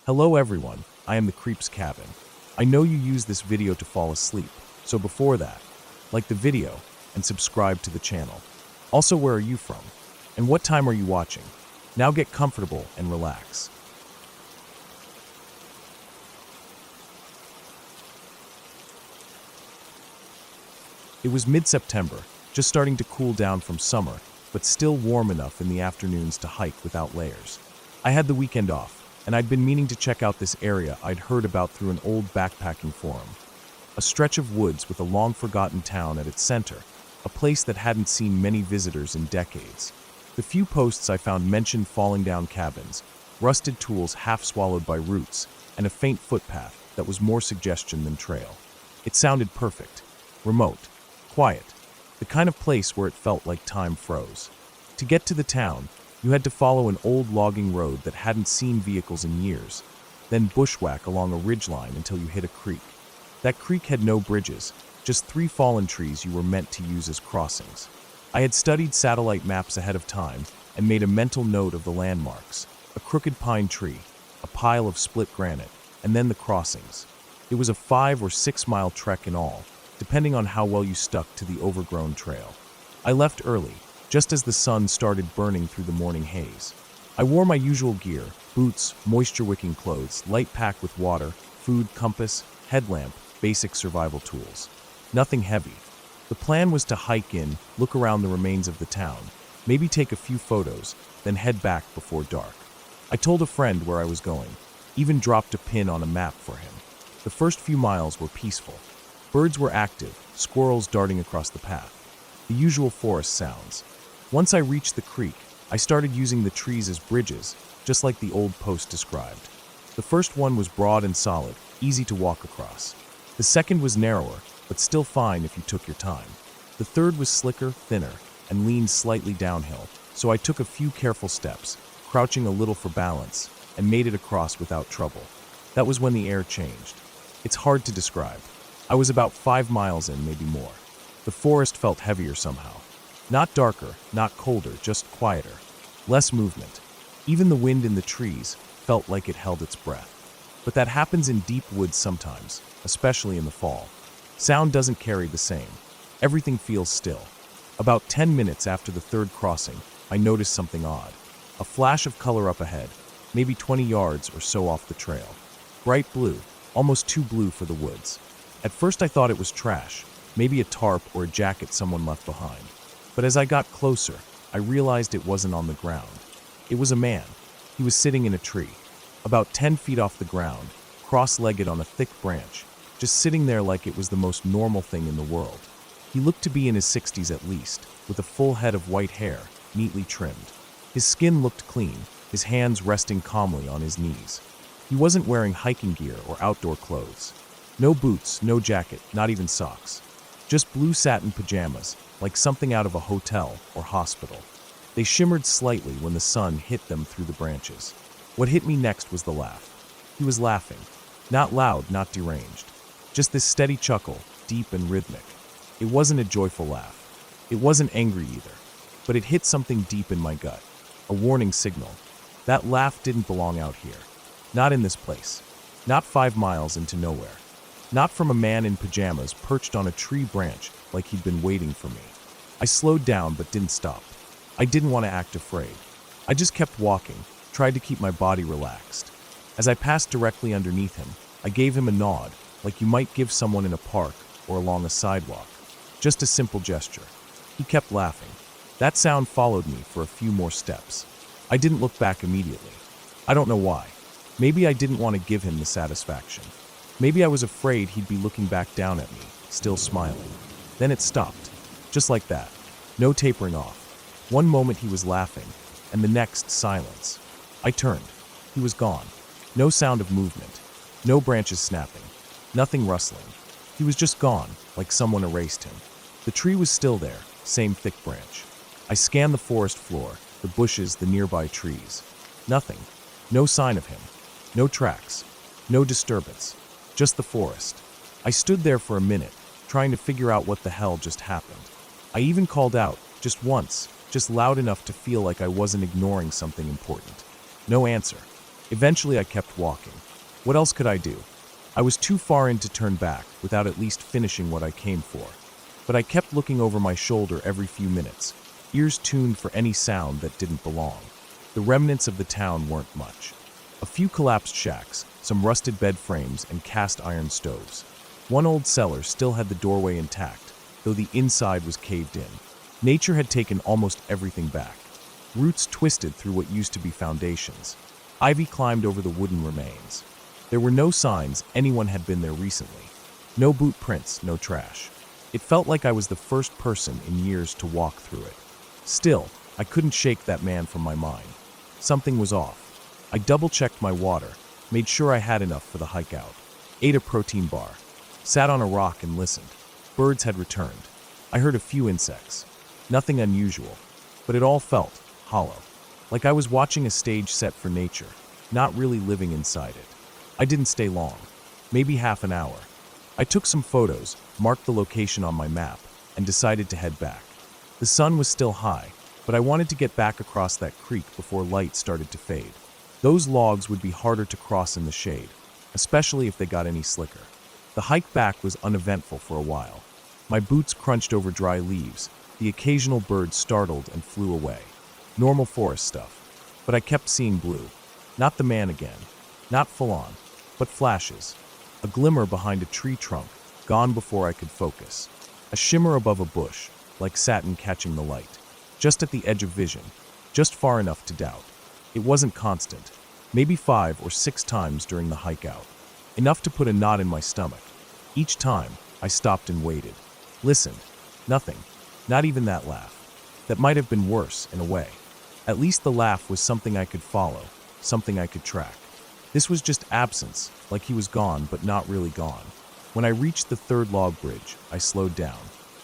Hello everyone, I am the Creep's Cabin. I know you use this video to fall asleep, so before that, like the video and subscribe to the channel. Also, where are you from? And what time are you watching? Now get comfortable and relax. It was mid-September, just starting to cool down from summer, but still warm enough in the afternoons to hike without layers. I had the weekend off, and I'd been meaning to check out this area I'd heard about through an old backpacking forum. A stretch of woods with a long-forgotten town at its center, a place that hadn't seen many visitors in decades. The few posts I found mentioned falling down cabins, rusted tools half swallowed by roots, and a faint footpath that was more suggestion than trail. It sounded perfect, remote, quiet, the kind of place where it felt like time froze. To get to the town, you had to follow an old logging road that hadn't seen vehicles in years, then bushwhack along a ridgeline until you hit a creek. That creek had no bridges, just 3 fallen trees you were meant to use as crossings. I had studied satellite maps ahead of time and made a mental note of the landmarks: a crooked pine tree, a pile of split granite, and then the crossings. It was a 5 or 6 mile trek in all, depending on how well you stuck to the overgrown trail. I left early, just as the sun started burning through the morning haze. I wore my usual gear: boots, moisture-wicking clothes, light pack with water, food, compass, headlamp, basic survival tools. Nothing heavy. The plan was to hike in, look around the remains of the town, maybe take a few photos, then head back before dark. I told a friend where I was going, even dropped a pin on a map for him. The first few miles were peaceful. Birds were active, squirrels darting across the path. The usual forest sounds. Once I reached the creek, I started using the trees as bridges, just like the old post described. The first one was broad and solid, easy to walk across. The second was narrower, but still fine if you took your time. The third was slicker, thinner, and leaned slightly downhill, so I took a few careful steps, crouching a little for balance, and made it across without trouble. That was when the air changed. It's hard to describe. I was about 5 miles in, maybe more. The forest felt heavier somehow. Not darker, not colder, just quieter. Less movement. Even the wind in the trees felt like it held its breath. But that happens in deep woods sometimes, especially in the fall. Sound doesn't carry the same. Everything feels still. About 10 minutes after the third crossing, I noticed something odd. A flash of color up ahead, maybe 20 yards or so off the trail. Bright blue, almost too blue for the woods. At first I thought it was trash, maybe a tarp or a jacket someone left behind. But as I got closer, I realized it wasn't on the ground. It was a man. He was sitting in a tree, about 10 feet off the ground, cross-legged on a thick branch, just sitting there like it was the most normal thing in the world. He looked to be in his 60s at least, with a full head of white hair, neatly trimmed. His skin looked clean, his hands resting calmly on his knees. He wasn't wearing hiking gear or outdoor clothes. No boots, no jacket, not even socks. Just blue satin pajamas, like something out of a hotel or hospital. They shimmered slightly when the sun hit them through the branches. What hit me next was the laugh. He was laughing. Not loud, not deranged. Just this steady chuckle, deep and rhythmic. It wasn't a joyful laugh. It wasn't angry either. But it hit something deep in my gut. A warning signal. That laugh didn't belong out here. Not in this place. Not 5 miles into nowhere. Not from a man in pajamas perched on a tree branch like he'd been waiting for me. I slowed down but didn't stop. I didn't want to act afraid. I just kept walking, tried to keep my body relaxed. As I passed directly underneath him, I gave him a nod, like you might give someone in a park or along a sidewalk. Just a simple gesture. He kept laughing. That sound followed me for a few more steps. I didn't look back immediately. I don't know why. Maybe I didn't want to give him the satisfaction. Maybe I was afraid he'd be looking back down at me, still smiling. Then it stopped. Just like that. No tapering off. One moment he was laughing, and the next silence. I turned. He was gone. No sound of movement. No branches snapping. Nothing rustling. He was just gone, like someone erased him. The tree was still there, same thick branch. I scanned the forest floor, the bushes, the nearby trees. Nothing. No sign of him. No tracks. No disturbance. Just the forest. I stood there for a minute, trying to figure out what the hell just happened. I even called out, just once, just loud enough to feel like I wasn't ignoring something important. No answer. Eventually, I kept walking. What else could I do? I was too far in to turn back without at least finishing what I came for. But I kept looking over my shoulder every few minutes, ears tuned for any sound that didn't belong. The remnants of the town weren't much. A few collapsed shacks, some rusted bed frames, and cast iron stoves. One old cellar still had the doorway intact, though the inside was caved in. Nature had taken almost everything back. Roots twisted through what used to be foundations. Ivy climbed over the wooden remains. There were no signs anyone had been there recently. No boot prints, no trash. It felt like I was the first person in years to walk through it. Still, I couldn't shake that man from my mind. Something was off. I double-checked my water, made sure I had enough for the hike out, ate a protein bar, sat on a rock and listened. Birds had returned. I heard a few insects. Nothing unusual, but it all felt hollow, like I was watching a stage set for nature, not really living inside it. I didn't stay long, maybe half an hour. I took some photos, marked the location on my map, and decided to head back. The sun was still high, but I wanted to get back across that creek before light started to fade. Those logs would be harder to cross in the shade, especially if they got any slicker. The hike back was uneventful for a while. My boots crunched over dry leaves, the occasional bird startled and flew away. Normal forest stuff. But I kept seeing blue. Not the man again. Not full on, but flashes. A glimmer behind a tree trunk, gone before I could focus. A shimmer above a bush, like satin catching the light. Just at the edge of vision, just far enough to doubt. It wasn't constant. Maybe 5 or 6 times during the hike out. Enough to put a knot in my stomach. Each time, I stopped and waited. Listened. Nothing. Not even that laugh. That might have been worse, in a way. At least the laugh was something I could follow, something I could track. This was just absence, like he was gone but not really gone. When I reached the third log bridge, I slowed down.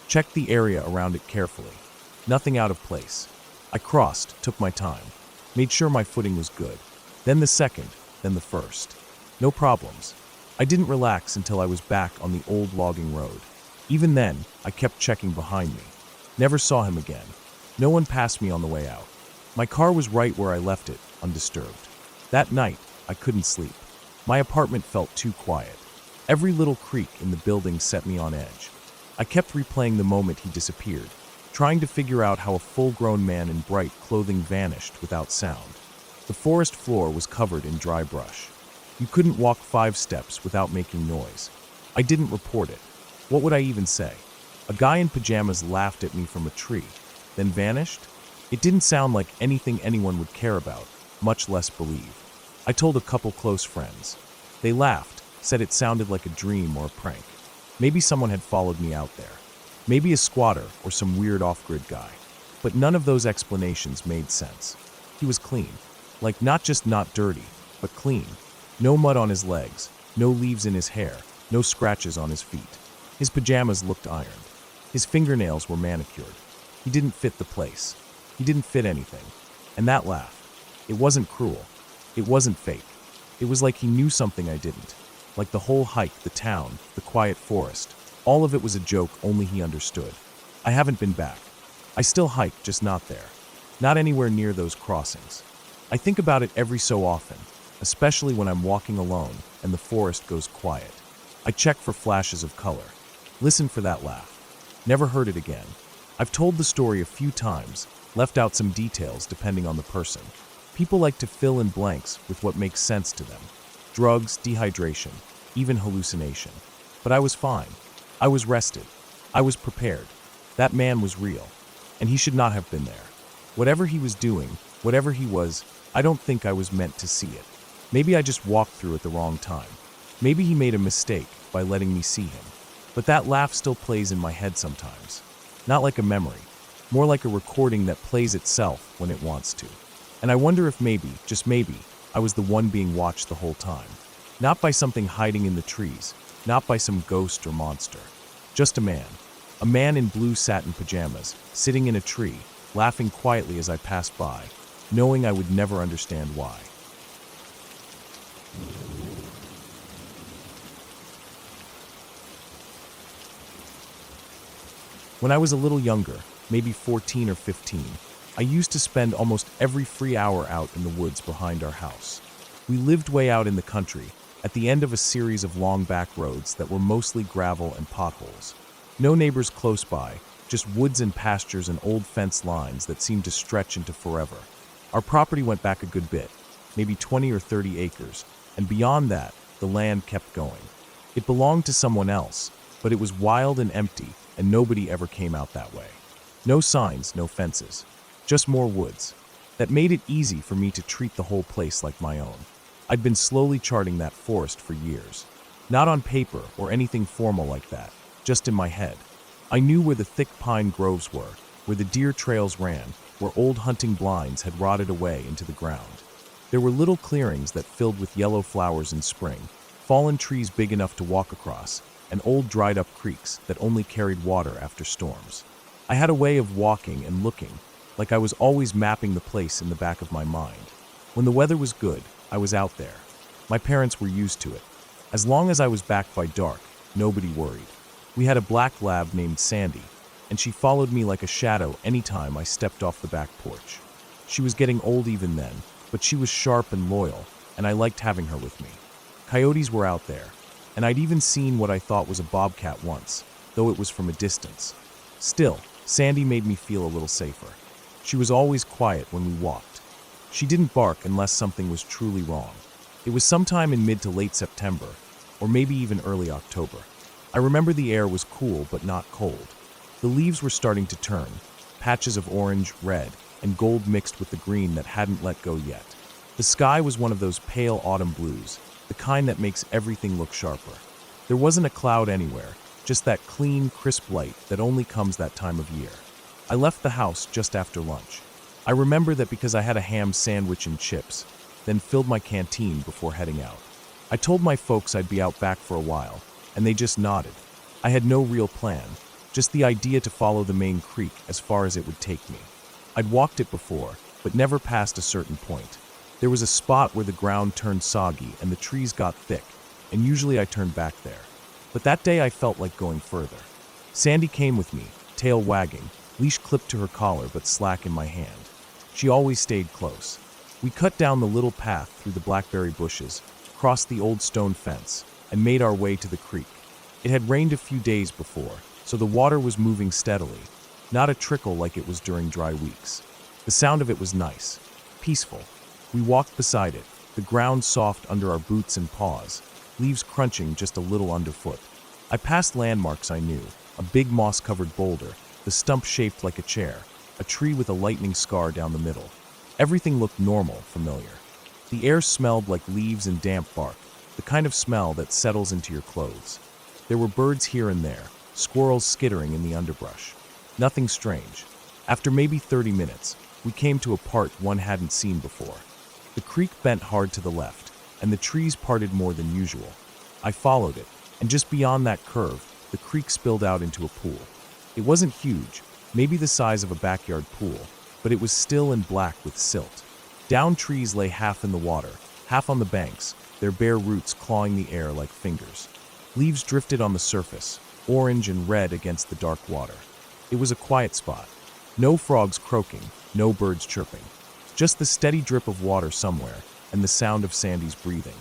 Checked the area around it carefully. Nothing out of place. I crossed, took my time. Made sure my footing was good. Then the second, then the first. No problems. I didn't relax until I was back on the old logging road. Even then, I kept checking behind me. Never saw him again. No one passed me on the way out. My car was right where I left it, undisturbed. That night, I couldn't sleep. My apartment felt too quiet. Every little creak in the building set me on edge. I kept replaying the moment he disappeared, trying to figure out how a full-grown man in bright clothing vanished without sound. The forest floor was covered in dry brush. You couldn't walk 5 steps without making noise. I didn't report it. What would I even say? A guy in pajamas laughed at me from a tree, then vanished? It didn't sound like anything anyone would care about, much less believe. I told a couple close friends. They laughed, said it sounded like a dream or a prank. Maybe someone had followed me out there. Maybe a squatter or some weird off-grid guy. But none of those explanations made sense. He was clean. Like not just not dirty, but clean. No mud on his legs, no leaves in his hair, no scratches on his feet. His pajamas looked ironed. His fingernails were manicured. He didn't fit the place. He didn't fit anything. And that laugh, it wasn't cruel. It wasn't fake. It was like he knew something I didn't. Like the whole hike, the town, the quiet forest. All of it was a joke only he understood. I haven't been back. I still hike, just not there. Not anywhere near those crossings. I think about it every so often, especially when I'm walking alone and the forest goes quiet. I check for flashes of color. Listen for that laugh. Never heard it again. I've told the story a few times, left out some details depending on the person. People like to fill in blanks with what makes sense to them. Drugs, dehydration, even hallucination. But I was fine. I was rested. I was prepared. That man was real, and he should not have been there. Whatever he was doing, whatever he was, I don't think I was meant to see it. Maybe I just walked through at the wrong time. Maybe he made a mistake by letting me see him. But that laugh still plays in my head sometimes. Not like a memory, more like a recording that plays itself when it wants to. And I wonder if maybe, just maybe, I was the one being watched the whole time. Not by something hiding in the trees, not by some ghost or monster. Just a man. A man in blue satin pajamas, sitting in a tree, laughing quietly as I passed by, knowing I would never understand why. When I was a little younger, maybe 14 or 15, I used to spend almost every free hour out in the woods behind our house. We lived way out in the country, at the end of a series of long back roads that were mostly gravel and potholes. No neighbors close by, just woods and pastures and old fence lines that seemed to stretch into forever. Our property went back a good bit, maybe 20 or 30 acres, and beyond that, the land kept going. It belonged to someone else, but it was wild and empty, and nobody ever came out that way. No signs, no fences, just more woods. That made it easy for me to treat the whole place like my own. I'd been slowly charting that forest for years. Not on paper or anything formal like that, just in my head. I knew where the thick pine groves were, where the deer trails ran, where old hunting blinds had rotted away into the ground. There were little clearings that filled with yellow flowers in spring, fallen trees big enough to walk across, and old dried-up creeks that only carried water after storms. I had a way of walking and looking, like I was always mapping the place in the back of my mind. When the weather was good, I was out there. My parents were used to it. As long as I was back by dark, nobody worried. We had a black lab named Sandy, and she followed me like a shadow anytime I stepped off the back porch. She was getting old even then, but she was sharp and loyal, and I liked having her with me. Coyotes were out there, and I'd even seen what I thought was a bobcat once, though it was from a distance. Still, Sandy made me feel a little safer. She was always quiet when we walked. She didn't bark unless something was truly wrong. It was sometime in mid to late September, or maybe even early October. I remember the air was cool but not cold. The leaves were starting to turn, patches of orange, red, and gold mixed with the green that hadn't let go yet. The sky was one of those pale autumn blues, the kind that makes everything look sharper. There wasn't a cloud anywhere, just that clean, crisp light that only comes that time of year. I left the house just after lunch. I remember that because I had a ham sandwich and chips, then filled my canteen before heading out. I told my folks I'd be out back for a while, and they just nodded. I had no real plan, just the idea to follow the main creek as far as it would take me. I'd walked it before, but never past a certain point. There was a spot where the ground turned soggy and the trees got thick, and usually I turned back there. But that day I felt like going further. Sandy came with me, tail wagging, leash clipped to her collar but slack in my hand. She always stayed close. We cut down the little path through the blackberry bushes, crossed the old stone fence, and made our way to the creek. It had rained a few days before, so the water was moving steadily, not a trickle like it was during dry weeks. The sound of it was nice, peaceful. We walked beside it, the ground soft under our boots and paws, leaves crunching just a little underfoot. I passed landmarks I knew, a big moss-covered boulder, the stump shaped like a chair, a tree with a lightning scar down the middle. Everything looked normal, familiar. The air smelled like leaves and damp bark, the kind of smell that settles into your clothes. There were birds here and there, squirrels skittering in the underbrush. Nothing strange. After maybe 30 minutes, we came to a part one hadn't seen before. The creek bent hard to the left, and the trees parted more than usual. I followed it, and just beyond that curve, the creek spilled out into a pool. It wasn't huge, maybe the size of a backyard pool, but it was still and black with silt. Downed trees lay half in the water, half on the banks, their bare roots clawing the air like fingers. Leaves drifted on the surface, orange and red against the dark water. It was a quiet spot. No frogs croaking, no birds chirping. Just the steady drip of water somewhere, and the sound of Sandy's breathing.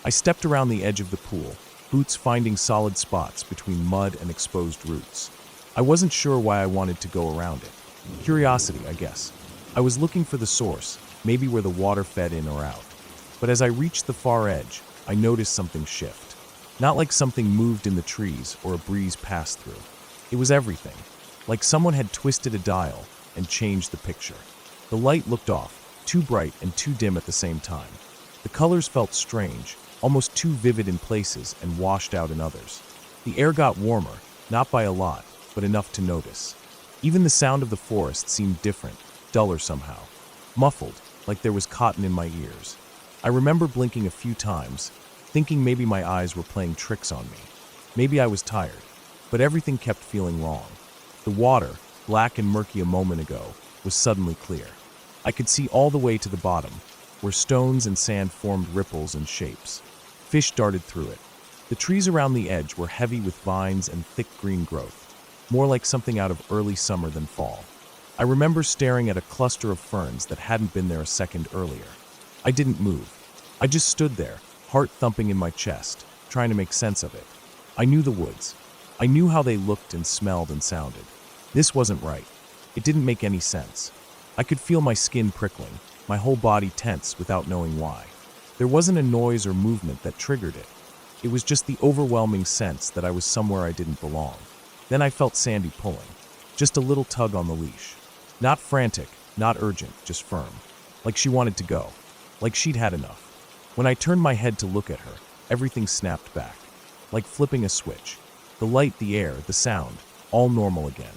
I stepped around the edge of the pool, boots finding solid spots between mud and exposed roots. I wasn't sure why I wanted to go around it. Curiosity, I guess. I was looking for the source, maybe where the water fed in or out. But as I reached the far edge, I noticed something shift. Not like something moved in the trees or a breeze passed through. It was everything. Like someone had twisted a dial and changed the picture. The light looked off, too bright and too dim at the same time. The colors felt strange, almost too vivid in places and washed out in others. The air got warmer, not by a lot, but enough to notice. Even the sound of the forest seemed different, duller somehow. Muffled, like there was cotton in my ears. I remember blinking a few times, thinking maybe my eyes were playing tricks on me. Maybe I was tired, but everything kept feeling wrong. The water, black and murky a moment ago, was suddenly clear. I could see all the way to the bottom, where stones and sand formed ripples and shapes. Fish darted through it. The trees around the edge were heavy with vines and thick green growth, more like something out of early summer than fall. I remember staring at a cluster of ferns that hadn't been there a second earlier. I didn't move. I just stood there, heart thumping in my chest, trying to make sense of it. I knew the woods. I knew how they looked and smelled and sounded. This wasn't right. It didn't make any sense. I could feel my skin prickling, my whole body tense without knowing why. There wasn't a noise or movement that triggered it. It was just the overwhelming sense that I was somewhere I didn't belong. Then I felt Sandy pulling. Just a little tug on the leash. Not frantic, not urgent, just firm. Like she wanted to go. Like she'd had enough. When I turned my head to look at her, everything snapped back. Like flipping a switch. The light, the air, the sound, all normal again.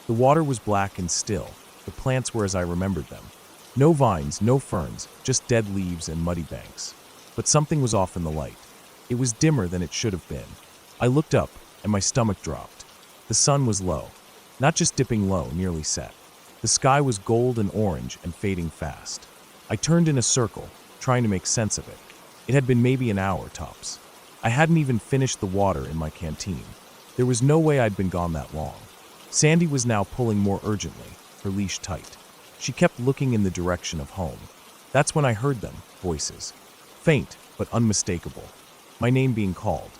The water was black and still. The plants were as I remembered them. No vines, no ferns, just dead leaves and muddy banks. But something was off in the light. It was dimmer than it should have been. I looked up, and my stomach dropped. The sun was low. Not just dipping low, nearly set. The sky was gold and orange and fading fast. I turned in a circle, trying to make sense of it. It had been maybe an hour tops. I hadn't even finished the water in my canteen. There was no way I'd been gone that long. Sandy was now pulling more urgently, her leash tight. She kept looking in the direction of home. That's when I heard them, voices. Faint, but unmistakable. My name being called.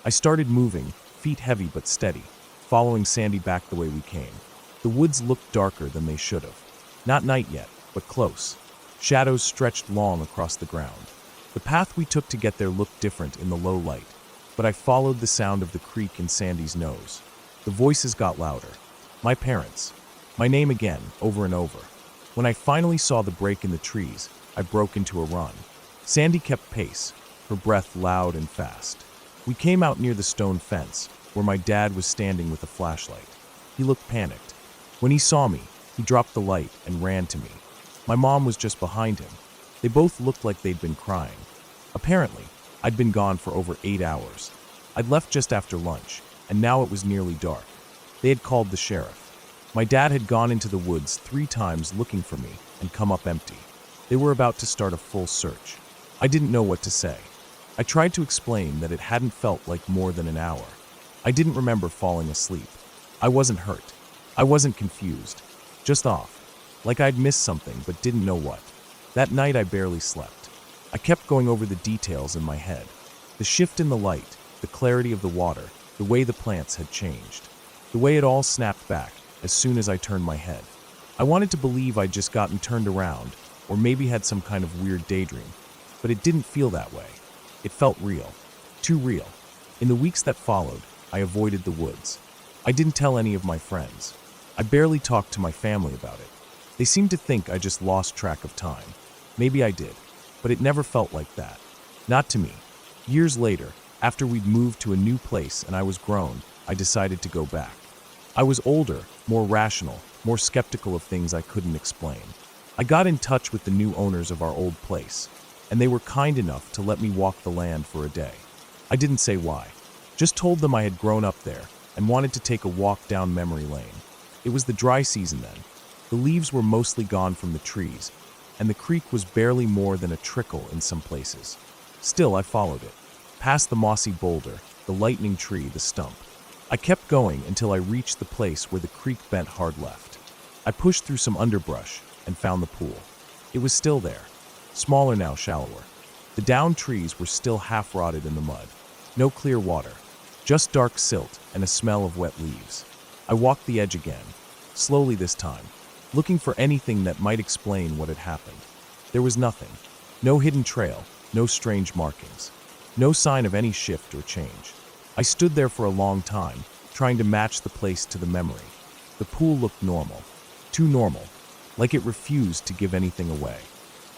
I started moving, feet heavy but steady, following Sandy back the way we came. The woods looked darker than they should have. Not night yet, but close. Shadows stretched long across the ground. The path we took to get there looked different in the low light, but I followed the sound of the creek in Sandy's nose. The voices got louder. My parents. My name again, over and over. When I finally saw the break in the trees, I broke into a run. Sandy kept pace, her breath loud and fast. We came out near the stone fence, where my dad was standing with a flashlight. He looked panicked. When he saw me, he dropped the light and ran to me. My mom was just behind him. They both looked like they'd been crying. Apparently, I'd been gone for over 8 hours. I'd left just after lunch, and now it was nearly dark. They had called the sheriff. My dad had gone into the woods 3 times looking for me and come up empty. They were about to start a full search. I didn't know what to say. I tried to explain that it hadn't felt like more than an hour. I didn't remember falling asleep. I wasn't hurt. I wasn't confused. Just off. Like I'd missed something but didn't know what. That night I barely slept. I kept going over the details in my head. The shift in the light, the clarity of the water, the way the plants had changed. The way it all snapped back as soon as I turned my head. I wanted to believe I'd just gotten turned around, or maybe had some kind of weird daydream, but it didn't feel that way. It felt real. Too real. In the weeks that followed, I avoided the woods. I didn't tell any of my friends. I barely talked to my family about it. They seemed to think I just lost track of time. Maybe I did, but it never felt like that. Not to me. Years later, after we'd moved to a new place and I was grown, I decided to go back. I was older, more rational, more skeptical of things I couldn't explain. I got in touch with the new owners of our old place, and they were kind enough to let me walk the land for a day. I didn't say why, just told them I had grown up there and wanted to take a walk down memory lane. It was the dry season then. The leaves were mostly gone from the trees, and the creek was barely more than a trickle in some places. Still, I followed it, past the mossy boulder, the lightning tree, the stump. I kept going until I reached the place where the creek bent hard left. I pushed through some underbrush and found the pool. It was still there, smaller now, shallower. The downed trees were still half rotted in the mud. No clear water, just dark silt and a smell of wet leaves. I walked the edge again, slowly this time, looking for anything that might explain what had happened. There was nothing. No hidden trail, no strange markings, no sign of any shift or change. I stood there for a long time, trying to match the place to the memory. The pool looked normal, too normal, like it refused to give anything away.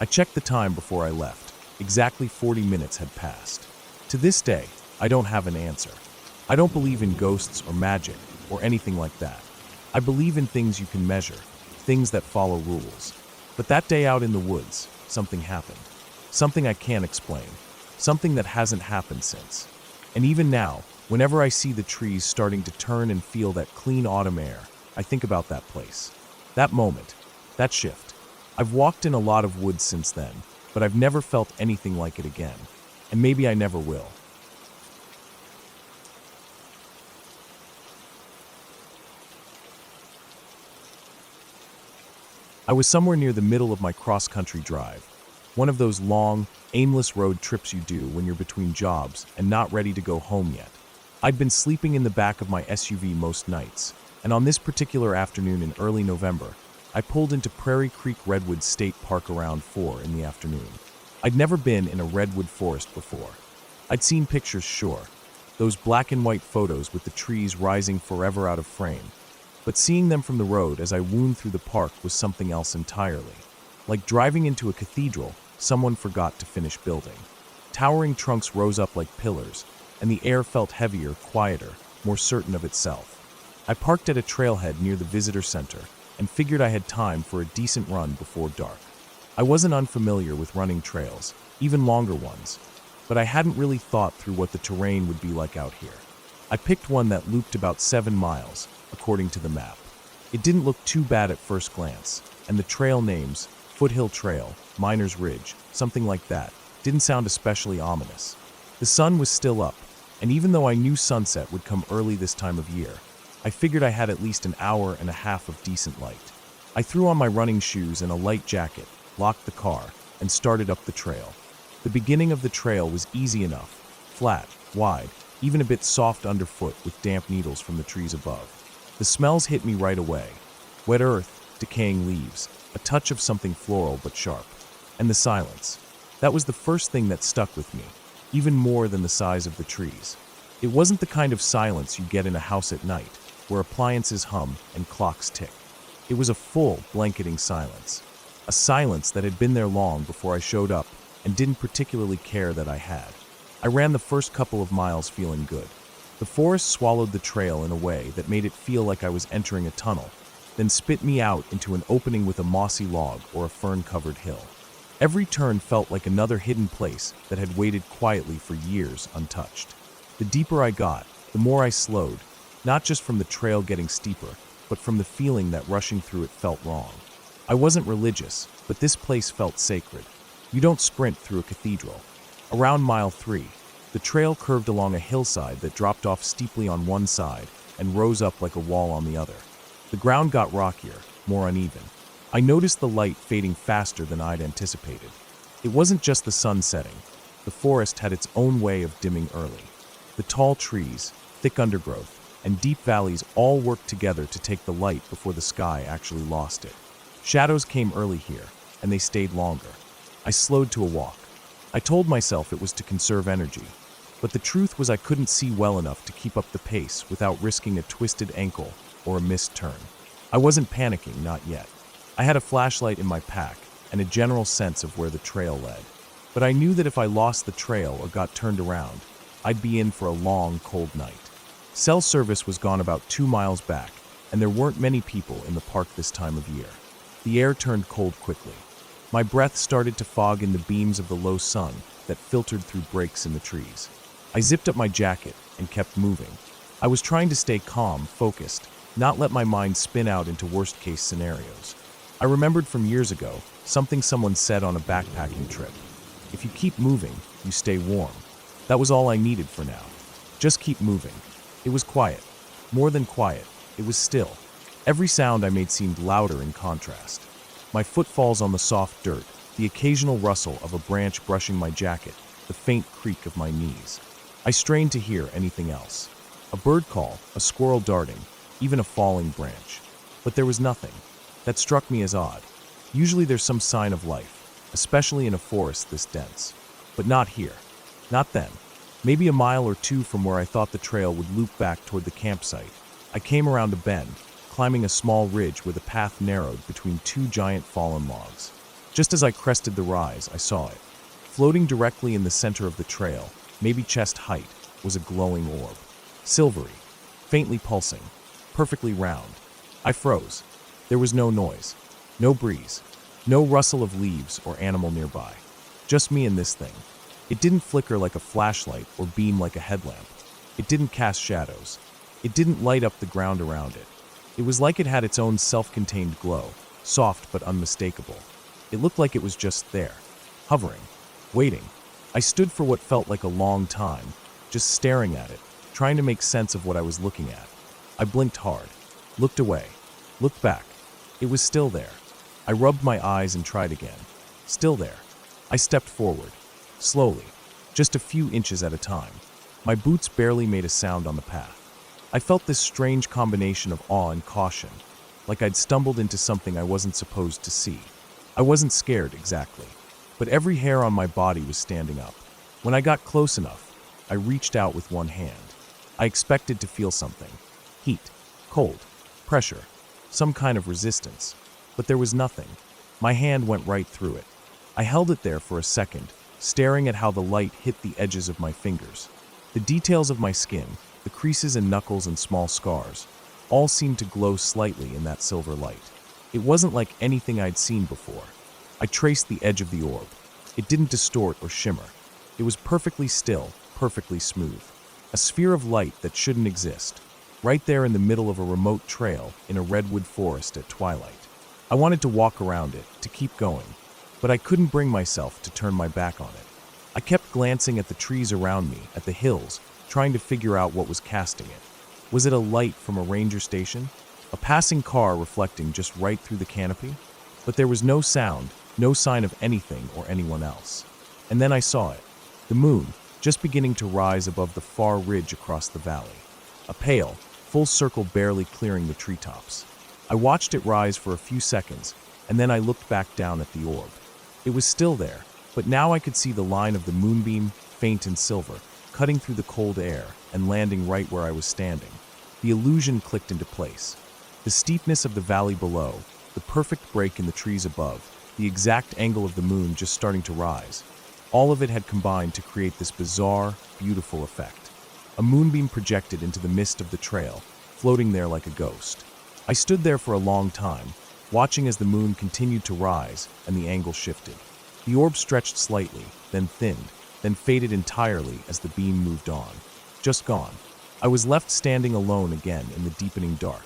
I checked the time before I left. Exactly 40 minutes had passed. To this day, I don't have an answer. I don't believe in ghosts or magic or anything like that. I believe in things you can measure, things that follow rules. But that day out in the woods, something happened. Something I can't explain. Something that hasn't happened since. And even now, whenever I see the trees starting to turn and feel that clean autumn air, I think about that place. That moment. That shift. I've walked in a lot of woods since then, but I've never felt anything like it again. And maybe I never will. I was somewhere near the middle of my cross-country drive. One of those long, aimless road trips you do when you're between jobs and not ready to go home yet. I'd been sleeping in the back of my SUV most nights, and on this particular afternoon in early November, I pulled into Prairie Creek Redwoods State Park around 4 in the afternoon. I'd never been in a redwood forest before. I'd seen pictures, sure, those black and white photos with the trees rising forever out of frame, but seeing them from the road as I wound through the park was something else entirely. Like driving into a cathedral someone forgot to finish building. Towering trunks rose up like pillars, and the air felt heavier, quieter, more certain of itself. I parked at a trailhead near the visitor center and figured I had time for a decent run before dark. I wasn't unfamiliar with running trails, even longer ones, but I hadn't really thought through what the terrain would be like out here. I picked one that looped about 7 miles, according to the map. It didn't look too bad at first glance, and the trail names, Foothill Trail, Miner's Ridge, something like that, didn't sound especially ominous. The sun was still up, and even though I knew sunset would come early this time of year, I figured I had at least an hour and a half of decent light. I threw on my running shoes and a light jacket, locked the car, and started up the trail. The beginning of the trail was easy enough, flat, wide, even a bit soft underfoot with damp needles from the trees above. The smells hit me right away. Wet earth, decaying leaves, a touch of something floral but sharp. And the silence. That was the first thing that stuck with me, even more than the size of the trees. It wasn't the kind of silence you get in a house at night, where appliances hum and clocks tick. It was a full, blanketing silence. A silence that had been there long before I showed up and didn't particularly care that I had. I ran the first couple of miles feeling good. The forest swallowed the trail in a way that made it feel like I was entering a tunnel, then spit me out into an opening with a mossy log or a fern-covered hill. Every turn felt like another hidden place that had waited quietly for years untouched. The deeper I got, the more I slowed, not just from the trail getting steeper, but from the feeling that rushing through it felt wrong. I wasn't religious, but this place felt sacred. You don't sprint through a cathedral. Around mile 3, the trail curved along a hillside that dropped off steeply on one side and rose up like a wall on the other. The ground got rockier, more uneven. I noticed the light fading faster than I'd anticipated. It wasn't just the sun setting. The forest had its own way of dimming early. The tall trees, thick undergrowth, and deep valleys all worked together to take the light before the sky actually lost it. Shadows came early here, and they stayed longer. I slowed to a walk. I told myself it was to conserve energy, but the truth was I couldn't see well enough to keep up the pace without risking a twisted ankle or a missed turn. I wasn't panicking, not yet. I had a flashlight in my pack and a general sense of where the trail led. But I knew that if I lost the trail or got turned around, I'd be in for a long, cold night. Cell service was gone about 2 miles back, and there weren't many people in the park this time of year. The air turned cold quickly. My breath started to fog in the beams of the low sun that filtered through breaks in the trees. I zipped up my jacket and kept moving. I was trying to stay calm, focused, not let my mind spin out into worst-case scenarios. I remembered from years ago something someone said on a backpacking trip. If you keep moving, you stay warm. That was all I needed for now. Just keep moving. It was quiet. More than quiet, it was still. Every sound I made seemed louder in contrast. My footfalls on the soft dirt, the occasional rustle of a branch brushing my jacket, the faint creak of my knees. I strained to hear anything else. A bird call, a squirrel darting, even a falling branch. But there was nothing. That struck me as odd. Usually there's some sign of life, especially in a forest this dense. But not here. Not then. Maybe a mile or 2 from where I thought the trail would loop back toward the campsite, I came around a bend, climbing a small ridge where the path narrowed between 2 giant fallen logs. Just as I crested the rise, I saw it. Floating directly in the center of the trail, maybe chest height, was a glowing orb. Silvery, faintly pulsing, perfectly round. I froze. There was no noise, no breeze, no rustle of leaves or animal nearby. Just me and this thing. It didn't flicker like a flashlight or beam like a headlamp. It didn't cast shadows. It didn't light up the ground around it. It was like it had its own self-contained glow, soft but unmistakable. It looked like it was just there, hovering, waiting. I stood for what felt like a long time, just staring at it, trying to make sense of what I was looking at. I blinked hard, looked away, looked back. It was still there. I rubbed my eyes and tried again. Still there. I stepped forward, slowly, just a few inches at a time. My boots barely made a sound on the path. I felt this strange combination of awe and caution, like I'd stumbled into something I wasn't supposed to see. I wasn't scared exactly, but every hair on my body was standing up. When I got close enough, I reached out with one hand. I expected to feel something. Heat, cold, pressure, some kind of resistance. But there was nothing. My hand went right through it. I held it there for a second, staring at how the light hit the edges of my fingers. The details of my skin, the creases and knuckles and small scars, all seemed to glow slightly in that silver light. It wasn't like anything I'd seen before. I traced the edge of the orb. It didn't distort or shimmer. It was perfectly still, perfectly smooth. A sphere of light that shouldn't exist, right there in the middle of a remote trail in a redwood forest at twilight. I wanted to walk around it, to keep going, but I couldn't bring myself to turn my back on it. I kept glancing at the trees around me, at the hills, trying to figure out what was casting it. Was it a light from a ranger station? A passing car reflecting just right through the canopy? But there was no sound, no sign of anything or anyone else. And then I saw it. The moon, just beginning to rise above the far ridge across the valley. A pale, full circle barely clearing the treetops. I watched it rise for a few seconds, and then I looked back down at the orb. It was still there, but now I could see the line of the moonbeam, faint and silver, cutting through the cold air and landing right where I was standing. The illusion clicked into place. The steepness of the valley below, the perfect break in the trees above, the exact angle of the moon just starting to rise, all of it had combined to create this bizarre, beautiful effect. A moonbeam projected into the mist of the trail, floating there like a ghost. I stood there for a long time, watching as the moon continued to rise and the angle shifted. The orb stretched slightly, then thinned, then faded entirely as the beam moved on. Just gone. I was left standing alone again in the deepening dark.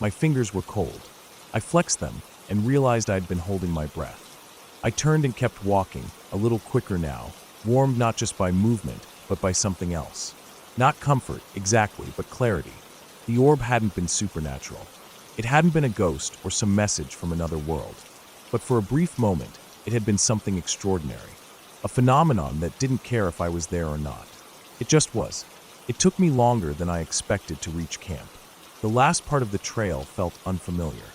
My fingers were cold. I flexed them and realized I'd been holding my breath. I turned and kept walking, a little quicker now, warmed not just by movement, but by something else. Not comfort, exactly, but clarity. The orb hadn't been supernatural. It hadn't been a ghost or some message from another world. But for a brief moment, it had been something extraordinary. A phenomenon that didn't care if I was there or not. It just was. It took me longer than I expected to reach camp. The last part of the trail felt unfamiliar.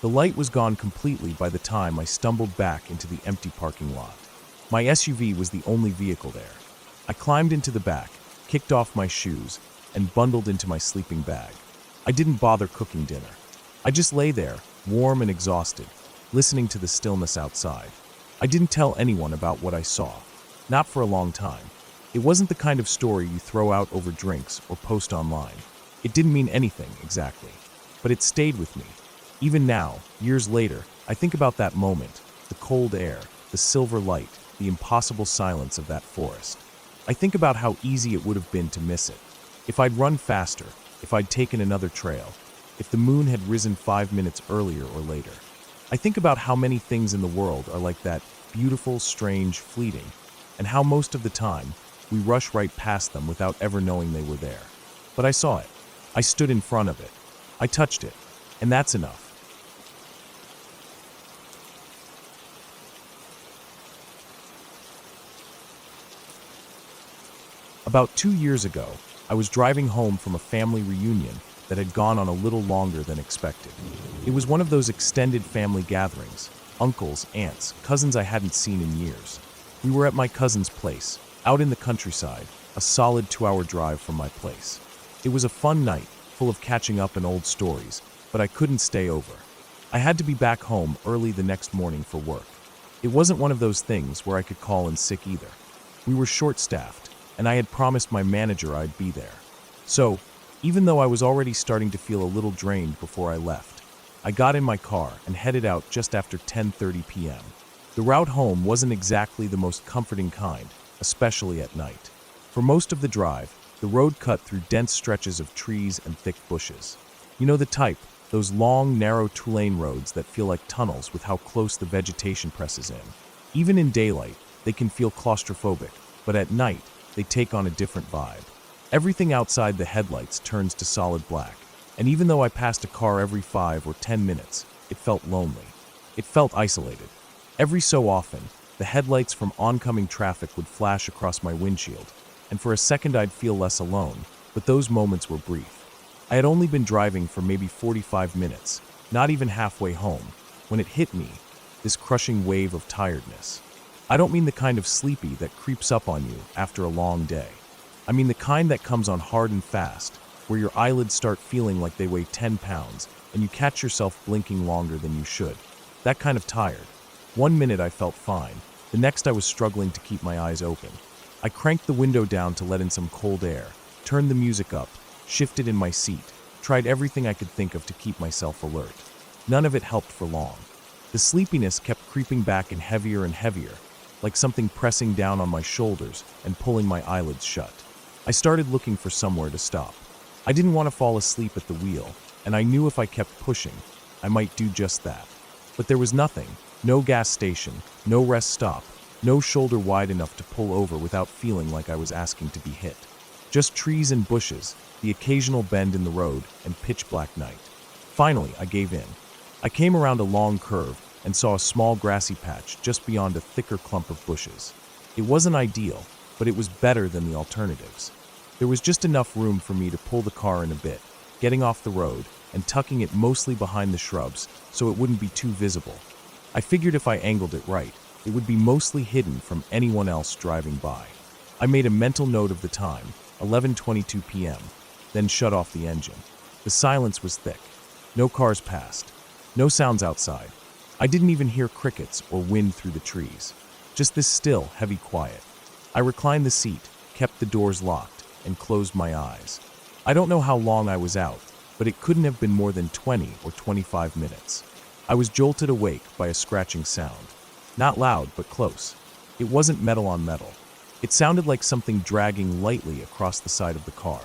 The light was gone completely by the time I stumbled back into the empty parking lot. My SUV was the only vehicle there. I climbed into the back, kicked off my shoes, and bundled into my sleeping bag. I didn't bother cooking dinner. I just lay there, warm and exhausted, listening to the stillness outside. I didn't tell anyone about what I saw. Not for a long time. It wasn't the kind of story you throw out over drinks or post online. It didn't mean anything, exactly. But it stayed with me. Even now, years later, I think about that moment, the cold air, the silver light, the impossible silence of that forest. I think about how easy it would have been to miss it. If I'd run faster, if I'd taken another trail, if the moon had risen 5 minutes earlier or later. I think about how many things in the world are like that, beautiful, strange, fleeting, and how most of the time, we rush right past them without ever knowing they were there. But I saw it. I stood in front of it. I touched it. And that's enough. About 2 years ago, I was driving home from a family reunion that had gone on a little longer than expected. It was one of those extended family gatherings, uncles, aunts, cousins I hadn't seen in years. We were at my cousin's place, out in the countryside, a solid 2-hour drive from my place. It was a fun night, full of catching up and old stories, but I couldn't stay over. I had to be back home early the next morning for work. It wasn't one of those things where I could call in sick either. We were short-staffed, and I had promised my manager I'd be there. So, even though I was already starting to feel a little drained before I left, I got in my car and headed out just after 10:30 p.m. The route home wasn't exactly the most comforting kind, especially at night. For most of the drive, the road cut through dense stretches of trees and thick bushes. You know the type, those long, narrow two-lane roads that feel like tunnels with how close the vegetation presses in. Even in daylight, they can feel claustrophobic, but at night, they take on a different vibe. Everything outside the headlights turns to solid black, and even though I passed a car every 5 or 10 minutes, it felt lonely. It felt isolated. Every so often, The headlights from oncoming traffic would flash across my windshield, and for a second I'd feel less alone, but those moments were brief. I had only been driving for maybe 45 minutes, not even halfway home, when it hit me, this crushing wave of tiredness. I don't mean the kind of sleepy that creeps up on you after a long day. I mean the kind that comes on hard and fast, where your eyelids start feeling like they weigh 10 pounds, and you catch yourself blinking longer than you should. That kind of tired. 1 minute I felt fine, the next I was struggling to keep my eyes open. I cranked the window down to let in some cold air, turned the music up, shifted in my seat, tried everything I could think of to keep myself alert. None of it helped for long. The sleepiness kept creeping back and heavier, like something pressing down on my shoulders and pulling my eyelids shut. I started looking for somewhere to stop. I didn't want to fall asleep at the wheel, and I knew if I kept pushing, I might do just that. But there was nothing, no gas station, no rest stop, no shoulder wide enough to pull over without feeling like I was asking to be hit. Just trees and bushes, the occasional bend in the road, and pitch black night. Finally, I gave in. I came around a long curve and saw a small grassy patch just beyond a thicker clump of bushes. It wasn't ideal, but it was better than the alternatives. There was just enough room for me to pull the car in a bit, getting off the road and tucking it mostly behind the shrubs so it wouldn't be too visible. I figured if I angled it right, it would be mostly hidden from anyone else driving by. I made a mental note of the time, 11:22 p.m., then shut off the engine. The silence was thick. No cars passed. No sounds outside. I didn't even hear crickets or wind through the trees. Just this still, heavy quiet. I reclined the seat, kept the doors locked, and closed my eyes. I don't know how long I was out, but it couldn't have been more than 20 or 25 minutes. I was jolted awake by a scratching sound. Not loud, but close. It wasn't metal on metal. It sounded like something dragging lightly across the side of the car.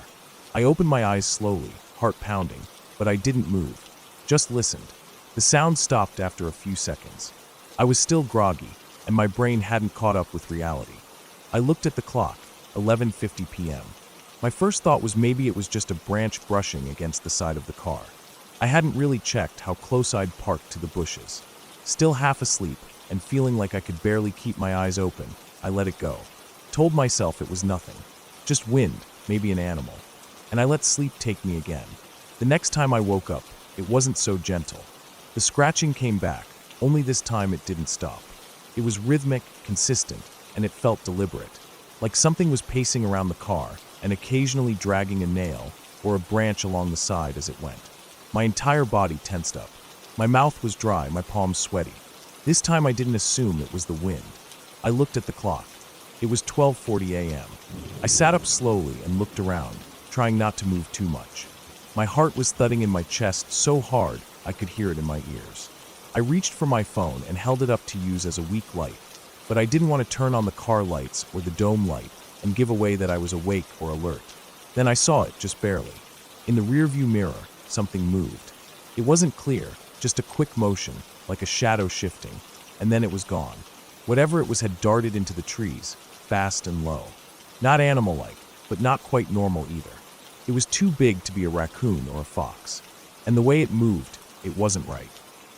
I opened my eyes slowly, heart pounding, but I didn't move. Just listened. The sound stopped after a few seconds. I was still groggy, and my brain hadn't caught up with reality. I looked at the clock, 11:50 p.m. My first thought was maybe it was just a branch brushing against the side of the car. I hadn't really checked how close I'd parked to the bushes. Still half asleep, and feeling like I could barely keep my eyes open, I let it go. Told myself it was nothing. Just wind, maybe an animal. And I let sleep take me again. The next time I woke up, it wasn't so gentle. The scratching came back, only this time it didn't stop. It was rhythmic, consistent, and it felt deliberate. Like something was pacing around the car and occasionally dragging a nail or a branch along the side as it went. My entire body tensed up. My mouth was dry, my palms sweaty. This time I didn't assume it was the wind. I looked at the clock. It was 12:40 a.m. I sat up slowly and looked around, trying not to move too much. My heart was thudding in my chest so hard I could hear it in my ears. I reached for my phone and held it up to use as a weak light, but I didn't want to turn on the car lights or the dome light and give away that I was awake or alert. Then I saw it, just barely. In the rearview mirror, something moved. It wasn't clear, just a quick motion, like a shadow shifting, and then it was gone. Whatever it was had darted into the trees, fast and low. Not animal-like, but not quite normal either. It was too big to be a raccoon or a fox. And the way it moved, it wasn't right.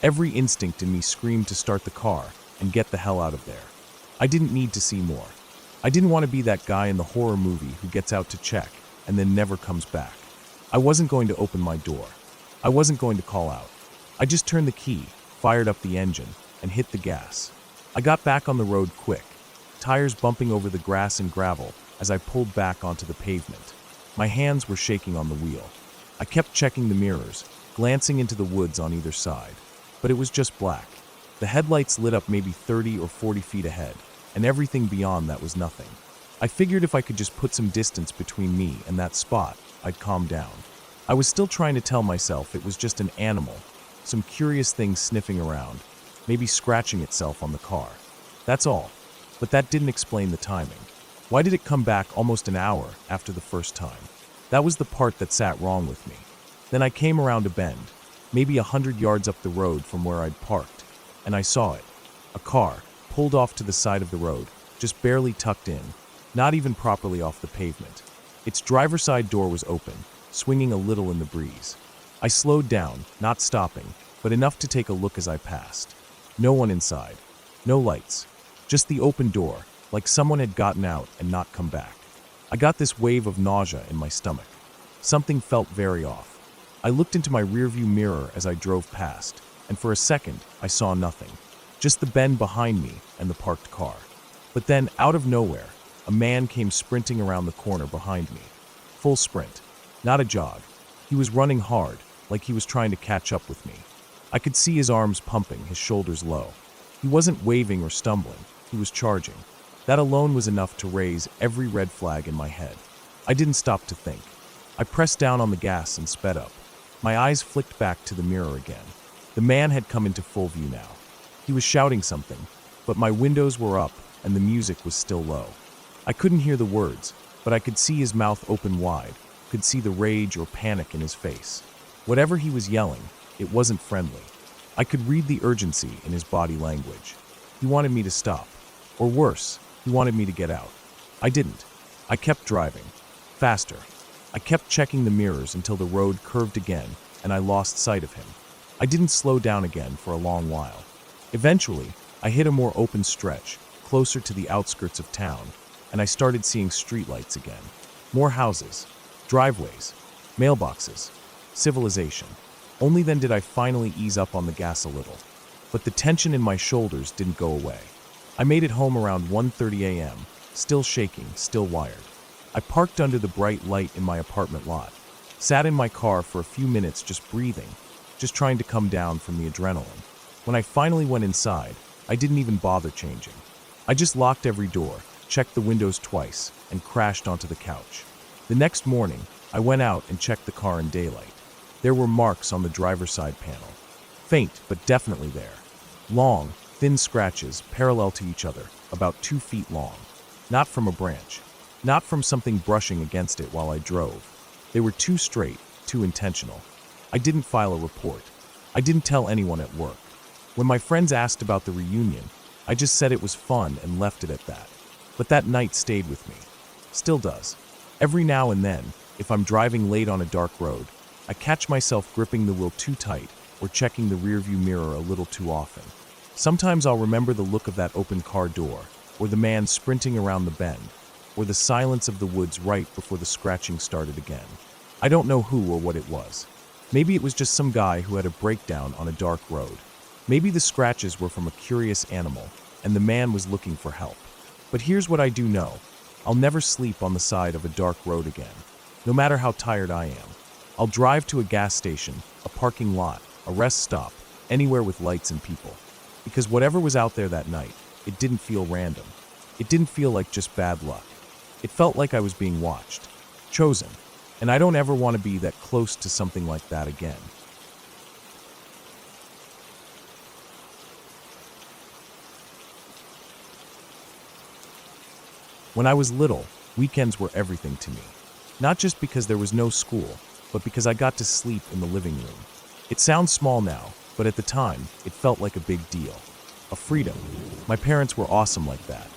Every instinct in me screamed to start the car and get the hell out of there. I didn't need to see more. I didn't want to be that guy in the horror movie who gets out to check and then never comes back. I wasn't going to open my door. I wasn't going to call out. I just turned the key, fired up the engine, and hit the gas. I got back on the road quick, tires bumping over the grass and gravel as I pulled back onto the pavement. My hands were shaking on the wheel. I kept checking the mirrors, glancing into the woods on either side. But it was just black. The headlights lit up maybe 30 or 40 feet ahead, and everything beyond that was nothing. I figured if I could just put some distance between me and that spot, I'd calm down. I was still trying to tell myself it was just an animal, some curious thing sniffing around, maybe scratching itself on the car. That's all. But that didn't explain the timing. Why did it come back almost an hour after the first time? That was the part that sat wrong with me. Then I came around a bend, maybe 100 yards up the road from where I'd parked, and I saw it. A car, pulled off to the side of the road, just barely tucked in, not even properly off the pavement. Its driver's side door was open, swinging a little in the breeze. I slowed down, not stopping, but enough to take a look as I passed. No one inside. No lights. Just the open door, like someone had gotten out and not come back. I got this wave of nausea in my stomach. Something felt very off. I looked into my rearview mirror as I drove past, and for a second, I saw nothing. Just the bend behind me and the parked car. But then, out of nowhere, a man came sprinting around the corner behind me. Full sprint. Not a jog. He was running hard, like he was trying to catch up with me. I could see his arms pumping, his shoulders low. He wasn't waving or stumbling. He was charging. That alone was enough to raise every red flag in my head. I didn't stop to think. I pressed down on the gas and sped up. My eyes flicked back to the mirror again. The man had come into full view now. He was shouting something, but my windows were up and the music was still low. I couldn't hear the words, but I could see his mouth open wide, could see the rage or panic in his face. Whatever he was yelling, it wasn't friendly. I could read the urgency in his body language. He wanted me to stop. Or worse, he wanted me to get out. I didn't. I kept driving. Faster. I kept checking the mirrors until the road curved again and I lost sight of him. I didn't slow down again for a long while. Eventually, I hit a more open stretch, closer to the outskirts of town, and I started seeing streetlights again. More houses, driveways, mailboxes, civilization. Only then did I finally ease up on the gas a little. But the tension in my shoulders didn't go away. I made it home around 1:30 a.m., still shaking, still wired. I parked under the bright light in my apartment lot, sat in my car for a few minutes just breathing, just trying to come down from the adrenaline. When I finally went inside, I didn't even bother changing. I just locked every door, checked the windows twice, and crashed onto the couch. The next morning, I went out and checked the car in daylight. There were marks on the driver's side panel. Faint, but definitely there. Long, thin scratches parallel to each other, about 2 feet long. Not from a branch. Not from something brushing against it while I drove. They were too straight, too intentional. I didn't file a report. I didn't tell anyone at work. When my friends asked about the reunion, I just said it was fun and left it at that. But that night stayed with me. Still does. Every now and then, if I'm driving late on a dark road, I catch myself gripping the wheel too tight or checking the rearview mirror a little too often. Sometimes I'll remember the look of that open car door, or the man sprinting around the bend, or the silence of the woods right before the scratching started again. I don't know who or what it was. Maybe it was just some guy who had a breakdown on a dark road. Maybe the scratches were from a curious animal, and the man was looking for help. But here's what I do know. I'll never sleep on the side of a dark road again, no matter how tired I am. I'll drive to a gas station, a parking lot, a rest stop, anywhere with lights and people. Because whatever was out there that night, it didn't feel random. It didn't feel like just bad luck. It felt like I was being watched, chosen, and I don't ever want to be that close to something like that again. When I was little, weekends were everything to me. Not just because there was no school, but because I got to sleep in the living room. It sounds small now, but at the time, it felt like a big deal. A freedom. My parents were awesome like that.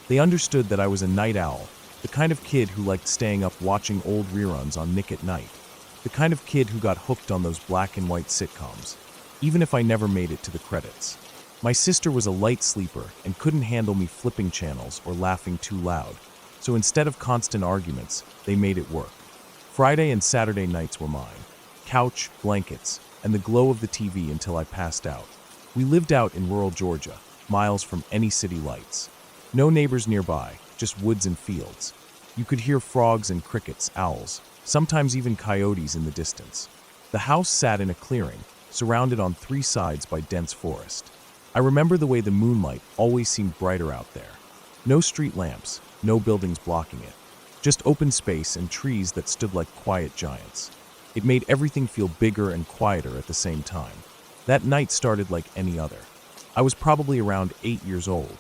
They understood that I was a night owl, the kind of kid who liked staying up watching old reruns on Nick at Night, the kind of kid who got hooked on those black and white sitcoms, even if I never made it to the credits. My sister was a light sleeper and couldn't handle me flipping channels or laughing too loud, so instead of constant arguments, they made it work. Friday and Saturday nights were mine. Couch, blankets, and the glow of the TV until I passed out. We lived out in rural Georgia, miles from any city lights. No neighbors nearby, just woods and fields. You could hear frogs and crickets, owls, sometimes even coyotes in the distance. The house sat in a clearing, surrounded on 3 sides by dense forest. I remember the way the moonlight always seemed brighter out there. No street lamps, no buildings blocking it. Just open space and trees that stood like quiet giants. It made everything feel bigger and quieter at the same time. That night started like any other. I was probably around 8 years old.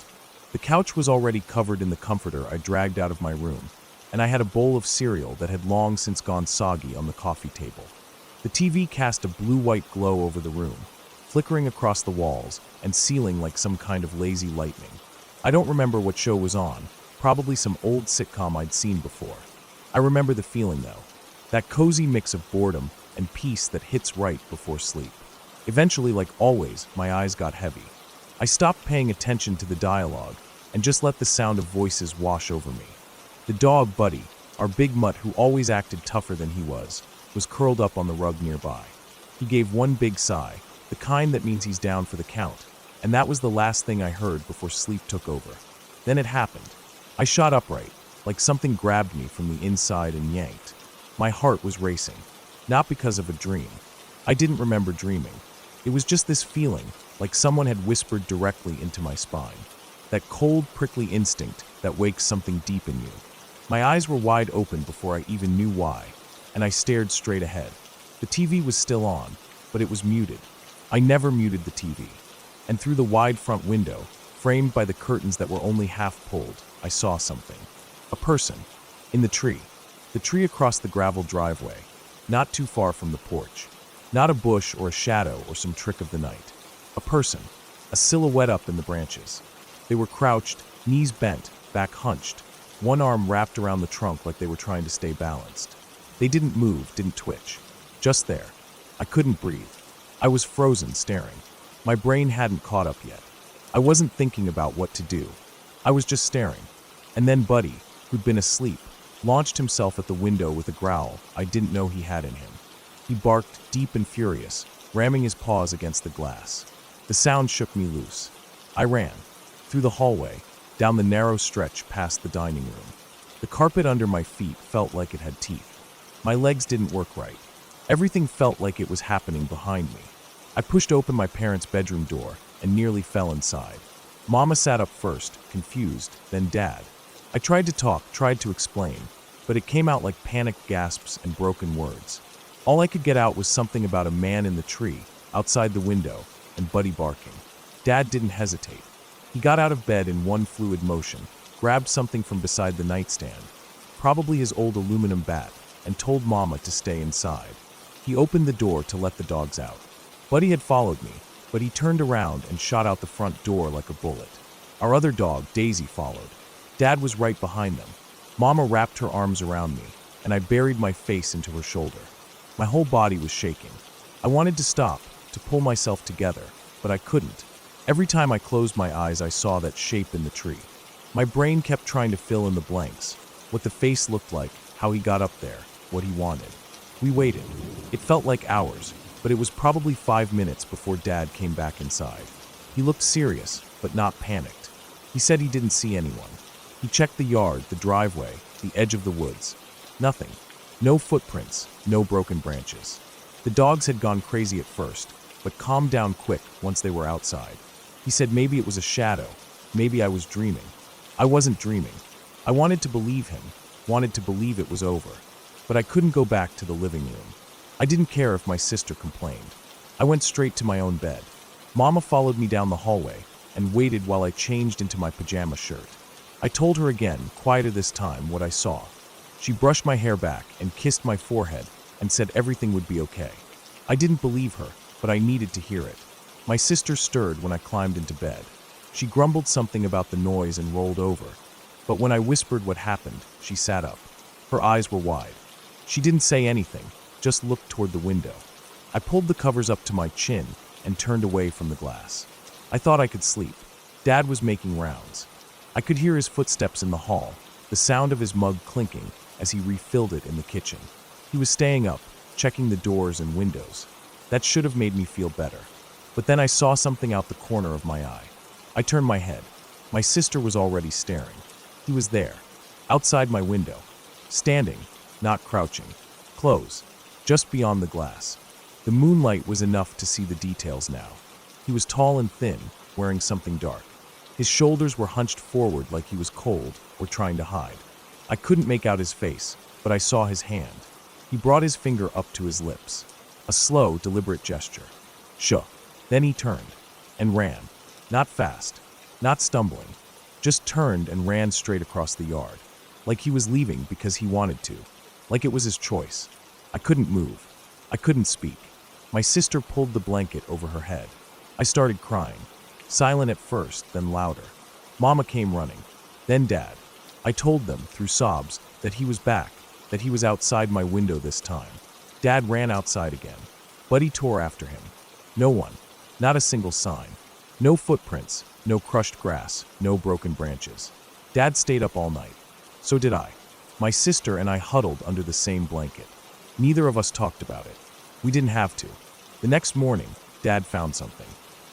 The couch was already covered in the comforter I dragged out of my room, and I had a bowl of cereal that had long since gone soggy on the coffee table. The TV cast a blue-white glow over the room, flickering across the walls and ceiling like some kind of lazy lightning. I don't remember what show was on, probably some old sitcom I'd seen before. I remember the feeling though, that cozy mix of boredom and peace that hits right before sleep. Eventually, like always, my eyes got heavy. I stopped paying attention to the dialogue and just let the sound of voices wash over me. The dog, Buddy, our big mutt who always acted tougher than he was curled up on the rug nearby. He gave one big sigh, the kind that means he's down for the count, and that was the last thing I heard before sleep took over. Then it happened. I shot upright, like something grabbed me from the inside and yanked. My heart was racing, not because of a dream. I didn't remember dreaming. It was just this feeling, like someone had whispered directly into my spine. That cold, prickly instinct that wakes something deep in you. My eyes were wide open before I even knew why, and I stared straight ahead. The TV was still on, but it was muted. I never muted the TV. And through the wide front window, framed by the curtains that were only half pulled, I saw something. A person. In the tree. The tree across the gravel driveway, not too far from the porch. Not a bush or a shadow or some trick of the night. A person. A silhouette up in the branches. They were crouched, knees bent, back hunched, one arm wrapped around the trunk like they were trying to stay balanced. They didn't move, didn't twitch. Just there. I couldn't breathe. I was frozen, staring. My brain hadn't caught up yet. I wasn't thinking about what to do. I was just staring. And then Buddy, who'd been asleep, launched himself at the window with a growl I didn't know he had in him. He barked, deep and furious, ramming his paws against the glass. The sound shook me loose. I ran. Through the hallway, down the narrow stretch past the dining room. The carpet under my feet felt like it had teeth. My legs didn't work right. Everything felt like it was happening behind me. I pushed open my parents' bedroom door and nearly fell inside. Mama sat up first, confused, then Dad. I tried to talk, tried to explain, but it came out like panicked gasps and broken words. All I could get out was something about a man in the tree, outside the window, and Buddy barking. Dad didn't hesitate. He got out of bed in one fluid motion, grabbed something from beside the nightstand, probably his old aluminum bat, and told Mama to stay inside. He opened the door to let the dogs out. Buddy had followed me, but he turned around and shot out the front door like a bullet. Our other dog, Daisy, followed. Dad was right behind them. Mama wrapped her arms around me, and I buried my face into her shoulder. My whole body was shaking. I wanted to stop, to pull myself together, but I couldn't. Every time I closed my eyes, I saw that shape in the tree. My brain kept trying to fill in the blanks, what the face looked like, how he got up there, what he wanted. We waited. It felt like hours, but it was probably 5 minutes before Dad came back inside. He looked serious, but not panicked. He said he didn't see anyone. He checked the yard, the driveway, the edge of the woods. Nothing. No footprints, no broken branches. The dogs had gone crazy at first, but calmed down quick once they were outside. He said maybe it was a shadow, maybe I was dreaming. I wasn't dreaming. I wanted to believe him, wanted to believe it was over, but I couldn't go back to the living room. I didn't care if my sister complained. I went straight to my own bed. Mama followed me down the hallway and waited while I changed into my pajama shirt. I told her again, quieter this time, what I saw. She brushed my hair back and kissed my forehead and said everything would be okay. I didn't believe her, but I needed to hear it. My sister stirred when I climbed into bed. She grumbled something about the noise and rolled over. But when I whispered what happened, she sat up. Her eyes were wide. She didn't say anything, just looked toward the window. I pulled the covers up to my chin and turned away from the glass. I thought I could sleep. Dad was making rounds. I could hear his footsteps in the hall, the sound of his mug clinking as he refilled it in the kitchen. He was staying up, checking the doors and windows. That should have made me feel better. But then I saw something out the corner of my eye. I turned my head. My sister was already staring. He was there, outside my window, standing, not crouching, close, just beyond the glass. The moonlight was enough to see the details now. He was tall and thin, wearing something dark. His shoulders were hunched forward like he was cold or trying to hide. I couldn't make out his face, but I saw his hand. He brought his finger up to his lips. A slow, deliberate gesture. Shuh. Then he turned and ran. Not fast, not stumbling. Just turned and ran straight across the yard. Like he was leaving because he wanted to. Like it was his choice. I couldn't move. I couldn't speak. My sister pulled the blanket over her head. I started crying. Silent at first, then louder. Mama came running. Then Dad. I told them, through sobs, that he was back, that he was outside my window this time. Dad ran outside again. Buddy tore after him. No one. Not a single sign. No footprints. no crushed grass, no broken branches. Dad stayed up all night. So did I. My sister and I huddled under the same blanket. Neither of us talked about it. We didn't have to. The next morning, Dad found something.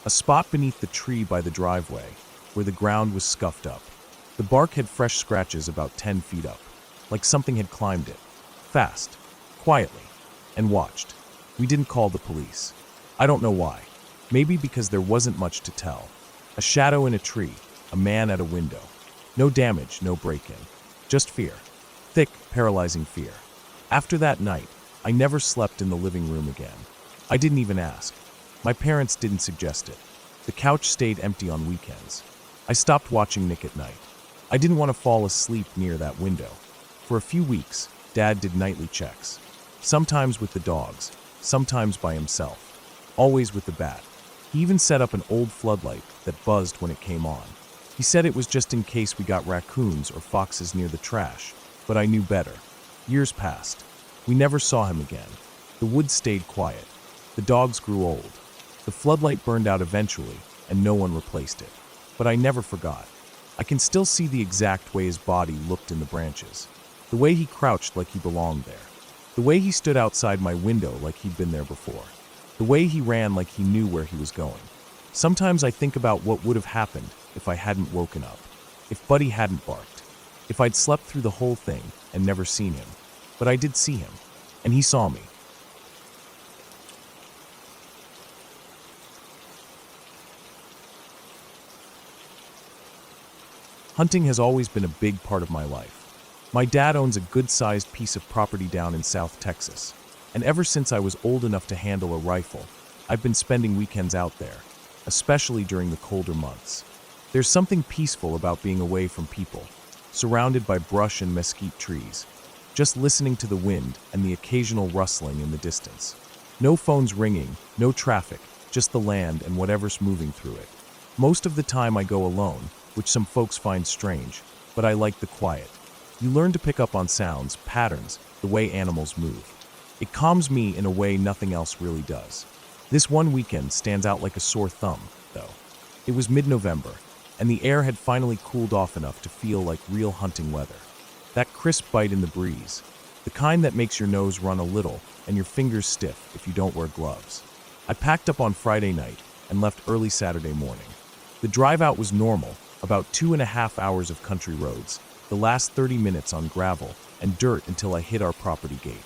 A spot beneath the tree by the driveway, where the ground was scuffed up. The bark had fresh scratches about 10 feet up, like something had climbed it. Fast, quietly, and watched. We didn't call the police. I don't know why. Maybe because there wasn't much to tell. A shadow in a tree, a man at a window. No damage, no break-in. Just fear. Thick, paralyzing fear. After that night, I never slept in the living room again. I didn't even ask. My parents didn't suggest it. The couch stayed empty on weekends. I stopped watching Nick at night. I didn't want to fall asleep near that window. For a few weeks, Dad did nightly checks. Sometimes with the dogs, sometimes by himself. Always with the bat. He even set up an old floodlight that buzzed when it came on. He said it was just in case we got raccoons or foxes near the trash, but I knew better. Years passed. We never saw him again. The woods stayed quiet. The dogs grew old. The floodlight burned out eventually, and no one replaced it. But I never forgot. I can still see the exact way his body looked in the branches. The way he crouched like he belonged there. The way he stood outside my window like he'd been there before. The way he ran like he knew where he was going. Sometimes I think about what would have happened if I hadn't woken up. If Buddy hadn't barked. If I'd slept through the whole thing and never seen him. But I did see him. And he saw me. Hunting has always been a big part of my life. My dad owns a good-sized piece of property down in South Texas, and ever since I was old enough to handle a rifle, I've been spending weekends out there, especially during the colder months. There's something peaceful about being away from people, surrounded by brush and mesquite trees, just listening to the wind and the occasional rustling in the distance. No phones ringing, no traffic, just the land and whatever's moving through it. Most of the time I go alone, which some folks find strange, but I like the quiet. You learn to pick up on sounds, patterns, the way animals move. It calms me in a way nothing else really does. This one weekend stands out like a sore thumb, though. It was mid-November, and the air had finally cooled off enough to feel like real hunting weather. That crisp bite in the breeze, the kind that makes your nose run a little and your fingers stiff if you don't wear gloves. I packed up on Friday night and left early Saturday morning. The drive out was normal, about 2.5 hours of country roads, the last 30 minutes on gravel and dirt until I hit our property gate.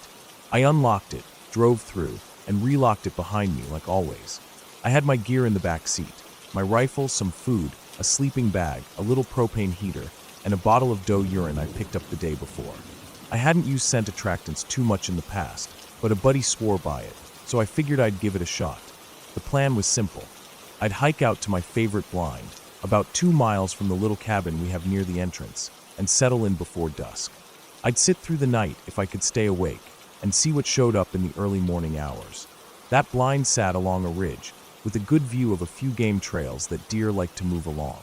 I unlocked it, drove through, and relocked it behind me like always. I had my gear in the back seat, my rifle, some food, a sleeping bag, a little propane heater, and a bottle of doe urine I picked up the day before. I hadn't used scent attractants too much in the past, but a buddy swore by it, so I figured I'd give it a shot. The plan was simple. I'd hike out to my favorite blind, about 2 miles from the little cabin we have near the entrance, and settle in before dusk. I'd sit through the night if I could stay awake, and see what showed up in the early morning hours. That blind sat along a ridge, with a good view of a few game trails that deer like to move along.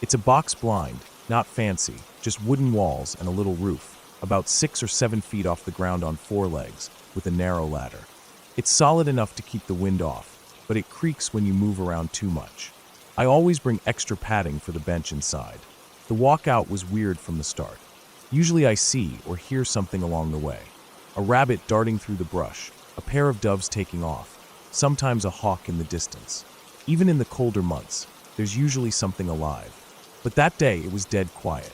It's a box blind, not fancy, just wooden walls and a little roof, about 6 or 7 feet off the ground on 4 legs, with a narrow ladder. It's solid enough to keep the wind off, but it creaks when you move around too much. I always bring extra padding for the bench inside. The walk out was weird from the start. Usually I see or hear something along the way. A rabbit darting through the brush, a pair of doves taking off, sometimes a hawk in the distance. Even in the colder months, there's usually something alive. But that day it was dead quiet.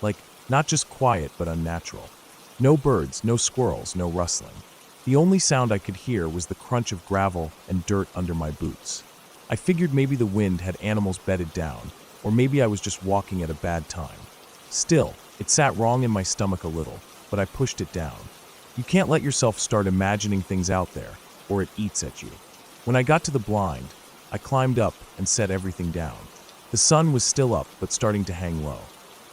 Like, not just quiet, but unnatural. No birds, no squirrels, no rustling. The only sound I could hear was the crunch of gravel and dirt under my boots. I figured maybe the wind had animals bedded down, or maybe I was just walking at a bad time. Still, it sat wrong in my stomach a little, but I pushed it down. You can't let yourself start imagining things out there, or it eats at you. When I got to the blind, I climbed up and set everything down. The sun was still up, but starting to hang low.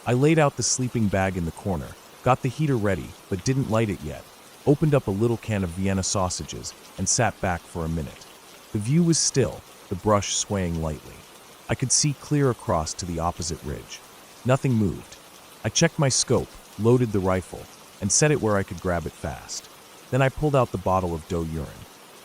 I laid out the sleeping bag in the corner, got the heater ready, but didn't light it yet, opened up a little can of Vienna sausages, and sat back for a minute. The view was still, the brush swaying lightly. I could see clear across to the opposite ridge. Nothing moved. I checked my scope, loaded the rifle, and set it where I could grab it fast. Then I pulled out the bottle of doe urine.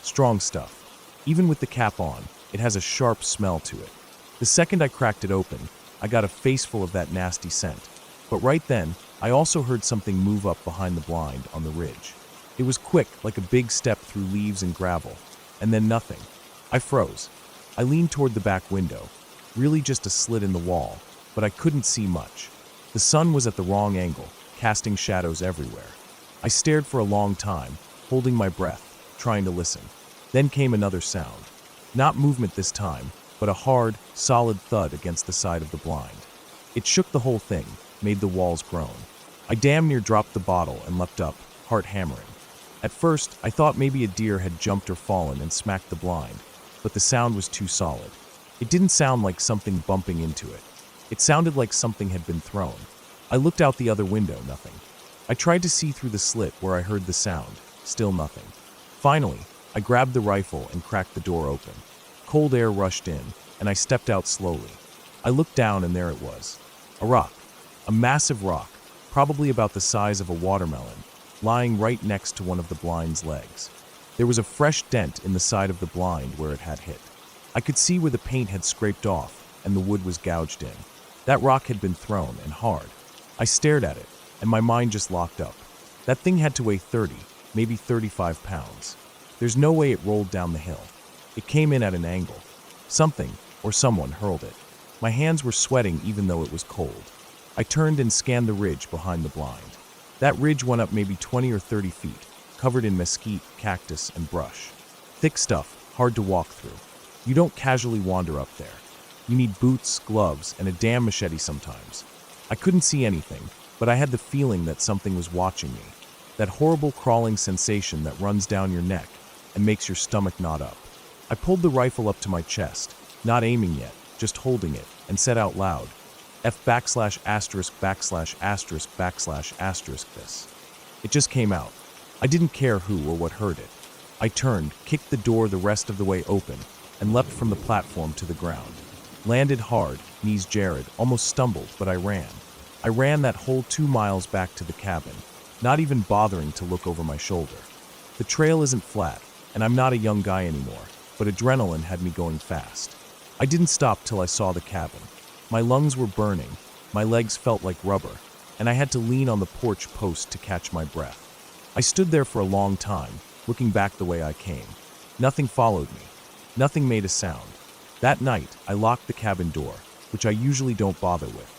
Strong stuff. Even with the cap on, it has a sharp smell to it. The second I cracked it open, I got a face full of that nasty scent. But right then, I also heard something move up behind the blind on the ridge. It was quick, like a big step through leaves and gravel, and then nothing. I froze. I leaned toward the back window, really just a slit in the wall, but I couldn't see much. The sun was at the wrong angle, casting shadows everywhere. I stared for a long time, holding my breath, trying to listen. Then came another sound. Not movement this time, but a hard, solid thud against the side of the blind. It shook the whole thing, made the walls groan. I damn near dropped the bottle and leapt up, heart hammering. At first, I thought maybe a deer had jumped or fallen and smacked the blind, but the sound was too solid. It didn't sound like something bumping into it. It sounded like something had been thrown. I looked out the other window, nothing. I tried to see through the slit where I heard the sound, still nothing. Finally, I grabbed the rifle and cracked the door open. Cold air rushed in, and I stepped out slowly. I looked down and there it was. A rock. A massive rock, probably about the size of a watermelon, lying right next to one of the blind's legs. There was a fresh dent in the side of the blind where it had hit. I could see where the paint had scraped off and the wood was gouged in. That rock had been thrown, and hard. I stared at it, and my mind just locked up. That thing had to weigh 30, maybe 35 pounds. There's no way it rolled down the hill. It came in at an angle. Something, or someone, hurled it. My hands were sweating even though it was cold. I turned and scanned the ridge behind the blind. That ridge went up maybe 20 or 30 feet, covered in mesquite, cactus, and brush. Thick stuff, hard to walk through. You don't casually wander up there. You need boots, gloves, and a damn machete sometimes. I couldn't see anything, but I had the feeling that something was watching me. That horrible crawling sensation that runs down your neck and makes your stomach knot up. I pulled the rifle up to my chest, not aiming yet, just holding it, and said out loud, F \******** this. It just came out. I didn't care who or what heard it. I turned, kicked the door the rest of the way open, and leapt from the platform to the ground. Landed hard, knees jarred, almost stumbled, but I ran. I ran that whole 2 miles back to the cabin, not even bothering to look over my shoulder. The trail isn't flat, and I'm not a young guy anymore, but adrenaline had me going fast. I didn't stop till I saw the cabin. My lungs were burning, my legs felt like rubber, and I had to lean on the porch post to catch my breath. I stood there for a long time, looking back the way I came. Nothing followed me. Nothing made a sound. That night, I locked the cabin door, which I usually don't bother with.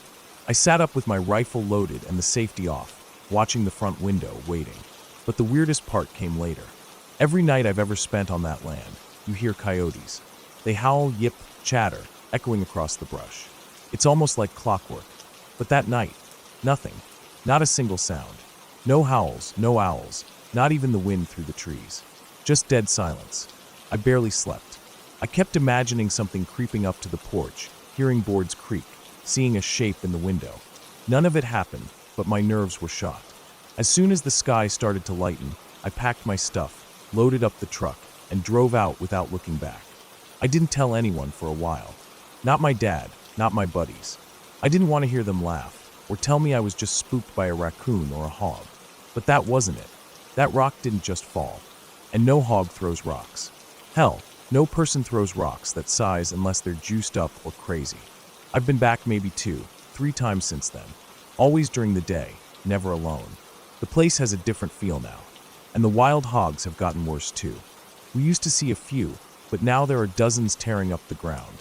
I sat up with my rifle loaded and the safety off, watching the front window, waiting. But the weirdest part came later. Every night I've ever spent on that land, you hear coyotes. They howl, yip, chatter, echoing across the brush. It's almost like clockwork. But that night, nothing. Not a single sound. No howls, no owls, not even the wind through the trees. Just dead silence. I barely slept. I kept imagining something creeping up to the porch, hearing boards creak, seeing a shape in the window. None of it happened, but my nerves were shot. As soon as the sky started to lighten, I packed my stuff, loaded up the truck, and drove out without looking back. I didn't tell anyone for a while. Not my dad, not my buddies. I didn't want to hear them laugh, or tell me I was just spooked by a raccoon or a hog. But that wasn't it. That rock didn't just fall. And no hog throws rocks. Hell, no person throws rocks that size unless they're juiced up or crazy. I've been back maybe 2, 3 times since then. Always during the day, never alone. The place has a different feel now. And the wild hogs have gotten worse too. We used to see a few, but now there are dozens tearing up the ground.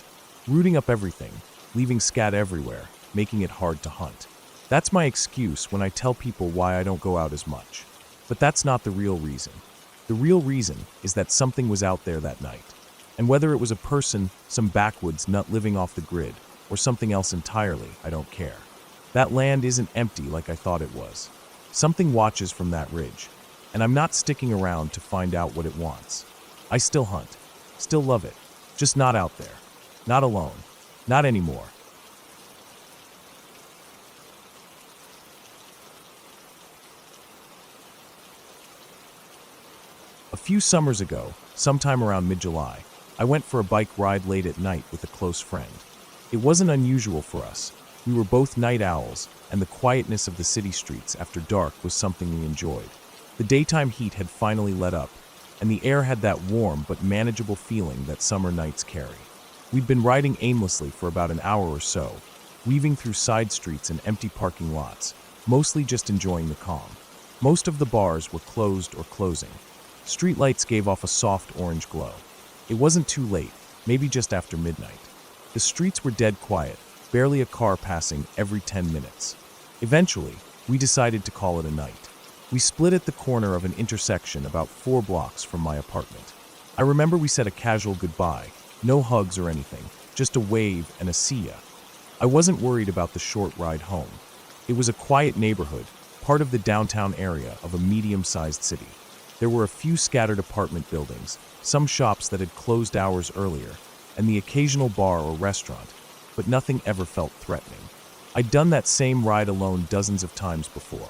Rooting up everything, leaving scat everywhere, making it hard to hunt. That's my excuse when I tell people why I don't go out as much. But that's not the real reason. The real reason is that something was out there that night. And whether it was a person, some backwoods nut living off the grid, or something else entirely, I don't care. That land isn't empty like I thought it was. Something watches from that ridge, and I'm not sticking around to find out what it wants. I still hunt, still love it, just not out there, not alone, not anymore. A few summers ago, sometime around mid-July, I went for a bike ride late at night with a close friend. It wasn't unusual for us. We were both night owls, and the quietness of the city streets after dark was something we enjoyed. The daytime heat had finally let up, and the air had that warm but manageable feeling that summer nights carry. We'd been riding aimlessly for about an hour or so, weaving through side streets and empty parking lots, mostly just enjoying the calm. Most of the bars were closed or closing. Streetlights gave off a soft orange glow. It wasn't too late, maybe just after midnight. The streets were dead quiet, barely a car passing every 10 minutes. Eventually, we decided to call it a night. We split at the corner of an intersection about 4 blocks from my apartment. I remember we said a casual goodbye, no hugs or anything, just a wave and a see ya. I wasn't worried about the short ride home. It was a quiet neighborhood, part of the downtown area of a medium-sized city. There were a few scattered apartment buildings, some shops that had closed hours earlier, and the occasional bar or restaurant, but nothing ever felt threatening. I'd done that same ride alone dozens of times before.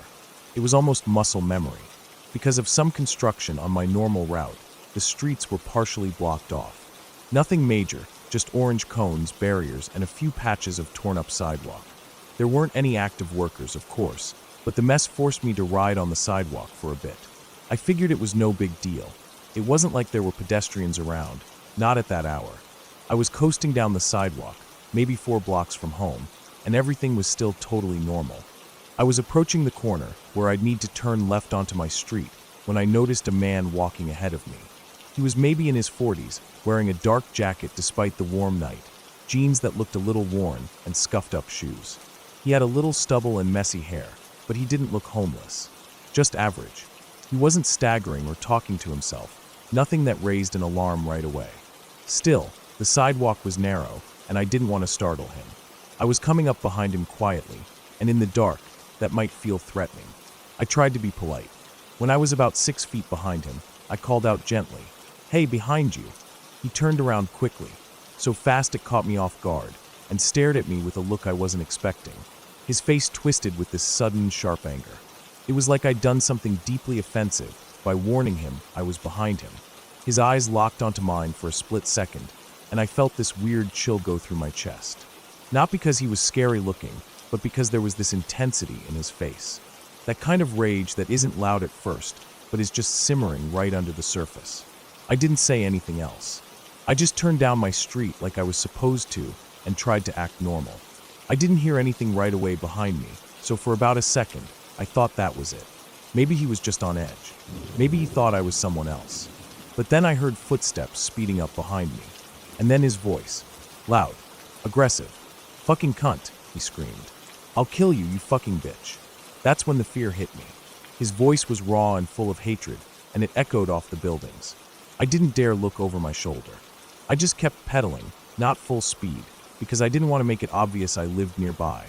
It was almost muscle memory. Because of some construction on my normal route, the streets were partially blocked off. Nothing major, just orange cones, barriers, and a few patches of torn-up sidewalk. There weren't any active workers, of course, but the mess forced me to ride on the sidewalk for a bit. I figured it was no big deal. It wasn't like there were pedestrians around, not at that hour. I was coasting down the sidewalk, maybe 4 blocks from home, and everything was still totally normal. I was approaching the corner, where I'd need to turn left onto my street, when I noticed a man walking ahead of me. He was maybe in his 40s, wearing a dark jacket despite the warm night, jeans that looked a little worn, and scuffed-up shoes. He had a little stubble and messy hair, but he didn't look homeless. Just average. He wasn't staggering or talking to himself, nothing that raised an alarm right away. Still, the sidewalk was narrow, and I didn't want to startle him. I was coming up behind him quietly, and in the dark, that might feel threatening. I tried to be polite. When I was about 6 feet behind him, I called out gently, "Hey, behind you." He turned around quickly, so fast it caught me off guard, and stared at me with a look I wasn't expecting. His face twisted with this sudden, sharp anger. It was like I'd done something deeply offensive by warning him I was behind him. His eyes locked onto mine for a split second, and I felt this weird chill go through my chest. Not because he was scary looking, but because there was this intensity in his face. That kind of rage that isn't loud at first, but is just simmering right under the surface. I didn't say anything else. I just turned down my street like I was supposed to and tried to act normal. I didn't hear anything right away behind me, so for about a second, I thought that was it. Maybe he was just on edge. Maybe he thought I was someone else. But then I heard footsteps speeding up behind me, and then his voice. Loud. Aggressive. "Fucking cunt," he screamed. "I'll kill you, you fucking bitch." That's when the fear hit me. His voice was raw and full of hatred, and it echoed off the buildings. I didn't dare look over my shoulder. I just kept pedaling, not full speed, because I didn't want to make it obvious I lived nearby,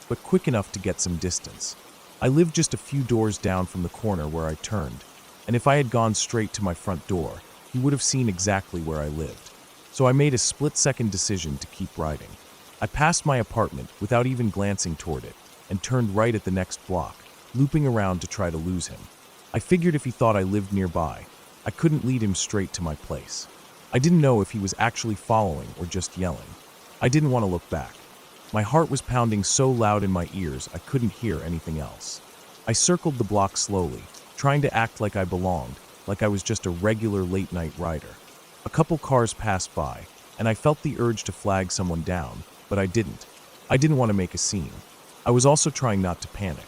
but quick enough to get some distance. I lived just a few doors down from the corner where I turned, and if I had gone straight to my front door, he would have seen exactly where I lived. So I made a split-second decision to keep riding. I passed my apartment without even glancing toward it, and turned right at the next block, looping around to try to lose him. I figured if he thought I lived nearby, I couldn't lead him straight to my place. I didn't know if he was actually following or just yelling. I didn't want to look back. My heart was pounding so loud in my ears I couldn't hear anything else. I circled the block slowly, trying to act like I belonged, like I was just a regular late-night rider. A couple cars passed by, and I felt the urge to flag someone down, but I didn't. I didn't want to make a scene. I was also trying not to panic.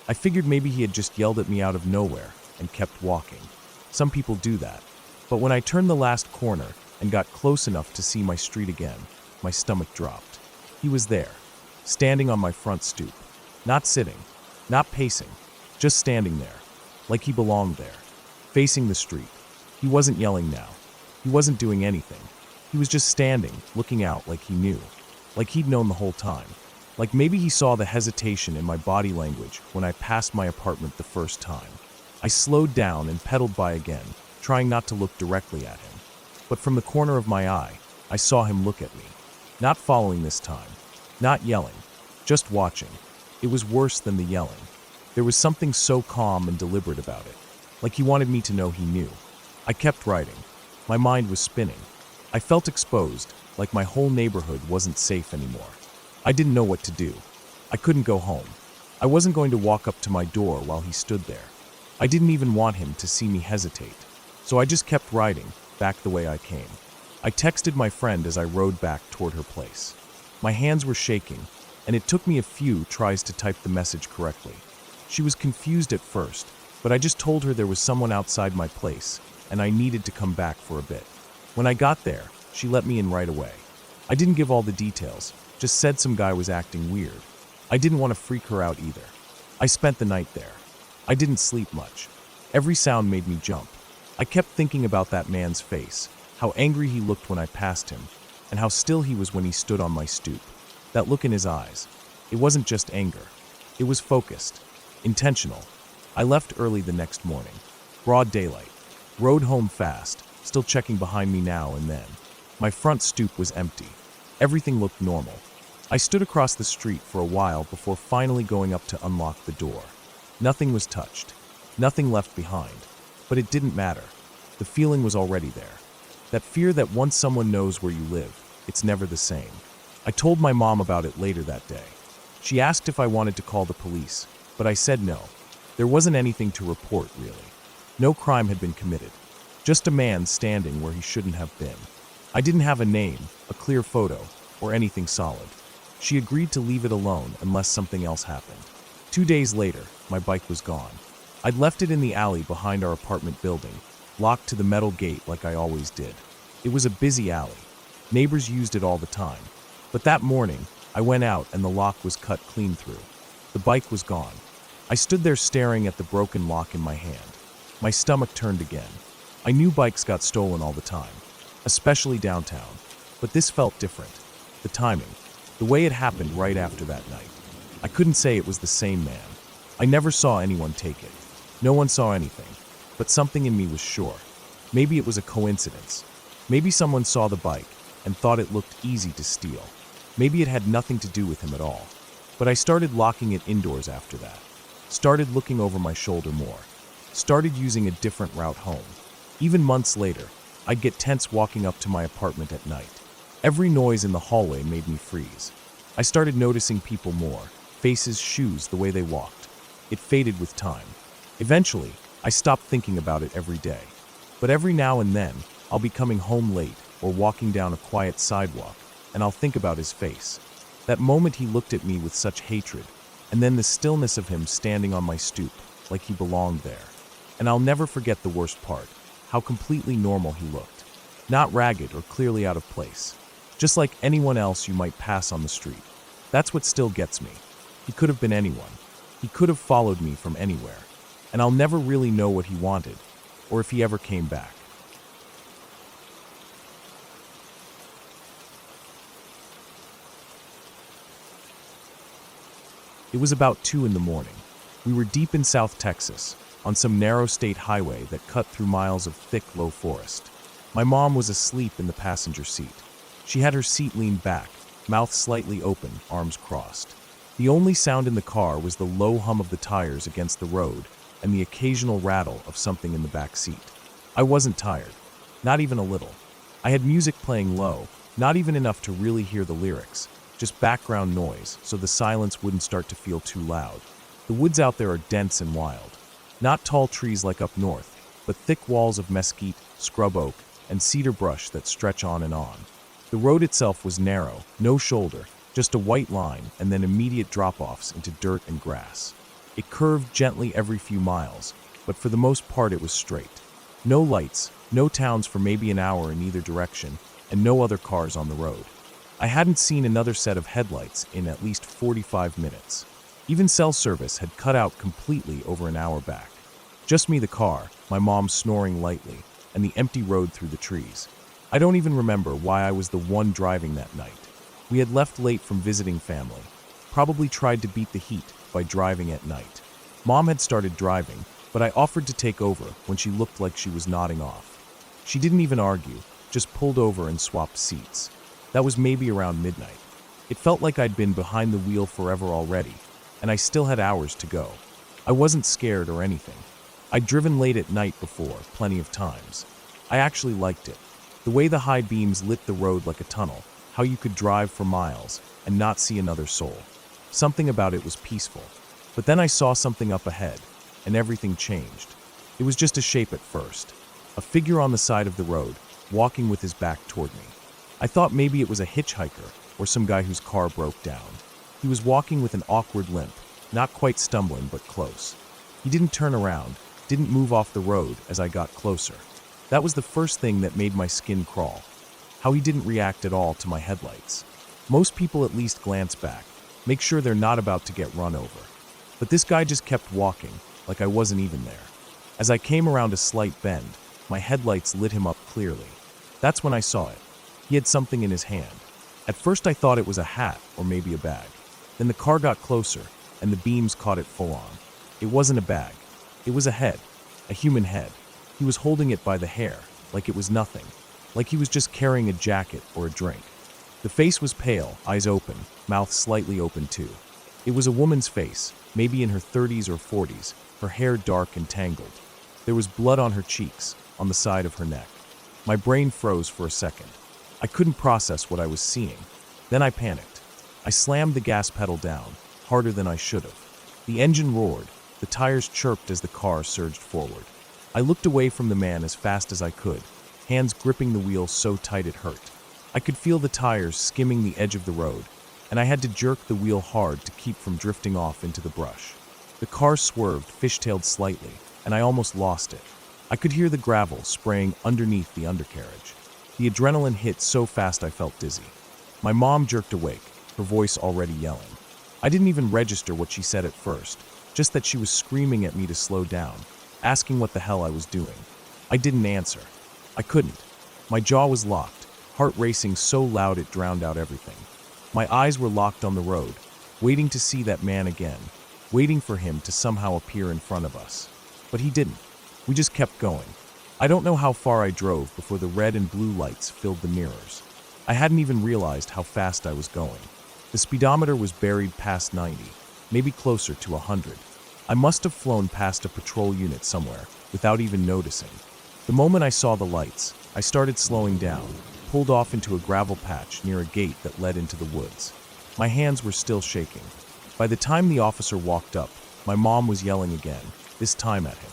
I figured maybe he had just yelled at me out of nowhere and kept walking. Some people do that. But when I turned the last corner and got close enough to see my street again, my stomach dropped. He was there, standing on my front stoop. Not sitting, not pacing, just standing there, like he belonged there, facing the street. He wasn't yelling now. He wasn't doing anything. He was just standing, looking out like he knew, like he'd known the whole time. Like maybe he saw the hesitation in my body language when I passed my apartment the first time. I slowed down and pedaled by again, trying not to look directly at him. But from the corner of my eye, I saw him look at me. Not following this time, not yelling, just watching. It was worse than the yelling. There was something so calm and deliberate about it, like he wanted me to know he knew. I kept riding. My mind was spinning. I felt exposed, like my whole neighborhood wasn't safe anymore. I didn't know what to do. I couldn't go home. I wasn't going to walk up to my door while he stood there. I didn't even want him to see me hesitate. So I just kept riding, back the way I came. I texted my friend as I rode back toward her place. My hands were shaking, and it took me a few tries to type the message correctly. She was confused at first, but I just told her there was someone outside my place, and I needed to come back for a bit. When I got there, she let me in right away. I didn't give all the details, just said some guy was acting weird. I didn't want to freak her out either. I spent the night there. I didn't sleep much. Every sound made me jump. I kept thinking about that man's face, how angry he looked when I passed him, and how still he was when he stood on my stoop. That look in his eyes. It wasn't just anger. It was focused, intentional. I left early the next morning. Broad daylight. Rode home fast, still checking behind me now and then. My front stoop was empty. Everything looked normal. I stood across the street for a while before finally going up to unlock the door. Nothing was touched. Nothing left behind. But it didn't matter. The feeling was already there. That fear that once someone knows where you live, it's never the same. I told my mom about it later that day. She asked if I wanted to call the police, but I said no. There wasn't anything to report, really. No crime had been committed. Just a man standing where he shouldn't have been. I didn't have a name, a clear photo, or anything solid. She agreed to leave it alone unless something else happened. 2 days later, my bike was gone. I'd left it in the alley behind our apartment building, locked to the metal gate like I always did. It was a busy alley. Neighbors used it all the time. But that morning, I went out and the lock was cut clean through. The bike was gone. I stood there staring at the broken lock in my hand. My stomach turned again. I knew bikes got stolen all the time, especially downtown. But this felt different. The timing, the way it happened right after that night. I couldn't say it was the same man. I never saw anyone take it. No one saw anything. But something in me was sure. Maybe it was a coincidence. Maybe someone saw the bike and thought it looked easy to steal. Maybe it had nothing to do with him at all. But I started locking it indoors after that. Started looking over my shoulder more. Started using a different route home. Even months later, I'd get tense walking up to my apartment at night. Every noise in the hallway made me freeze. I started noticing people more, faces, shoes, the way they walked. It faded with time. Eventually, I stopped thinking about it every day. But every now and then, I'll be coming home late or walking down a quiet sidewalk, and I'll think about his face. That moment he looked at me with such hatred, and then the stillness of him standing on my stoop, like he belonged there. And I'll never forget the worst part, how completely normal he looked. Not ragged or clearly out of place. Just like anyone else you might pass on the street. That's what still gets me. He could have been anyone. He could have followed me from anywhere. And I'll never really know what he wanted, or if he ever came back. It was about 2 a.m. We were deep in South Texas, on some narrow state highway that cut through miles of thick, low forest. My mom was asleep in the passenger seat. She had her seat leaned back, mouth slightly open, arms crossed. The only sound in the car was the low hum of the tires against the road and the occasional rattle of something in the back seat. I wasn't tired, not even a little. I had music playing low, not even enough to really hear the lyrics, just background noise so the silence wouldn't start to feel too loud. The woods out there are dense and wild. Not tall trees like up north, but thick walls of mesquite, scrub oak, and cedar brush that stretch on and on. The road itself was narrow, no shoulder, just a white line and then immediate drop-offs into dirt and grass. It curved gently every few miles, but for the most part it was straight. No lights, no towns for maybe an hour in either direction, and no other cars on the road. I hadn't seen another set of headlights in at least 45 minutes. Even cell service had cut out completely over an hour back. Just me, the car, my mom snoring lightly, and the empty road through the trees. I don't even remember why I was the one driving that night. We had left late from visiting family, probably tried to beat the heat by driving at night. Mom had started driving, but I offered to take over when she looked like she was nodding off. She didn't even argue, just pulled over and swapped seats. That was maybe around midnight. It felt like I'd been behind the wheel forever already, and I still had hours to go. I wasn't scared or anything. I'd driven late at night before, plenty of times. I actually liked it. The way the high beams lit the road like a tunnel, how you could drive for miles and not see another soul. Something about it was peaceful. But then I saw something up ahead, and everything changed. It was just a shape at first. A figure on the side of the road, walking with his back toward me. I thought maybe it was a hitchhiker or some guy whose car broke down. He was walking with an awkward limp, not quite stumbling but close. He didn't turn around, didn't move off the road as I got closer. That was the first thing that made my skin crawl. How he didn't react at all to my headlights. Most people at least glance back, make sure they're not about to get run over. But this guy just kept walking, like I wasn't even there. As I came around a slight bend, my headlights lit him up clearly. That's when I saw it. He had something in his hand. At first I thought it was a hat or maybe a bag. Then the car got closer, and the beams caught it full on. It wasn't a bag. It was a head. A human head. He was holding it by the hair, like it was nothing. Like he was just carrying a jacket or a drink. The face was pale, eyes open, mouth slightly open too. It was a woman's face, maybe in her 30s or 40s, her hair dark and tangled. There was blood on her cheeks, on the side of her neck. My brain froze for a second. I couldn't process what I was seeing. Then I panicked. I slammed the gas pedal down, harder than I should have. The engine roared, the tires chirped as the car surged forward. I looked away from the man as fast as I could, hands gripping the wheel so tight it hurt. I could feel the tires skimming the edge of the road, and I had to jerk the wheel hard to keep from drifting off into the brush. The car swerved, fishtailed slightly, and I almost lost it. I could hear the gravel spraying underneath the undercarriage. The adrenaline hit so fast I felt dizzy. My mom jerked awake, her voice already yelling. I didn't even register what she said at first, just that she was screaming at me to slow down, asking what the hell I was doing. I didn't answer. I couldn't. My jaw was locked, heart racing so loud it drowned out everything. My eyes were locked on the road, waiting to see that man again, waiting for him to somehow appear in front of us. But he didn't. We just kept going. I don't know how far I drove before the red and blue lights filled the mirrors. I hadn't even realized how fast I was going. The speedometer was buried past 90, maybe closer to 100. I must have flown past a patrol unit somewhere without even noticing. The moment I saw the lights, I started slowing down, pulled off into a gravel patch near a gate that led into the woods. My hands were still shaking. By the time the officer walked up, my mom was yelling again, this time at him.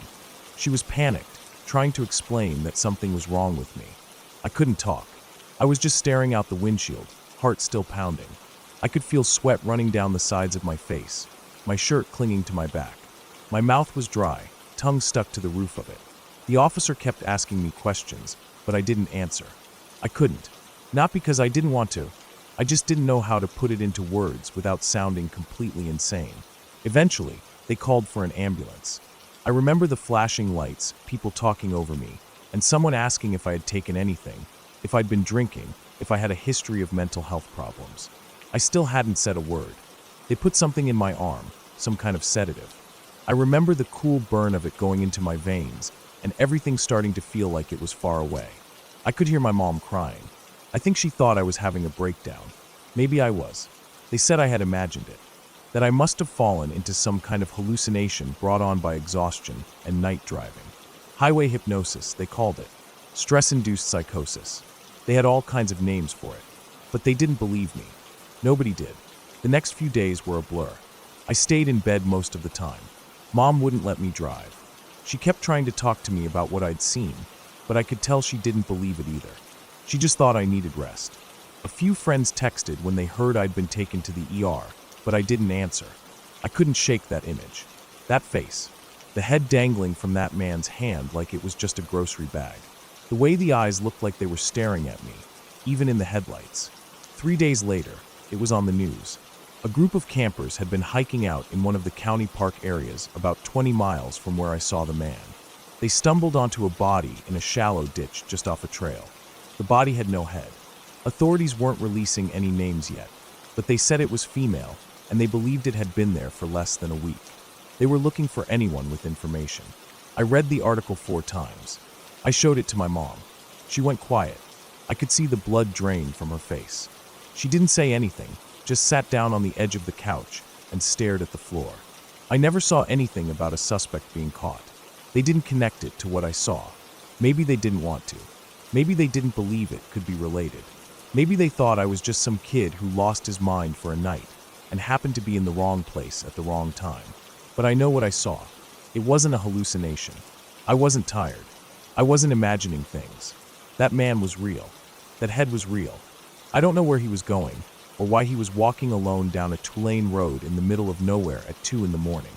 She was panicked, trying to explain that something was wrong with me. I couldn't talk. I was just staring out the windshield, heart still pounding. I could feel sweat running down the sides of my face, my shirt clinging to my back. My mouth was dry, tongue stuck to the roof of it. The officer kept asking me questions, but I didn't answer. I couldn't. Not because I didn't want to. I just didn't know how to put it into words without sounding completely insane. Eventually, they called for an ambulance. I remember the flashing lights, people talking over me, and someone asking if I had taken anything, if I'd been drinking, if I had a history of mental health problems. I still hadn't said a word. They put something in my arm, some kind of sedative. I remember the cool burn of it going into my veins, and everything starting to feel like it was far away. I could hear my mom crying. I think she thought I was having a breakdown. Maybe I was. They said I had imagined it. That I must have fallen into some kind of hallucination brought on by exhaustion and night driving. Highway hypnosis, they called it. Stress-induced psychosis. They had all kinds of names for it. But they didn't believe me. Nobody did. The next few days were a blur. I stayed in bed most of the time. Mom wouldn't let me drive. She kept trying to talk to me about what I'd seen, but I could tell she didn't believe it either. She just thought I needed rest. A few friends texted when they heard I'd been taken to the ER, but I didn't answer. I couldn't shake that image. That face. The head dangling from that man's hand like it was just a grocery bag. The way the eyes looked like they were staring at me, even in the headlights. 3 days later, it was on the news. A group of campers had been hiking out in one of the county park areas about 20 miles from where I saw the man. They stumbled onto a body in a shallow ditch just off a trail. The body had no head. Authorities weren't releasing any names yet, but they said it was female, and they believed it had been there for less than a week. They were looking for anyone with information. I read the article 4 times. I showed it to my mom. She went quiet. I could see the blood drain from her face. She didn't say anything, just sat down on the edge of the couch and stared at the floor. I never saw anything about a suspect being caught. They didn't connect it to what I saw. Maybe they didn't want to. Maybe they didn't believe it could be related. Maybe they thought I was just some kid who lost his mind for a night and happened to be in the wrong place at the wrong time. But I know what I saw. It wasn't a hallucination. I wasn't tired. I wasn't imagining things. That man was real. That head was real. I don't know where he was going, or why he was walking alone down a two-lane road in the middle of nowhere at 2 in the morning.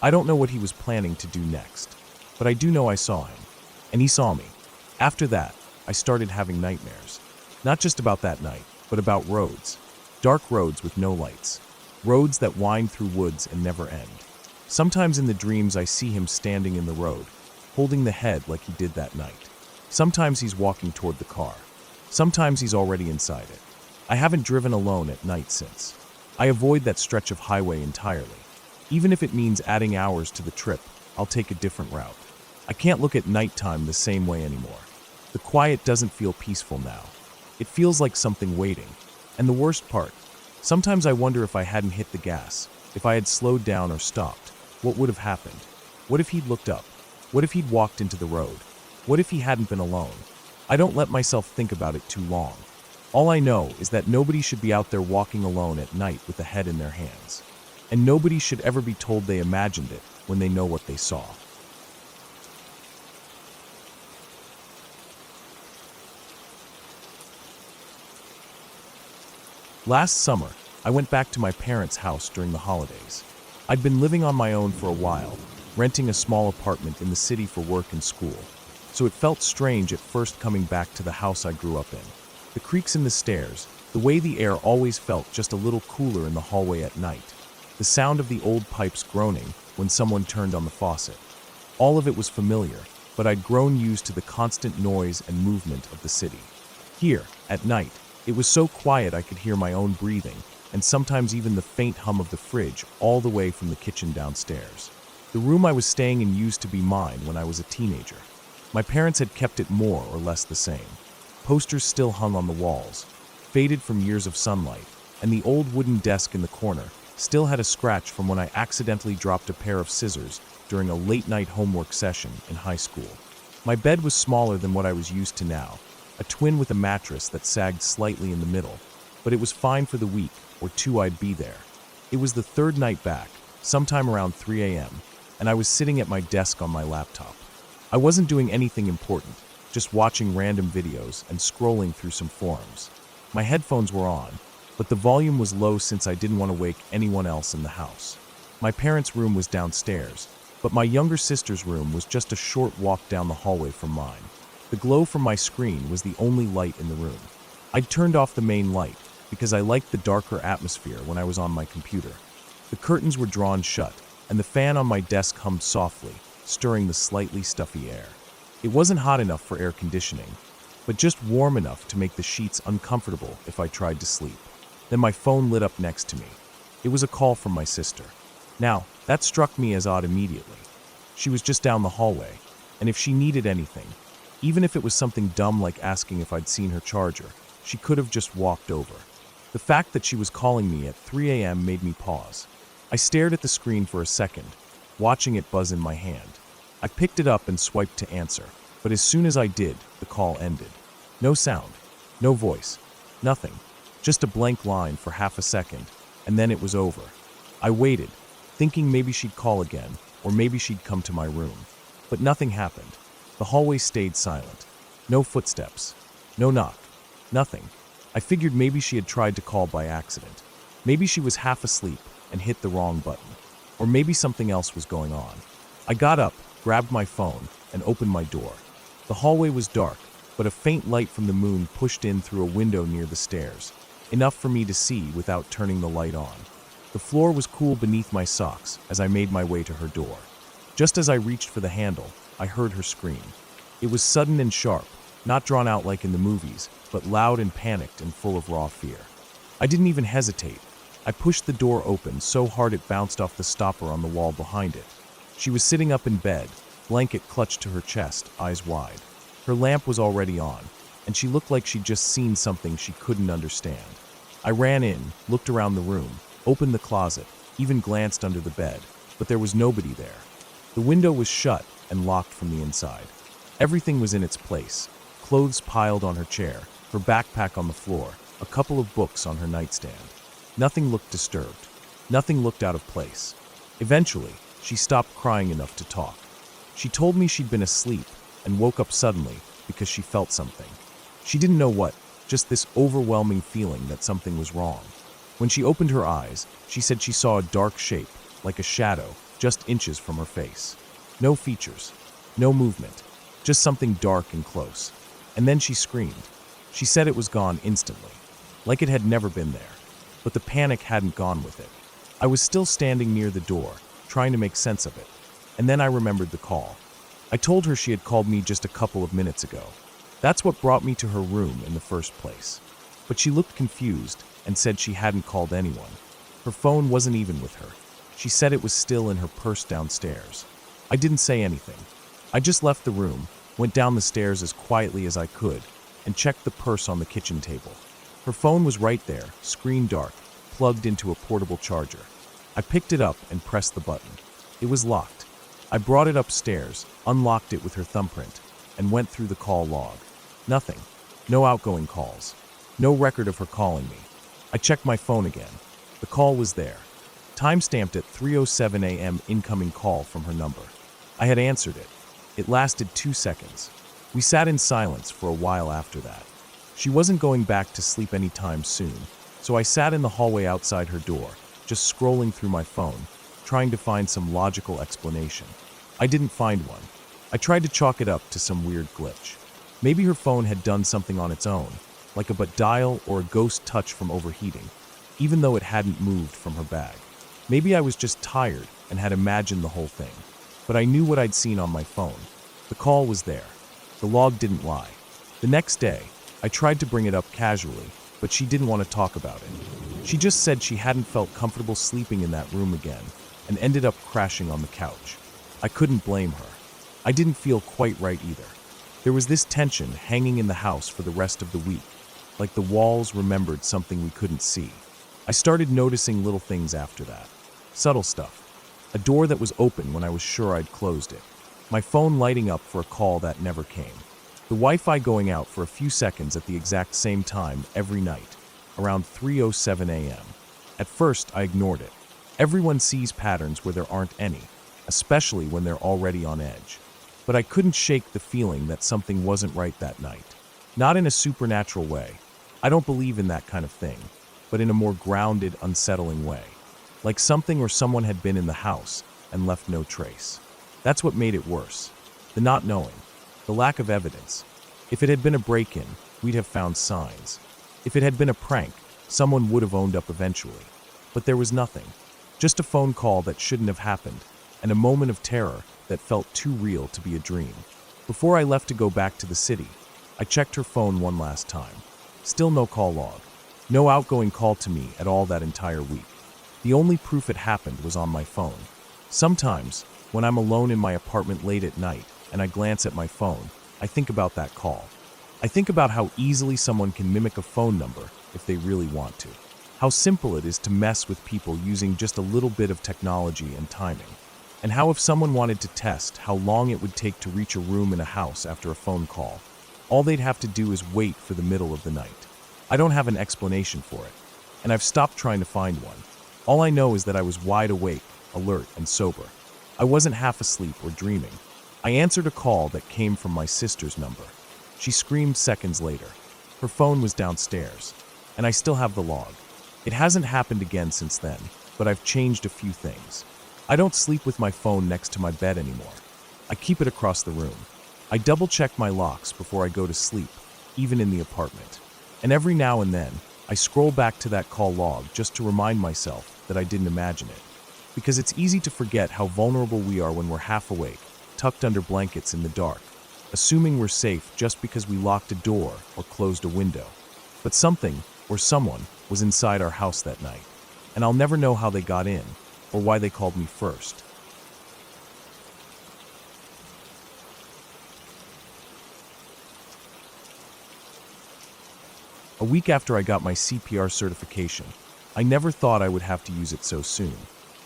I don't know what he was planning to do next, but I do know I saw him, and he saw me. After that, I started having nightmares. Not just about that night, but about roads. Dark roads with no lights. Roads that wind through woods and never end. Sometimes in the dreams I see him standing in the road, holding the head like he did that night. Sometimes he's walking toward the car. Sometimes he's already inside it. I haven't driven alone at night since. I avoid that stretch of highway entirely. Even if it means adding hours to the trip, I'll take a different route. I can't look at nighttime the same way anymore. The quiet doesn't feel peaceful now. It feels like something waiting. And the worst part, sometimes I wonder if I hadn't hit the gas, if I had slowed down or stopped, what would have happened? What if he'd looked up? What if he'd walked into the road? What if he hadn't been alone? I don't let myself think about it too long. All I know is that nobody should be out there walking alone at night with a head in their hands. And nobody should ever be told they imagined it when they know what they saw. Last summer, I went back to my parents' house during the holidays. I'd been living on my own for a while, renting a small apartment in the city for work and school, so it felt strange at first coming back to the house I grew up in. The creaks in the stairs, the way the air always felt just a little cooler in the hallway at night, the sound of the old pipes groaning when someone turned on the faucet. All of it was familiar, but I'd grown used to the constant noise and movement of the city. Here, at night, it was so quiet I could hear my own breathing, and sometimes even the faint hum of the fridge all the way from the kitchen downstairs. The room I was staying in used to be mine when I was a teenager. My parents had kept it more or less the same. Posters still hung on the walls, faded from years of sunlight, and the old wooden desk in the corner still had a scratch from when I accidentally dropped a pair of scissors during a late-night homework session in high school. My bed was smaller than what I was used to now, a twin with a mattress that sagged slightly in the middle, but it was fine for the week or two I'd be there. It was the third night back, sometime around 3 a.m., and I was sitting at my desk on my laptop. I wasn't doing anything important, just watching random videos and scrolling through some forums. My headphones were on, but the volume was low since I didn't want to wake anyone else in the house. My parents' room was downstairs, but my younger sister's room was just a short walk down the hallway from mine. The glow from my screen was the only light in the room. I'd turned off the main light because I liked the darker atmosphere when I was on my computer. The curtains were drawn shut, and the fan on my desk hummed softly, stirring the slightly stuffy air. It wasn't hot enough for air conditioning, but just warm enough to make the sheets uncomfortable if I tried to sleep. Then my phone lit up next to me. It was a call from my sister. Now, that struck me as odd immediately. She was just down the hallway, and if she needed anything, even if it was something dumb like asking if I'd seen her charger, she could have just walked over. The fact that she was calling me at 3 a.m. made me pause. I stared at the screen for a second, watching it buzz in my hand. I picked it up and swiped to answer, but as soon as I did, the call ended. No sound, no voice, nothing, just a blank line for half a second, and then it was over. I waited, thinking maybe she'd call again, or maybe she'd come to my room. But nothing happened. The hallway stayed silent. No footsteps, no knock, nothing. I figured maybe she had tried to call by accident. Maybe she was half asleep and hit the wrong button. Or maybe something else was going on. I got up, grabbed my phone, and opened my door. The hallway was dark, but a faint light from the moon pushed in through a window near the stairs, enough for me to see without turning the light on. The floor was cool beneath my socks as I made my way to her door. Just as I reached for the handle, I heard her scream. It was sudden and sharp, not drawn out like in the movies, but loud and panicked and full of raw fear. I didn't even hesitate. I pushed the door open so hard it bounced off the stopper on the wall behind it. She was sitting up in bed, blanket clutched to her chest, eyes wide. Her lamp was already on, and she looked like she'd just seen something she couldn't understand. I ran in, looked around the room, opened the closet, even glanced under the bed, but there was nobody there. The window was shut and locked from the inside. Everything was in its place, clothes piled on her chair, her backpack on the floor, a couple of books on her nightstand. Nothing looked disturbed. Nothing looked out of place. Eventually, she stopped crying enough to talk. She told me she'd been asleep and woke up suddenly because she felt something. She didn't know what, just this overwhelming feeling that something was wrong. When she opened her eyes, she said she saw a dark shape, like a shadow, just inches from her face. No features, no movement, just something dark and close. And then she screamed. She said it was gone instantly, like it had never been there. But the panic hadn't gone with it. I was still standing near the door, trying to make sense of it. And then I remembered the call. I told her she had called me just a couple of minutes ago. That's what brought me to her room in the first place. But she looked confused and said she hadn't called anyone. Her phone wasn't even with her. She said it was still in her purse downstairs. I didn't say anything. I just left the room, went down the stairs as quietly as I could, and checked the purse on the kitchen table. Her phone was right there, screen dark, plugged into a portable charger. I picked it up and pressed the button. It was locked. I brought it upstairs, unlocked it with her thumbprint, and went through the call log. Nothing. No outgoing calls. No record of her calling me. I checked my phone again. The call was there. Time-stamped at 3:07 a.m. incoming call from her number. I had answered it. It lasted 2 seconds. We sat in silence for a while after that. She wasn't going back to sleep anytime soon, so I sat in the hallway outside her door, just scrolling through my phone, trying to find some logical explanation. I didn't find one. I tried to chalk it up to some weird glitch. Maybe her phone had done something on its own, like a but dial or a ghost touch from overheating, even though it hadn't moved from her bag. Maybe I was just tired and had imagined the whole thing, but I knew what I'd seen on my phone. The call was there. The log didn't lie. The next day, I tried to bring it up casually, but she didn't want to talk about it. She just said she hadn't felt comfortable sleeping in that room again and ended up crashing on the couch. I couldn't blame her. I didn't feel quite right either. There was this tension hanging in the house for the rest of the week, like the walls remembered something we couldn't see. I started noticing little things after that. Subtle stuff. A door that was open when I was sure I'd closed it. My phone lighting up for a call that never came. The Wi-Fi going out for a few seconds at the exact same time every night, around 3:07 a.m. At first, I ignored it. Everyone sees patterns where there aren't any, especially when they're already on edge. But I couldn't shake the feeling that something wasn't right that night. Not in a supernatural way. I don't believe in that kind of thing, but in a more grounded, unsettling way. Like something or someone had been in the house and left no trace. That's what made it worse. The not knowing. The lack of evidence. If it had been a break-in, we'd have found signs. If it had been a prank, someone would have owned up eventually. But there was nothing. Just a phone call that shouldn't have happened, and a moment of terror that felt too real to be a dream. Before I left to go back to the city, I checked her phone one last time. Still no call log. No outgoing call to me at all that entire week. The only proof it happened was on my phone. Sometimes, when I'm alone in my apartment late at night and I glance at my phone, I think about that call. I think about how easily someone can mimic a phone number if they really want to. How simple it is to mess with people using just a little bit of technology and timing. And how if someone wanted to test how long it would take to reach a room in a house after a phone call, all they'd have to do is wait for the middle of the night. I don't have an explanation for it, and I've stopped trying to find one. All I know is that I was wide awake, alert, and sober. I wasn't half asleep or dreaming. I answered a call that came from my sister's number. She screamed seconds later. Her phone was downstairs, and I still have the log. It hasn't happened again since then, but I've changed a few things. I don't sleep with my phone next to my bed anymore. I keep it across the room. I double-check my locks before I go to sleep, even in the apartment. And every now and then, I scroll back to that call log just to remind myself that I didn't imagine it. Because it's easy to forget how vulnerable we are when we're half awake, tucked under blankets in the dark, assuming we're safe just because we locked a door or closed a window. But something, or someone, was inside our house that night, and I'll never know how they got in, or why they called me first. A week after I got my CPR certification, I never thought I would have to use it so soon.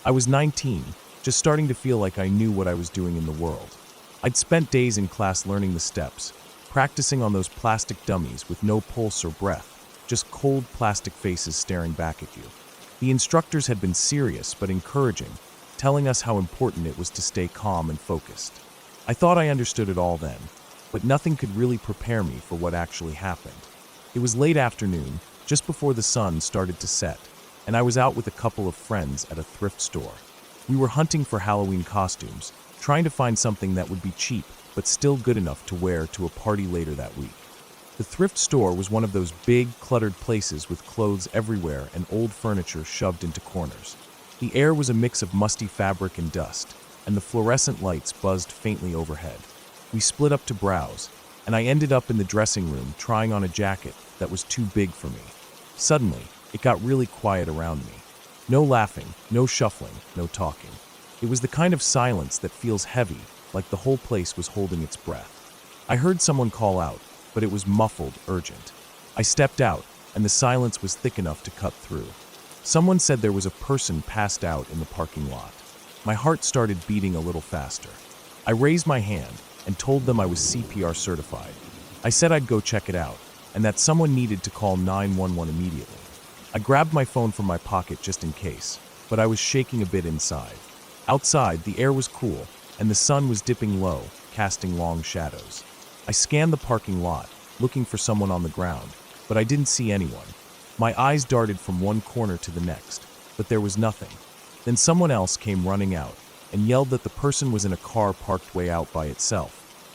I was 19, just starting to feel like I knew what I was doing in the world. I'd spent days in class learning the steps, practicing on those plastic dummies with no pulse or breath, just cold plastic faces staring back at you. The instructors had been serious but encouraging, telling us how important it was to stay calm and focused. I thought I understood it all then, but nothing could really prepare me for what actually happened. It was late afternoon, just before the sun started to set, and I was out with a couple of friends at a thrift store. We were hunting for Halloween costumes, trying to find something that would be cheap but still good enough to wear to a party later that week. The thrift store was one of those big, cluttered places with clothes everywhere and old furniture shoved into corners. The air was a mix of musty fabric and dust, and the fluorescent lights buzzed faintly overhead. We split up to browse, and I ended up in the dressing room trying on a jacket that was too big for me. Suddenly, it got really quiet around me. No laughing, no shuffling, no talking. It was the kind of silence that feels heavy, like the whole place was holding its breath. I heard someone call out, but it was muffled, urgent. I stepped out, and the silence was thick enough to cut through. Someone said there was a person passed out in the parking lot. My heart started beating a little faster. I raised my hand and told them I was CPR certified. I said I'd go check it out, and that someone needed to call 911 immediately. I grabbed my phone from my pocket just in case, but I was shaking a bit inside. Outside, the air was cool, and the sun was dipping low, casting long shadows. I scanned the parking lot, looking for someone on the ground, but I didn't see anyone. My eyes darted from one corner to the next, but there was nothing. Then someone else came running out and yelled that the person was in a car parked way out by itself,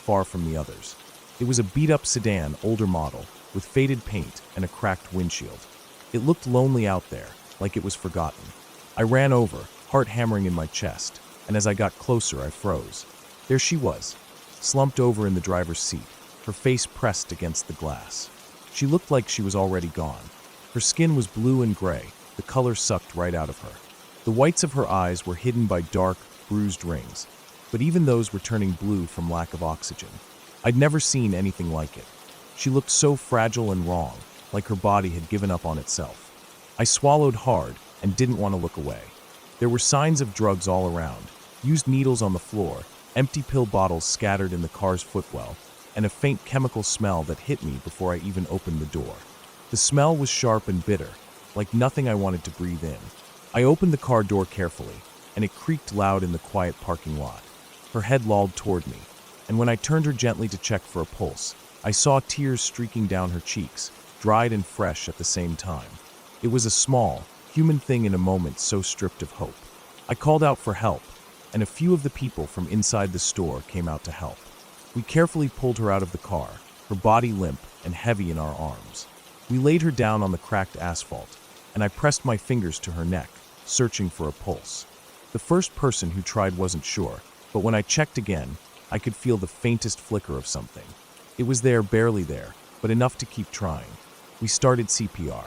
far from the others. It was a beat-up sedan, older model, with faded paint and a cracked windshield. It looked lonely out there, like it was forgotten. I ran over, heart hammering in my chest, and as I got closer, I froze. There she was, slumped over in the driver's seat, her face pressed against the glass. She looked like she was already gone. Her skin was blue and gray, the color sucked right out of her. The whites of her eyes were hidden by dark, bruised rings, but even those were turning blue from lack of oxygen. I'd never seen anything like it. She looked so fragile and wrong, like her body had given up on itself. I swallowed hard and didn't want to look away. There were signs of drugs all around, used needles on the floor, empty pill bottles scattered in the car's footwell, and a faint chemical smell that hit me before I even opened the door. The smell was sharp and bitter, like nothing I wanted to breathe in. I opened the car door carefully, and it creaked loud in the quiet parking lot. Her head lolled toward me, and when I turned her gently to check for a pulse, I saw tears streaking down her cheeks, dried and fresh at the same time. It was a small, human thing in a moment so stripped of hope. I called out for help, and a few of the people from inside the store came out to help. We carefully pulled her out of the car, her body limp and heavy in our arms. We laid her down on the cracked asphalt, and I pressed my fingers to her neck, searching for a pulse. The first person who tried wasn't sure, but when I checked again, I could feel the faintest flicker of something. It was there, barely there, but enough to keep trying. We started CPR.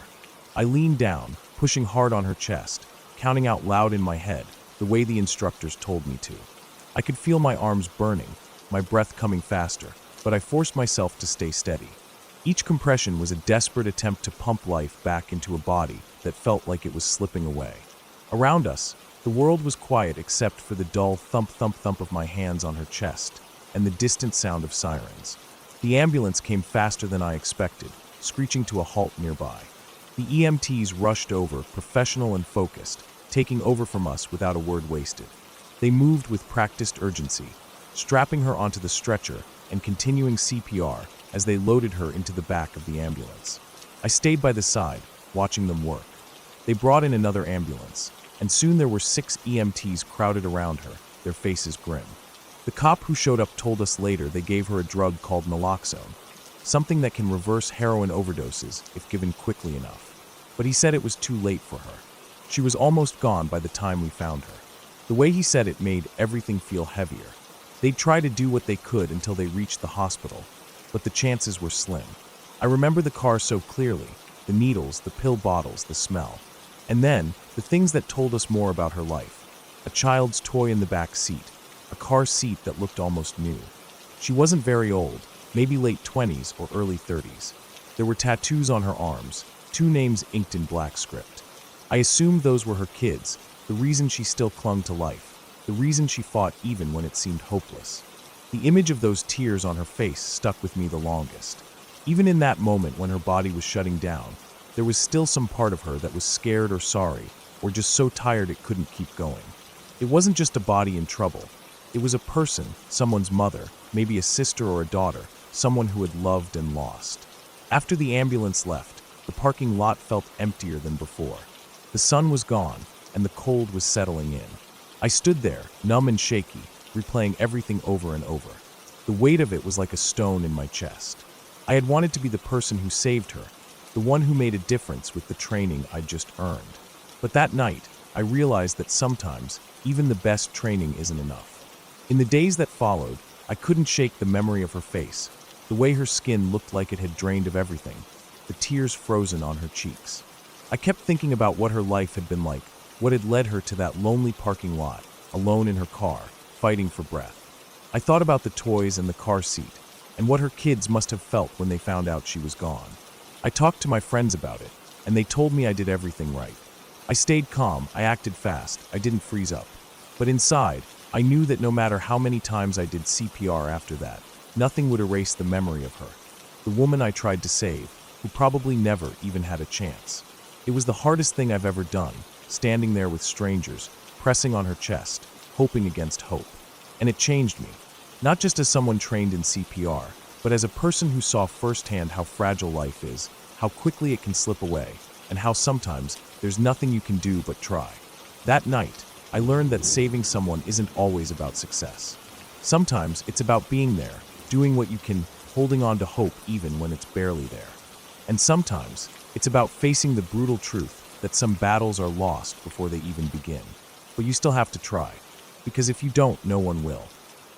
I leaned down, pushing hard on her chest, counting out loud in my head, the way the instructors told me to. I could feel my arms burning, my breath coming faster, but I forced myself to stay steady. Each compression was a desperate attempt to pump life back into a body that felt like it was slipping away. Around us, the world was quiet except for the dull thump-thump-thump of my hands on her chest and the distant sound of sirens. The ambulance came faster than I expected, screeching to a halt nearby. The EMTs rushed over, professional and focused, taking over from us without a word wasted. They moved with practiced urgency, strapping her onto the stretcher and continuing CPR as they loaded her into the back of the ambulance. I stayed by the side, watching them work. They brought in another ambulance, and soon there were 6 EMTs crowded around her, their faces grim. The cop who showed up told us later they gave her a drug called naloxone, something that can reverse heroin overdoses if given quickly enough. But he said it was too late for her. She was almost gone by the time we found her. The way he said it made everything feel heavier. They'd try to do what they could until they reached the hospital, but the chances were slim. I remember the car so clearly, the needles, the pill bottles, the smell. And then, the things that told us more about her life. A child's toy in the back seat, a car seat that looked almost new. She wasn't very old, maybe late 20s or early 30s. There were tattoos on her arms, 2 names inked in black script. I assumed those were her kids, the reason she still clung to life, the reason she fought even when it seemed hopeless. The image of those tears on her face stuck with me the longest. Even in that moment when her body was shutting down, there was still some part of her that was scared or sorry, or just so tired it couldn't keep going. It wasn't just a body in trouble. It was a person, someone's mother, maybe a sister or a daughter, someone who had loved and lost. After the ambulance left, the parking lot felt emptier than before. The sun was gone, and the cold was settling in. I stood there, numb and shaky, replaying everything over and over. The weight of it was like a stone in my chest. I had wanted to be the person who saved her, the one who made a difference with the training I'd just earned. But that night, I realized that sometimes, even the best training isn't enough. In the days that followed, I couldn't shake the memory of her face, the way her skin looked like it had drained of everything, the tears frozen on her cheeks. I kept thinking about what her life had been like, what had led her to that lonely parking lot, alone in her car, fighting for breath. I thought about the toys and the car seat, and what her kids must have felt when they found out she was gone. I talked to my friends about it, and they told me I did everything right. I stayed calm, I acted fast, I didn't freeze up. But inside, I knew that no matter how many times I did CPR after that, nothing would erase the memory of her, the woman I tried to save, who probably never even had a chance. It was the hardest thing I've ever done, standing there with strangers, pressing on her chest, hoping against hope. And it changed me, not just as someone trained in CPR, but as a person who saw firsthand how fragile life is, how quickly it can slip away, and how sometimes there's nothing you can do but try. That night, I learned that saving someone isn't always about success. Sometimes it's about being there, doing what you can, holding on to hope even when it's barely there. And sometimes it's about facing the brutal truth that some battles are lost before they even begin. But you still have to try, because if you don't, no one will.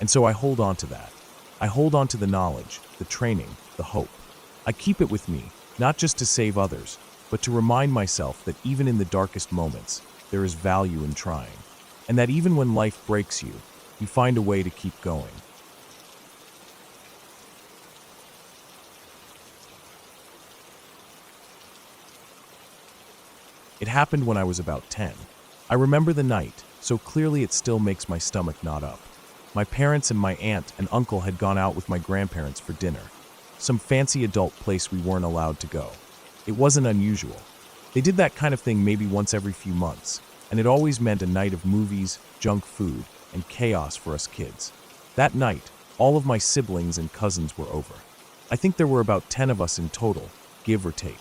And so I hold on to that. I hold on to the knowledge, the training, the hope. I keep it with me, not just to save others, but to remind myself that even in the darkest moments, there is value in trying. And that even when life breaks you, you find a way to keep going. It happened when I was about 10. I remember the night, so clearly it still makes my stomach knot up. My parents and my aunt and uncle had gone out with my grandparents for dinner, some fancy adult place we weren't allowed to go. It wasn't unusual. They did that kind of thing maybe once every few months, and it always meant a night of movies, junk food, and chaos for us kids. That night, all of my siblings and cousins were over. I think there were about 10 of us in total, give or take.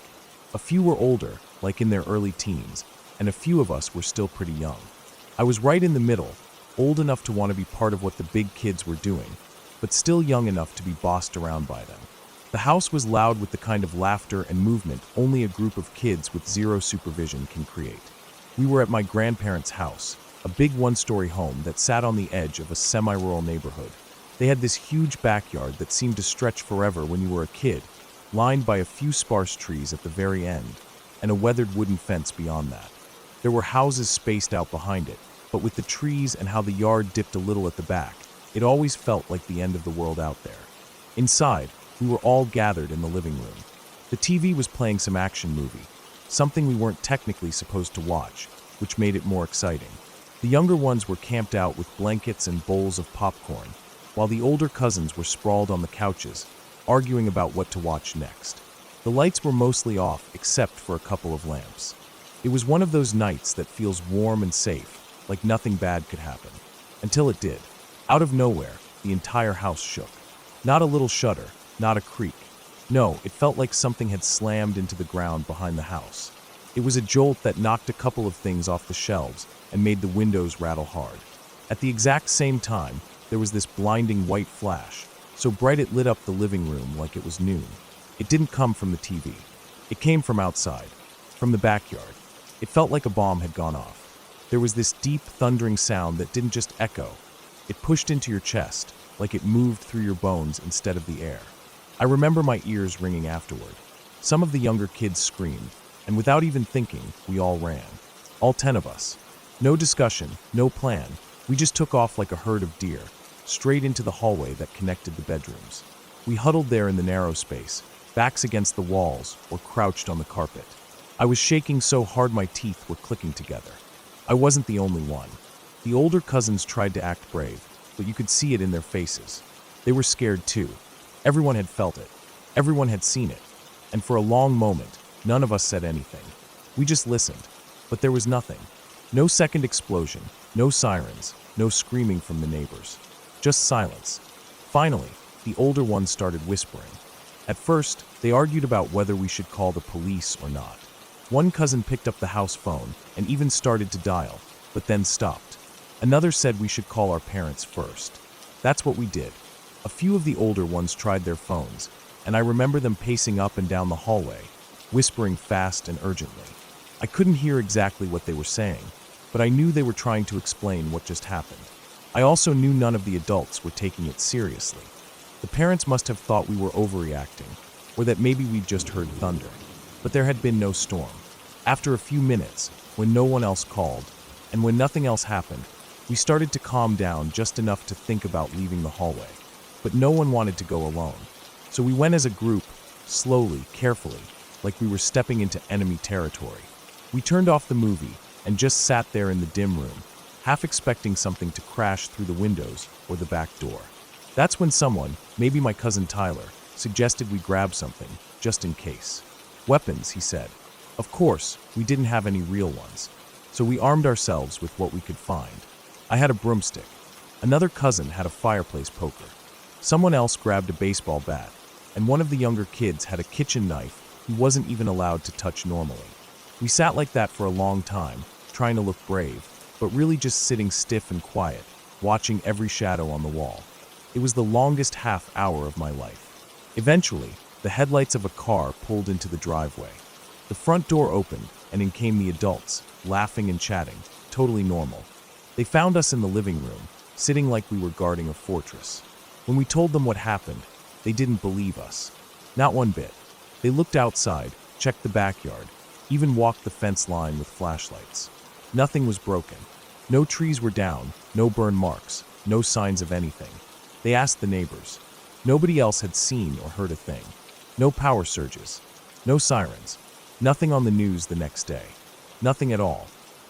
A few were older, like in their early teens, and a few of us were still pretty young. I was right in the middle, old enough to want to be part of what the big kids were doing, but still young enough to be bossed around by them. The house was loud with the kind of laughter and movement only a group of kids with zero supervision can create. We were at my grandparents' house, a big one-story home that sat on the edge of a semi-rural neighborhood. They had this huge backyard that seemed to stretch forever when you were a kid, lined by a few sparse trees at the very end, and a weathered wooden fence beyond that. There were houses spaced out behind it, but with the trees and how the yard dipped a little at the back, it always felt like the end of the world out there. Inside, we were all gathered in the living room. The TV was playing some action movie, something we weren't technically supposed to watch, which made it more exciting. The younger ones were camped out with blankets and bowls of popcorn, while the older cousins were sprawled on the couches, arguing about what to watch next. The lights were mostly off except for a couple of lamps. It was one of those nights that feels warm and safe, like nothing bad could happen. Until it did. Out of nowhere, the entire house shook. Not a little shudder, not a creak. No, it felt like something had slammed into the ground behind the house. It was a jolt that knocked a couple of things off the shelves and made the windows rattle hard. At the exact same time, there was this blinding white flash, so bright it lit up the living room like it was noon. It didn't come from the TV. It came from outside, from the backyard. It felt like a bomb had gone off. There was this deep, thundering sound that didn't just echo. It pushed into your chest, like it moved through your bones instead of the air. I remember my ears ringing afterward. Some of the younger kids screamed, and without even thinking, we all ran. All 10 of us. No discussion, no plan. We just took off like a herd of deer, straight into the hallway that connected the bedrooms. We huddled there in the narrow space, backs against the walls or crouched on the carpet. I was shaking so hard my teeth were clicking together. I wasn't the only one. The older cousins tried to act brave, but you could see it in their faces. They were scared too. Everyone had felt it. Everyone had seen it. And for a long moment, none of us said anything. We just listened. But there was nothing. No second explosion, no sirens, no screaming from the neighbors. Just silence. Finally, the older ones started whispering. At first, they argued about whether we should call the police or not. One cousin picked up the house phone and even started to dial, but then stopped. Another said we should call our parents first. That's what we did. A few of the older ones tried their phones, and I remember them pacing up and down the hallway, whispering fast and urgently. I couldn't hear exactly what they were saying, but I knew they were trying to explain what just happened. I also knew none of the adults were taking it seriously. The parents must have thought we were overreacting, or that maybe we'd just heard thunder. But there had been no storm. After a few minutes, when no one else called, and when nothing else happened, we started to calm down just enough to think about leaving the hallway. But no one wanted to go alone. So we went as a group, slowly, carefully, like we were stepping into enemy territory. We turned off the movie and just sat there in the dim room, half expecting something to crash through the windows or the back door. That's when someone, maybe my cousin Tyler, suggested we grab something, just in case. Weapons, he said. Of course, we didn't have any real ones, so we armed ourselves with what we could find. I had a broomstick. Another cousin had a fireplace poker. Someone else grabbed a baseball bat, and one of the younger kids had a kitchen knife he wasn't even allowed to touch normally. We sat like that for a long time, trying to look brave, but really just sitting stiff and quiet, watching every shadow on the wall. It was the longest half hour of my life. Eventually, the headlights of a car pulled into the driveway. The front door opened, and in came the adults, laughing and chatting, totally normal. They found us in the living room, sitting like we were guarding a fortress. When we told them what happened, they didn't believe us. Not one bit. They looked outside, checked the backyard, even walked the fence line with flashlights. Nothing was broken. No trees were down, no burn marks, no signs of anything. They asked the neighbors. Nobody else had seen or heard a thing. No power surges. No sirens. Nothing on the news the next day. Nothing at all.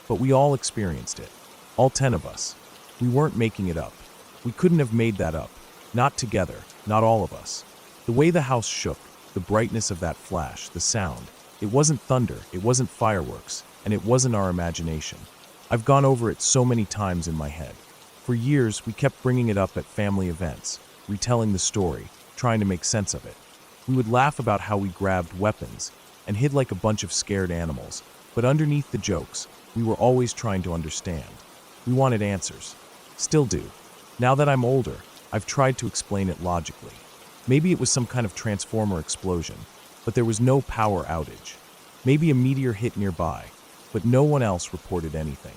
But we all experienced it. All 10 of us. We weren't making it up. We couldn't have made that up. Not together. Not all of us. The way the house shook, the brightness of that flash, the sound. It wasn't thunder, it wasn't fireworks, and it wasn't our imagination. I've gone over it so many times in my head. For years, we kept bringing it up at family events, retelling the story, trying to make sense of it. We would laugh about how we grabbed weapons and hid like a bunch of scared animals, but underneath the jokes, we were always trying to understand. We wanted answers. Still do. Now that I'm older, I've tried to explain it logically. Maybe it was some kind of transformer explosion, but there was no power outage. Maybe a meteor hit nearby, but no one else reported anything.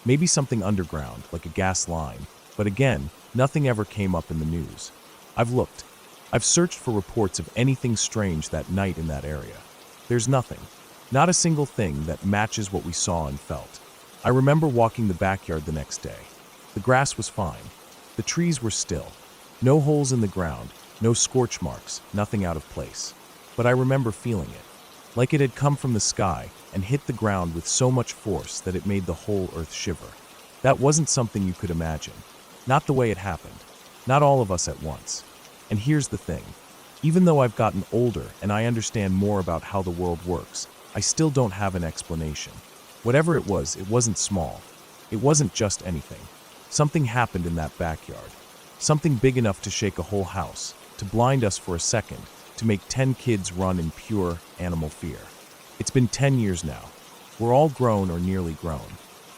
Maybe something underground, like a gas line, but again, nothing ever came up in the news. I've looked. I've searched for reports of anything strange that night in that area. There's nothing. Not a single thing that matches what we saw and felt. I remember walking the backyard the next day. The grass was fine. The trees were still. No holes in the ground, no scorch marks, nothing out of place. But I remember feeling it, like it had come from the sky and hit the ground with so much force that it made the whole earth shiver. That wasn't something you could imagine. Not the way it happened. Not all of us at once. And here's the thing. Even though I've gotten older and I understand more about how the world works, I still don't have an explanation. Whatever it wasn't small. It wasn't just anything. Something happened in that backyard. Something big enough to shake a whole house, to blind us for a second, to make 10 kids run in pure animal fear. It's been 10 years now. We're all grown or nearly grown.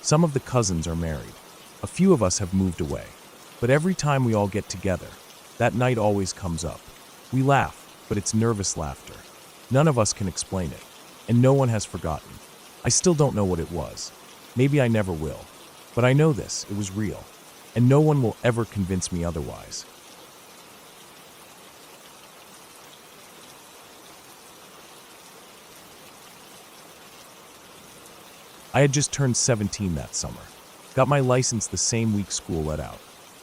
Some of the cousins are married. A few of us have moved away. But every time we all get together, that night always comes up. We laugh, but it's nervous laughter. None of us can explain it, and no one has forgotten. I still don't know what it was. Maybe I never will. But I know this, it was real, and no one will ever convince me otherwise. I had just turned 17 that summer. Got my license the same week school let out.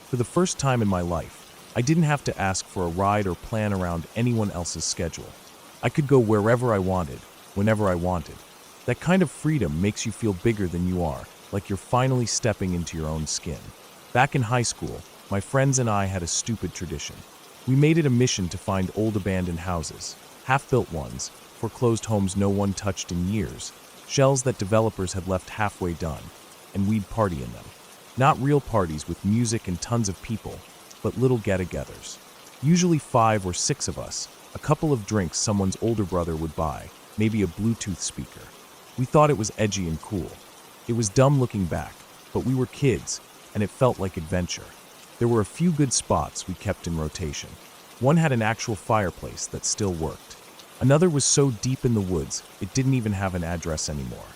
For the first time in my life, I didn't have to ask for a ride or plan around anyone else's schedule. I could go wherever I wanted, whenever I wanted. That kind of freedom makes you feel bigger than you are, like you're finally stepping into your own skin. Back in high school, my friends and I had a stupid tradition. We made it a mission to find old abandoned houses, half-built ones, foreclosed homes no one touched in years, shells that developers had left halfway done, and we'd party in them. Not real parties with music and tons of people, but little get-togethers. Usually 5 or 6 of us, a couple of drinks someone's older brother would buy, maybe a Bluetooth speaker. We thought it was edgy and cool. It was dumb looking back, but we were kids, and it felt like adventure. There were a few good spots we kept in rotation. One had an actual fireplace that still worked. Another was so deep in the woods, it didn't even have an address anymore.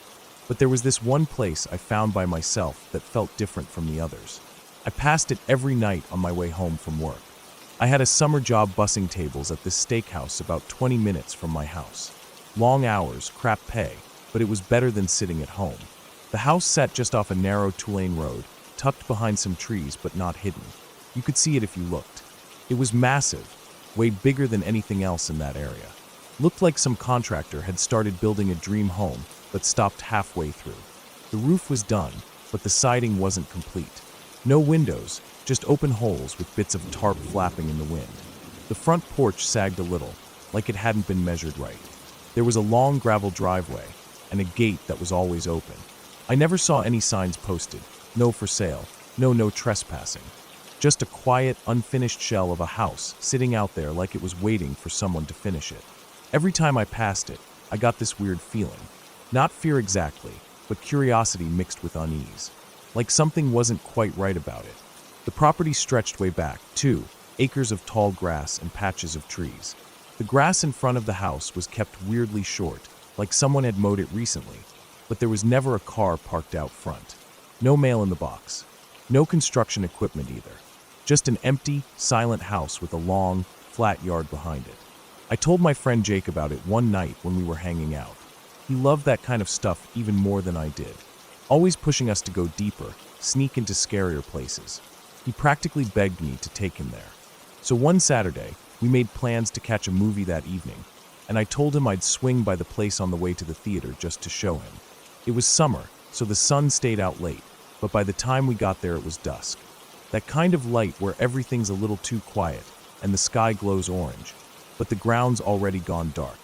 But there was this one place I found by myself that felt different from the others. I passed it every night on my way home from work. I had a summer job bussing tables at this steakhouse about 20 minutes from my house. Long hours, crap pay, but it was better than sitting at home. The house sat just off a narrow two-lane road, tucked behind some trees but not hidden. You could see it if you looked. It was massive, way bigger than anything else in that area. Looked like some contractor had started building a dream home, but stopped halfway through. The roof was done, but the siding wasn't complete. No windows, just open holes with bits of tarp flapping in the wind. The front porch sagged a little, like it hadn't been measured right. There was a long gravel driveway, and a gate that was always open. I never saw any signs posted, no for sale, no trespassing. Just a quiet, unfinished shell of a house sitting out there like it was waiting for someone to finish it. Every time I passed it, I got this weird feeling. Not fear exactly, but curiosity mixed with unease. Like something wasn't quite right about it. The property stretched way back, too, acres of tall grass and patches of trees. The grass in front of the house was kept weirdly short, like someone had mowed it recently, but there was never a car parked out front. No mail in the box. No construction equipment either. Just an empty, silent house with a long, flat yard behind it. I told my friend Jake about it one night when we were hanging out. He loved that kind of stuff even more than I did, always pushing us to go deeper, sneak into scarier places. He practically begged me to take him there. So one Saturday, we made plans to catch a movie that evening, and I told him I'd swing by the place on the way to the theater just to show him. It was summer, so the sun stayed out late, but by the time we got there it was dusk. That kind of light where everything's a little too quiet, and the sky glows orange, but the ground's already gone dark.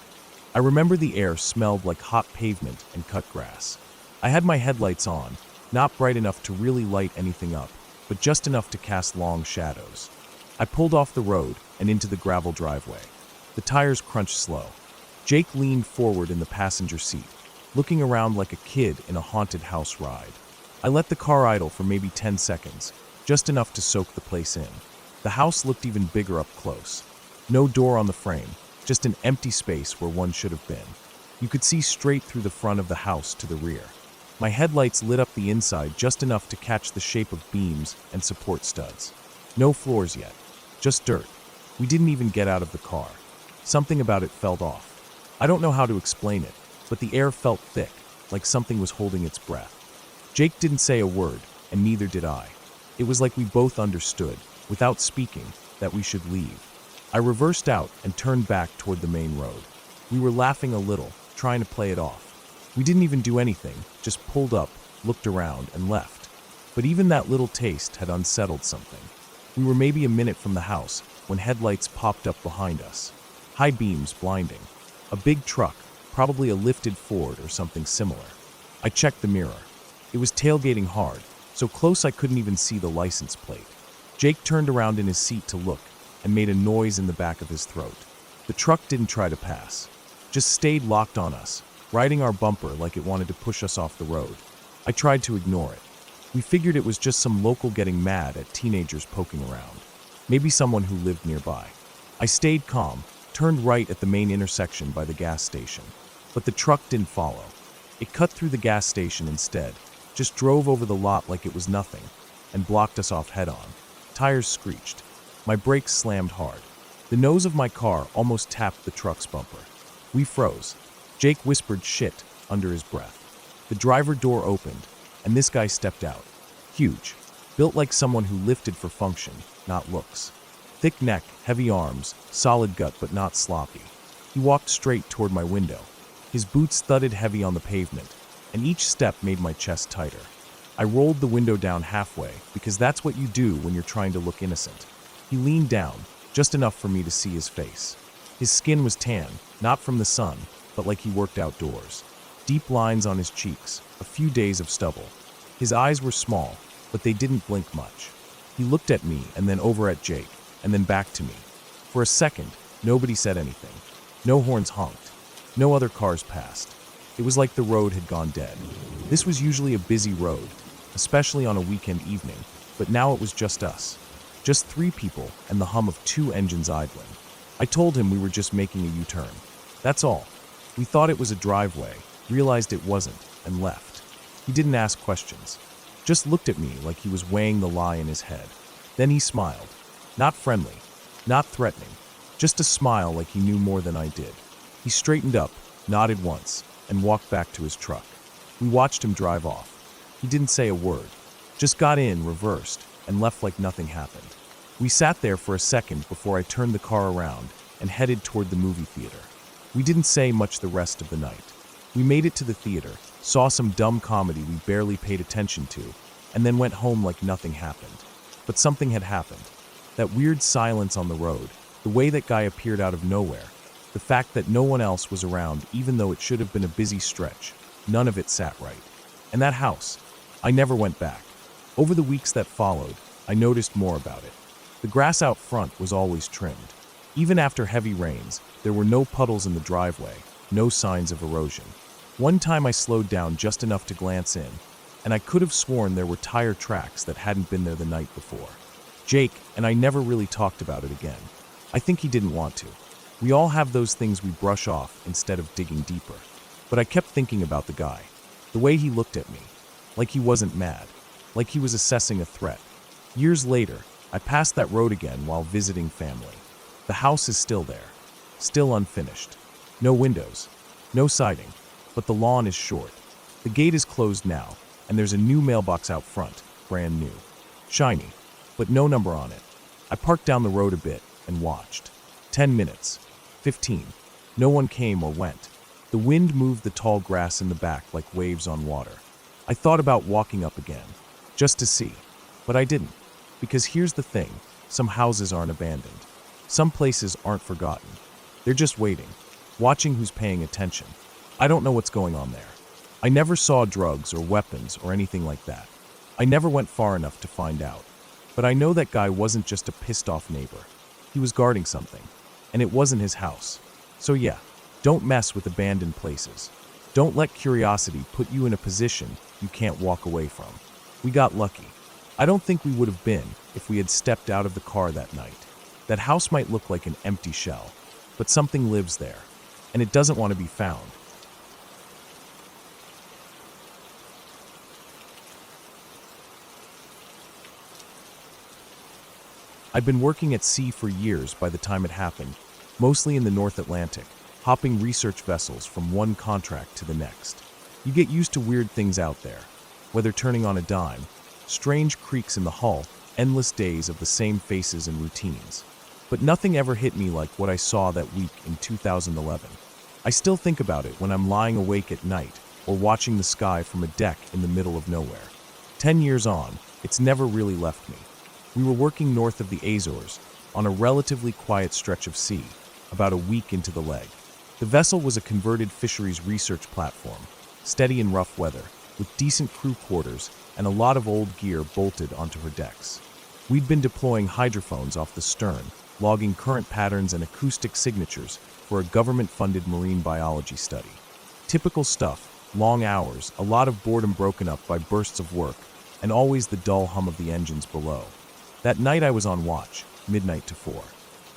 I remember the air smelled like hot pavement and cut grass. I had my headlights on, not bright enough to really light anything up, but just enough to cast long shadows. I pulled off the road and into the gravel driveway. The tires crunched slow. Jake leaned forward in the passenger seat, looking around like a kid in a haunted house ride. I let the car idle for maybe 10 seconds, just enough to soak the place in. The house looked even bigger up close. No door on the frame, just an empty space where one should have been. You could see straight through the front of the house to the rear. My headlights lit up the inside just enough to catch the shape of beams and support studs. No floors yet, just dirt. We didn't even get out of the car. Something about it felt off. I don't know how to explain it, but the air felt thick, like something was holding its breath. Jake didn't say a word, and neither did I. It was like we both understood, without speaking, that we should leave. I reversed out and turned back toward the main road. We were laughing a little, trying to play it off. We didn't even do anything, just pulled up, looked around, and left. But even that little taste had unsettled something. We were maybe a minute from the house when headlights popped up behind us. High beams blinding. A big truck, probably a lifted Ford or something similar. I checked the mirror. It was tailgating hard, so close I couldn't even see the license plate. Jake turned around in his seat to look and made a noise in the back of his throat. The truck didn't try to pass, just stayed locked on us, riding our bumper like it wanted to push us off the road. I tried to ignore it. We figured it was just some local getting mad at teenagers poking around. Maybe someone who lived nearby. I stayed calm, turned right at the main intersection by the gas station. But the truck didn't follow. It cut through the gas station instead, just drove over the lot like it was nothing, and blocked us off head-on. Tires screeched. My brakes slammed hard. The nose of my car almost tapped the truck's bumper. We froze. Jake whispered shit under his breath. The driver door opened, and this guy stepped out. Huge, built like someone who lifted for function, not looks. Thick neck, heavy arms, solid gut but not sloppy. He walked straight toward my window. His boots thudded heavy on the pavement, and each step made my chest tighter. I rolled the window down halfway, because that's what you do when you're trying to look innocent. He leaned down, just enough for me to see his face. His skin was tan, not from the sun, but like he worked outdoors. Deep lines on his cheeks, a few days of stubble. His eyes were small, but they didn't blink much. He looked at me and then over at Jake, and then back to me. For a second, nobody said anything. No horns honked. No other cars passed. It was like the road had gone dead. This was usually a busy road, especially on a weekend evening, but now it was just us. Just 3 people and the hum of 2 engines idling. I told him we were just making a U-turn. That's all. We thought it was a driveway, realized it wasn't, and left. He didn't ask questions. Just looked at me like he was weighing the lie in his head. Then he smiled. Not friendly, not threatening, just a smile like he knew more than I did. He straightened up, nodded once, and walked back to his truck. We watched him drive off. He didn't say a word, just got in, reversed, and left like nothing happened. We sat there for a second before I turned the car around and headed toward the movie theater. We didn't say much the rest of the night. We made it to the theater, saw some dumb comedy we barely paid attention to, and then went home like nothing happened. But something had happened. That weird silence on the road, the way that guy appeared out of nowhere, the fact that no one else was around even though it should have been a busy stretch, none of it sat right. And that house, I never went back. Over the weeks that followed, I noticed more about it. The grass out front was always trimmed. Even after heavy rains, there were no puddles in the driveway, no signs of erosion. One time I slowed down just enough to glance in, and I could have sworn there were tire tracks that hadn't been there the night before. Jake and I never really talked about it again. I think he didn't want to. We all have those things we brush off instead of digging deeper. But I kept thinking about the guy, the way he looked at me, like he wasn't mad, like he was assessing a threat. Years later, I passed that road again while visiting family. The house is still there, still unfinished. No windows, no siding, but the lawn is short. The gate is closed now, and there's a new mailbox out front, brand new. Shiny, but no number on it. I parked down the road a bit and watched. 10 minutes, 15. No one came or went. The wind moved the tall grass in the back like waves on water. I thought about walking up again, just to see, but I didn't. Because here's the thing, some houses aren't abandoned. Some places aren't forgotten. They're just waiting, watching who's paying attention. I don't know what's going on there. I never saw drugs or weapons or anything like that. I never went far enough to find out. But I know that guy wasn't just a pissed-off neighbor. He was guarding something, and it wasn't his house. So yeah, don't mess with abandoned places. Don't let curiosity put you in a position you can't walk away from. We got lucky. I don't think we would have been if we had stepped out of the car that night. That house might look like an empty shell, but something lives there, and it doesn't want to be found. I'd been working at sea for years by the time it happened, mostly in the North Atlantic, hopping research vessels from one contract to the next. You get used to weird things out there, whether turning on a dime, strange creaks in the hull, endless days of the same faces and routines. But nothing ever hit me like what I saw that week in 2011. I still think about it when I'm lying awake at night or watching the sky from a deck in the middle of nowhere. 10 years on, it's never really left me. We were working north of the Azores, on a relatively quiet stretch of sea, about a week into the leg. The vessel was a converted fisheries research platform, steady in rough weather, with decent crew quarters and a lot of old gear bolted onto her decks. We'd been deploying hydrophones off the stern, logging current patterns and acoustic signatures for a government-funded marine biology study. Typical stuff, long hours, a lot of boredom broken up by bursts of work, and always the dull hum of the engines below. That night I was on watch, midnight to 4.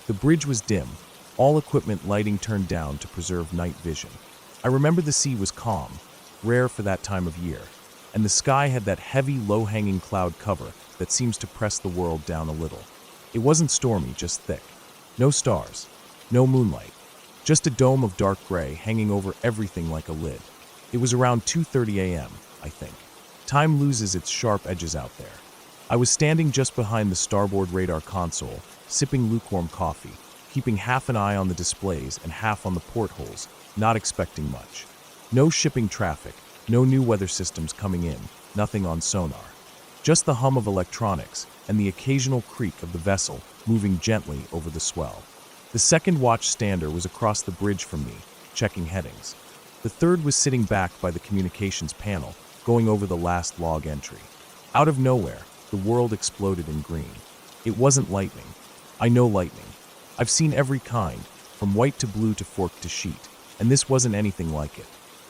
The bridge was dim, all equipment lighting turned down to preserve night vision. I remember the sea was calm, rare for that time of year, and the sky had that heavy, low-hanging cloud cover that seems to press the world down a little. It wasn't stormy, just thick. No stars, no moonlight, just a dome of dark gray hanging over everything like a lid. It was around 2:30 a.m., I think. Time loses its sharp edges out there. I was standing just behind the starboard radar console, sipping lukewarm coffee, keeping half an eye on the displays and half on the portholes, not expecting much. No shipping traffic, no new weather systems coming in, nothing on sonar. Just the hum of electronics and the occasional creak of the vessel moving gently over the swell. The second watch stander was across the bridge from me, checking headings. The third was sitting back by the communications panel, going over the last log entry. Out of nowhere, the world exploded in green. It wasn't lightning. I know lightning. I've seen every kind, from white to blue to forked to sheet, and this wasn't anything like it.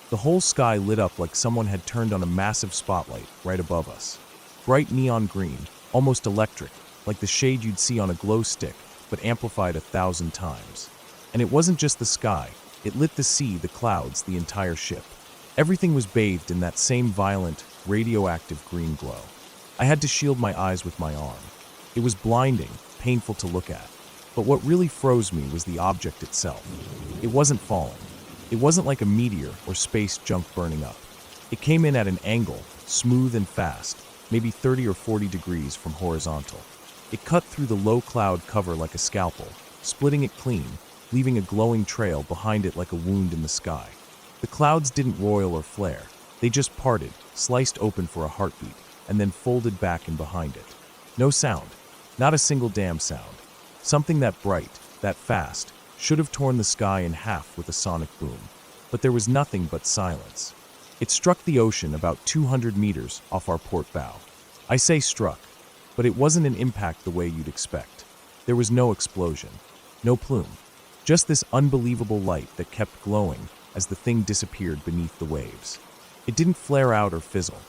The whole sky lit up like someone had turned on a massive spotlight right above us. Bright neon green, almost electric, like the shade you'd see on a glow stick, but amplified 1,000 times. And it wasn't just the sky, it lit the sea, the clouds, the entire ship. Everything was bathed in that same violent, radioactive green glow. I had to shield my eyes with my arm. It was blinding, painful to look at. But what really froze me was the object itself. It wasn't falling. It wasn't like a meteor or space junk burning up. It came in at an angle, smooth and fast, maybe 30 or 40 degrees from horizontal. It cut through the low cloud cover like a scalpel, splitting it clean, leaving a glowing trail behind it like a wound in the sky. The clouds didn't roil or flare. They just parted, sliced open for a heartbeat, and then folded back in behind it. No sound. Not a single damn sound. Something that bright, that fast, should have torn the sky in half with a sonic boom. But there was nothing but silence. It struck the ocean about 200 meters off our port bow. I say struck, but it wasn't an impact the way you'd expect. There was no explosion, no plume, just this unbelievable light that kept glowing as the thing disappeared beneath the waves. It didn't flare out or fizzle.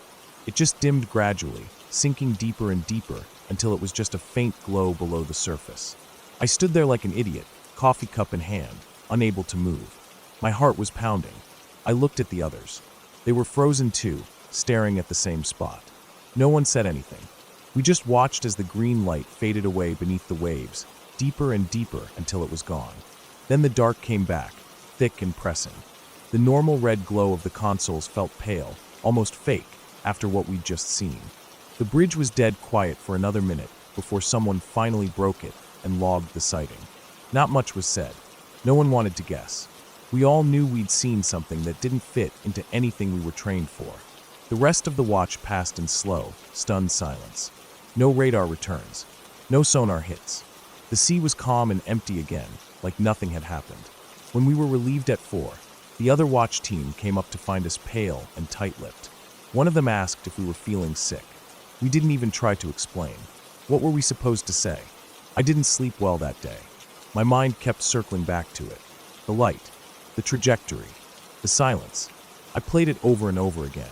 It just dimmed gradually, sinking deeper and deeper until it was just a faint glow below the surface. I stood there like an idiot, coffee cup in hand, unable to move. My heart was pounding. I looked at the others. They were frozen too, staring at the same spot. No one said anything. We just watched as the green light faded away beneath the waves, deeper and deeper until it was gone. Then the dark came back, thick and pressing. The normal red glow of the consoles felt pale, almost fake, after what we'd just seen. The bridge was dead quiet for another minute before someone finally broke it and logged the sighting. Not much was said. No one wanted to guess. We all knew we'd seen something that didn't fit into anything we were trained for. The rest of the watch passed in slow, stunned silence. No radar returns. No sonar hits. The sea was calm and empty again, like nothing had happened. When we were relieved at 4, the other watch team came up to find us pale and tight-lipped. One of them asked if we were feeling sick. We didn't even try to explain. What were we supposed to say? I didn't sleep well that day. My mind kept circling back to it. The light, the trajectory, the silence. I played it over and over again.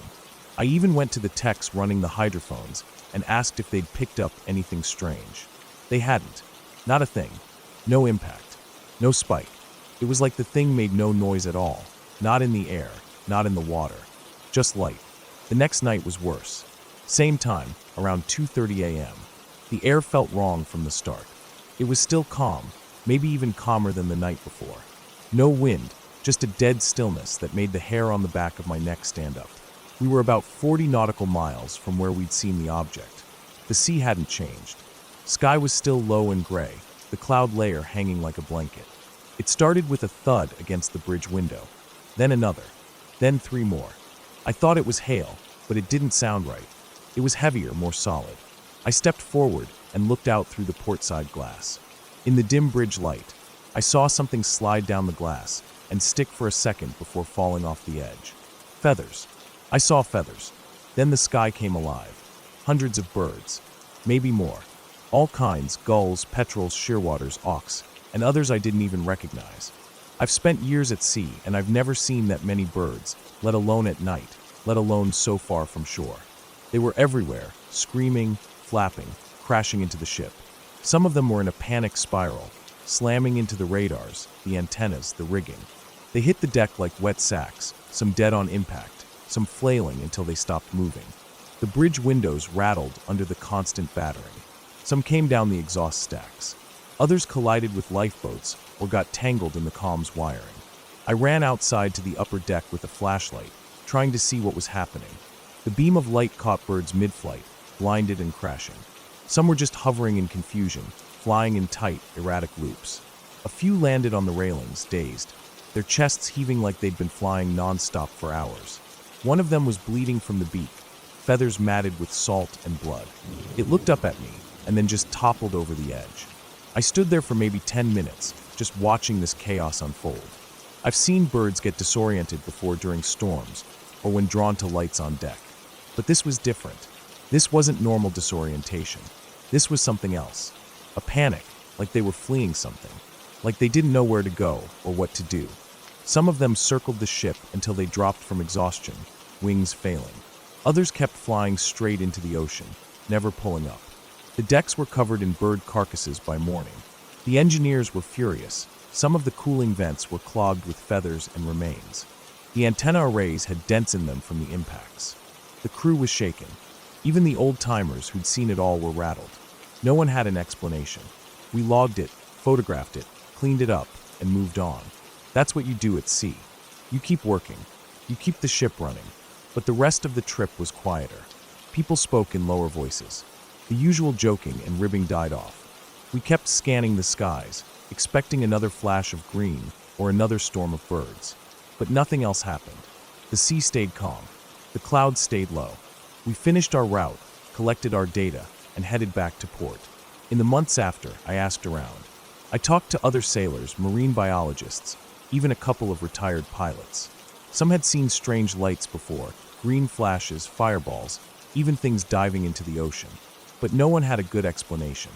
I even went to the techs running the hydrophones and asked if they'd picked up anything strange. They hadn't. Not a thing. No impact. No spike. It was like the thing made no noise at all. Not in the air, not in the water. Just light. The next night was worse. Same time, around 2:30 a.m. The air felt wrong from the start. It was still calm, maybe even calmer than the night before. No wind, just a dead stillness that made the hair on the back of my neck stand up. We were about 40 nautical miles from where we'd seen the object. The sea hadn't changed. Sky was still low and gray, the cloud layer hanging like a blanket. It started with a thud against the bridge window, then another, then 3 more. I thought it was hail, but it didn't sound right. It was heavier, more solid. I stepped forward and looked out through the portside glass. In the dim bridge light, I saw something slide down the glass and stick for a second before falling off the edge. Feathers. I saw feathers. Then the sky came alive. Hundreds of birds. Maybe more. All kinds, gulls, petrels, shearwaters, auks, and others I didn't even recognize. I've spent years at sea, and I've never seen that many birds, let alone at night, let alone so far from shore. They were everywhere, screaming, flapping, crashing into the ship. Some of them were in a panic spiral, slamming into the radars, the antennas, the rigging. They hit the deck like wet sacks, some dead on impact, some flailing until they stopped moving. The bridge windows rattled under the constant battering. Some came down the exhaust stacks. Others collided with lifeboats or got tangled in the comms wiring. I ran outside to the upper deck with a flashlight, trying to see what was happening. The beam of light caught birds mid-flight, blinded and crashing. Some were just hovering in confusion, flying in tight, erratic loops. A few landed on the railings, dazed, their chests heaving like they'd been flying non-stop for hours. One of them was bleeding from the beak, feathers matted with salt and blood. It looked up at me, and then just toppled over the edge. I stood there for maybe 10 minutes, just watching this chaos unfold. I've seen birds get disoriented before during storms, or when drawn to lights on deck. But this was different. This wasn't normal disorientation. This was something else. A panic, like they were fleeing something. like they didn't know where to go or what to do. Some of them circled the ship until they dropped from exhaustion, wings failing. Others kept flying straight into the ocean, never pulling up. The decks were covered in bird carcasses by morning. The engineers were furious. Some of the cooling vents were clogged with feathers and remains. The antenna arrays had dents in them from the impacts. The crew was shaken. Even the old-timers who'd seen it all were rattled. No one had an explanation. We logged it, photographed it, cleaned it up, and moved on. That's what you do at sea. You keep working. You keep the ship running. But the rest of the trip was quieter. People spoke in lower voices. The usual joking and ribbing died off. We kept scanning the skies, expecting another flash of green or another storm of birds. But nothing else happened. The sea stayed calm. The clouds stayed low. We finished our route, collected our data, and headed back to port. In the months after, I asked around. I talked to other sailors, marine biologists, even a couple of retired pilots. Some had seen strange lights before, green flashes, fireballs, even things diving into the ocean. But no one had a good explanation,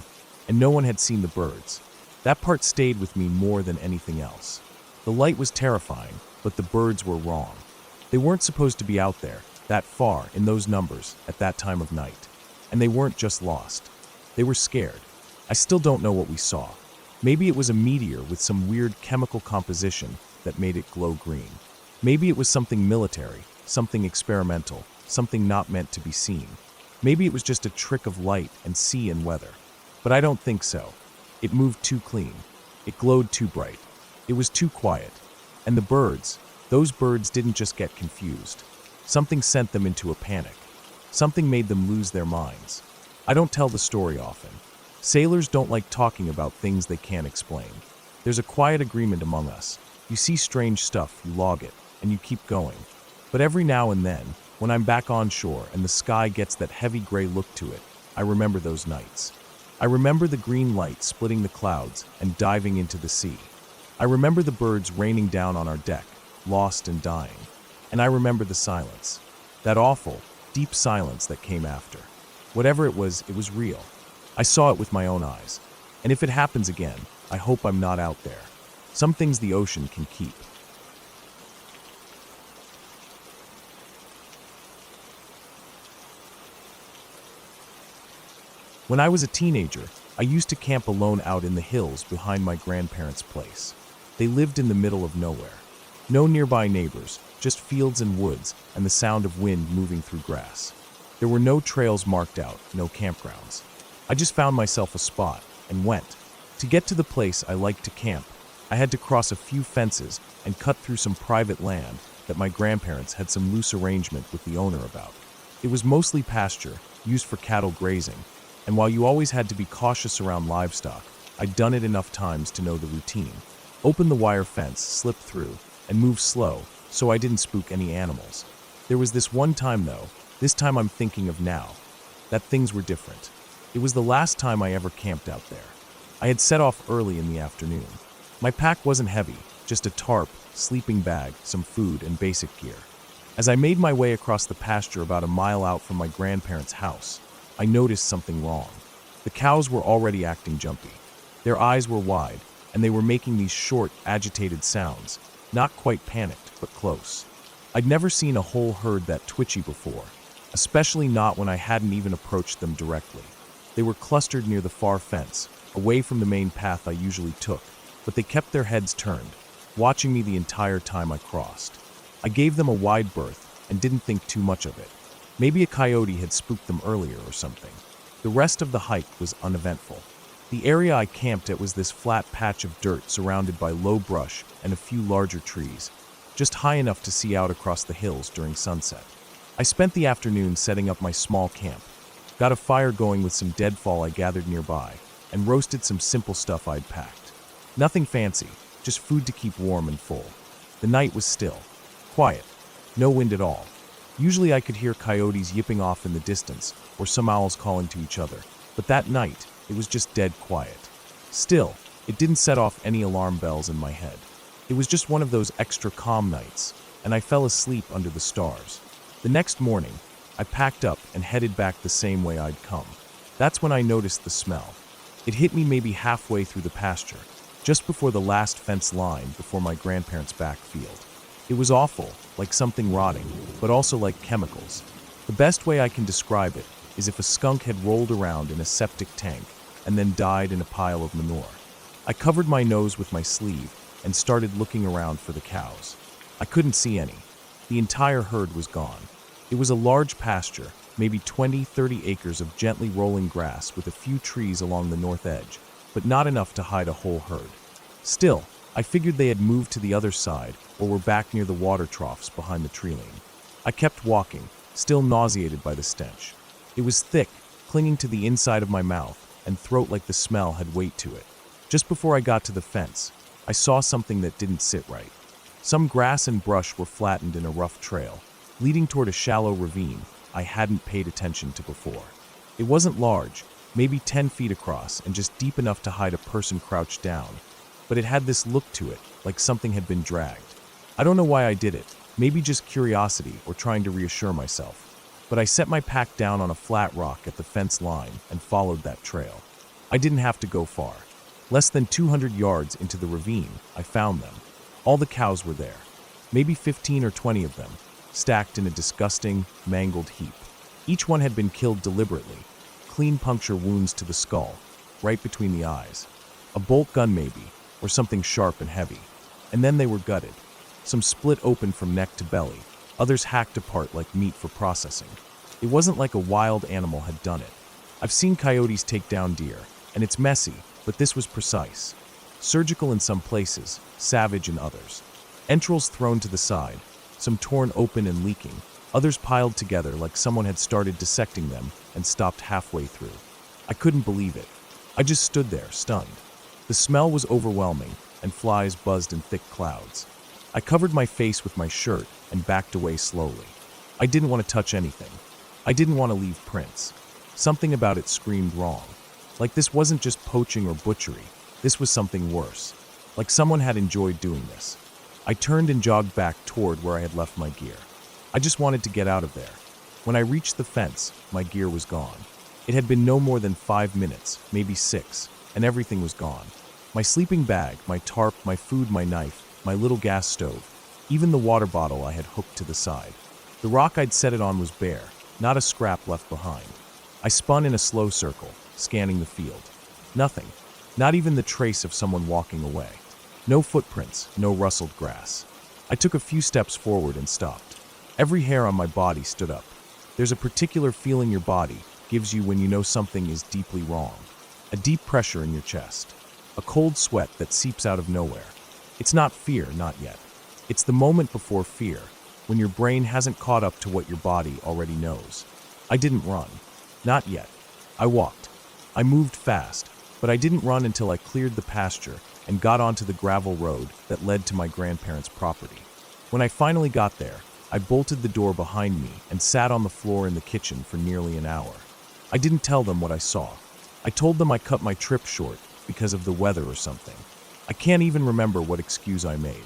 and no one had seen the birds. That part stayed with me more than anything else. The light was terrifying, but the birds were wrong. They weren't supposed to be out there, that far, in those numbers, at that time of night. And they weren't just lost. They were scared. I still don't know what we saw. Maybe it was a meteor with some weird chemical composition that made it glow green. Maybe it was something military, something experimental, something not meant to be seen. Maybe it was just a trick of light and sea and weather. But I don't think so. It moved too clean. It glowed too bright. It was too quiet. And the birds, those birds didn't just get confused. Something sent them into a panic. Something made them lose their minds. I don't tell the story often. Sailors don't like talking about things they can't explain. There's a quiet agreement among us. You see strange stuff, you log it, and you keep going. But every now and then, when I'm back on shore and the sky gets that heavy gray look to it, I remember those nights. I remember the green light splitting the clouds and diving into the sea. I remember the birds raining down on our deck, lost and dying. And I remember the silence. That awful, deep silence that came after. Whatever it was real. I saw it with my own eyes. And if it happens again, I hope I'm not out there. Some things the ocean can keep. When I was a teenager, I used to camp alone out in the hills behind my grandparents' place. They lived in the middle of nowhere. No nearby neighbors, just fields and woods and the sound of wind moving through grass. There were no trails marked out, no campgrounds. I just found myself a spot and went. To get to the place I liked to camp, I had to cross a few fences and cut through some private land that my grandparents had some loose arrangement with the owner about. It was mostly pasture, used for cattle grazing, and while you always had to be cautious around livestock, I'd done it enough times to know the routine. Open the wire fence, slip through, and move slow so I didn't spook any animals. There was this one time though, this time I'm thinking of now, that things were different. It was the last time I ever camped out there. I had set off early in the afternoon. My pack wasn't heavy, just a tarp, sleeping bag, some food, and basic gear. As I made my way across the pasture about a mile out from my grandparents' house, I noticed something wrong. The cows were already acting jumpy. Their eyes were wide, and they were making these short, agitated sounds, not quite panicked, but close. I'd never seen a whole herd that twitchy before, especially not when I hadn't even approached them directly. They were clustered near the far fence, away from the main path I usually took, but they kept their heads turned, watching me the entire time I crossed. I gave them a wide berth and didn't think too much of it. Maybe a coyote had spooked them earlier or something. The rest of the hike was uneventful. The area I camped at was this flat patch of dirt surrounded by low brush and a few larger trees, just high enough to see out across the hills during sunset. I spent the afternoon setting up my small camp, got a fire going with some deadfall I gathered nearby, and roasted some simple stuff I'd packed. Nothing fancy, just food to keep warm and full. The night was still, quiet, no wind at all. Usually I could hear coyotes yipping off in the distance or some owls calling to each other, but that night it was just dead quiet. Still, it didn't set off any alarm bells in my head. It was just one of those extra calm nights, and I fell asleep under the stars. The next morning, I packed up and headed back the same way I'd come. That's when I noticed the smell. It hit me maybe halfway through the pasture. just before the last fence line before my grandparents' back field. It was awful, like something rotting, but also like chemicals. The best way I can describe it is if a skunk had rolled around in a septic tank and then died in a pile of manure. I covered my nose with my sleeve and started looking around for the cows. I couldn't see any. The entire herd was gone. It was a large pasture, maybe 20-30 acres of gently rolling grass with a few trees along the north edge, but not enough to hide a whole herd. Still, I figured they had moved to the other side or were back near the water troughs behind the tree lane. I kept walking, still nauseated by the stench. It was thick, clinging to the inside of my mouth and throat like the smell had weight to it. Just before I got to the fence, I saw something that didn't sit right. Some grass and brush were flattened in a rough trail, leading toward a shallow ravine I hadn't paid attention to before. It wasn't large, maybe 10 feet across and just deep enough to hide a person crouched down, but it had this look to it, like something had been dragged. I don't know why I did it, maybe just curiosity or trying to reassure myself, but I set my pack down on a flat rock at the fence line and followed that trail. I didn't have to go far. Less than 200 yards into the ravine, I found them. All the cows were there, maybe 15 or 20 of them, stacked in a disgusting, mangled heap. Each one had been killed deliberately, clean puncture wounds to the skull, right between the eyes. A bolt gun maybe, or something sharp and heavy. And then they were gutted. Some split open from neck to belly, others hacked apart like meat for processing. It wasn't like a wild animal had done it. I've seen coyotes take down deer, and it's messy, but this was precise. Surgical in some places, savage in others. Entrails thrown to the side, some torn open and leaking, others piled together like someone had started dissecting them and stopped halfway through. I couldn't believe it. I just stood there, stunned. The smell was overwhelming, and flies buzzed in thick clouds. I covered my face with my shirt and backed away slowly. I didn't want to touch anything. I didn't want to leave prints. Something about it screamed wrong. Like this wasn't just poaching or butchery. This was something worse. Like someone had enjoyed doing this. I turned and jogged back toward where I had left my gear. I just wanted to get out of there. When I reached the fence, my gear was gone. It had been no more than 5 minutes, maybe 6, and everything was gone. My sleeping bag, my tarp, my food, my knife, my little gas stove, even the water bottle I had hooked to the side. The rock I'd set it on was bare, not a scrap left behind. I spun in a slow circle, scanning the field. Nothing, not even the trace of someone walking away. No footprints, no rustled grass. I took a few steps forward and stopped. Every hair on my body stood up. There's a particular feeling your body gives you when you know something is deeply wrong. A deep pressure in your chest. A cold sweat that seeps out of nowhere. It's not fear, not yet. It's the moment before fear, when your brain hasn't caught up to what your body already knows. I didn't run. Not yet. I walked. I moved fast, but I didn't run until I cleared the pasture and got onto the gravel road that led to my grandparents' property. When I finally got there, I bolted the door behind me and sat on the floor in the kitchen for nearly an hour. I didn't tell them what I saw. I told them I cut my trip short because of the weather or something. I can't even remember what excuse I made.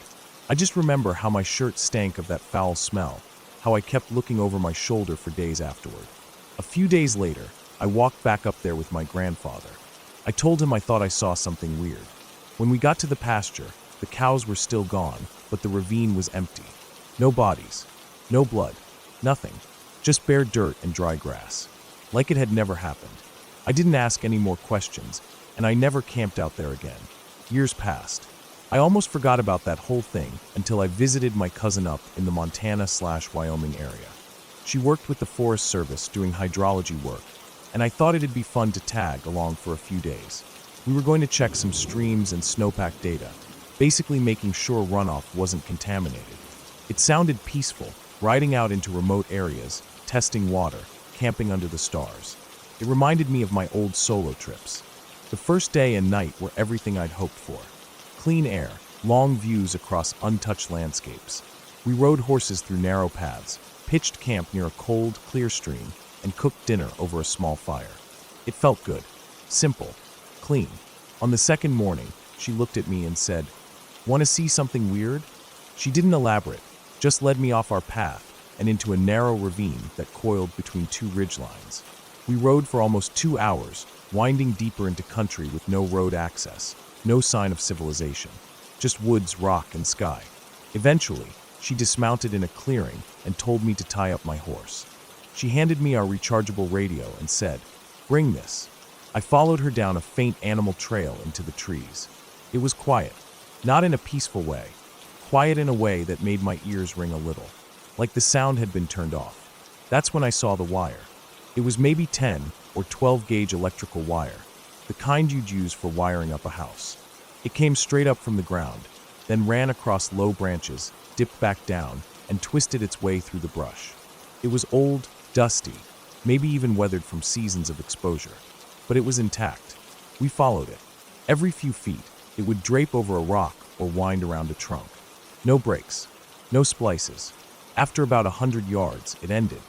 I just remember how my shirt stank of that foul smell, how I kept looking over my shoulder for days afterward. A few days later, I walked back up there with my grandfather. I told him I thought I saw something weird. When we got to the pasture, the cows were still gone, but the ravine was empty. No bodies, no blood, nothing, just bare dirt and dry grass. Like it had never happened. I didn't ask any more questions, and I never camped out there again. Years passed. I almost forgot about that whole thing until I visited my cousin up in the Montana/Wyoming area. She worked with the Forest Service doing hydrology work, and I thought it'd be fun to tag along for a few days. We were going to check some streams and snowpack data, basically making sure runoff wasn't contaminated. It sounded peaceful, riding out into remote areas, testing water, camping under the stars. It reminded me of my old solo trips. The first day and night were everything I'd hoped for. Clean air, long views across untouched landscapes. We rode horses through narrow paths, pitched camp near a cold, clear stream, and cooked dinner over a small fire. It felt good. Simple. Clean. On the second morning, she looked at me and said, "Want to see something weird?" She didn't elaborate, just led me off our path and into a narrow ravine that coiled between two ridgelines. We rode for almost 2 hours, winding deeper into country with no road access. No sign of civilization. Just woods, rock, and sky. Eventually, she dismounted in a clearing and told me to tie up my horse. She handed me our rechargeable radio and said, "Bring this." I followed her down a faint animal trail into the trees. It was quiet, not in a peaceful way. Quiet in a way that made my ears ring a little, like the sound had been turned off. That's when I saw the wire. It was maybe 10 or 12 gauge electrical wire, the kind you'd use for wiring up a house. It came straight up from the ground, then ran across low branches, dipped back down, and twisted its way through the brush. It was old, dusty, maybe even weathered from seasons of exposure, but it was intact. We followed it. Every few feet, it would drape over a rock or wind around a trunk. No breaks, no splices. After about 100 yards, it ended.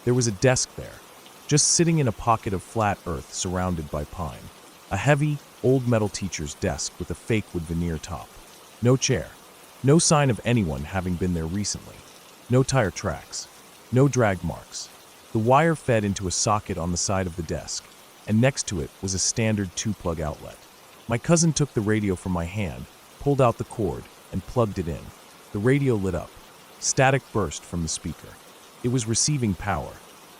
There was a desk there, just sitting in a pocket of flat earth surrounded by pine. A heavy, old metal teacher's desk with a fake wood veneer top. No chair. No sign of anyone having been there recently. No tire tracks. No drag marks. The wire fed into a socket on the side of the desk, and next to it was a standard 2-plug outlet. My cousin took the radio from my hand, pulled out the cord, and plugged it in. The radio lit up. Static burst from the speaker. It was receiving power.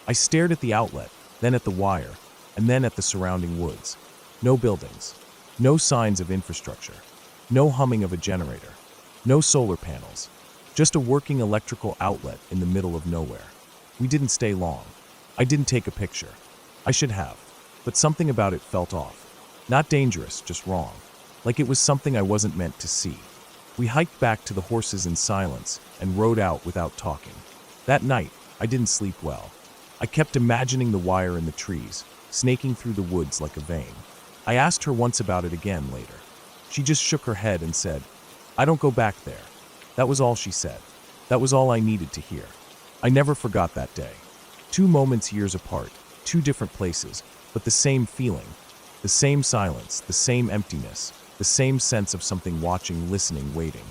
I stared at the outlet, then at the wire, and then at the surrounding woods. No buildings. No signs of infrastructure. No humming of a generator. No solar panels. Just a working electrical outlet in the middle of nowhere. We didn't stay long. I didn't take a picture. I should have, but something about it felt off. Not dangerous, just wrong. Like it was something I wasn't meant to see. We hiked back to the horses in silence and rode out without talking. That night, I didn't sleep well. I kept imagining the wire in the trees, snaking through the woods like a vein. I asked her once about it again later. She just shook her head and said, "I don't go back there." That was all she said. That was all I needed to hear. I never forgot that day. 2 moments years apart, 2 different places, but the same feeling. The same silence, the same emptiness, the same sense of something watching, listening, waiting.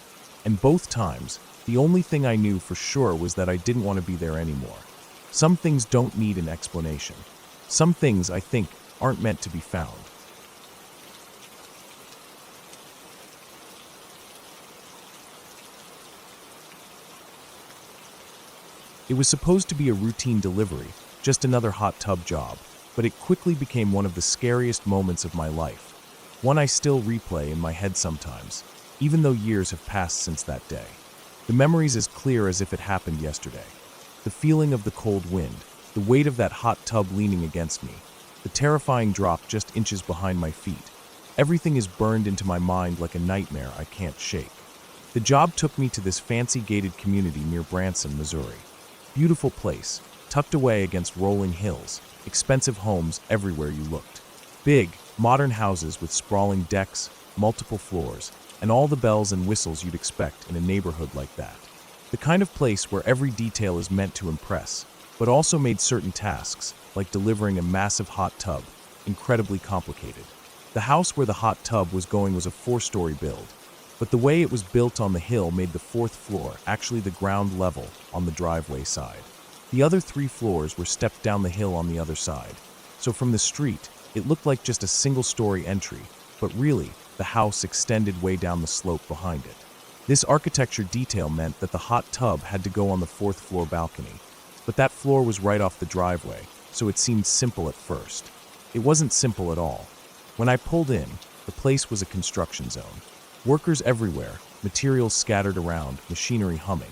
And both times, the only thing I knew for sure was that I didn't want to be there anymore. Some things don't need an explanation. Some things, I think, aren't meant to be found. It was supposed to be a routine delivery, just another hot tub job, but it quickly became one of the scariest moments of my life. One I still replay in my head sometimes, even though years have passed since that day. The memory's as clear as if it happened yesterday. The feeling of the cold wind, the weight of that hot tub leaning against me, the terrifying drop just inches behind my feet. Everything is burned into my mind like a nightmare I can't shake. The job took me to this fancy gated community near Branson, Missouri. Beautiful place, tucked away against rolling hills, expensive homes everywhere you looked. Big, modern houses with sprawling decks, multiple floors, and all the bells and whistles you'd expect in a neighborhood like that. The kind of place where every detail is meant to impress, but also made certain tasks, like delivering a massive hot tub, incredibly complicated. The house where the hot tub was going was a 4-story build, but the way it was built on the hill made the 4th floor actually the ground level on the driveway side. The other 3 floors were stepped down the hill on the other side, so from the street, it looked like just a single-story entry, but really, the house extended way down the slope behind it. This architecture detail meant that the hot tub had to go on the 4th floor balcony, but that floor was right off the driveway, so it seemed simple at first. It wasn't simple at all. When I pulled in, the place was a construction zone. Workers everywhere, materials scattered around, machinery humming.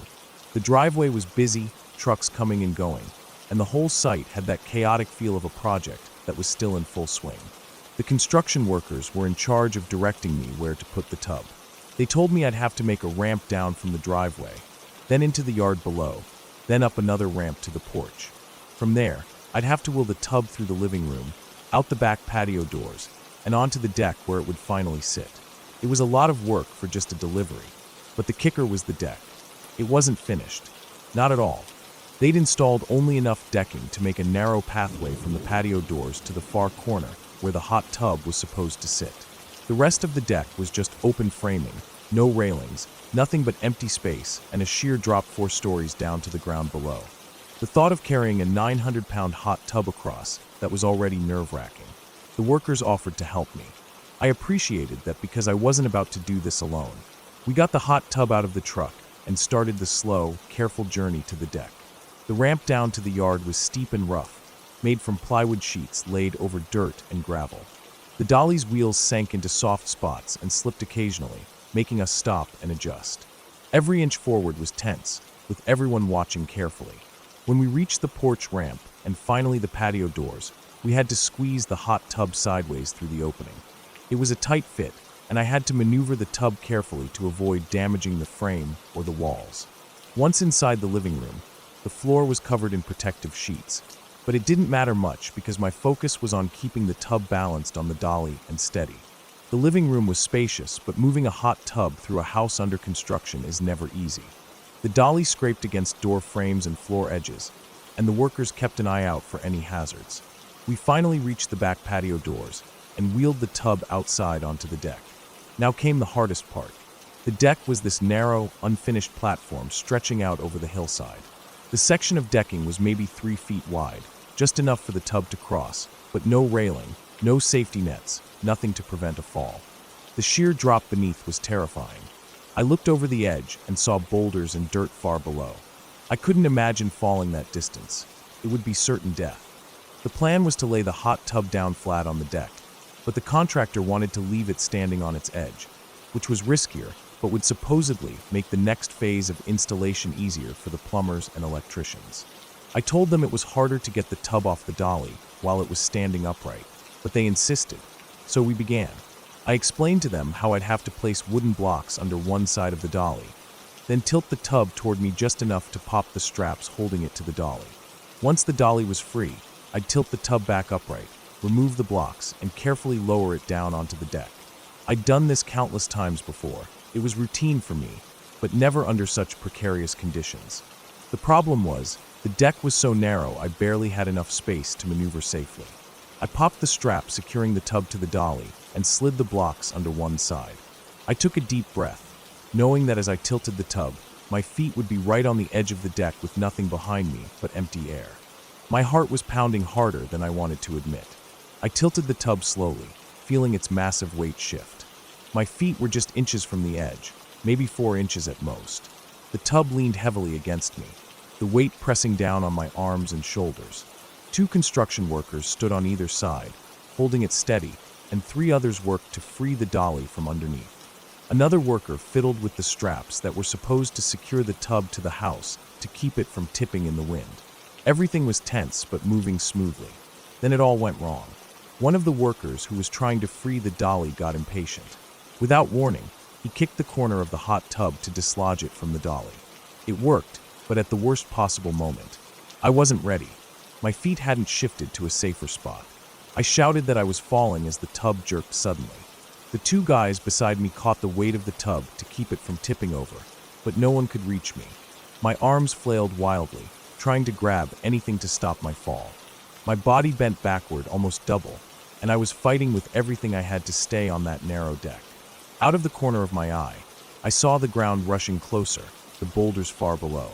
The driveway was busy, trucks coming and going, and the whole site had that chaotic feel of a project that was still in full swing. The construction workers were in charge of directing me where to put the tub. They told me I'd have to make a ramp down from the driveway, then into the yard below, then up another ramp to the porch. From there, I'd have to wheel the tub through the living room, out the back patio doors, and onto the deck where it would finally sit. It was a lot of work for just a delivery, but the kicker was the deck. It wasn't finished. Not at all. They'd installed only enough decking to make a narrow pathway from the patio doors to the far corner where the hot tub was supposed to sit. The rest of the deck was just open framing, no railings, nothing but empty space, and a sheer drop 4 stories down to the ground below. The thought of carrying a 900-pound hot tub across that was already nerve-wracking. The workers offered to help me. I appreciated that because I wasn't about to do this alone. We got the hot tub out of the truck and started the slow, careful journey to the deck. The ramp down to the yard was steep and rough, made from plywood sheets laid over dirt and gravel. The dolly's wheels sank into soft spots and slipped occasionally, making us stop and adjust. Every inch forward was tense, with everyone watching carefully. When we reached the porch ramp and finally the patio doors, we had to squeeze the hot tub sideways through the opening. It was a tight fit, and I had to maneuver the tub carefully to avoid damaging the frame or the walls. Once inside the living room, the floor was covered in protective sheets, but it didn't matter much because my focus was on keeping the tub balanced on the dolly and steady. The living room was spacious, but moving a hot tub through a house under construction is never easy. The dolly scraped against door frames and floor edges, and the workers kept an eye out for any hazards. We finally reached the back patio doors and wheeled the tub outside onto the deck. Now came the hardest part. The deck was this narrow, unfinished platform stretching out over the hillside. The section of decking was maybe 3 feet wide, just enough for the tub to cross, but no railing, no safety nets, nothing to prevent a fall. The sheer drop beneath was terrifying. I looked over the edge and saw boulders and dirt far below. I couldn't imagine falling that distance. It would be certain death. The plan was to lay the hot tub down flat on the deck, but the contractor wanted to leave it standing on its edge, which was riskier, but would supposedly make the next phase of installation easier for the plumbers and electricians. I told them it was harder to get the tub off the dolly while it was standing upright, but they insisted, so we began. I explained to them how I'd have to place wooden blocks under one side of the dolly, then tilt the tub toward me just enough to pop the straps holding it to the dolly. Once the dolly was free, I'd tilt the tub back upright, remove the blocks, and carefully lower it down onto the deck. I'd done this countless times before. It was routine for me, but never under such precarious conditions. The problem was, the deck was so narrow I barely had enough space to maneuver safely. I popped the strap securing the tub to the dolly and slid the blocks under one side. I took a deep breath, knowing that as I tilted the tub, my feet would be right on the edge of the deck with nothing behind me but empty air. My heart was pounding harder than I wanted to admit. I tilted the tub slowly, feeling its massive weight shift. My feet were just inches from the edge, maybe 4 inches at most. The tub leaned heavily against me, the weight pressing down on my arms and shoulders. 2 construction workers stood on either side, holding it steady, and 3 others worked to free the dolly from underneath. Another worker fiddled with the straps that were supposed to secure the tub to the house to keep it from tipping in the wind. Everything was tense but moving smoothly. Then it all went wrong. One of the workers who was trying to free the dolly got impatient. Without warning, he kicked the corner of the hot tub to dislodge it from the dolly. It worked, but at the worst possible moment. I wasn't ready. My feet hadn't shifted to a safer spot. I shouted that I was falling as the tub jerked suddenly. The 2 guys beside me caught the weight of the tub to keep it from tipping over, but no one could reach me. My arms flailed wildly, trying to grab anything to stop my fall. My body bent backward almost double, and I was fighting with everything I had to stay on that narrow deck. Out of the corner of my eye, I saw the ground rushing closer, the boulders far below.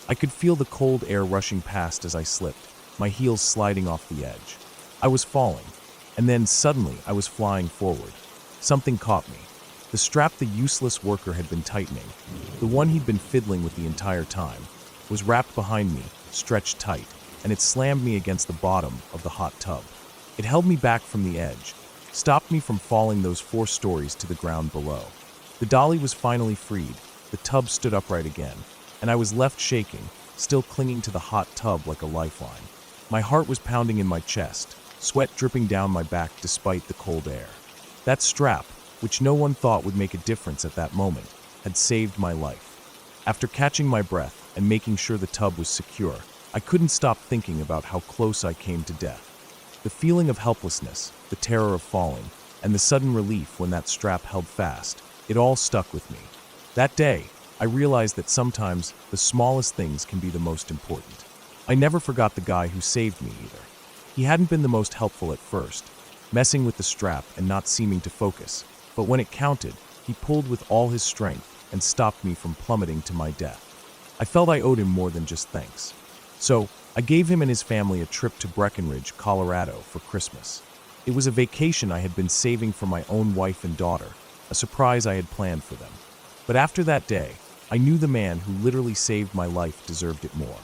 I could feel the cold air rushing past as I slipped, my heels sliding off the edge. I was falling, and then suddenly I was flying forward. Something caught me. The strap the useless worker had been tightening, the one he'd been fiddling with the entire time, was wrapped behind me, stretched tight, and it slammed me against the bottom of the hot tub. It held me back from the edge, stopped me from falling those 4 stories to the ground below. The dolly was finally freed, the tub stood upright again, and I was left shaking, still clinging to the hot tub like a lifeline. My heart was pounding in my chest, sweat dripping down my back despite the cold air. That strap, which no one thought would make a difference at that moment, had saved my life. After catching my breath and making sure the tub was secure, I couldn't stop thinking about how close I came to death. The feeling of helplessness, the terror of falling, and the sudden relief when that strap held fast, it all stuck with me. That day, I realized that sometimes the smallest things can be the most important. I never forgot the guy who saved me either. He hadn't been the most helpful at first, messing with the strap and not seeming to focus, but when it counted, he pulled with all his strength and stopped me from plummeting to my death. I felt I owed him more than just thanks. So, I gave him and his family a trip to Breckenridge, Colorado for Christmas. It was a vacation I had been saving for my own wife and daughter, a surprise I had planned for them. But after that day, I knew the man who literally saved my life deserved it more.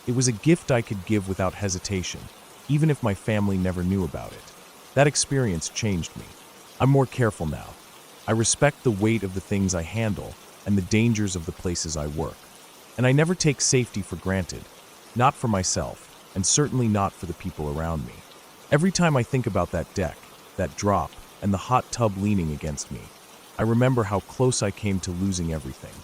It was a gift I could give without hesitation, even if my family never knew about it. That experience changed me. I'm more careful now. I respect the weight of the things I handle and the dangers of the places I work. And I never take safety for granted, not for myself, and certainly not for the people around me. Every time I think about that deck, that drop, and the hot tub leaning against me, I remember how close I came to losing everything.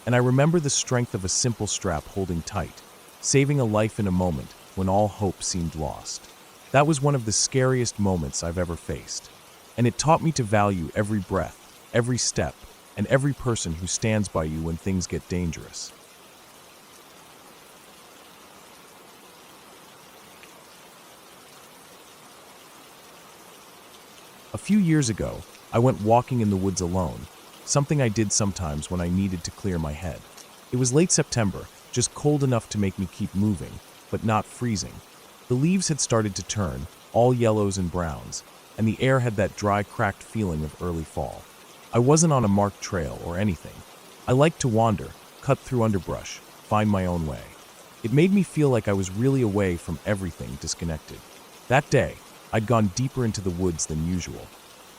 And I remember the strength of a simple strap holding tight, saving a life in a moment when all hope seemed lost. That was one of the scariest moments I've ever faced. And it taught me to value every breath, every step, and every person who stands by you when things get dangerous. A few years ago, I went walking in the woods alone, something I did sometimes when I needed to clear my head. It was late September, just cold enough to make me keep moving, but not freezing. The leaves had started to turn, all yellows and browns, and the air had that dry, cracked feeling of early fall. I wasn't on a marked trail or anything. I liked to wander, cut through underbrush, find my own way. It made me feel like I was really away from everything, disconnected. That day, I'd gone deeper into the woods than usual.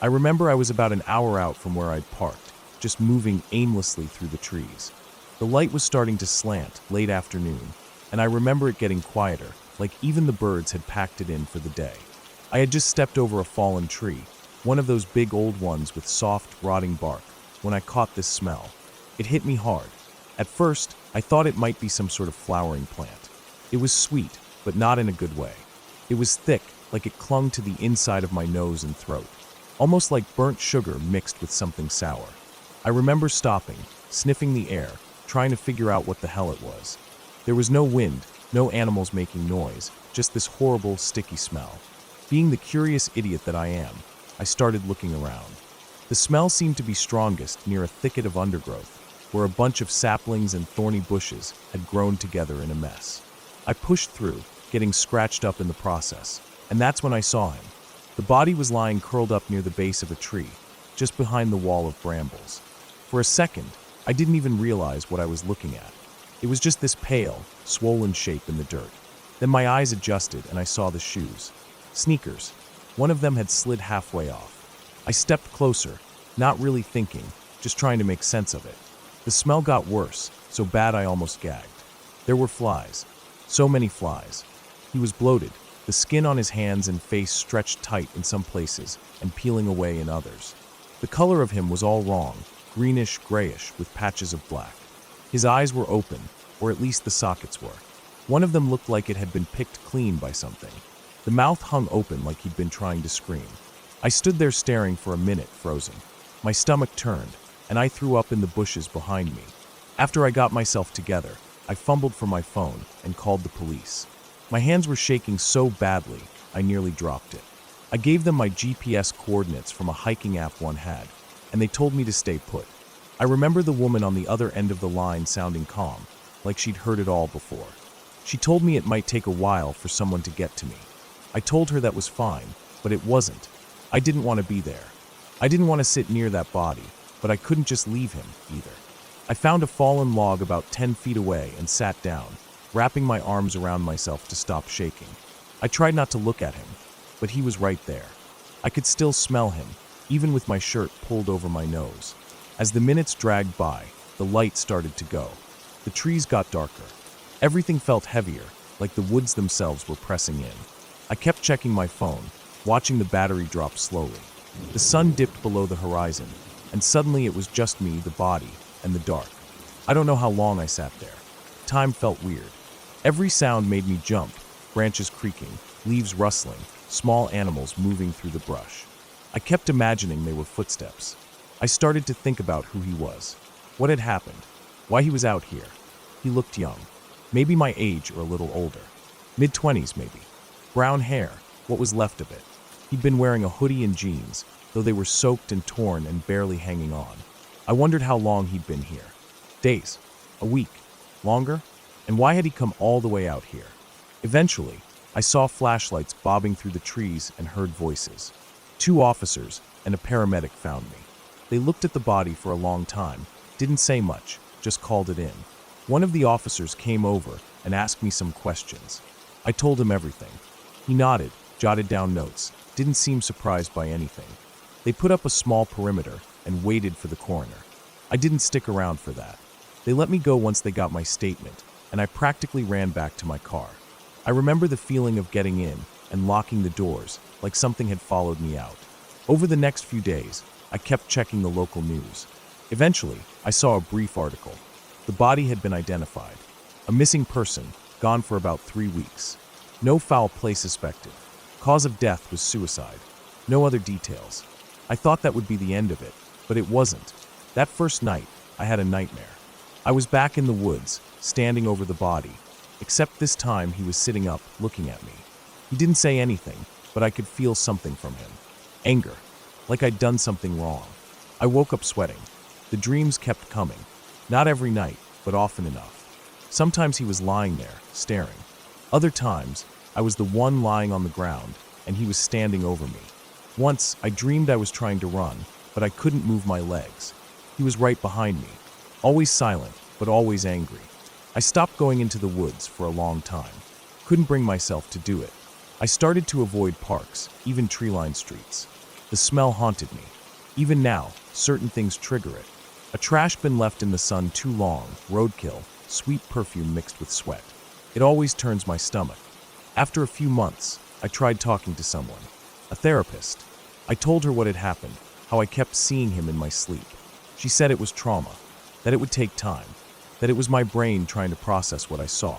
I remember I was about an hour out from where I'd parked, just moving aimlessly through the trees. The light was starting to slant, late afternoon, and I remember it getting quieter, like even the birds had packed it in for the day. I had just stepped over a fallen tree, one of those big old ones with soft, rotting bark, when I caught this smell. It hit me hard. At first, I thought it might be some sort of flowering plant. It was sweet, but not in a good way. It was thick, like it clung to the inside of my nose and throat, almost like burnt sugar mixed with something sour. I remember stopping, sniffing the air, trying to figure out what the hell it was. There was no wind, no animals making noise, just this horrible, sticky smell. Being the curious idiot that I am, I started looking around. The smell seemed to be strongest near a thicket of undergrowth, where a bunch of saplings and thorny bushes had grown together in a mess. I pushed through, getting scratched up in the process, and that's when I saw him. The body was lying curled up near the base of a tree, just behind the wall of brambles. For a second, I didn't even realize what I was looking at. It was just this pale, swollen shape in the dirt. Then my eyes adjusted and I saw the shoes. Sneakers. One of them had slid halfway off. I stepped closer, not really thinking, just trying to make sense of it. The smell got worse, so bad I almost gagged. There were flies. So many flies. He was bloated, the skin on his hands and face stretched tight in some places and peeling away in others. The color of him was all wrong, greenish-grayish with patches of black. His eyes were open, or at least the sockets were. One of them looked like it had been picked clean by something. The mouth hung open like he'd been trying to scream. I stood there staring for a minute, frozen. My stomach turned, and I threw up in the bushes behind me. After I got myself together, I fumbled for my phone and called the police. My hands were shaking so badly, I nearly dropped it. I gave them my GPS coordinates from a hiking app one had, and they told me to stay put. I remember the woman on the other end of the line sounding calm, like she'd heard it all before. She told me it might take a while for someone to get to me. I told her that was fine, but it wasn't. I didn't want to be there. I didn't want to sit near that body, but I couldn't just leave him, either. I found a fallen log about 10 feet away and sat down, wrapping my arms around myself to stop shaking. I tried not to look at him, but he was right there. I could still smell him, even with my shirt pulled over my nose. As the minutes dragged by, the light started to go. The trees got darker. Everything felt heavier, like the woods themselves were pressing in. I kept checking my phone, watching the battery drop slowly. The sun dipped below the horizon, and suddenly it was just me, the body, and the dark. I don't know how long I sat there. Time felt weird. Every sound made me jump, branches creaking, leaves rustling, small animals moving through the brush. I kept imagining they were footsteps. I started to think about who he was, what had happened, why he was out here. He looked young, maybe my age or a little older. Mid-20s maybe. Brown hair, what was left of it. He'd been wearing a hoodie and jeans, though they were soaked and torn and barely hanging on. I wondered how long he'd been here. Days? A week? Longer? And why had he come all the way out here? Eventually, I saw flashlights bobbing through the trees and heard voices. 2 officers and a paramedic found me. They looked at the body for a long time, didn't say much, just called it in. One of the officers came over and asked me some questions. I told him everything. He nodded, jotted down notes, didn't seem surprised by anything. They put up a small perimeter and waited for the coroner. I didn't stick around for that. They let me go once they got my statement, and I practically ran back to my car. I remember the feeling of getting in and locking the doors, like something had followed me out. Over the next few days, I kept checking the local news. Eventually, I saw a brief article. The body had been identified. A missing person, gone for about 3 weeks. No foul play suspected. Cause of death was suicide. No other details. I thought that would be the end of it, but it wasn't. That first night, I had a nightmare. I was back in the woods, standing over the body, except this time he was sitting up, looking at me. He didn't say anything, but I could feel something from him. Anger, like I'd done something wrong. I woke up sweating. The dreams kept coming. Not every night, but often enough. Sometimes he was lying there, staring. Other times, I was the one lying on the ground, and he was standing over me. Once, I dreamed I was trying to run, but I couldn't move my legs. He was right behind me, always silent, but always angry. I stopped going into the woods for a long time. Couldn't bring myself to do it. I started to avoid parks, even tree-lined streets. The smell haunted me. Even now, certain things trigger it. A trash bin left in the sun too long, roadkill, sweet perfume mixed with sweat. It always turns my stomach. After a few months, I tried talking to someone, a therapist. I told her what had happened, how I kept seeing him in my sleep. She said it was trauma, that it would take time, that it was my brain trying to process what I saw.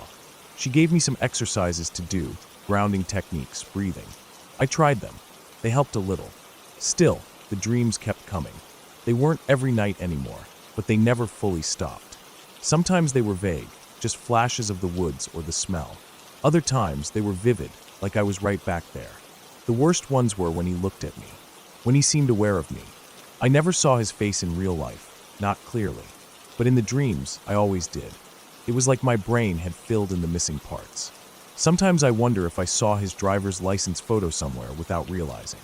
She gave me some exercises to do, grounding techniques, breathing. I tried them. They helped a little. Still, the dreams kept coming. They weren't every night anymore, but they never fully stopped. Sometimes they were vague, just flashes of the woods or the smell. Other times they were vivid, like I was right back there. The worst ones were when he looked at me, when he seemed aware of me. I never saw his face in real life, not clearly. But in the dreams, I always did. It was like my brain had filled in the missing parts. Sometimes I wonder if I saw his driver's license photo somewhere without realizing.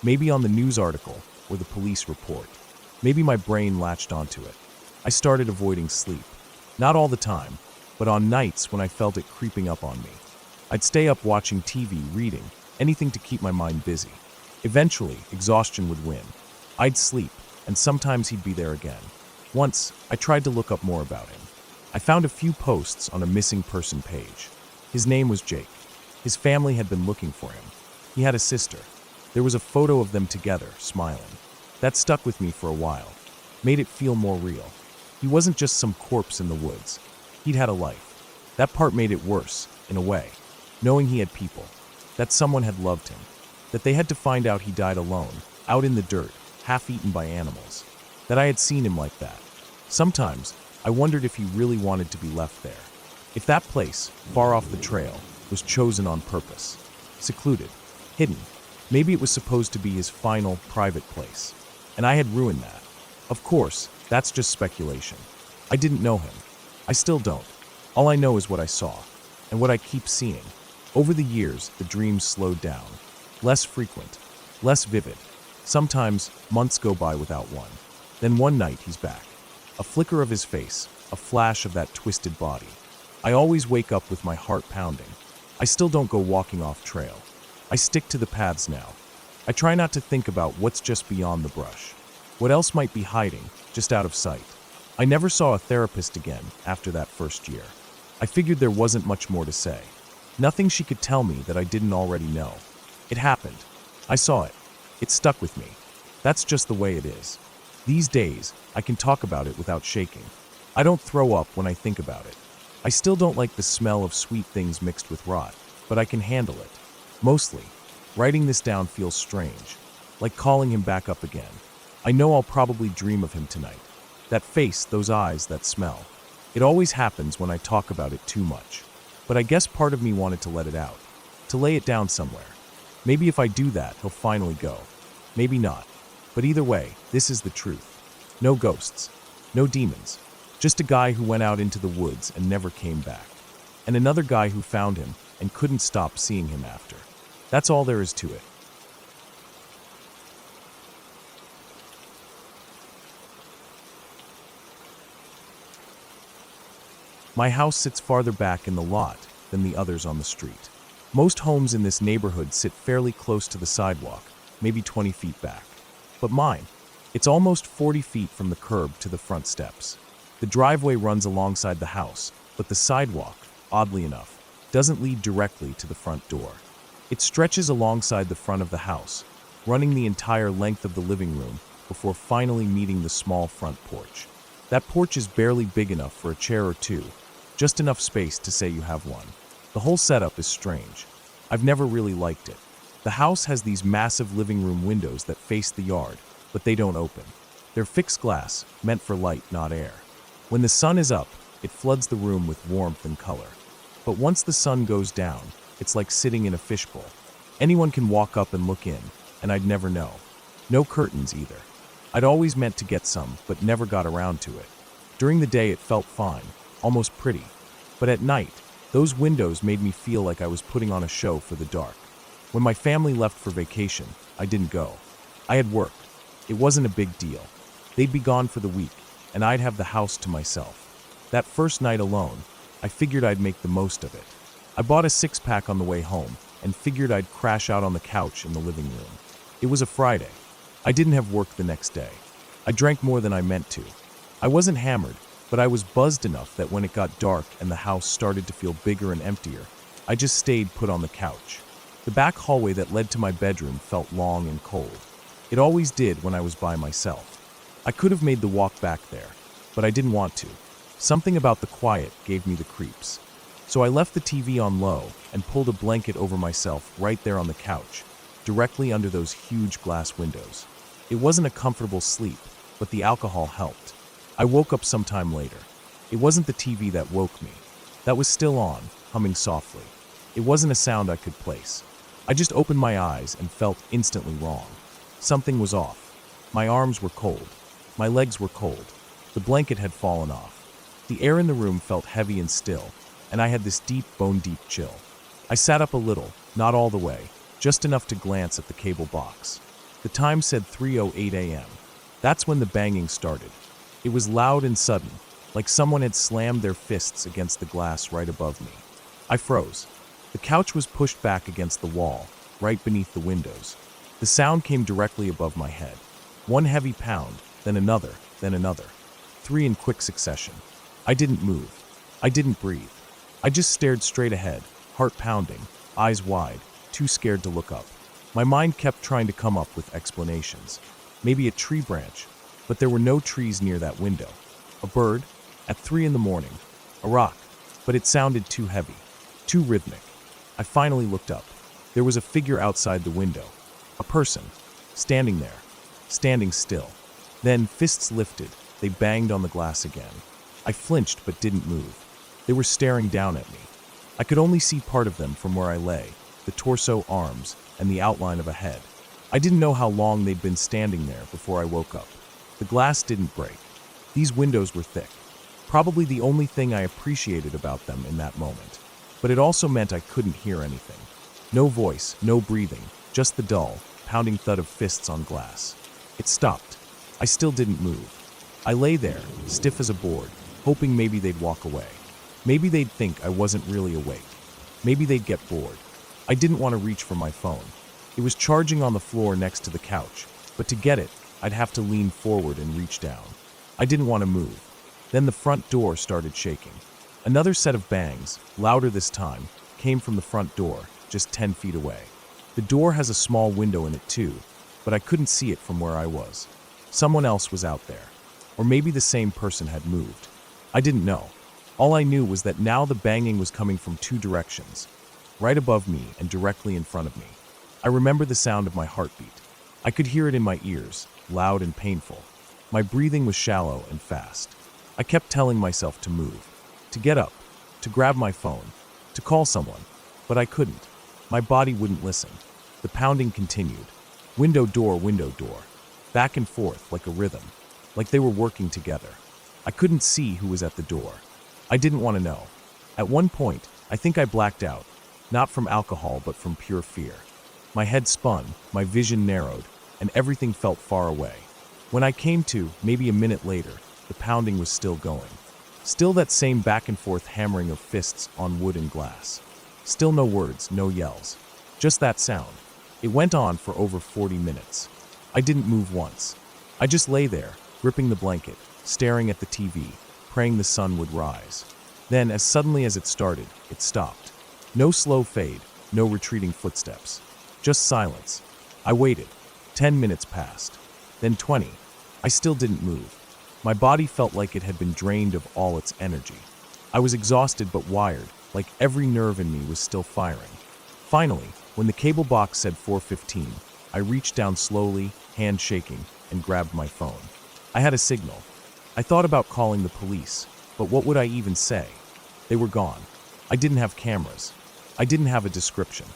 Maybe on the news article or the police report. Maybe my brain latched onto it. I started avoiding sleep. Not all the time, but on nights when I felt it creeping up on me. I'd stay up watching TV, reading, anything to keep my mind busy. Eventually, exhaustion would win. I'd sleep, and sometimes he'd be there again. Once, I tried to look up more about him. I found a few posts on a missing person page. His name was Jake. His family had been looking for him. He had a sister. There was a photo of them together, smiling. That stuck with me for a while, made it feel more real. He wasn't just some corpse in the woods. He'd had a life. That part made it worse, in a way, knowing he had people, that someone had loved him, that they had to find out he died alone, out in the dirt, half-eaten by animals, that I had seen him like that. Sometimes, I wondered if he really wanted to be left there. If that place, far off the trail, was chosen on purpose, secluded, hidden. Maybe it was supposed to be his final, private place. And I had ruined that. Of course, that's just speculation. I didn't know him. I still don't. All I know is what I saw, and what I keep seeing. Over the years, the dreams slowed down. Less frequent, less vivid. Sometimes, months go by without one. Then one night, he's back. A flicker of his face, a flash of that twisted body. I always wake up with my heart pounding. I still don't go walking off trail. I stick to the paths now. I try not to think about what's just beyond the brush. What else might be hiding, just out of sight? I never saw a therapist again after that first year. I figured there wasn't much more to say. Nothing she could tell me that I didn't already know. It happened. I saw it. It stuck with me. That's just the way it is. These days, I can talk about it without shaking. I don't throw up when I think about it. I still don't like the smell of sweet things mixed with rot, but I can handle it. Mostly, writing this down feels strange, like calling him back up again. I know I'll probably dream of him tonight. That face, those eyes, that smell. It always happens when I talk about it too much. But I guess part of me wanted to let it out, to lay it down somewhere. Maybe if I do that, he'll finally go. Maybe not. But either way, this is the truth. No ghosts. No demons. Just a guy who went out into the woods and never came back. And another guy who found him and couldn't stop seeing him after. That's all there is to it. My house sits farther back in the lot than the others on the street. Most homes in this neighborhood sit fairly close to the sidewalk, maybe 20 feet back. But mine, it's almost 40 feet from the curb to the front steps. The driveway runs alongside the house, but the sidewalk, oddly enough, doesn't lead directly to the front door. It stretches alongside the front of the house, running the entire length of the living room before finally meeting the small front porch. That porch is barely big enough for a chair or two, just enough space to say you have one. The whole setup is strange. I've never really liked it. The house has these massive living room windows that face the yard, but they don't open. They're fixed glass, meant for light, not air. When the sun is up, it floods the room with warmth and color. But once the sun goes down, it's like sitting in a fishbowl. Anyone can walk up and look in, and I'd never know. No curtains either. I'd always meant to get some, but never got around to it. During the day it felt fine, almost pretty. But at night, those windows made me feel like I was putting on a show for the dark. When my family left for vacation, I didn't go. I had work. It wasn't a big deal. They'd be gone for the week, and I'd have the house to myself. That first night alone, I figured I'd make the most of it. I bought a six-pack on the way home and figured I'd crash out on the couch in the living room. It was a Friday. I didn't have work the next day. I drank more than I meant to. I wasn't hammered, but I was buzzed enough that when it got dark and the house started to feel bigger and emptier, I just stayed put on the couch. The back hallway that led to my bedroom felt long and cold. It always did when I was by myself. I could have made the walk back there, but I didn't want to. Something about the quiet gave me the creeps. So I left the TV on low and pulled a blanket over myself right there on the couch, directly under those huge glass windows. It wasn't a comfortable sleep, but the alcohol helped. I woke up sometime later. It wasn't the TV that woke me. That was still on, humming softly. It wasn't a sound I could place. I just opened my eyes and felt instantly wrong. Something was off. My arms were cold. My legs were cold. The blanket had fallen off. The air in the room felt heavy and still, and I had this deep, bone-deep chill. I sat up a little, not all the way, just enough to glance at the cable box. The time said 3:08 a.m. That's when the banging started. It was loud and sudden, like someone had slammed their fists against the glass right above me. I froze. The couch was pushed back against the wall, right beneath the windows. The sound came directly above my head. One heavy pound, then another, then another. 3 in quick succession. I didn't move. I didn't breathe. I just stared straight ahead, heart pounding, eyes wide, too scared to look up. My mind kept trying to come up with explanations. Maybe a tree branch, but there were no trees near that window. A bird? At 3 in the morning. A rock, but it sounded too heavy, too rhythmic. I finally looked up. There was a figure outside the window. A person, standing there, standing still. Then, fists lifted, they banged on the glass again. I flinched but didn't move. They were staring down at me. I could only see part of them from where I lay, the torso, arms, and the outline of a head. I didn't know how long they'd been standing there before I woke up. The glass didn't break. These windows were thick. Probably the only thing I appreciated about them in that moment. But it also meant I couldn't hear anything. No voice, no breathing, just the dull, pounding thud of fists on glass. It stopped. I still didn't move. I lay there, stiff as a board, hoping maybe they'd walk away. Maybe they'd think I wasn't really awake. Maybe they'd get bored. I didn't want to reach for my phone. It was charging on the floor next to the couch, but to get it, I'd have to lean forward and reach down. I didn't want to move. Then the front door started shaking. Another set of bangs, louder this time, came from the front door, just 10 feet away. The door has a small window in it too, but I couldn't see it from where I was. Someone else was out there. Or maybe the same person had moved. I didn't know. All I knew was that now the banging was coming from 2 directions, right above me and directly in front of me. I remember the sound of my heartbeat. I could hear it in my ears, loud and painful. My breathing was shallow and fast. I kept telling myself to move, to get up, to grab my phone, to call someone, but I couldn't. My body wouldn't listen. The pounding continued. Window door, back and forth like a rhythm, like they were working together. I couldn't see who was at the door. I didn't want to know. At one point, I think I blacked out, not from alcohol but from pure fear. My head spun, my vision narrowed, and everything felt far away. When I came to, maybe a minute later, the pounding was still going. Still that same back and forth hammering of fists on wood and glass. Still no words, no yells. Just that sound. It went on for over 40 minutes. I didn't move once. I just lay there, gripping the blanket, staring at the TV, praying the sun would rise. Then, as suddenly as it started, it stopped. No slow fade, no retreating footsteps. Just silence. I waited. 10 minutes passed. Then 20. I still didn't move. My body felt like it had been drained of all its energy. I was exhausted but wired, like every nerve in me was still firing. Finally, when the cable box said 4:15, I reached down slowly, hand shaking, and grabbed my phone. I had a signal. I thought about calling the police, but what would I even say? They were gone. I didn't have cameras. I didn't have a description.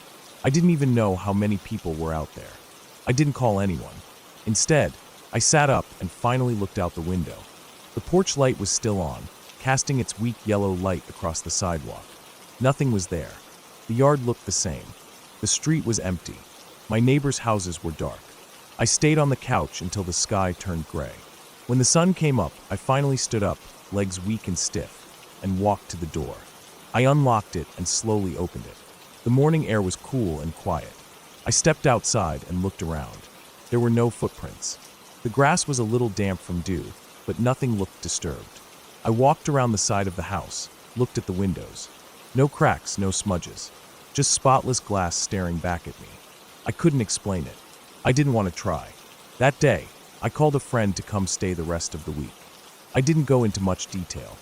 I didn't even know how many people were out there. I didn't call anyone. Instead, I sat up and finally looked out the window. The porch light was still on, casting its weak yellow light across the sidewalk. Nothing was there. The yard looked the same. The street was empty. My neighbors' houses were dark. I stayed on the couch until the sky turned gray. When the sun came up, I finally stood up, legs weak and stiff, and walked to the door. I unlocked it and slowly opened it. The morning air was cool and quiet. I stepped outside and looked around. There were no footprints. The grass was a little damp from dew, but nothing looked disturbed. I walked around the side of the house, looked at the windows. No cracks, no smudges. Just spotless glass staring back at me. I couldn't explain it. I didn't want to try. That day, I called a friend to come stay the rest of the week. I didn't go into much detail.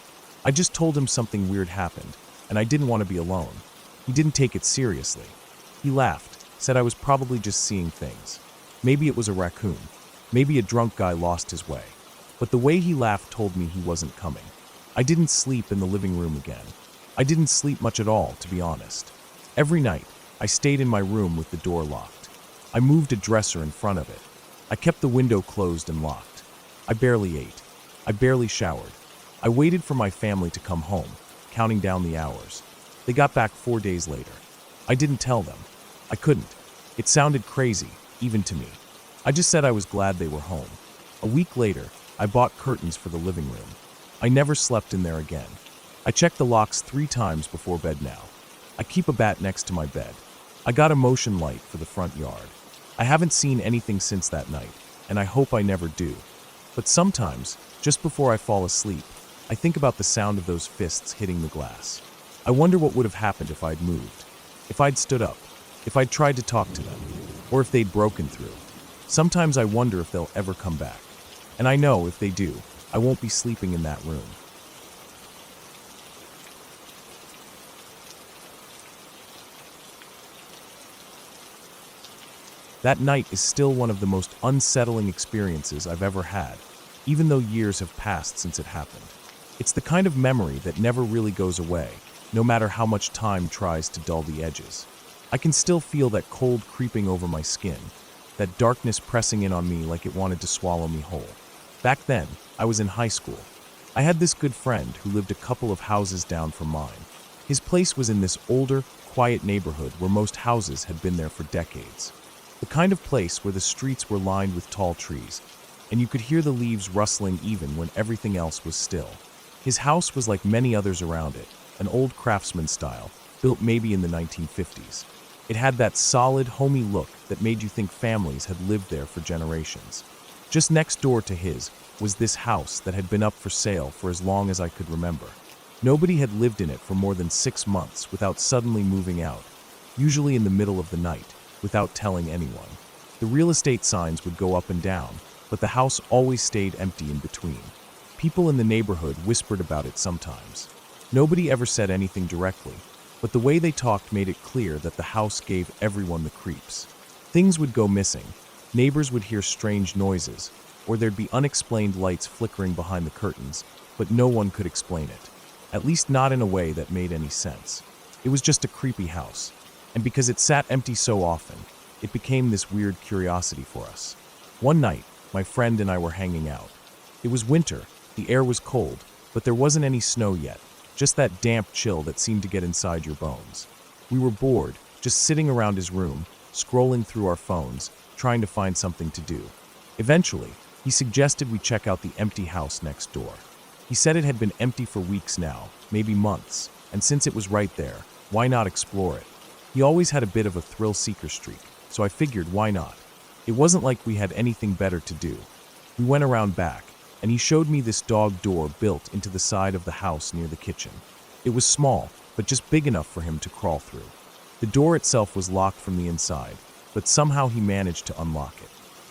I just told him something weird happened, and I didn't want to be alone. He didn't take it seriously. He laughed, said I was probably just seeing things. Maybe it was a raccoon. Maybe a drunk guy lost his way. But the way he laughed told me he wasn't coming. I didn't sleep in the living room again. I didn't sleep much at all, to be honest. Every night, I stayed in my room with the door locked. I moved a dresser in front of it. I kept the window closed and locked. I barely ate. I barely showered. I waited for my family to come home, counting down the hours. They got back 4 days later. I didn't tell them. I couldn't. It sounded crazy, even to me. I just said I was glad they were home. A week later, I bought curtains for the living room. I never slept in there again. I checked the locks 3 times before bed now. I keep a bat next to my bed. I got a motion light for the front yard. I haven't seen anything since that night, and I hope I never do. But sometimes, just before I fall asleep, I think about the sound of those fists hitting the glass. I wonder what would have happened if I'd moved, if I'd stood up, if I'd tried to talk to them, or if they'd broken through. Sometimes I wonder if they'll ever come back. And I know if they do, I won't be sleeping in that room. That night is still one of the most unsettling experiences I've ever had, even though years have passed since it happened. It's the kind of memory that never really goes away, no matter how much time tries to dull the edges. I can still feel that cold creeping over my skin, that darkness pressing in on me like it wanted to swallow me whole. Back then, I was in high school. I had this good friend who lived a couple of houses down from mine. His place was in this older, quiet neighborhood where most houses had been there for decades. The kind of place where the streets were lined with tall trees, and you could hear the leaves rustling even when everything else was still. His house was like many others around it, an old craftsman style, built maybe in the 1950s. It had that solid, homey look that made you think families had lived there for generations. Just next door to his was this house that had been up for sale for as long as I could remember. Nobody had lived in it for more than 6 months without suddenly moving out, usually in the middle of the night, without telling anyone. The real estate signs would go up and down, but the house always stayed empty in between. People in the neighborhood whispered about it sometimes. Nobody ever said anything directly, but the way they talked made it clear that the house gave everyone the creeps. Things would go missing, neighbors would hear strange noises, or there'd be unexplained lights flickering behind the curtains, but no one could explain it. At least not in a way that made any sense. It was just a creepy house, and because it sat empty so often, it became this weird curiosity for us. One night, my friend and I were hanging out. It was winter, the air was cold, but there wasn't any snow yet, just that damp chill that seemed to get inside your bones. We were bored, just sitting around his room, scrolling through our phones, trying to find something to do. Eventually, he suggested we check out the empty house next door. He said it had been empty for weeks now, maybe months, and since it was right there, why not explore it? He always had a bit of a thrill-seeker streak, so I figured why not? It wasn't like we had anything better to do. We went around back, and he showed me this dog door built into the side of the house near the kitchen. It was small, but just big enough for him to crawl through. The door itself was locked from the inside, but somehow he managed to unlock it.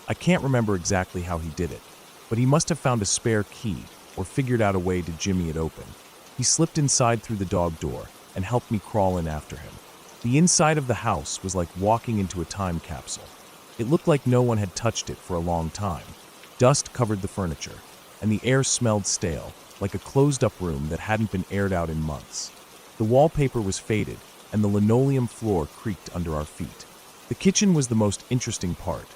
I can't remember exactly how he did it, but he must have found a spare key or figured out a way to jimmy it open. He slipped inside through the dog door and helped me crawl in after him. The inside of the house was like walking into a time capsule. It looked like no one had touched it for a long time. Dust covered the furniture, and the air smelled stale, like a closed-up room that hadn't been aired out in months. The wallpaper was faded, and the linoleum floor creaked under our feet. The kitchen was the most interesting part.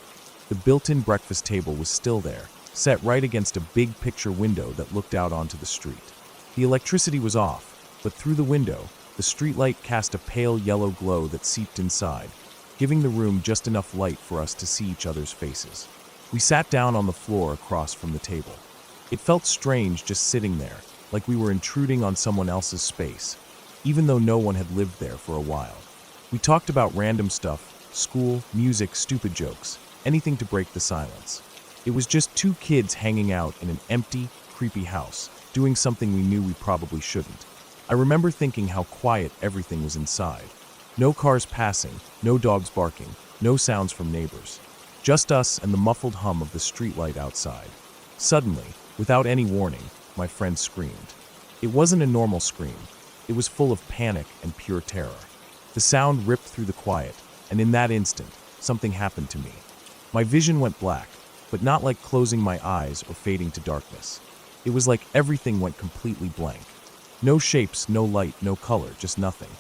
The built-in breakfast table was still there, set right against a big picture window that looked out onto the street. The electricity was off, but through the window, the streetlight cast a pale yellow glow that seeped inside, giving the room just enough light for us to see each other's faces. We sat down on the floor across from the table. It felt strange just sitting there, like we were intruding on someone else's space, even though no one had lived there for a while. We talked about random stuff, school, music, stupid jokes, anything to break the silence. It was just two kids hanging out in an empty, creepy house, doing something we knew we probably shouldn't. I remember thinking how quiet everything was inside. No cars passing, no dogs barking, no sounds from neighbors. Just us and the muffled hum of the streetlight outside. Suddenly, without any warning, my friend screamed. It wasn't a normal scream. It was full of panic and pure terror. The sound ripped through the quiet, and in that instant, something happened to me. My vision went black, but not like closing my eyes or fading to darkness. It was like everything went completely blank. No shapes, no light, no color, just nothing.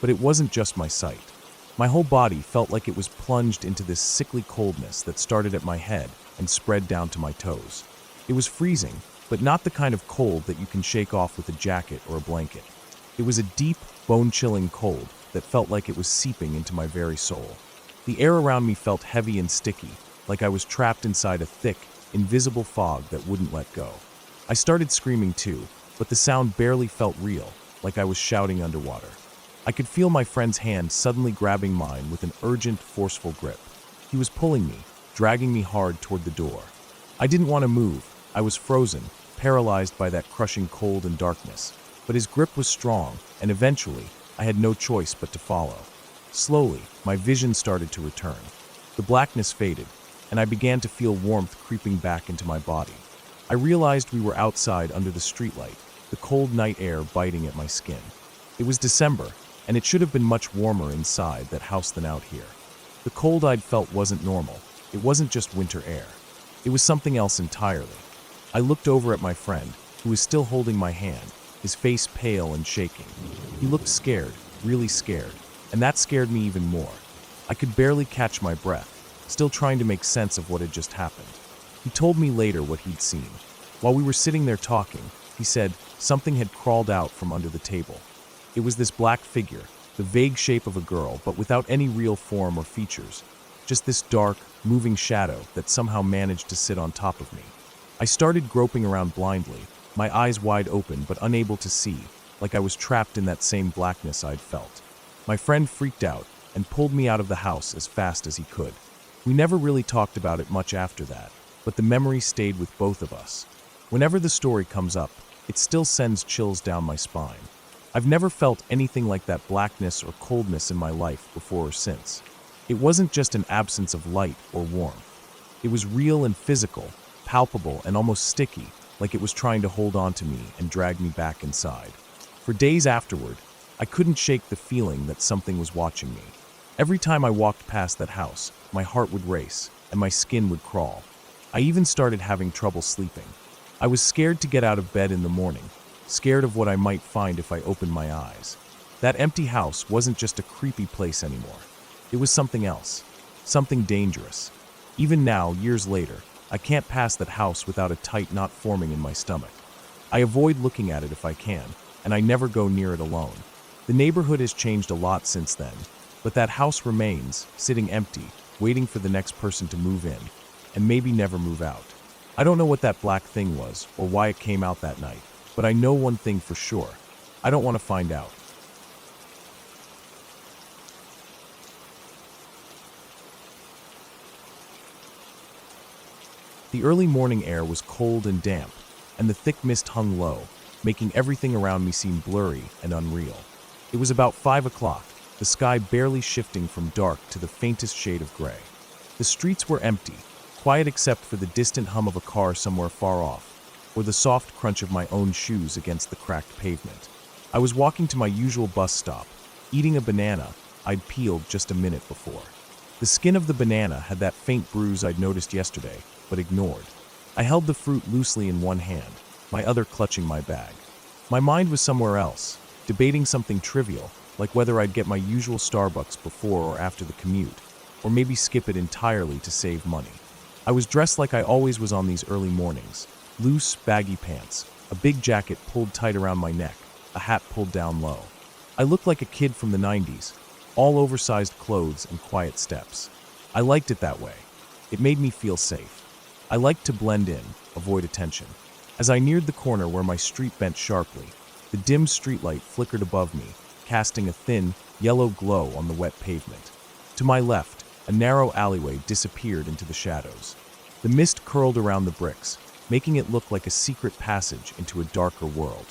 But it wasn't just my sight. My whole body felt like it was plunged into this sickly coldness that started at my head and spread down to my toes. It was freezing, but not the kind of cold that you can shake off with a jacket or a blanket. It was a deep, bone-chilling cold that felt like it was seeping into my very soul. The air around me felt heavy and sticky, like I was trapped inside a thick, invisible fog that wouldn't let go. I started screaming too, but the sound barely felt real, like I was shouting underwater. I could feel my friend's hand suddenly grabbing mine with an urgent, forceful grip. He was pulling me, dragging me hard toward the door. I didn't want to move. I was frozen, paralyzed by that crushing cold and darkness. But his grip was strong, and eventually, I had no choice but to follow. Slowly, my vision started to return. The blackness faded, and I began to feel warmth creeping back into my body. I realized we were outside under the streetlight, the cold night air biting at my skin. It was December, and it should have been much warmer inside that house than out here. The cold I'd felt wasn't normal. It wasn't just winter air. It was something else entirely. I looked over at my friend, who was still holding my hand, his face pale and shaking. He looked scared, really scared, and that scared me even more. I could barely catch my breath, still trying to make sense of what had just happened. He told me later what he'd seen. While we were sitting there talking, he said something had crawled out from under the table. It was this black figure, the vague shape of a girl, but without any real form or features. Just this dark, moving shadow that somehow managed to sit on top of me. I started groping around blindly, my eyes wide open but unable to see, like I was trapped in that same blackness I'd felt. My friend freaked out and pulled me out of the house as fast as he could. We never really talked about it much after that, but the memory stayed with both of us. Whenever the story comes up, it still sends chills down my spine. I've never felt anything like that blackness or coldness in my life before or since. It wasn't just an absence of light or warmth. It was real and physical, palpable and almost sticky, like it was trying to hold on to me and drag me back inside. For days afterward, I couldn't shake the feeling that something was watching me. Every time I walked past that house, my heart would race and my skin would crawl. I even started having trouble sleeping. I was scared to get out of bed in the morning, scared of what I might find if I opened my eyes. That empty house wasn't just a creepy place anymore. It was something else, something dangerous. Even now, years later, I can't pass that house without a tight knot forming in my stomach. I avoid looking at it if I can, and I never go near it alone. The neighborhood has changed a lot since then, but that house remains, sitting empty, waiting for the next person to move in, and maybe never move out. I don't know what that black thing was, or why it came out that night, but I know one thing for sure. I don't want to find out. The early morning air was cold and damp, and the thick mist hung low, making everything around me seem blurry and unreal. It was about 5 o'clock, the sky barely shifting from dark to the faintest shade of gray. The streets were empty, quiet except for the distant hum of a car somewhere far off, or the soft crunch of my own shoes against the cracked pavement. I was walking to my usual bus stop, eating a banana I'd peeled just a minute before. The skin of the banana had that faint bruise I'd noticed yesterday, but ignored. I held the fruit loosely in one hand, my other clutching my bag. My mind was somewhere else, debating something trivial, like whether I'd get my usual Starbucks before or after the commute, or maybe skip it entirely to save money. I was dressed like I always was on these early mornings. Loose, baggy pants, a big jacket pulled tight around my neck, a hat pulled down low. I looked like a kid from the 90s, all oversized clothes and quiet steps. I liked it that way. It made me feel safe. I liked to blend in, avoid attention. As I neared the corner where my street bent sharply, the dim streetlight flickered above me, casting a thin, yellow glow on the wet pavement. To my left, a narrow alleyway disappeared into the shadows. The mist curled around the bricks, making it look like a secret passage into a darker world.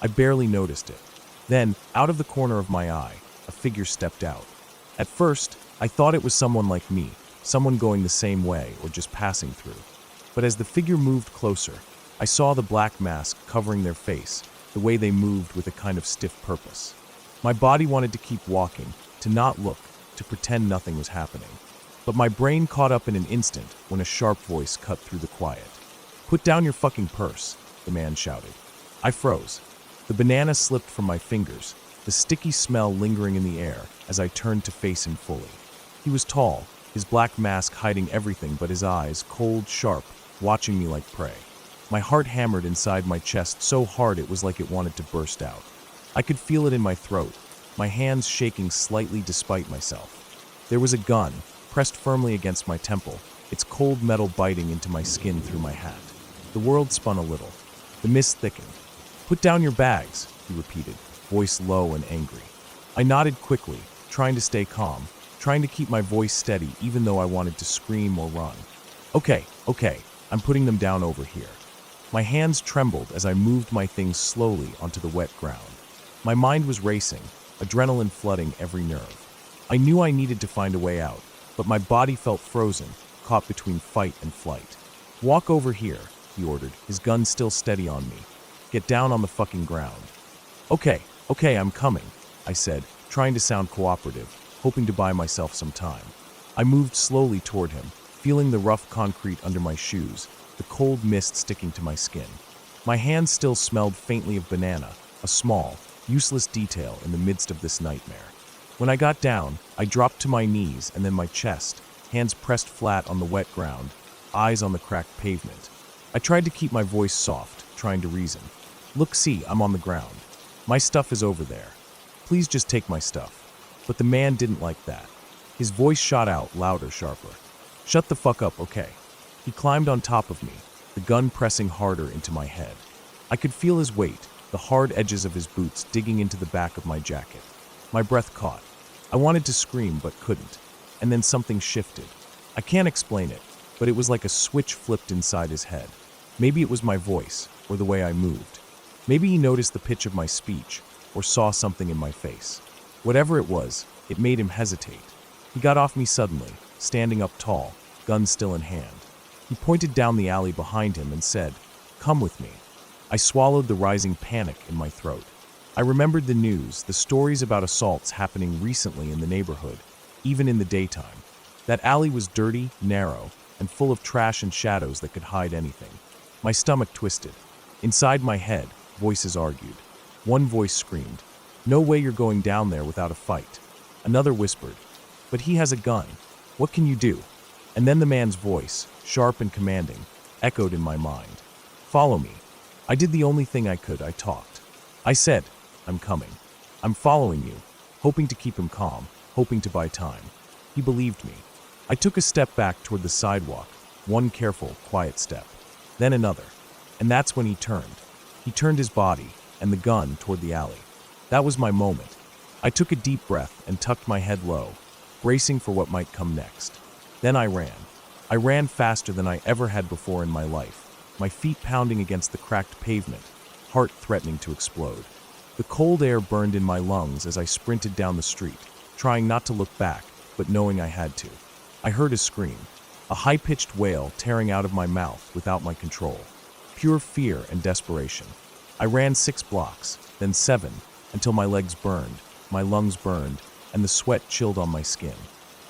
I barely noticed it. Then, out of the corner of my eye, a figure stepped out. At first, I thought it was someone like me, someone going the same way or just passing through. But as the figure moved closer, I saw the black mask covering their face, the way they moved with a kind of stiff purpose. My body wanted to keep walking, to not look, to pretend nothing was happening. But my brain caught up in an instant when a sharp voice cut through the quiet. "Put down your fucking purse," the man shouted. I froze. The banana slipped from my fingers, the sticky smell lingering in the air as I turned to face him fully. He was tall, his black mask hiding everything but his eyes, cold, sharp, watching me like prey. My heart hammered inside my chest so hard it was like it wanted to burst out. I could feel it in my throat, my hands shaking slightly despite myself. There was a gun, pressed firmly against my temple, its cold metal biting into my skin through my hat. The world spun a little. The mist thickened. "Put down your bags," he repeated, voice low and angry. I nodded quickly, trying to stay calm, trying to keep my voice steady even though I wanted to scream or run. Okay, I'm putting them down over here." My hands trembled as I moved my things slowly onto the wet ground. My mind was racing, adrenaline flooding every nerve. I knew I needed to find a way out, but my body felt frozen, caught between fight and flight. "Walk over here," he ordered, his gun still steady on me. "Get down on the fucking ground." Okay, I'm coming," I said, trying to sound cooperative, hoping to buy myself some time. I moved slowly toward him, feeling the rough concrete under my shoes, the cold mist sticking to my skin. My hands still smelled faintly of banana, a small, useless detail in the midst of this nightmare. When I got down, I dropped to my knees and then my chest, hands pressed flat on the wet ground, eyes on the cracked pavement. I tried to keep my voice soft, trying to reason. "Look, see, I'm on the ground. My stuff is over there. Please just take my stuff." But the man didn't like that. His voice shot out, louder, sharper. "Shut the fuck up, okay?" He climbed on top of me, the gun pressing harder into my head. I could feel his weight, the hard edges of his boots digging into the back of my jacket. My breath caught. I wanted to scream but couldn't. And then something shifted. I can't explain it, but it was like a switch flipped inside his head. Maybe it was my voice, or the way I moved. Maybe he noticed the pitch of my speech, or saw something in my face. Whatever it was, it made him hesitate. He got off me suddenly, standing up tall, gun still in hand. He pointed down the alley behind him and said, "Come with me." I swallowed the rising panic in my throat. I remembered the news, the stories about assaults happening recently in the neighborhood, even in the daytime. That alley was dirty, narrow, and full of trash and shadows that could hide anything. My stomach twisted. Inside my head, voices argued. One voice screamed, "No way you're going down there without a fight." Another whispered, "But he has a gun. What can you do?" And then the man's voice, sharp and commanding, echoed in my mind. "Follow me." I did the only thing I could. I talked. I said, "I'm coming. I'm following you," hoping to keep him calm, hoping to buy time. He believed me. I took a step back toward the sidewalk, one careful, quiet step. Then another. And that's when he turned. He turned his body and the gun toward the alley. That was my moment. I took a deep breath and tucked my head low, bracing for what might come next. Then I ran. I ran faster than I ever had before in my life, my feet pounding against the cracked pavement, heart threatening to explode. The cold air burned in my lungs as I sprinted down the street, trying not to look back, but knowing I had to. I heard a scream, a high-pitched wail tearing out of my mouth without my control. Pure fear and desperation. I ran 6 blocks, then 7, until my legs burned, my lungs burned, and the sweat chilled on my skin.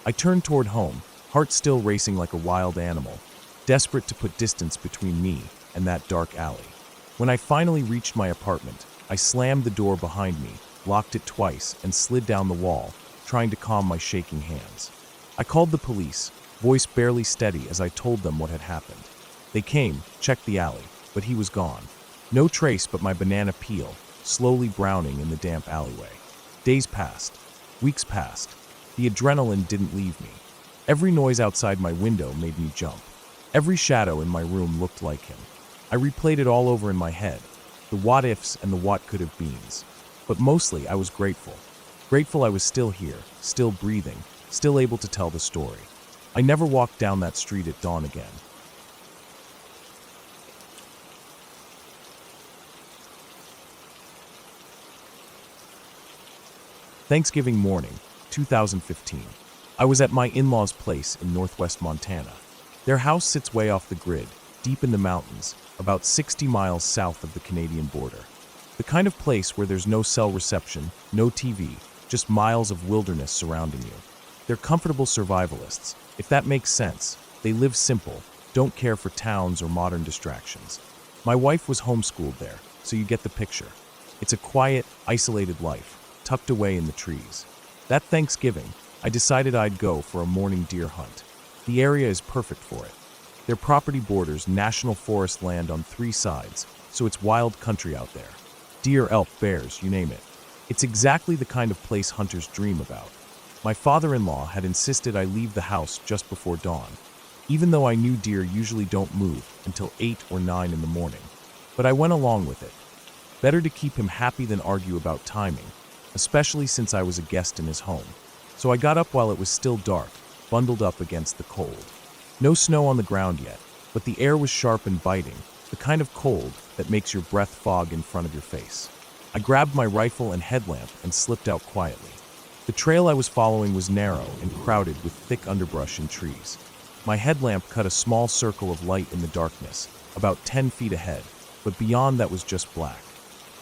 I turned toward home, heart still racing like a wild animal, desperate to put distance between me and that dark alley. When I finally reached my apartment, I slammed the door behind me, locked it twice, and slid down the wall, trying to calm my shaking hands. I called the police, voice barely steady as I told them what had happened. They came, checked the alley, but he was gone. No trace but my banana peel, slowly browning in the damp alleyway. Days passed. Weeks passed. The adrenaline didn't leave me. Every noise outside my window made me jump. Every shadow in my room looked like him. I replayed it all over in my head, the what-ifs and the what-could-have-beens. But mostly I was grateful. Grateful I was still here, still breathing, still able to tell the story. I never walked down that street at dawn again. Thanksgiving morning, 2015. I was at my in-laws' place in northwest Montana. Their house sits way off the grid, deep in the mountains, about 60 miles south of the Canadian border. The kind of place where there's no cell reception, no TV, just miles of wilderness surrounding you. They're comfortable survivalists. If that makes sense, they live simple, don't care for towns or modern distractions. My wife was homeschooled there, so you get the picture. It's a quiet, isolated life, tucked away in the trees. That Thanksgiving, I decided I'd go for a morning deer hunt. The area is perfect for it. Their property borders national forest land on 3 sides, so it's wild country out there. Deer, elk, bears, you name it. It's exactly the kind of place hunters dream about. My father-in-law had insisted I leave the house just before dawn, even though I knew deer usually don't move until 8 or 9 in the morning. But I went along with it. Better to keep him happy than argue about timing, especially since I was a guest in his home. So I got up while it was still dark, bundled up against the cold. No snow on the ground yet, but the air was sharp and biting, the kind of cold that makes your breath fog in front of your face. I grabbed my rifle and headlamp and slipped out quietly. The trail I was following was narrow and crowded with thick underbrush and trees. My headlamp cut a small circle of light in the darkness, about 10 feet ahead, but beyond that was just black.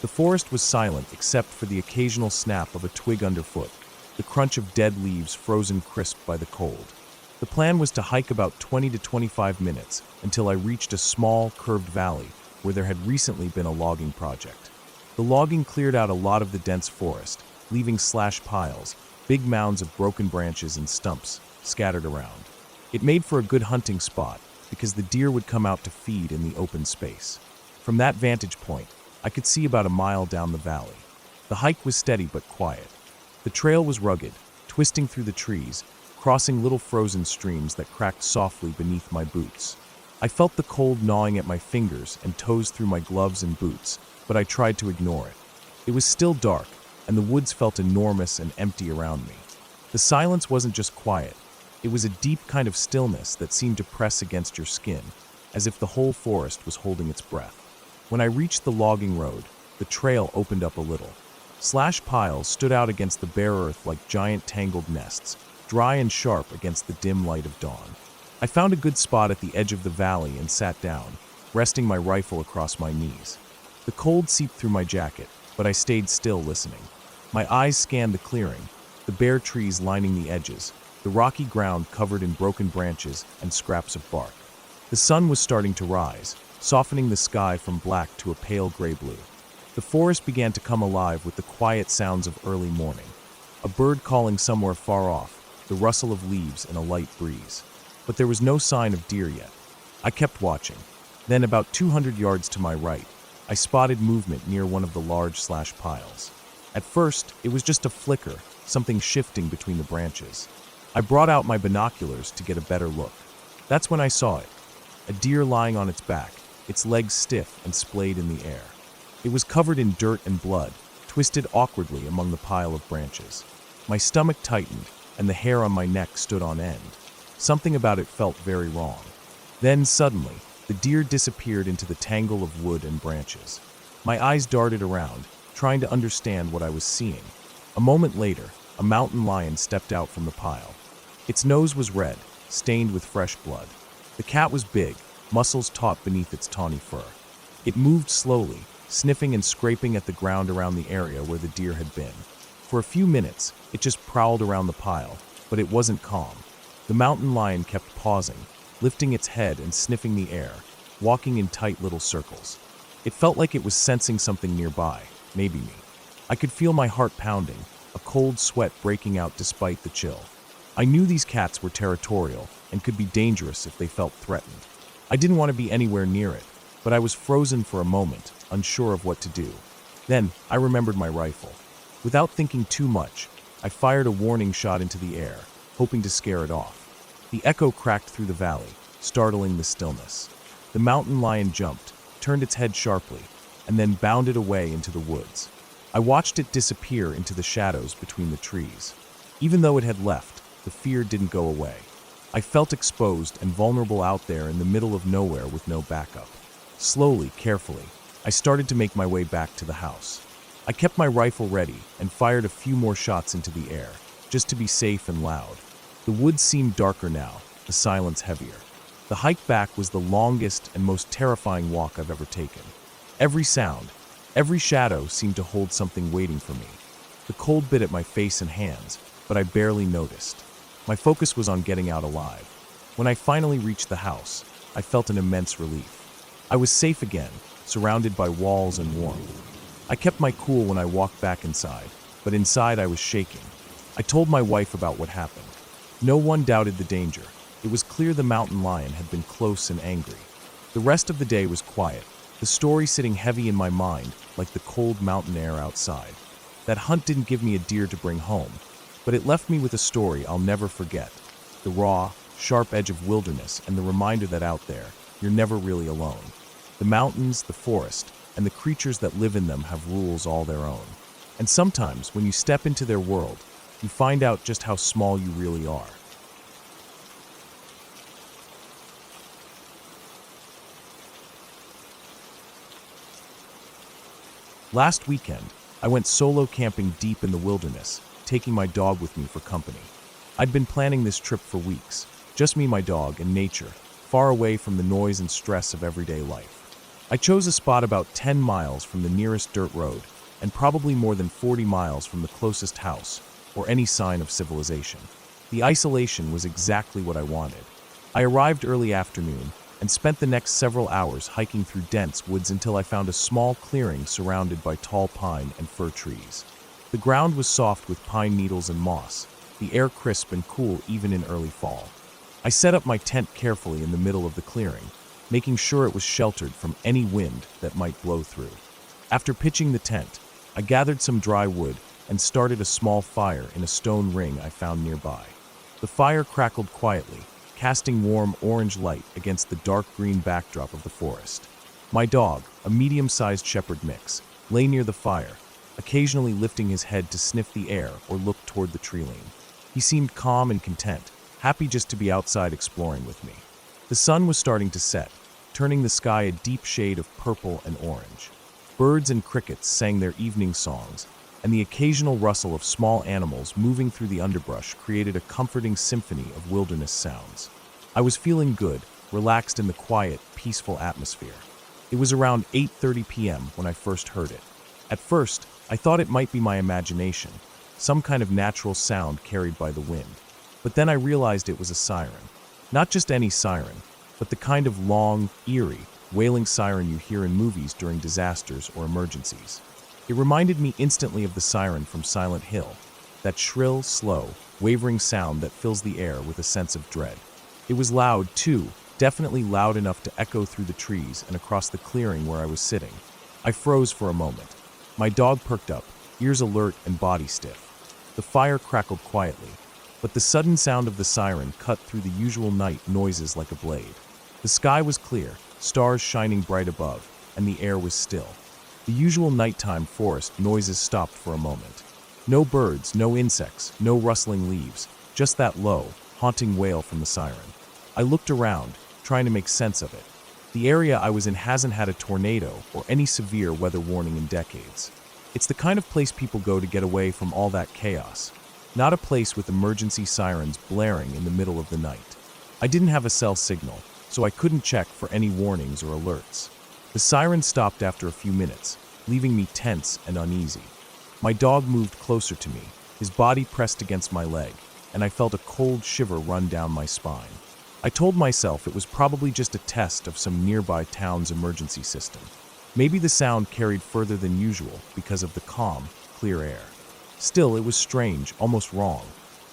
The forest was silent except for the occasional snap of a twig underfoot, the crunch of dead leaves frozen crisp by the cold. The plan was to hike about 20 to 25 minutes until I reached a small, curved valley where there had recently been a logging project. The logging cleared out a lot of the dense forest, leaving slash piles, big mounds of broken branches and stumps, scattered around. It made for a good hunting spot because the deer would come out to feed in the open space. From that vantage point, I could see about a mile down the valley. The hike was steady but quiet. The trail was rugged, twisting through the trees, crossing little frozen streams that cracked softly beneath my boots. I felt the cold gnawing at my fingers and toes through my gloves and boots, but I tried to ignore it. It was still dark, and the woods felt enormous and empty around me. The silence wasn't just quiet. It was a deep kind of stillness that seemed to press against your skin, as if the whole forest was holding its breath. When I reached the logging road, the trail opened up a little. Slash piles stood out against the bare earth like giant tangled nests, dry and sharp against the dim light of dawn. I found a good spot at the edge of the valley and sat down, resting my rifle across my knees. The cold seeped through my jacket, but I stayed still listening. My eyes scanned the clearing, the bare trees lining the edges, the rocky ground covered in broken branches and scraps of bark. The sun was starting to rise, softening the sky from black to a pale gray blue. The forest began to come alive with the quiet sounds of early morning. A bird calling somewhere far off, the rustle of leaves in a light breeze. But there was no sign of deer yet. I kept watching. Then, about 200 yards to my right, I spotted movement near one of the large slash piles. At first, it was just a flicker, something shifting between the branches. I brought out my binoculars to get a better look. That's when I saw it. A deer lying on its back, its legs stiff and splayed in the air. It was covered in dirt and blood, twisted awkwardly among the pile of branches. My stomach tightened, and the hair on my neck stood on end. Something about it felt very wrong. Then, suddenly, the deer disappeared into the tangle of wood and branches. My eyes darted around, trying to understand what I was seeing. A moment later, a mountain lion stepped out from the pile. Its nose was red, stained with fresh blood. The cat was big, muscles taut beneath its tawny fur. It moved slowly, sniffing and scraping at the ground around the area where the deer had been. For a few minutes, it just prowled around the pile, but it wasn't calm. The mountain lion kept pausing, lifting its head and sniffing the air, walking in tight little circles. It felt like it was sensing something nearby, maybe me. I could feel my heart pounding, a cold sweat breaking out despite the chill. I knew these cats were territorial and could be dangerous if they felt threatened. I didn't want to be anywhere near it, but I was frozen for a moment, unsure of what to do. Then, I remembered my rifle. Without thinking too much, I fired a warning shot into the air, hoping to scare it off. The echo cracked through the valley, startling the stillness. The mountain lion jumped, turned its head sharply, and then bounded away into the woods. I watched it disappear into the shadows between the trees. Even though it had left, the fear didn't go away. I felt exposed and vulnerable out there in the middle of nowhere with no backup. Slowly, carefully, I started to make my way back to the house. I kept my rifle ready and fired a few more shots into the air, just to be safe and loud. The woods seemed darker now, the silence heavier. The hike back was the longest and most terrifying walk I've ever taken. Every sound, every shadow seemed to hold something waiting for me. The cold bit at my face and hands, but I barely noticed. My focus was on getting out alive. When I finally reached the house, I felt an immense relief. I was safe again, surrounded by walls and warmth. I kept my cool when I walked back inside, but inside I was shaking. I told my wife about what happened. No one doubted the danger. It was clear the mountain lion had been close and angry. The rest of the day was quiet, the story sitting heavy in my mind like the cold mountain air outside. That hunt didn't give me a deer to bring home, but it left me with a story I'll never forget. The raw, sharp edge of wilderness and the reminder that out there, you're never really alone. The mountains, the forest, and the creatures that live in them have rules all their own. And sometimes, when you step into their world, you find out just how small you really are. Last weekend, I went solo camping deep in the wilderness, taking my dog with me for company. I'd been planning this trip for weeks, just me, my dog, and nature, far away from the noise and stress of everyday life. I chose a spot about 10 miles from the nearest dirt road, and probably more than 40 miles from the closest house, or any sign of civilization. The isolation was exactly what I wanted. I arrived early afternoon, and spent the next several hours hiking through dense woods until I found a small clearing surrounded by tall pine and fir trees. The ground was soft with pine needles and moss, the air crisp and cool even in early fall. I set up my tent carefully in the middle of the clearing, making sure it was sheltered from any wind that might blow through. After pitching the tent, I gathered some dry wood and started a small fire in a stone ring I found nearby. The fire crackled quietly, casting warm orange light against the dark green backdrop of the forest. My dog, a medium-sized shepherd mix, lay near the fire, occasionally lifting his head to sniff the air or look toward the tree-line. He seemed calm and content, happy just to be outside exploring with me. The sun was starting to set, turning the sky a deep shade of purple and orange. Birds and crickets sang their evening songs, and the occasional rustle of small animals moving through the underbrush created a comforting symphony of wilderness sounds. I was feeling good, relaxed in the quiet, peaceful atmosphere. It was around 8:30 p.m. when I first heard it. At first, I thought it might be my imagination, some kind of natural sound carried by the wind. But then I realized it was a siren. Not just any siren, but the kind of long, eerie, wailing siren you hear in movies during disasters or emergencies. It reminded me instantly of the siren from Silent Hill, that shrill, slow, wavering sound that fills the air with a sense of dread. It was loud, too, definitely loud enough to echo through the trees and across the clearing where I was sitting. I froze for a moment. My dog perked up, ears alert and body stiff. The fire crackled quietly, but the sudden sound of the siren cut through the usual night noises like a blade. The sky was clear, stars shining bright above, and the air was still. The usual nighttime forest noises stopped for a moment. No birds, no insects, no rustling leaves, just that low, haunting wail from the siren. I looked around, trying to make sense of it. The area I was in hasn't had a tornado or any severe weather warning in decades. It's the kind of place people go to get away from all that chaos, not a place with emergency sirens blaring in the middle of the night. I didn't have a cell signal, so I couldn't check for any warnings or alerts. The siren stopped after a few minutes, leaving me tense and uneasy. My dog moved closer to me, his body pressed against my leg, and I felt a cold shiver run down my spine. I told myself it was probably just a test of some nearby town's emergency system. Maybe the sound carried further than usual because of the calm, clear air. Still, it was strange, almost wrong.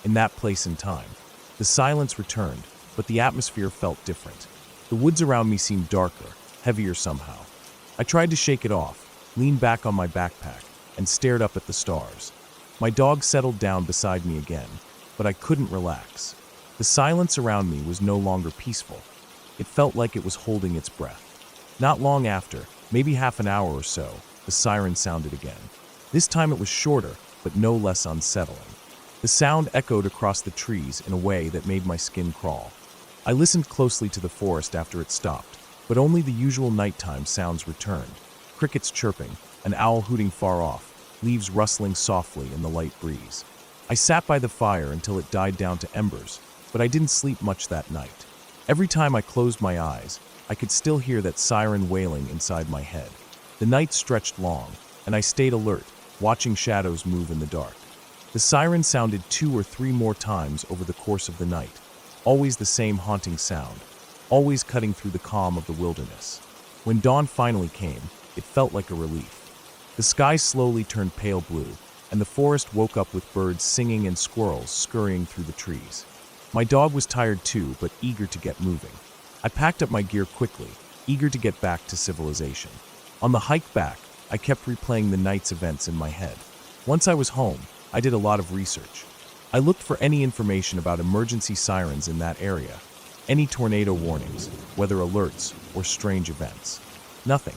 In that place and time, the silence returned, but the atmosphere felt different. The woods around me seemed darker, heavier somehow. I tried to shake it off, leaned back on my backpack, and stared up at the stars. My dog settled down beside me again, but I couldn't relax. The silence around me was no longer peaceful. It felt like it was holding its breath. Not long after, maybe half an hour or so, the siren sounded again. This time it was shorter, but no less unsettling. The sound echoed across the trees in a way that made my skin crawl. I listened closely to the forest after it stopped, but only the usual nighttime sounds returned. Crickets chirping, an owl hooting far off, leaves rustling softly in the light breeze. I sat by the fire until it died down to embers, but I didn't sleep much that night. Every time I closed my eyes, I could still hear that siren wailing inside my head. The night stretched long, and I stayed alert, watching shadows move in the dark. The siren sounded 2 or 3 more times over the course of the night, always the same haunting sound, always cutting through the calm of the wilderness. When dawn finally came, it felt like a relief. The sky slowly turned pale blue, and the forest woke up with birds singing and squirrels scurrying through the trees. My dog was tired too, but eager to get moving. I packed up my gear quickly, eager to get back to civilization. On the hike back, I kept replaying the night's events in my head. Once I was home, I did a lot of research. I looked for any information about emergency sirens in that area, any tornado warnings, weather alerts, or strange events. Nothing.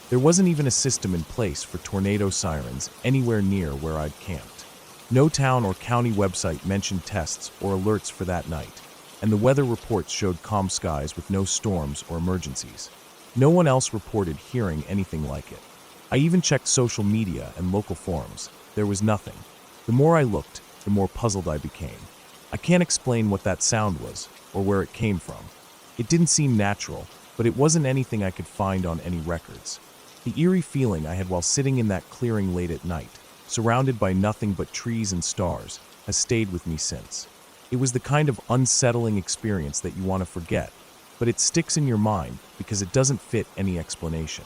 There wasn't even a system in place for tornado sirens anywhere near where I'd camped. No town or county website mentioned tests or alerts for that night, and the weather reports showed calm skies with no storms or emergencies. No one else reported hearing anything like it. I even checked social media and local forums. There was nothing. The more I looked, the more puzzled I became. I can't explain what that sound was or where it came from. It didn't seem natural, but it wasn't anything I could find on any records. The eerie feeling I had while sitting in that clearing late at night, surrounded by nothing but trees and stars, has stayed with me since. It was the kind of unsettling experience that you want to forget, but it sticks in your mind because it doesn't fit any explanation.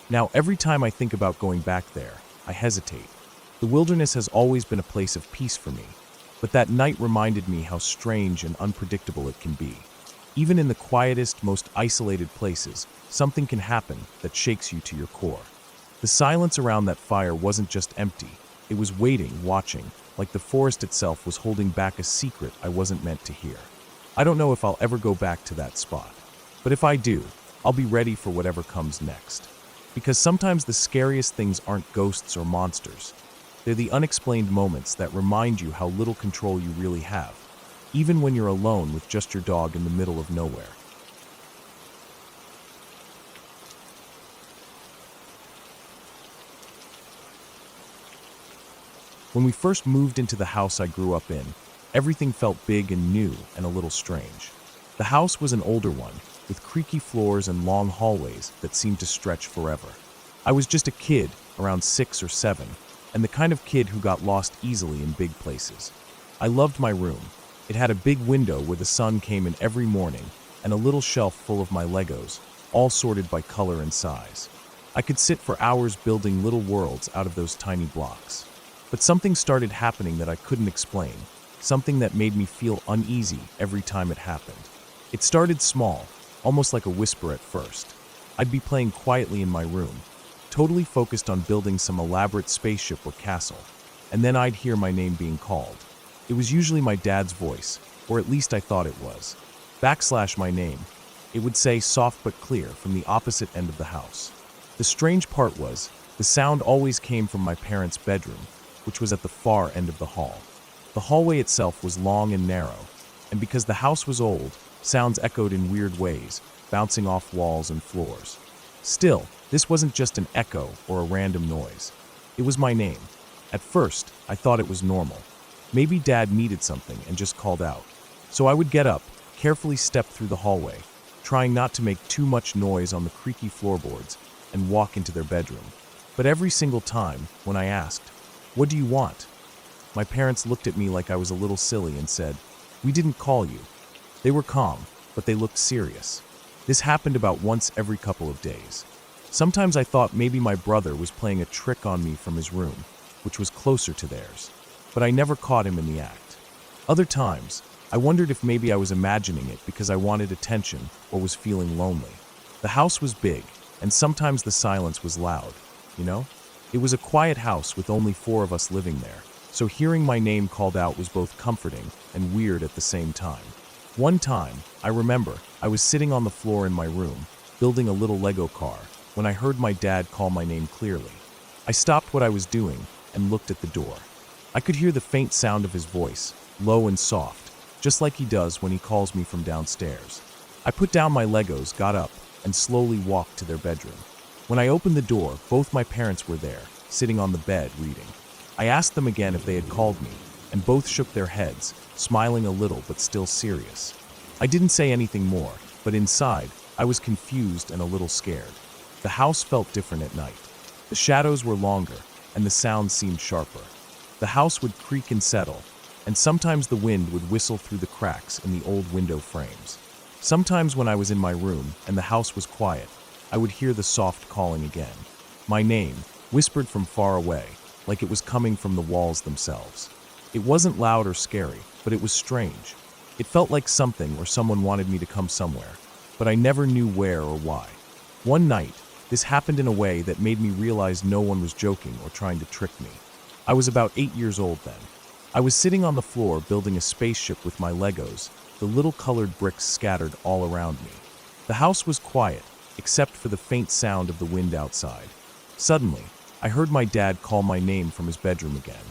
Now, every time I think about going back there, I hesitate. The wilderness has always been a place of peace for me, but that night reminded me how strange and unpredictable it can be. Even in the quietest, most isolated places, something can happen that shakes you to your core. The silence around that fire wasn't just empty. It was waiting, watching, like the forest itself was holding back a secret I wasn't meant to hear. I don't know if I'll ever go back to that spot, but if I do, I'll be ready for whatever comes next. Because sometimes the scariest things aren't ghosts or monsters. They're the unexplained moments that remind you how little control you really have, even when you're alone with just your dog in the middle of nowhere. When we first moved into the house I grew up in, everything felt big and new and a little strange. The house was an older one, with creaky floors and long hallways that seemed to stretch forever. I was just a kid, around 6 or 7, and the kind of kid who got lost easily in big places. I loved my room. It had a big window where the sun came in every morning, and a little shelf full of my Legos, all sorted by color and size. I could sit for hours building little worlds out of those tiny blocks. But something started happening that I couldn't explain, something that made me feel uneasy every time it happened. It started small, almost like a whisper at first. I'd be playing quietly in my room, totally focused on building some elaborate spaceship or castle, and then I'd hear my name being called. It was usually my dad's voice, or at least I thought it was. / my name. It would say soft but clear from the opposite end of the house. The strange part was, The sound always came from my parents' bedroom, which was at the far end of the hall. The hallway itself was long and narrow, and because the house was old, sounds echoed in weird ways, bouncing off walls and floors. Still, this wasn't just an echo or a random noise. It was my name. At first, I thought it was normal. Maybe Dad needed something and just called out. So I would get up, carefully step through the hallway, trying not to make too much noise on the creaky floorboards, and walk into their bedroom. But every single time, when I asked, "What do you want?" my parents looked at me like I was a little silly and said, "We didn't call you." They were calm, but they looked serious. This happened about once every couple of days. Sometimes I thought maybe my brother was playing a trick on me from his room, which was closer to theirs, but I never caught him in the act. Other times, I wondered if maybe I was imagining it because I wanted attention or was feeling lonely. The house was big, and sometimes the silence was loud, you know? It was a quiet house with only 4 of us living there, so hearing my name called out was both comforting and weird at the same time. One time, I remember, I was sitting on the floor in my room, building a little Lego car, when I heard my dad call my name clearly. I stopped what I was doing and looked at the door. I could hear the faint sound of his voice, low and soft, just like he does when he calls me from downstairs. I put down my Legos, got up, and slowly walked to their bedroom. When I opened the door, both my parents were there, sitting on the bed reading. I asked them again if they had called me, and both shook their heads, smiling a little but still serious. I didn't say anything more, but inside, I was confused and a little scared. The house felt different at night. The shadows were longer, and the sounds seemed sharper. The house would creak and settle, and sometimes the wind would whistle through the cracks in the old window frames. Sometimes when I was in my room and the house was quiet, I would hear the soft calling again. My name, whispered from far away, like it was coming from the walls themselves. It wasn't loud or scary, but it was strange. It felt like something or someone wanted me to come somewhere, but I never knew where or why. One night, this happened in a way that made me realize no one was joking or trying to trick me. I was about 8 years old then. I was sitting on the floor building a spaceship with my Legos, the little colored bricks scattered all around me. The house was quiet, except for the faint sound of the wind outside. Suddenly, I heard my dad call my name from his bedroom again.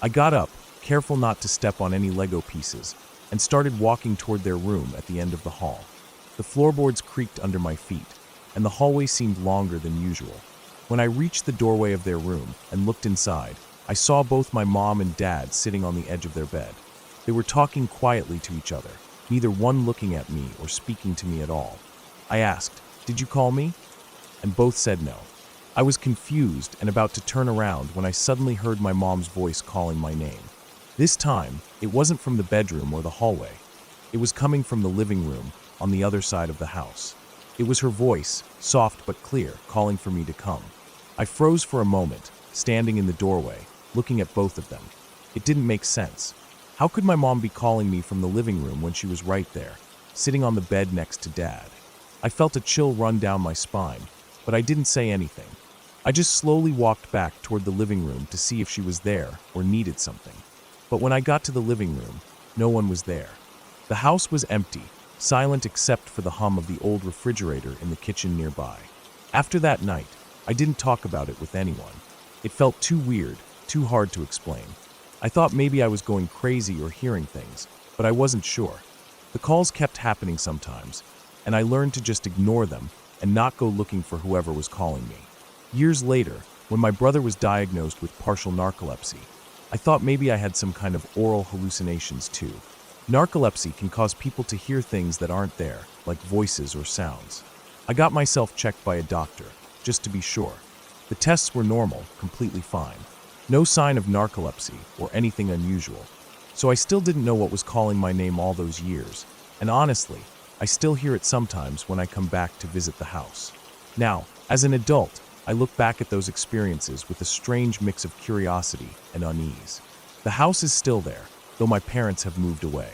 I got up, careful not to step on any Lego pieces, and started walking toward their room at the end of the hall. The floorboards creaked under my feet, and the hallway seemed longer than usual. When I reached the doorway of their room and looked inside, I saw both my mom and dad sitting on the edge of their bed. They were talking quietly to each other, neither one looking at me or speaking to me at all. I asked, "Did you call me?" And both said no. I was confused and about to turn around when I suddenly heard my mom's voice calling my name. This time, it wasn't from the bedroom or the hallway. It was coming from the living room on the other side of the house. It was her voice, soft but clear, calling for me to come. I froze for a moment, standing in the doorway, looking at both of them. It didn't make sense. How could my mom be calling me from the living room when she was right there, sitting on the bed next to Dad? I felt a chill run down my spine, but I didn't say anything. I just slowly walked back toward the living room to see if she was there or needed something. But when I got to the living room, no one was there. The house was empty, silent except for the hum of the old refrigerator in the kitchen nearby. After that night, I didn't talk about it with anyone. It felt too weird, too hard to explain. I thought maybe I was going crazy or hearing things, but I wasn't sure. The calls kept happening sometimes, and I learned to just ignore them and not go looking for whoever was calling me. Years later, when my brother was diagnosed with partial narcolepsy, I thought maybe I had some kind of oral hallucinations too. Narcolepsy can cause people to hear things that aren't there, like voices or sounds. I got myself checked by a doctor, just to be sure. The tests were normal, completely fine. No sign of narcolepsy or anything unusual. So I still didn't know what was calling my name all those years, and honestly, I still hear it sometimes when I come back to visit the house. Now, as an adult, I look back at those experiences with a strange mix of curiosity and unease. The house is still there, though my parents have moved away.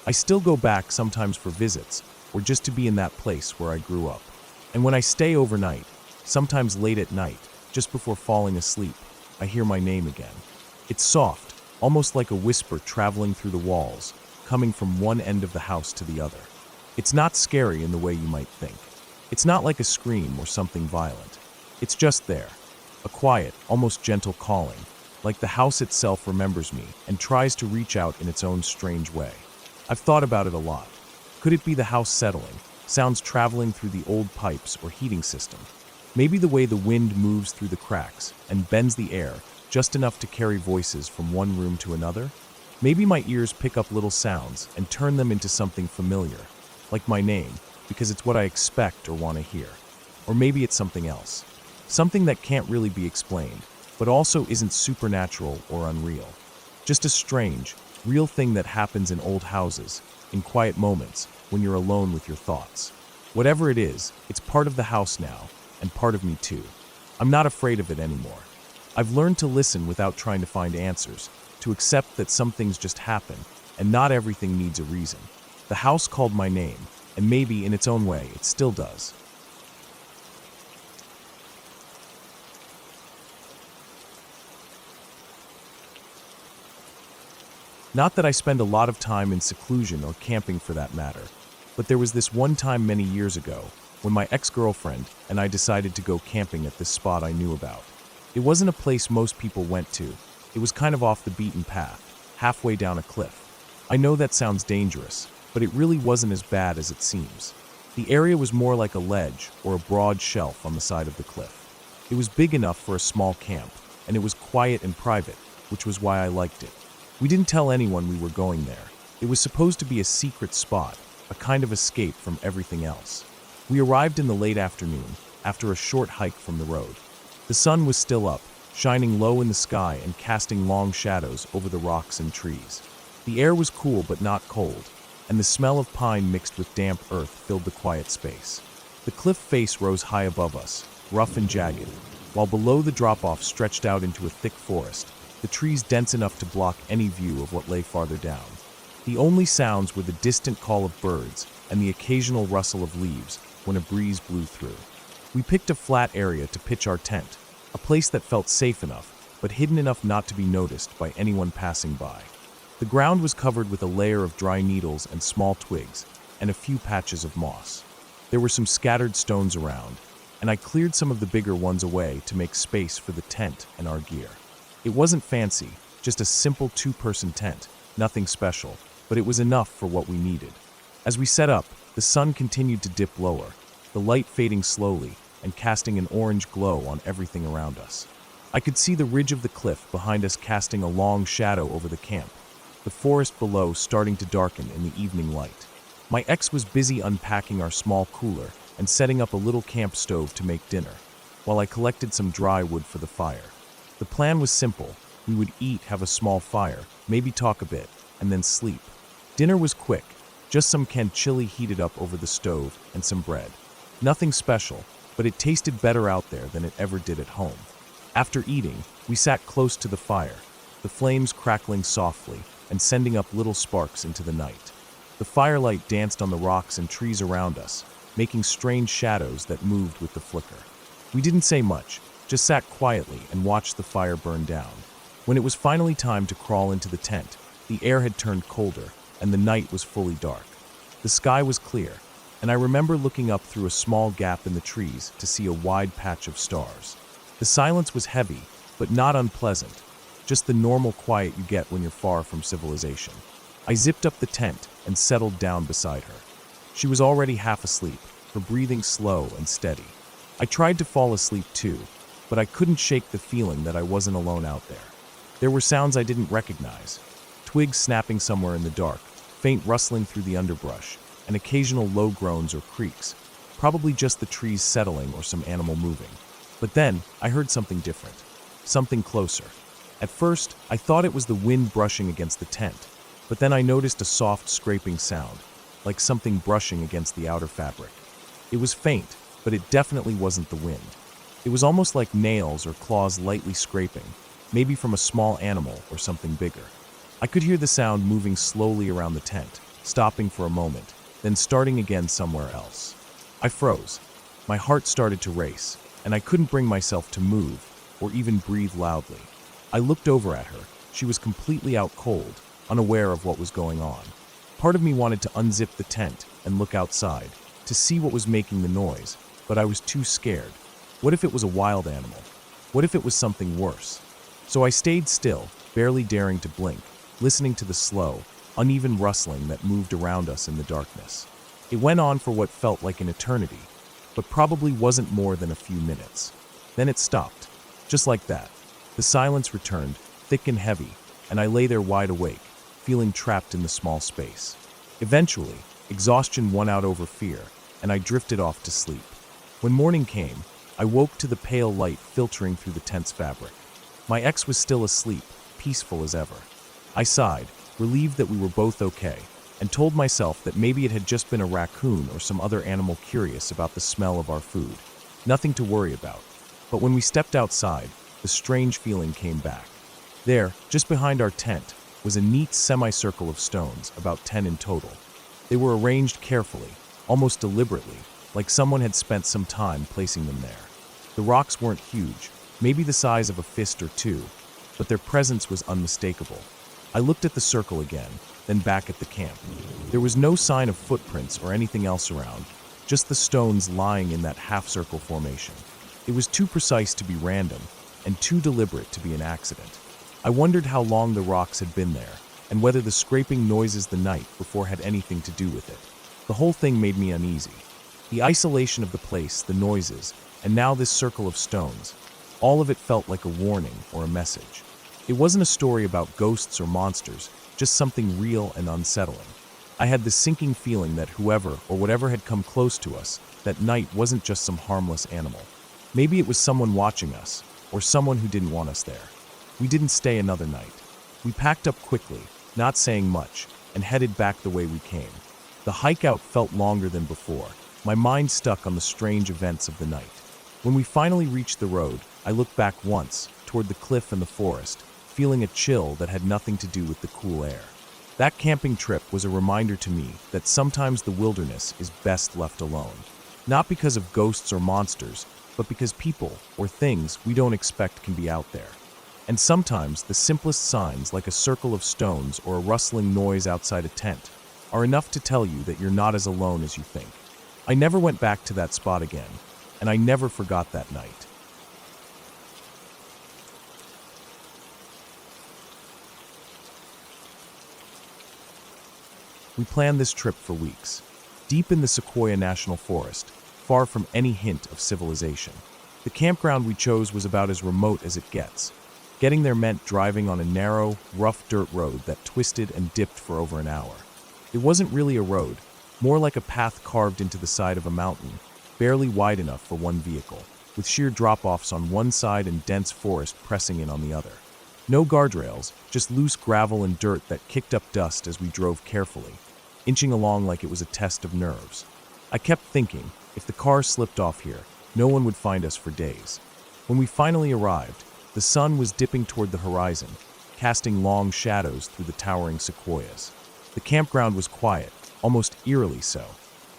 I still go back sometimes for visits, or just to be in that place where I grew up. And when I stay overnight, sometimes late at night, just before falling asleep, I hear my name again. It's soft, almost like a whisper traveling through the walls, coming from one end of the house to the other. It's not scary in the way you might think. It's not like a scream or something violent. It's just there. a quiet, almost gentle calling, like the house itself remembers me and tries to reach out in its own strange way. I've thought about it a lot. Could it be the house settling, sounds traveling through the old pipes or heating system? Maybe the way the wind moves through the cracks and bends the air just enough to carry voices from one room to another? Maybe my ears pick up little sounds and turn them into something familiar, like my name, because it's what I expect or want to hear. Or maybe it's something else. Something that can't really be explained, but also isn't supernatural or unreal. Just a strange, real thing that happens in old houses, in quiet moments, when you're alone with your thoughts. Whatever it is, it's part of the house now, and part of me too. I'm not afraid of it anymore. I've learned to listen without trying to find answers, to accept that some things just happen, and not everything needs a reason. The house called my name, and maybe in its own way, it still does. Not that I spend a lot of time in seclusion or camping for that matter, but there was this one time many years ago when my ex-girlfriend and I decided to go camping at this spot I knew about. It wasn't a place most people went to. It was kind of off the beaten path, halfway down a cliff. I know that sounds dangerous, but it really wasn't as bad as it seems. The area was more like a ledge or a broad shelf on the side of the cliff. It was big enough for a small camp, and it was quiet and private, which was why I liked it. We didn't tell anyone we were going there. It was supposed to be a secret spot, a kind of escape from everything else. We arrived in the late afternoon, after a short hike from the road. The sun was still up, shining low in the sky and casting long shadows over the rocks and trees. The air was cool but not cold, and the smell of pine mixed with damp earth filled the quiet space. The cliff face rose high above us, rough and jagged, while below the drop-off stretched out into a thick forest, the trees dense enough to block any view of what lay farther down. The only sounds were the distant call of birds and the occasional rustle of leaves when a breeze blew through. We picked a flat area to pitch our tent, a place that felt safe enough, but hidden enough not to be noticed by anyone passing by. The ground was covered with a layer of dry needles and small twigs, and a few patches of moss. There were some scattered stones around, and I cleared some of the bigger ones away to make space for the tent and our gear. It wasn't fancy, just a simple two-person tent, nothing special, but it was enough for what we needed. As we set up, the sun continued to dip lower, the light fading slowly and casting an orange glow on everything around us. I could see the ridge of the cliff behind us casting a long shadow over the camp, the forest below starting to darken in the evening light. My ex was busy unpacking our small cooler and setting up a little camp stove to make dinner, while I collected some dry wood for the fire. The plan was simple. We would eat, have a small fire, maybe talk a bit, and then sleep. Dinner was quick, just some canned chili heated up over the stove and some bread. Nothing special, but it tasted better out there than it ever did at home. After eating, we sat close to the fire, the flames crackling softly and sending up little sparks into the night. The firelight danced on the rocks and trees around us, making strange shadows that moved with the flicker. We didn't say much, just sat quietly and watched the fire burn down. When it was finally time to crawl into the tent, the air had turned colder and the night was fully dark. The sky was clear, and I remember looking up through a small gap in the trees to see a wide patch of stars. The silence was heavy, but not unpleasant, just the normal quiet you get when you're far from civilization. I zipped up the tent and settled down beside her. She was already half asleep, her breathing slow and steady. I tried to fall asleep too, but I couldn't shake the feeling that I wasn't alone out there. There were sounds I didn't recognize, twigs snapping somewhere in the dark, faint rustling through the underbrush, and occasional low groans or creaks, probably just the trees settling or some animal moving. But then, I heard something different, something closer. At first, I thought it was the wind brushing against the tent, but then I noticed a soft scraping sound, like something brushing against the outer fabric. It was faint, but it definitely wasn't the wind. It was almost like nails or claws lightly scraping, maybe from a small animal or something bigger. I could hear the sound moving slowly around the tent, stopping for a moment, then starting again somewhere else. I froze. My heart started to race, and I couldn't bring myself to move or even breathe loudly. I looked over at her. She was completely out cold, unaware of what was going on. Part of me wanted to unzip the tent and look outside, to see what was making the noise, but I was too scared. What if it was a wild animal? What if it was something worse? So I stayed still, barely daring to blink, listening to the slow, uneven rustling that moved around us in the darkness. It went on for what felt like an eternity, but probably wasn't more than a few minutes. Then it stopped, just like that. The silence returned, thick and heavy, and I lay there wide awake, feeling trapped in the small space. Eventually, exhaustion won out over fear, and I drifted off to sleep. When morning came, I woke to the pale light filtering through the tent's fabric. My ex was still asleep, peaceful as ever. I sighed, relieved that we were both okay, and told myself that maybe it had just been a raccoon or some other animal curious about the smell of our food. Nothing to worry about. But when we stepped outside, the strange feeling came back. There, just behind our tent, was a neat semicircle of stones, about 10 in total. They were arranged carefully, almost deliberately, like someone had spent some time placing them there. The rocks weren't huge, maybe the size of a fist or two, but their presence was unmistakable. I looked at the circle again, then back at the camp. There was no sign of footprints or anything else around, just the stones lying in that half-circle formation. It was too precise to be random, and too deliberate to be an accident. I wondered how long the rocks had been there, and whether the scraping noises the night before had anything to do with it. The whole thing made me uneasy. The isolation of the place, the noises, and now this circle of stones, all of it felt like a warning or a message. It wasn't a story about ghosts or monsters, just something real and unsettling. I had the sinking feeling that whoever or whatever had come close to us that night wasn't just some harmless animal. Maybe it was someone watching us, or someone who didn't want us there. We didn't stay another night. We packed up quickly, not saying much, and headed back the way we came. The hike out felt longer than before, my mind stuck on the strange events of the night. When we finally reached the road, I looked back once, toward the cliff and the forest, feeling a chill that had nothing to do with the cool air. That camping trip was a reminder to me that sometimes the wilderness is best left alone. Not because of ghosts or monsters, but because people or things we don't expect can be out there. And sometimes the simplest signs, like a circle of stones or a rustling noise outside a tent, are enough to tell you that you're not as alone as you think. I never went back to that spot again, and I never forgot that night. We planned this trip for weeks, deep in the Sequoia National Forest, far from any hint of civilization. The campground we chose was about as remote as it gets. Getting there meant driving on a narrow, rough dirt road that twisted and dipped for over an hour. It wasn't really a road, more like a path carved into the side of a mountain, barely wide enough for one vehicle, with sheer drop-offs on one side and dense forest pressing in on the other. No guardrails, just loose gravel and dirt that kicked up dust as we drove carefully, inching along like it was a test of nerves. I kept thinking, if the car slipped off here, no one would find us for days. When we finally arrived, the sun was dipping toward the horizon, casting long shadows through the towering sequoias. The campground was quiet, almost eerily so.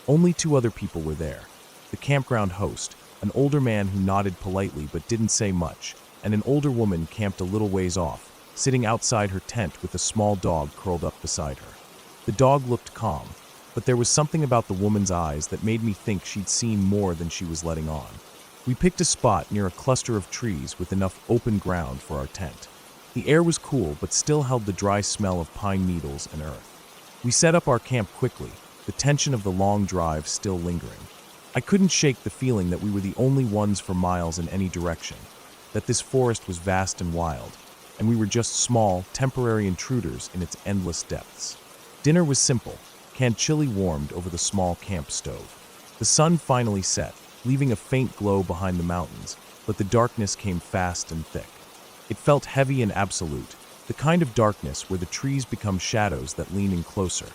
Only 2 other people were there. The campground host, an older man who nodded politely but didn't say much, and an older woman camped a little ways off, sitting outside her tent with a small dog curled up beside her. The dog looked calm, but there was something about the woman's eyes that made me think she'd seen more than she was letting on. We picked a spot near a cluster of trees with enough open ground for our tent. The air was cool but still held the dry smell of pine needles and earth. We set up our camp quickly, the tension of the long drive still lingering. I couldn't shake the feeling that we were the only ones for miles in any direction, that this forest was vast and wild, and we were just small, temporary intruders in its endless depths. Dinner was simple, canned chili warmed over the small camp stove. The sun finally set, leaving a faint glow behind the mountains, but the darkness came fast and thick. It felt heavy and absolute, the kind of darkness where the trees become shadows that lean in closer,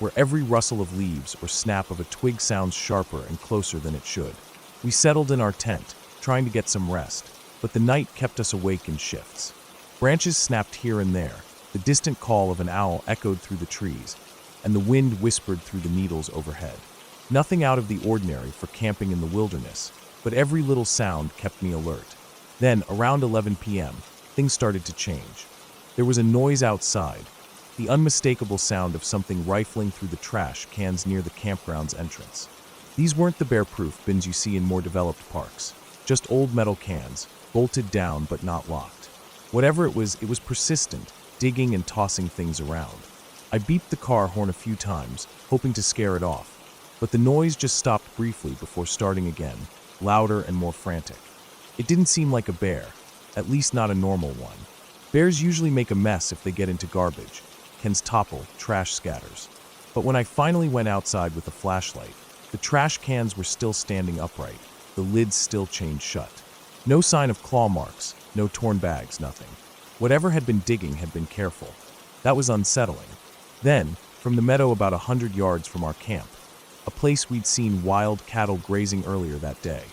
where every rustle of leaves or snap of a twig sounds sharper and closer than it should. We settled in our tent, trying to get some rest, but the night kept us awake in shifts. Branches snapped here and there, the distant call of an owl echoed through the trees, and the wind whispered through the needles overhead. Nothing out of the ordinary for camping in the wilderness, but every little sound kept me alert. Then, around 11 p.m., things started to change. There was a noise outside, the unmistakable sound of something rifling through the trash cans near the campground's entrance. These weren't the bear-proof bins you see in more developed parks. just old metal cans, bolted down but not locked. Whatever it was persistent, digging and tossing things around. I beeped the car horn a few times, hoping to scare it off, but the noise just stopped briefly before starting again, louder and more frantic. It didn't seem like a bear, at least not a normal one. Bears usually make a mess if they get into garbage. Cans topple, trash scatters. But when I finally went outside with a flashlight, the trash cans were still standing upright, the lids still chained shut. No sign of claw marks, no torn bags, nothing. Whatever had been digging had been careful. That was unsettling. Then, from the meadow about 100 yards from our camp, a place we'd seen wild cattle grazing earlier that day,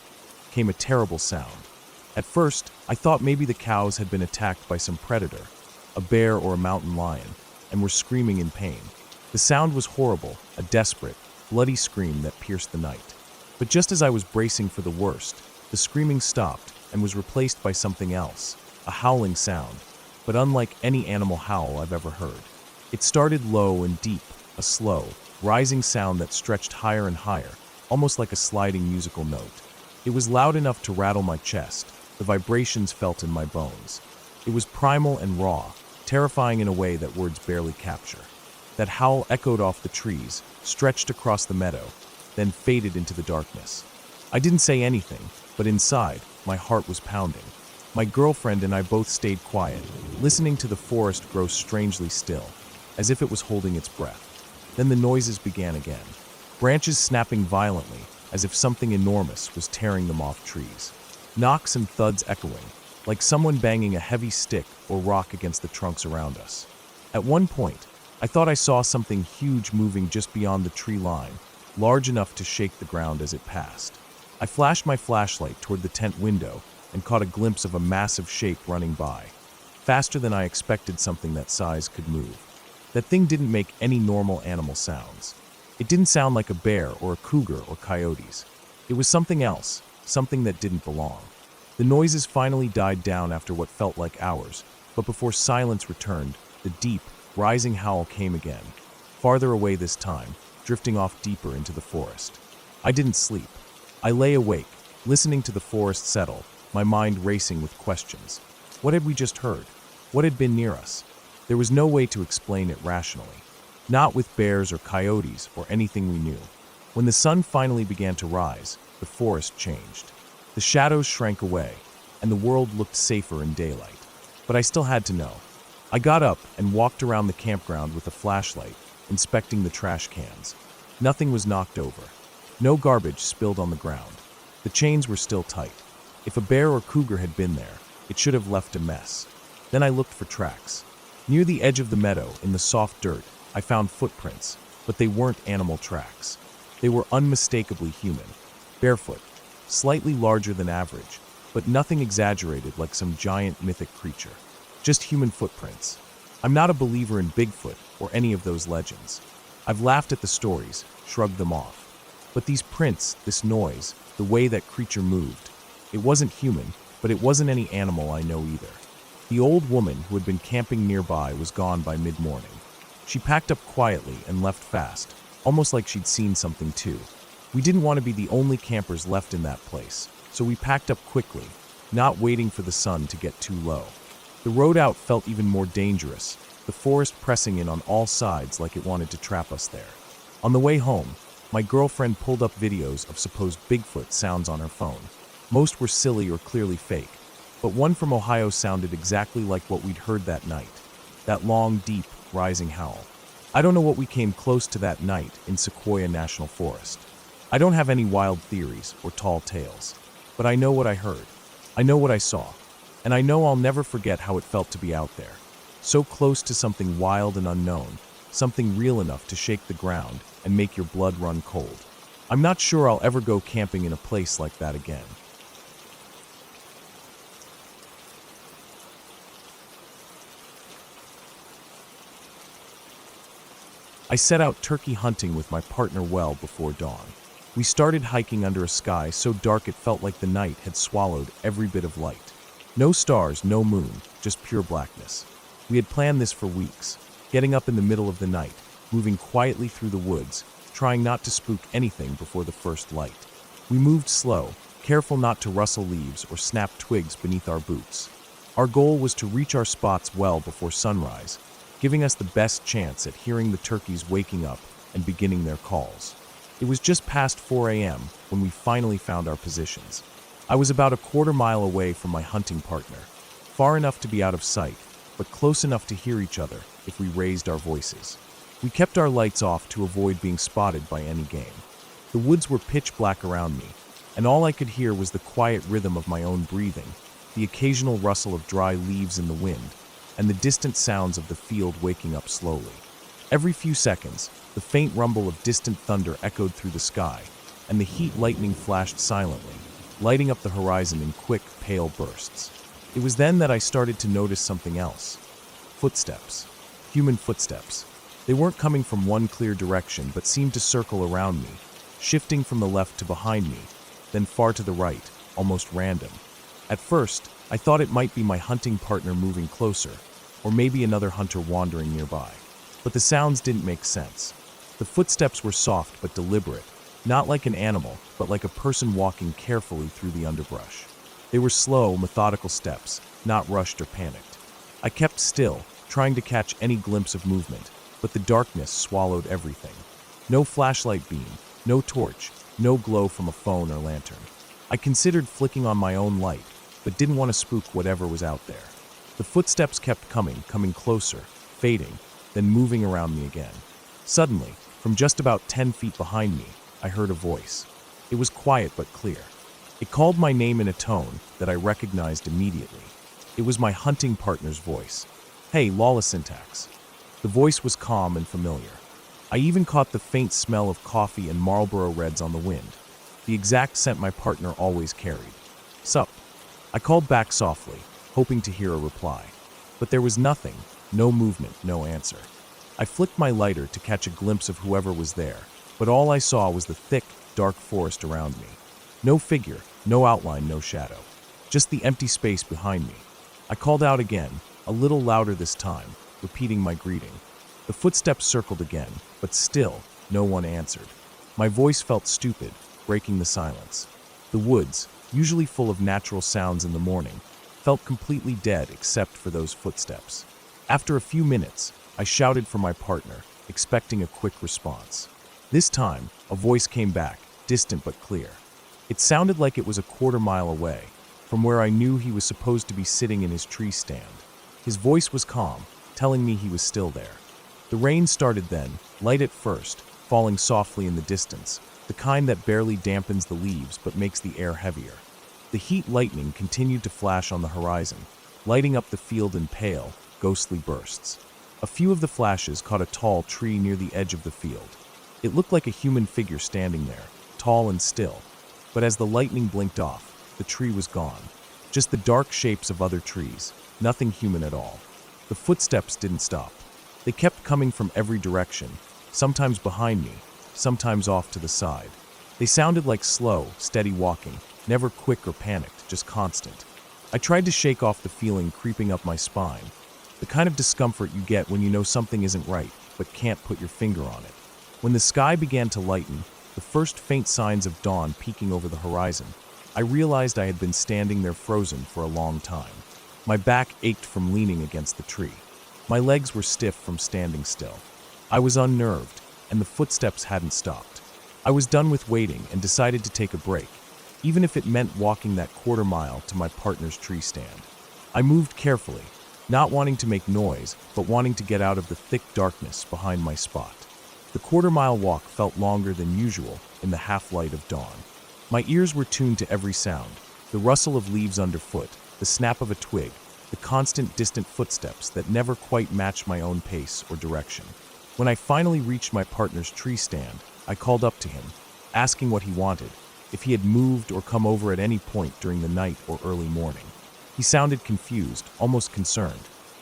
came a terrible sound. At first, I thought maybe the cows had been attacked by some predator, a bear or a mountain lion, and were screaming in pain. The sound was horrible, a desperate, bloody scream that pierced the night. But just as I was bracing for the worst, the screaming stopped and was replaced by something else, a howling sound, but unlike any animal howl I've ever heard. It started low and deep, a slow, rising sound that stretched higher and higher, almost like a sliding musical note. It was loud enough to rattle my chest, the vibrations felt in my bones. It was primal and raw, terrifying in a way that words barely capture. That howl echoed off the trees, stretched across the meadow, then faded into the darkness. I didn't say anything, but inside, my heart was pounding. My girlfriend and I both stayed quiet, listening to the forest grow strangely still, as if it was holding its breath. Then the noises began again, branches snapping violently, as if something enormous was tearing them off trees. Knocks and thuds echoing, like someone banging a heavy stick or rock against the trunks around us. At one point, I thought I saw something huge moving just beyond the tree line, large enough to shake the ground as it passed. I flashed my flashlight toward the tent window and caught a glimpse of a massive shape running by, faster than I expected something that size could move. That thing didn't make any normal animal sounds. It didn't sound like a bear or a cougar or coyotes. It was something else, something that didn't belong. The noises finally died down after what felt like hours, but before silence returned, the deep, rising howl came again, farther away this time, drifting off deeper into the forest. I didn't sleep. I lay awake, listening to the forest settle, my mind racing with questions. What had we just heard? What had been near us? There was no way to explain it rationally. Not with bears or coyotes or anything we knew. When the sun finally began to rise, the forest changed. The shadows shrank away, and the world looked safer in daylight. But I still had to know. I got up and walked around the campground with a flashlight, inspecting the trash cans. Nothing was knocked over. No garbage spilled on the ground. The chains were still tight. If a bear or cougar had been there, it should have left a mess. Then I looked for tracks. Near the edge of the meadow, in the soft dirt, I found footprints, but they weren't animal tracks. They were unmistakably human. Barefoot, slightly larger than average, but nothing exaggerated like some giant mythic creature. Just human footprints. I'm not a believer in Bigfoot or any of those legends. I've laughed at the stories, shrugged them off. But these prints, this noise, the way that creature moved, it wasn't human, but it wasn't any animal I know either. The old woman who had been camping nearby was gone by mid-morning. She packed up quietly and left fast, almost like she'd seen something too. We didn't want to be the only campers left in that place, so we packed up quickly, not waiting for the sun to get too low. The road out felt even more dangerous, the forest pressing in on all sides like it wanted to trap us there. On the way home, my girlfriend pulled up videos of supposed Bigfoot sounds on her phone. Most were silly or clearly fake, but one from Ohio sounded exactly like what we'd heard that night. That long, deep, rising howl. I don't know what we came close to that night in Sequoia National Forest. I don't have any wild theories or tall tales, but I know what I heard. I know what I saw, and I know I'll never forget how it felt to be out there, so close to something wild and unknown, something real enough to shake the ground and make your blood run cold. I'm not sure I'll ever go camping in a place like that again. I set out turkey hunting with my partner well before dawn. We started hiking under a sky so dark it felt like the night had swallowed every bit of light. No stars, no moon, just pure blackness. We had planned this for weeks, getting up in the middle of the night, moving quietly through the woods, trying not to spook anything before the first light. We moved slow, careful not to rustle leaves or snap twigs beneath our boots. Our goal was to reach our spots well before sunrise, giving us the best chance at hearing the turkeys waking up and beginning their calls. It was just past 4 a.m. when we finally found our positions. I was about a quarter-mile away from my hunting partner, far enough to be out of sight, but close enough to hear each other if we raised our voices. We kept our lights off to avoid being spotted by any game. The woods were pitch black around me, and all I could hear was the quiet rhythm of my own breathing, the occasional rustle of dry leaves in the wind, and the distant sounds of the field waking up slowly. Every few seconds, the faint rumble of distant thunder echoed through the sky, and the heat lightning flashed silently, lighting up the horizon in quick, pale bursts. It was then that I started to notice something else. Footsteps. Human footsteps. They weren't coming from one clear direction, but seemed to circle around me, shifting from the left to behind me, then far to the right, almost random. At first, I thought it might be my hunting partner moving closer, or maybe another hunter wandering nearby. But the sounds didn't make sense. The footsteps were soft but deliberate, not like an animal, but like a person walking carefully through the underbrush. They were slow, methodical steps, not rushed or panicked. I kept still, trying to catch any glimpse of movement, but the darkness swallowed everything. No flashlight beam, no torch, no glow from a phone or lantern. I considered flicking on my own light, but didn't want to spook whatever was out there. The footsteps kept coming closer, fading, then moving around me again. Suddenly, from just about 10 feet behind me, I heard a voice. It was quiet but clear. It called my name in a tone that I recognized immediately. It was my hunting partner's voice. Hey, lawless syntax. The voice was calm and familiar. I even caught the faint smell of coffee and Marlboro Reds on the wind, the exact scent my partner always carried. Sup? I called back softly, hoping to hear a reply. But there was nothing, no movement, no answer. I flicked my lighter to catch a glimpse of whoever was there, but all I saw was the thick, dark forest around me. No figure, no outline, no shadow. Just the empty space behind me. I called out again, a little louder this time, repeating my greeting. The footsteps circled again, but still, no one answered. My voice felt stupid, breaking the silence. The woods, usually full of natural sounds in the morning, felt completely dead except for those footsteps. After a few minutes, I shouted for my partner, expecting a quick response. This time, a voice came back, distant but clear. It sounded like it was a quarter-mile away, from where I knew he was supposed to be sitting in his tree stand. His voice was calm, telling me he was still there. The rain started then, light at first, falling softly in the distance, the kind that barely dampens the leaves but makes the air heavier. The heat lightning continued to flash on the horizon, lighting up the field in pale, ghostly bursts. A few of the flashes caught a tall tree near the edge of the field. It looked like a human figure standing there, tall and still. But as the lightning blinked off, the tree was gone. Just the dark shapes of other trees, nothing human at all. The footsteps didn't stop. They kept coming from every direction, sometimes behind me, sometimes off to the side. They sounded like slow, steady walking, never quick or panicked, just constant. I tried to shake off the feeling creeping up my spine, the kind of discomfort you get when you know something isn't right, but can't put your finger on it. When the sky began to lighten, the first faint signs of dawn peeking over the horizon, I realized I had been standing there frozen for a long time. My back ached from leaning against the tree. My legs were stiff from standing still. I was unnerved, and the footsteps hadn't stopped. I was done with waiting and decided to take a break, even if it meant walking that quarter mile to my partner's tree stand. I moved carefully, not wanting to make noise, but wanting to get out of the thick darkness behind my spot. The quarter-mile walk felt longer than usual in the half-light of dawn. My ears were tuned to every sound, the rustle of leaves underfoot, the snap of a twig, the constant distant footsteps that never quite matched my own pace or direction. When I finally reached my partner's tree stand, I called up to him, asking what he wanted, if he had moved or come over at any point during the night or early morning. He sounded confused, almost concerned.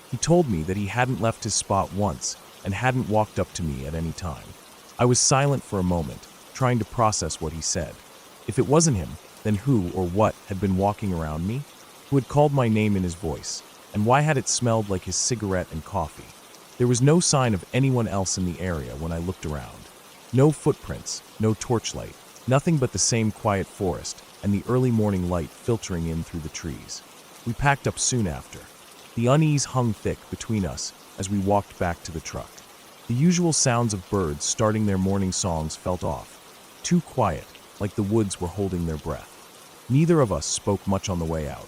He told me that he hadn't left his spot once and hadn't walked up to me at any time. I was silent for a moment, trying to process what he said. If it wasn't him, then who or what had been walking around me? Who had called my name in his voice? And why had it smelled like his cigarette and coffee? There was no sign of anyone else in the area when I looked around. No footprints, no torchlight, Nothing but the same quiet forest and the early morning light filtering in through the trees. We packed up soon after. The unease hung thick between us as we walked back to the truck. The usual sounds of birds starting their morning songs felt off. Too quiet, like the woods were holding their breath. Neither of us spoke much on the way out.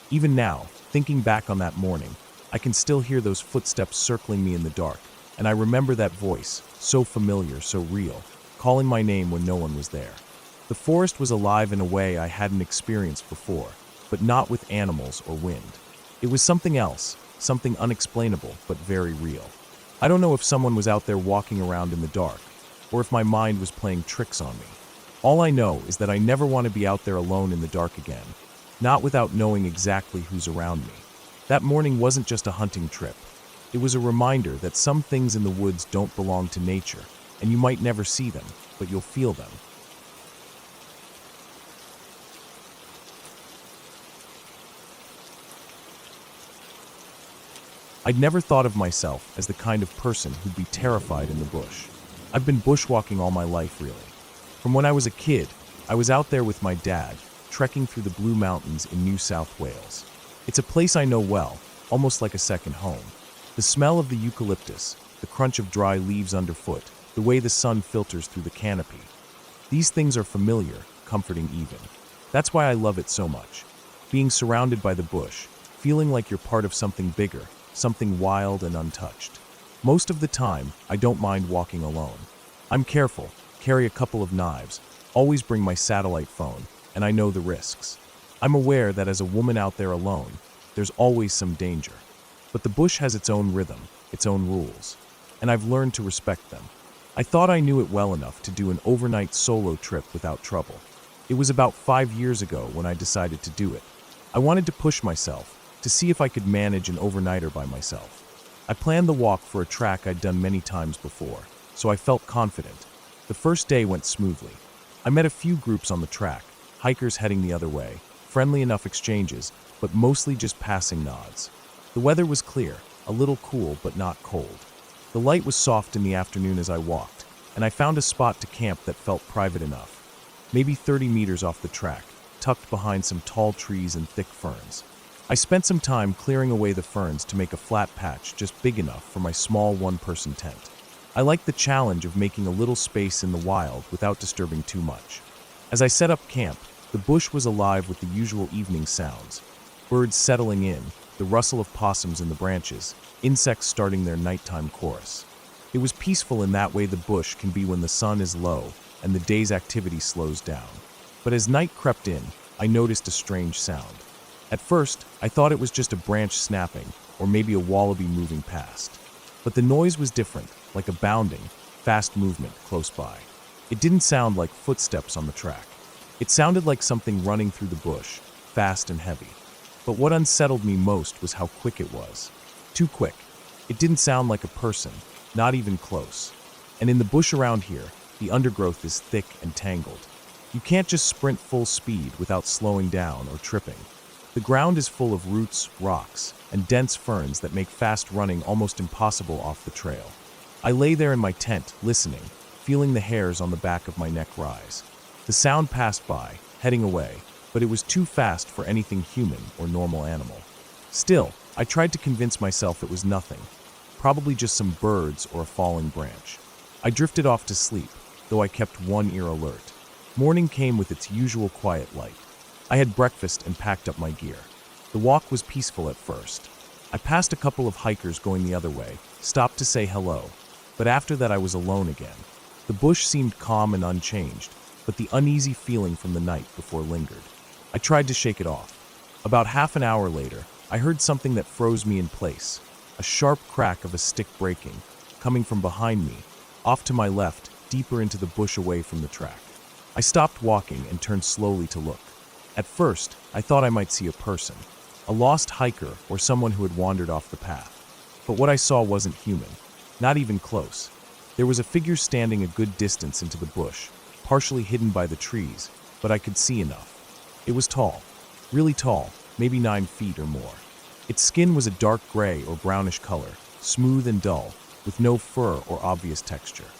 Even now, thinking back on that morning, I can still hear those footsteps circling me in the dark, and I remember that voice, so familiar, so real, calling my name when no one was there. The forest was alive in a way I hadn't experienced before, but not with animals or wind. It was something else, something unexplainable but very real. I don't know if someone was out there walking around in the dark, or if my mind was playing tricks on me. All I know is that I never want to be out there alone in the dark again, not without knowing exactly who's around me. That morning wasn't just a hunting trip. It was a reminder that some things in the woods don't belong to nature, and you might never see them, but you'll feel them. I'd never thought of myself as the kind of person who'd be terrified in the bush. I've been bushwalking all my life, really. From when I was a kid, I was out there with my dad, trekking through the Blue Mountains in New South Wales. It's a place I know well, almost like a second home. The smell of the eucalyptus, the crunch of dry leaves underfoot, the way the sun filters through the canopy. These things are familiar, comforting even. That's why I love it so much. Being surrounded by the bush, feeling like you're part of something bigger, something wild and untouched. Most of the time, I don't mind walking alone. I'm careful, carry a couple of knives, always bring my satellite phone, and I know the risks. I'm aware that as a woman out there alone, there's always some danger. But the bush has its own rhythm, its own rules, and I've learned to respect them. I thought I knew it well enough to do an overnight solo trip without trouble. It was about 5 years ago when I decided to do it. I wanted to push myself, to see if I could manage an overnighter by myself. I planned the walk for a track I'd done many times before, so I felt confident. The first day went smoothly. I met a few groups on the track, hikers heading the other way, friendly enough exchanges, but mostly just passing nods. The weather was clear, a little cool but not cold. The light was soft in the afternoon as I walked, and I found a spot to camp that felt private enough. Maybe 30 meters off the track, tucked behind some tall trees and thick ferns. I spent some time clearing away the ferns to make a flat patch just big enough for my small one-person tent. I liked the challenge of making a little space in the wild without disturbing too much. As I set up camp, the bush was alive with the usual evening sounds. Birds settling in, the rustle of possums in the branches, insects starting their nighttime chorus. It was peaceful in that way the bush can be when the sun is low and the day's activity slows down. But as night crept in, I noticed a strange sound. At first, I thought it was just a branch snapping, or maybe a wallaby moving past. But the noise was different, like a bounding, fast movement close by. It didn't sound like footsteps on the track. It sounded like something running through the bush, fast and heavy. But what unsettled me most was how quick it was. Too quick. It didn't sound like a person, not even close. And in the bush around here, the undergrowth is thick and tangled. You can't just sprint full speed without slowing down or tripping. The ground is full of roots, rocks, and dense ferns that make fast running almost impossible off the trail. I lay there in my tent, listening, feeling the hairs on the back of my neck rise. The sound passed by, heading away, but it was too fast for anything human or normal animal. Still, I tried to convince myself it was nothing, probably just some birds or a falling branch. I drifted off to sleep, though I kept one ear alert. Morning came with its usual quiet light. I had breakfast and packed up my gear. The walk was peaceful at first. I passed a couple of hikers going the other way, stopped to say hello, but after that I was alone again. The bush seemed calm and unchanged, but the uneasy feeling from the night before lingered. I tried to shake it off. About half an hour later, I heard something that froze me in place, a sharp crack of a stick breaking, coming from behind me, off to my left, deeper into the bush away from the track. I stopped walking and turned slowly to look. At first, I thought I might see a person, a lost hiker or someone who had wandered off the path. But what I saw wasn't human, not even close. There was a figure standing a good distance into the bush, partially hidden by the trees, but I could see enough. It was tall, really tall, maybe 9 feet or more. Its skin was a dark gray or brownish color, smooth and dull, with no fur or obvious texture.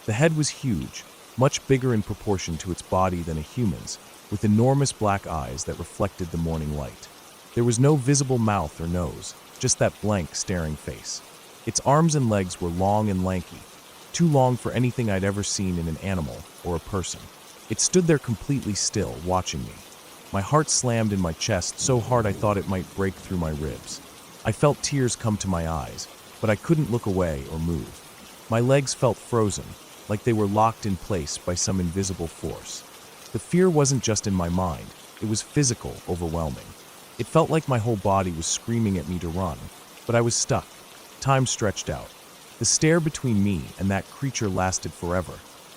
The head was huge, much bigger in proportion to its body than a human's, with enormous black eyes that reflected the morning light. There was no visible mouth or nose, just that blank, staring face. Its arms and legs were long and lanky, too long for anything I'd ever seen in an animal or a person. It stood there completely still, watching me. My heart slammed in my chest so hard I thought it might break through my ribs. I felt tears come to my eyes, but I couldn't look away or move. My legs felt frozen, like they were locked in place by some invisible force. The fear wasn't just in my mind, it was physical, overwhelming. It felt like my whole body was screaming at me to run, but I was stuck. Time stretched out. The stare between me and that creature lasted forever,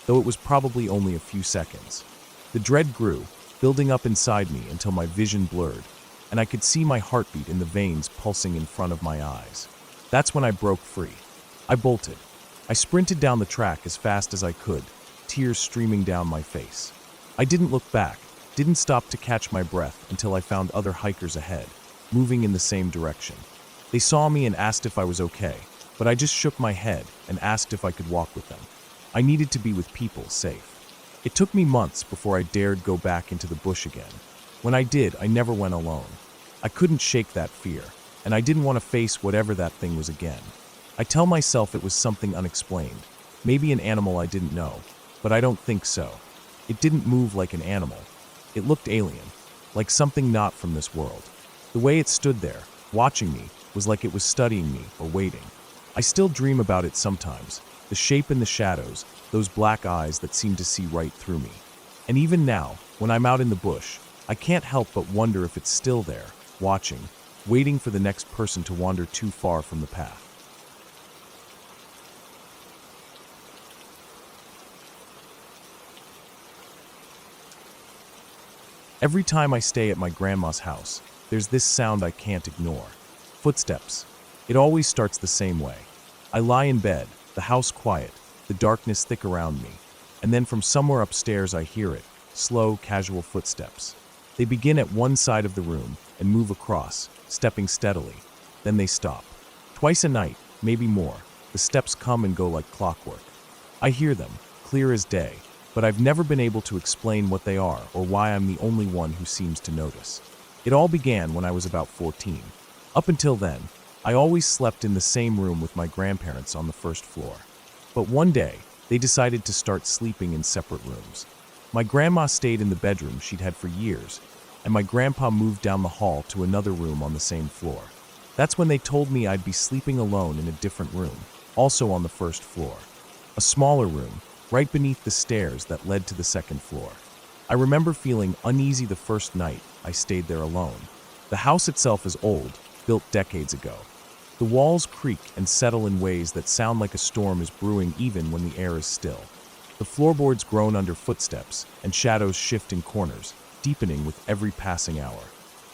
though it was probably only a few seconds. The dread grew, building up inside me until my vision blurred, and I could see my heartbeat in the veins pulsing in front of my eyes. That's when I broke free. I bolted. I sprinted down the track as fast as I could, tears streaming down my face. I didn't look back, didn't stop to catch my breath until I found other hikers ahead, moving in the same direction. They saw me and asked if I was okay, but I just shook my head and asked if I could walk with them. I needed to be with people, safe. It took me months before I dared go back into the bush again. When I did, I never went alone. I couldn't shake that fear, and I didn't want to face whatever that thing was again. I tell myself it was something unexplained, maybe an animal I didn't know, but I don't think so. It didn't move like an animal. It looked alien, like something not from this world. The way it stood there, watching me, was like it was studying me or waiting. I still dream about it sometimes, the shape in the shadows, those black eyes that seem to see right through me. And even now, when I'm out in the bush, I can't help but wonder if it's still there, watching, waiting for the next person to wander too far from the path. Every time I stay at my grandma's house, there's this sound I can't ignore. Footsteps. It always starts the same way. I lie in bed, the house quiet, the darkness thick around me, and then from somewhere upstairs I hear it, slow, casual footsteps. They begin at one side of the room and move across, stepping steadily. Then they stop. Twice a night, maybe more, the steps come and go like clockwork. I hear them, clear as day, but I've never been able to explain what they are or why I'm the only one who seems to notice. It all began when I was about 14. Up until then, I always slept in the same room with my grandparents on the first floor. But one day, they decided to start sleeping in separate rooms. My grandma stayed in the bedroom she'd had for years, and my grandpa moved down the hall to another room on the same floor. That's when they told me I'd be sleeping alone in a different room, also on the first floor. A smaller room, right beneath the stairs that led to the second floor. I remember feeling uneasy the first night I stayed there alone. The house itself is old, built decades ago. The walls creak and settle in ways that sound like a storm is brewing even when the air is still. The floorboards groan under footsteps, and shadows shift in corners, deepening with every passing hour.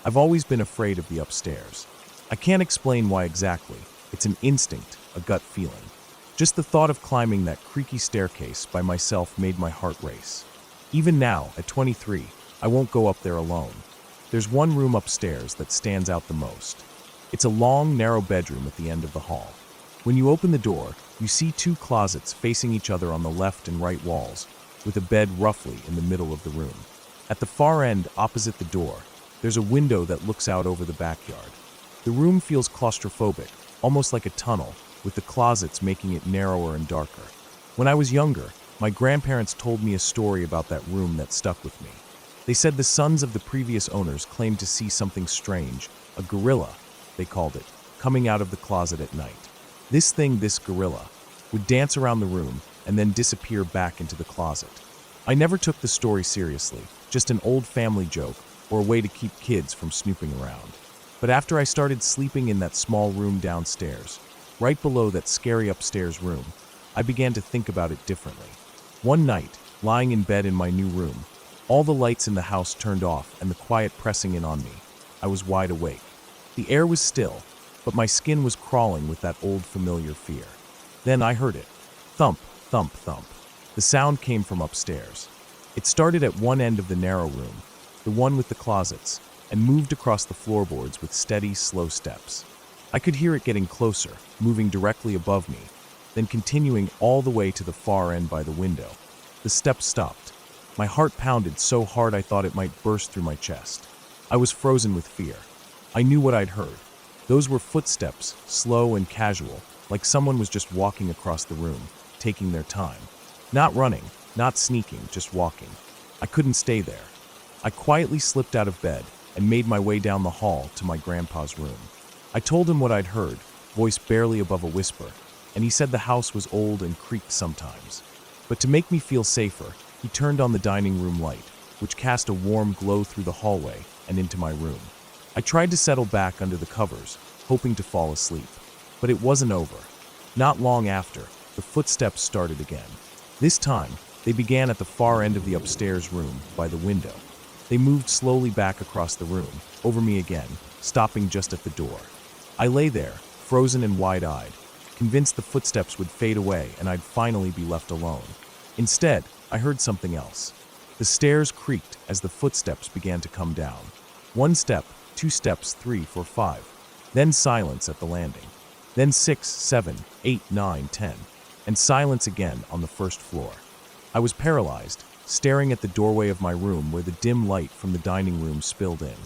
I've always been afraid of the upstairs. I can't explain why exactly. It's an instinct, a gut feeling. Just the thought of climbing that creaky staircase by myself made my heart race. Even now, at 23, I won't go up there alone. There's one room upstairs that stands out the most. It's a long, narrow bedroom at the end of the hall. When you open the door, you see two closets facing each other on the left and right walls, with a bed roughly in the middle of the room. At the far end, opposite the door, there's a window that looks out over the backyard. The room feels claustrophobic, almost like a tunnel, with the closets making it narrower and darker. When I was younger, my grandparents told me a story about that room that stuck with me. They said the sons of the previous owners claimed to see something strange, a gorilla, they called it, coming out of the closet at night. This gorilla, would dance around the room and then disappear back into the closet. I never took the story seriously, just an old family joke or a way to keep kids from snooping around. But after I started sleeping in that small room downstairs, right below that scary upstairs room, I began to think about it differently. One night, lying in bed in my new room, all the lights in the house turned off and the quiet pressing in on me, I was wide awake. The air was still, but my skin was crawling with that old familiar fear. Then I heard it. Thump, thump, thump. The sound came from upstairs. It started at one end of the narrow room, the one with the closets, and moved across the floorboards with steady, slow steps. I could hear it getting closer, moving directly above me, then continuing all the way to the far end by the window. The steps stopped. My heart pounded so hard I thought it might burst through my chest. I was frozen with fear. I knew what I'd heard. Those were footsteps, slow and casual, like someone was just walking across the room, taking their time. Not running, not sneaking, just walking. I couldn't stay there. I quietly slipped out of bed and made my way down the hall to my grandpa's room. I told him what I'd heard, voice barely above a whisper, and he said the house was old and creaked sometimes. But to make me feel safer, he turned on the dining room light, which cast a warm glow through the hallway and into my room. I tried to settle back under the covers, hoping to fall asleep. But it wasn't over. Not long after, the footsteps started again. This time, they began at the far end of the upstairs room, by the window. They moved slowly back across the room, over me again, stopping just at the door. I lay there, frozen and wide-eyed, convinced the footsteps would fade away and I'd finally be left alone. Instead, I heard something else. The stairs creaked as the footsteps began to come down. 1 step, 2 steps, 3, 4, 5. Then silence at the landing. Then 6, 7, 8, 9, 10. And silence again on the first floor. I was paralyzed, staring at the doorway of my room where the dim light from the dining room spilled in.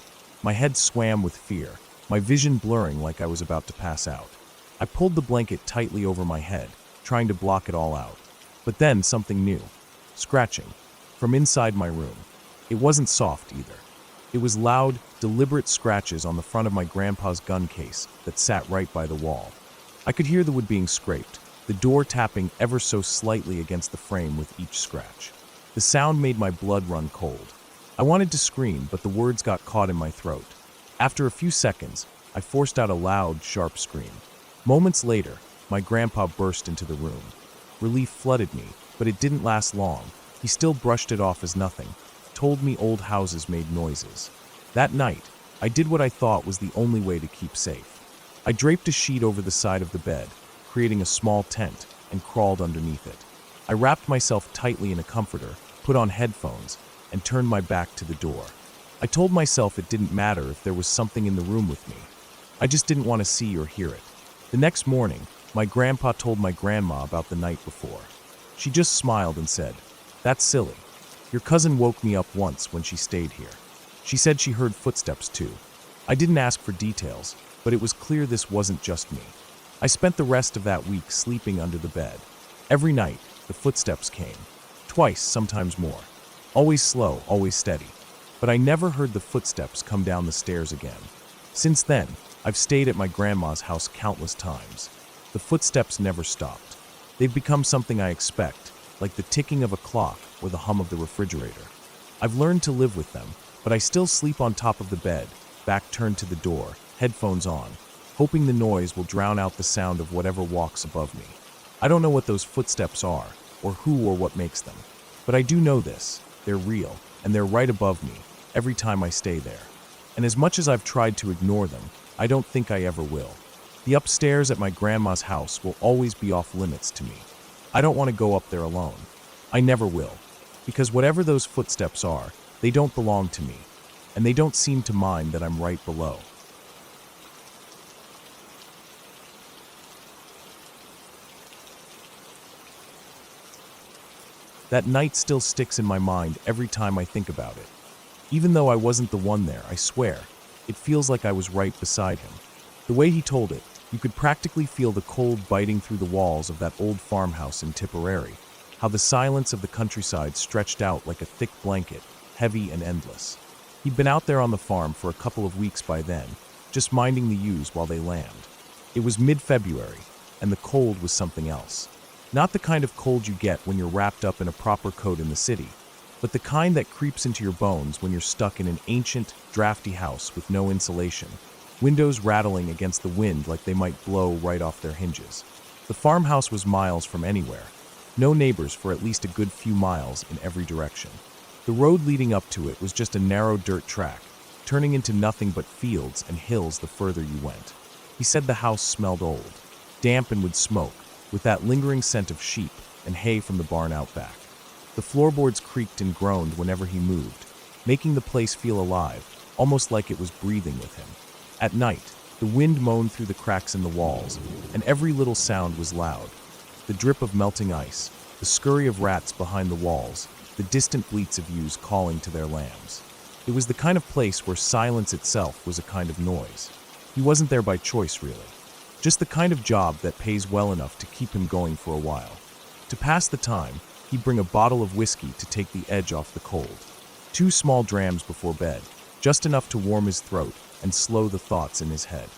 My head swam with fear, my vision blurring like I was about to pass out. I pulled the blanket tightly over my head, trying to block it all out. But then something new. Scratching. From inside my room. It wasn't soft either. It was loud, deliberate scratches on the front of my grandpa's gun case that sat right by the wall. I could hear the wood being scraped, the door tapping ever so slightly against the frame with each scratch. The sound made my blood run cold. I wanted to scream, but the words got caught in my throat. After a few seconds, I forced out a loud, sharp scream. Moments later, my grandpa burst into the room. Relief flooded me, but it didn't last long. He still brushed it off as nothing, told me old houses made noises. That night, I did what I thought was the only way to keep safe. I draped a sheet over the side of the bed, creating a small tent, and crawled underneath it. I wrapped myself tightly in a comforter, put on headphones, and turned my back to the door. I told myself it didn't matter if there was something in the room with me. I just didn't want to see or hear it. The next morning, my grandpa told my grandma about the night before. She just smiled and said, "That's silly. Your cousin woke me up once when she stayed here. She said she heard footsteps too." I didn't ask for details, but it was clear this wasn't just me. I spent the rest of that week sleeping under the bed. Every night, the footsteps came. Twice, sometimes more. Always slow, always steady. But I never heard the footsteps come down the stairs again. Since then, I've stayed at my grandma's house countless times. The footsteps never stopped. They've become something I expect, like the ticking of a clock or the hum of the refrigerator. I've learned to live with them, but I still sleep on top of the bed, back turned to the door, headphones on, hoping the noise will drown out the sound of whatever walks above me. I don't know what those footsteps are, or who or what makes them, but I do know this: they're real, and they're right above me, every time I stay there. And as much as I've tried to ignore them, I don't think I ever will. The upstairs at my grandma's house will always be off limits to me. I don't want to go up there alone. I never will, because whatever those footsteps are, they don't belong to me, and they don't seem to mind that I'm right below. That night still sticks in my mind every time I think about it. Even though I wasn't the one there, I swear, it feels like I was right beside him. The way he told it, you could practically feel the cold biting through the walls of that old farmhouse in Tipperary, how the silence of the countryside stretched out like a thick blanket, heavy and endless. He'd been out there on the farm for a couple of weeks by then, just minding the ewes while they lambed. It was mid-February, and the cold was something else. Not the kind of cold you get when you're wrapped up in a proper coat in the city, but the kind that creeps into your bones when you're stuck in an ancient, drafty house with no insulation, windows rattling against the wind like they might blow right off their hinges. The farmhouse was miles from anywhere, no neighbors for at least a good few miles in every direction. The road leading up to it was just a narrow dirt track, turning into nothing but fields and hills the further you went. He said the house smelled old, damp and would smoke, with that lingering scent of sheep and hay from the barn out back. The floorboards creaked and groaned whenever he moved, making the place feel alive, almost like it was breathing with him. At night, the wind moaned through the cracks in the walls, and every little sound was loud. The drip of melting ice, the scurry of rats behind the walls, the distant bleats of ewes calling to their lambs. It was the kind of place where silence itself was a kind of noise. He wasn't there by choice, really. Just the kind of job that pays well enough to keep him going for a while. To pass the time, he'd bring a bottle of whiskey to take the edge off the cold. 2 small drams before bed, just enough to warm his throat and slow the thoughts in his head.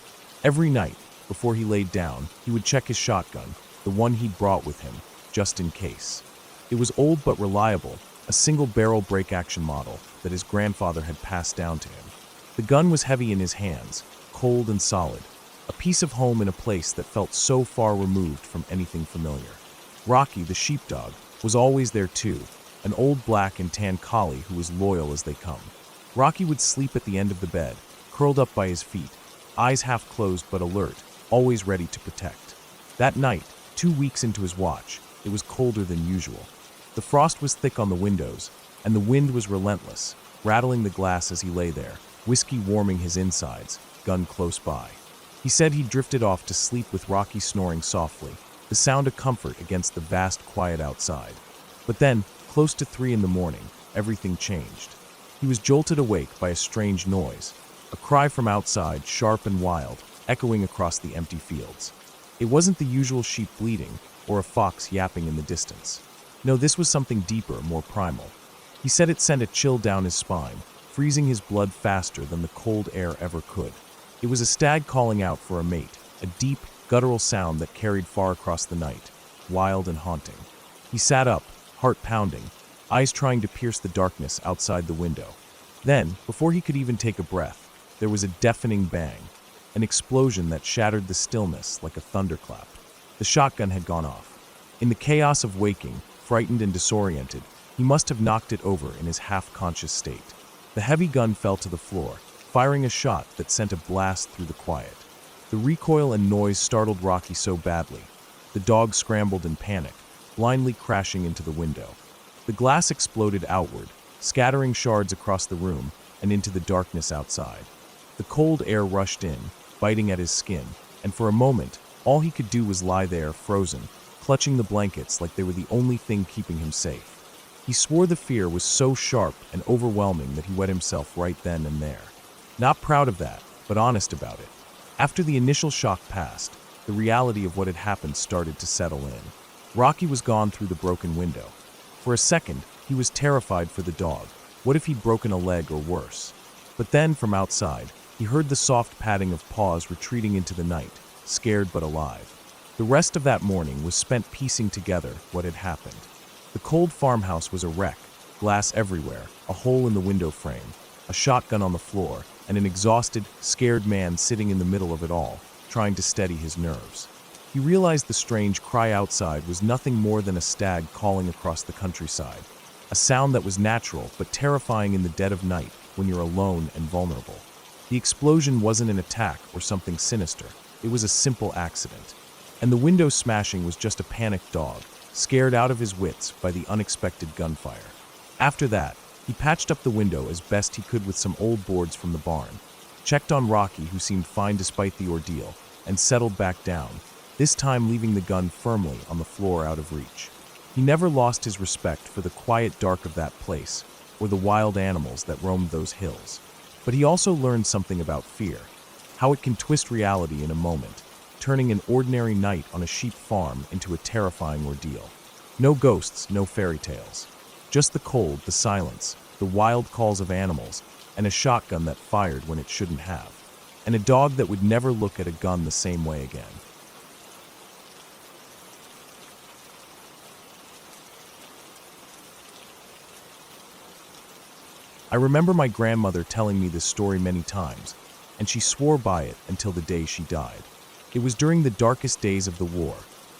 Every night, before he laid down, he would check his shotgun, the one he'd brought with him, just in case. It was old but reliable, a single-barrel break-action model that his grandfather had passed down to him. The gun was heavy in his hands, cold and solid, a piece of home in a place that felt so far removed from anything familiar. Rocky, the sheepdog, was always there too, an old black and tan collie who was loyal as they come. Rocky would sleep at the end of the bed, curled up by his feet, eyes half closed but alert, always ready to protect. That night, 2 weeks into his watch, it was colder than usual. The frost was thick on the windows, and the wind was relentless, rattling the glass as he lay there, whiskey warming his insides, gun close by. He said he drifted off to sleep with Rocky snoring softly, the sound of comfort against the vast quiet outside. But then, close to 3 in the morning, everything changed. He was jolted awake by a strange noise, a cry from outside, sharp and wild, echoing across the empty fields. It wasn't the usual sheep bleating or a fox yapping in the distance. No, this was something deeper, more primal. He said it sent a chill down his spine, freezing his blood faster than the cold air ever could. It was a stag calling out for a mate, a deep, guttural sound that carried far across the night, wild and haunting. He sat up, heart pounding, eyes trying to pierce the darkness outside the window. Then, before he could even take a breath, there was a deafening bang, an explosion that shattered the stillness like a thunderclap. The shotgun had gone off. In the chaos of waking, frightened and disoriented, he must have knocked it over in his half-conscious state. The heavy gun fell to the floor, firing a shot that sent a blast through the quiet. The recoil and noise startled Rocky so badly. The dog scrambled in panic, blindly crashing into the window. The glass exploded outward, scattering shards across the room and into the darkness outside. The cold air rushed in, biting at his skin, and for a moment, all he could do was lie there, frozen, clutching the blankets like they were the only thing keeping him safe. He swore the fear was so sharp and overwhelming that he wet himself right then and there. Not proud of that, but honest about it. After the initial shock passed, the reality of what had happened started to settle in. Rocky was gone through the broken window. For a second, he was terrified for the dog. What if he'd broken a leg or worse? But then, from outside, he heard the soft padding of paws retreating into the night, scared but alive. The rest of that morning was spent piecing together what had happened. The cold farmhouse was a wreck, glass everywhere, a hole in the window frame, a shotgun on the floor, and an exhausted, scared man sitting in the middle of it all, trying to steady his nerves. He realized the strange cry outside was nothing more than a stag calling across the countryside, a sound that was natural but terrifying in the dead of night when you're alone and vulnerable. The explosion wasn't an attack or something sinister, it was a simple accident. And the window smashing was just a panicked dog, scared out of his wits by the unexpected gunfire. After that, he patched up the window as best he could with some old boards from the barn, checked on Rocky, who seemed fine despite the ordeal, and settled back down, this time leaving the gun firmly on the floor out of reach. He never lost his respect for the quiet dark of that place, or the wild animals that roamed those hills. But he also learned something about fear, how it can twist reality in a moment, turning an ordinary night on a sheep farm into a terrifying ordeal. No ghosts, no fairy tales. Just the cold, the silence, the wild calls of animals, and a shotgun that fired when it shouldn't have. And a dog that would never look at a gun the same way again. I remember my grandmother telling me this story many times, and she swore by it until the day she died. It was during the darkest days of the war,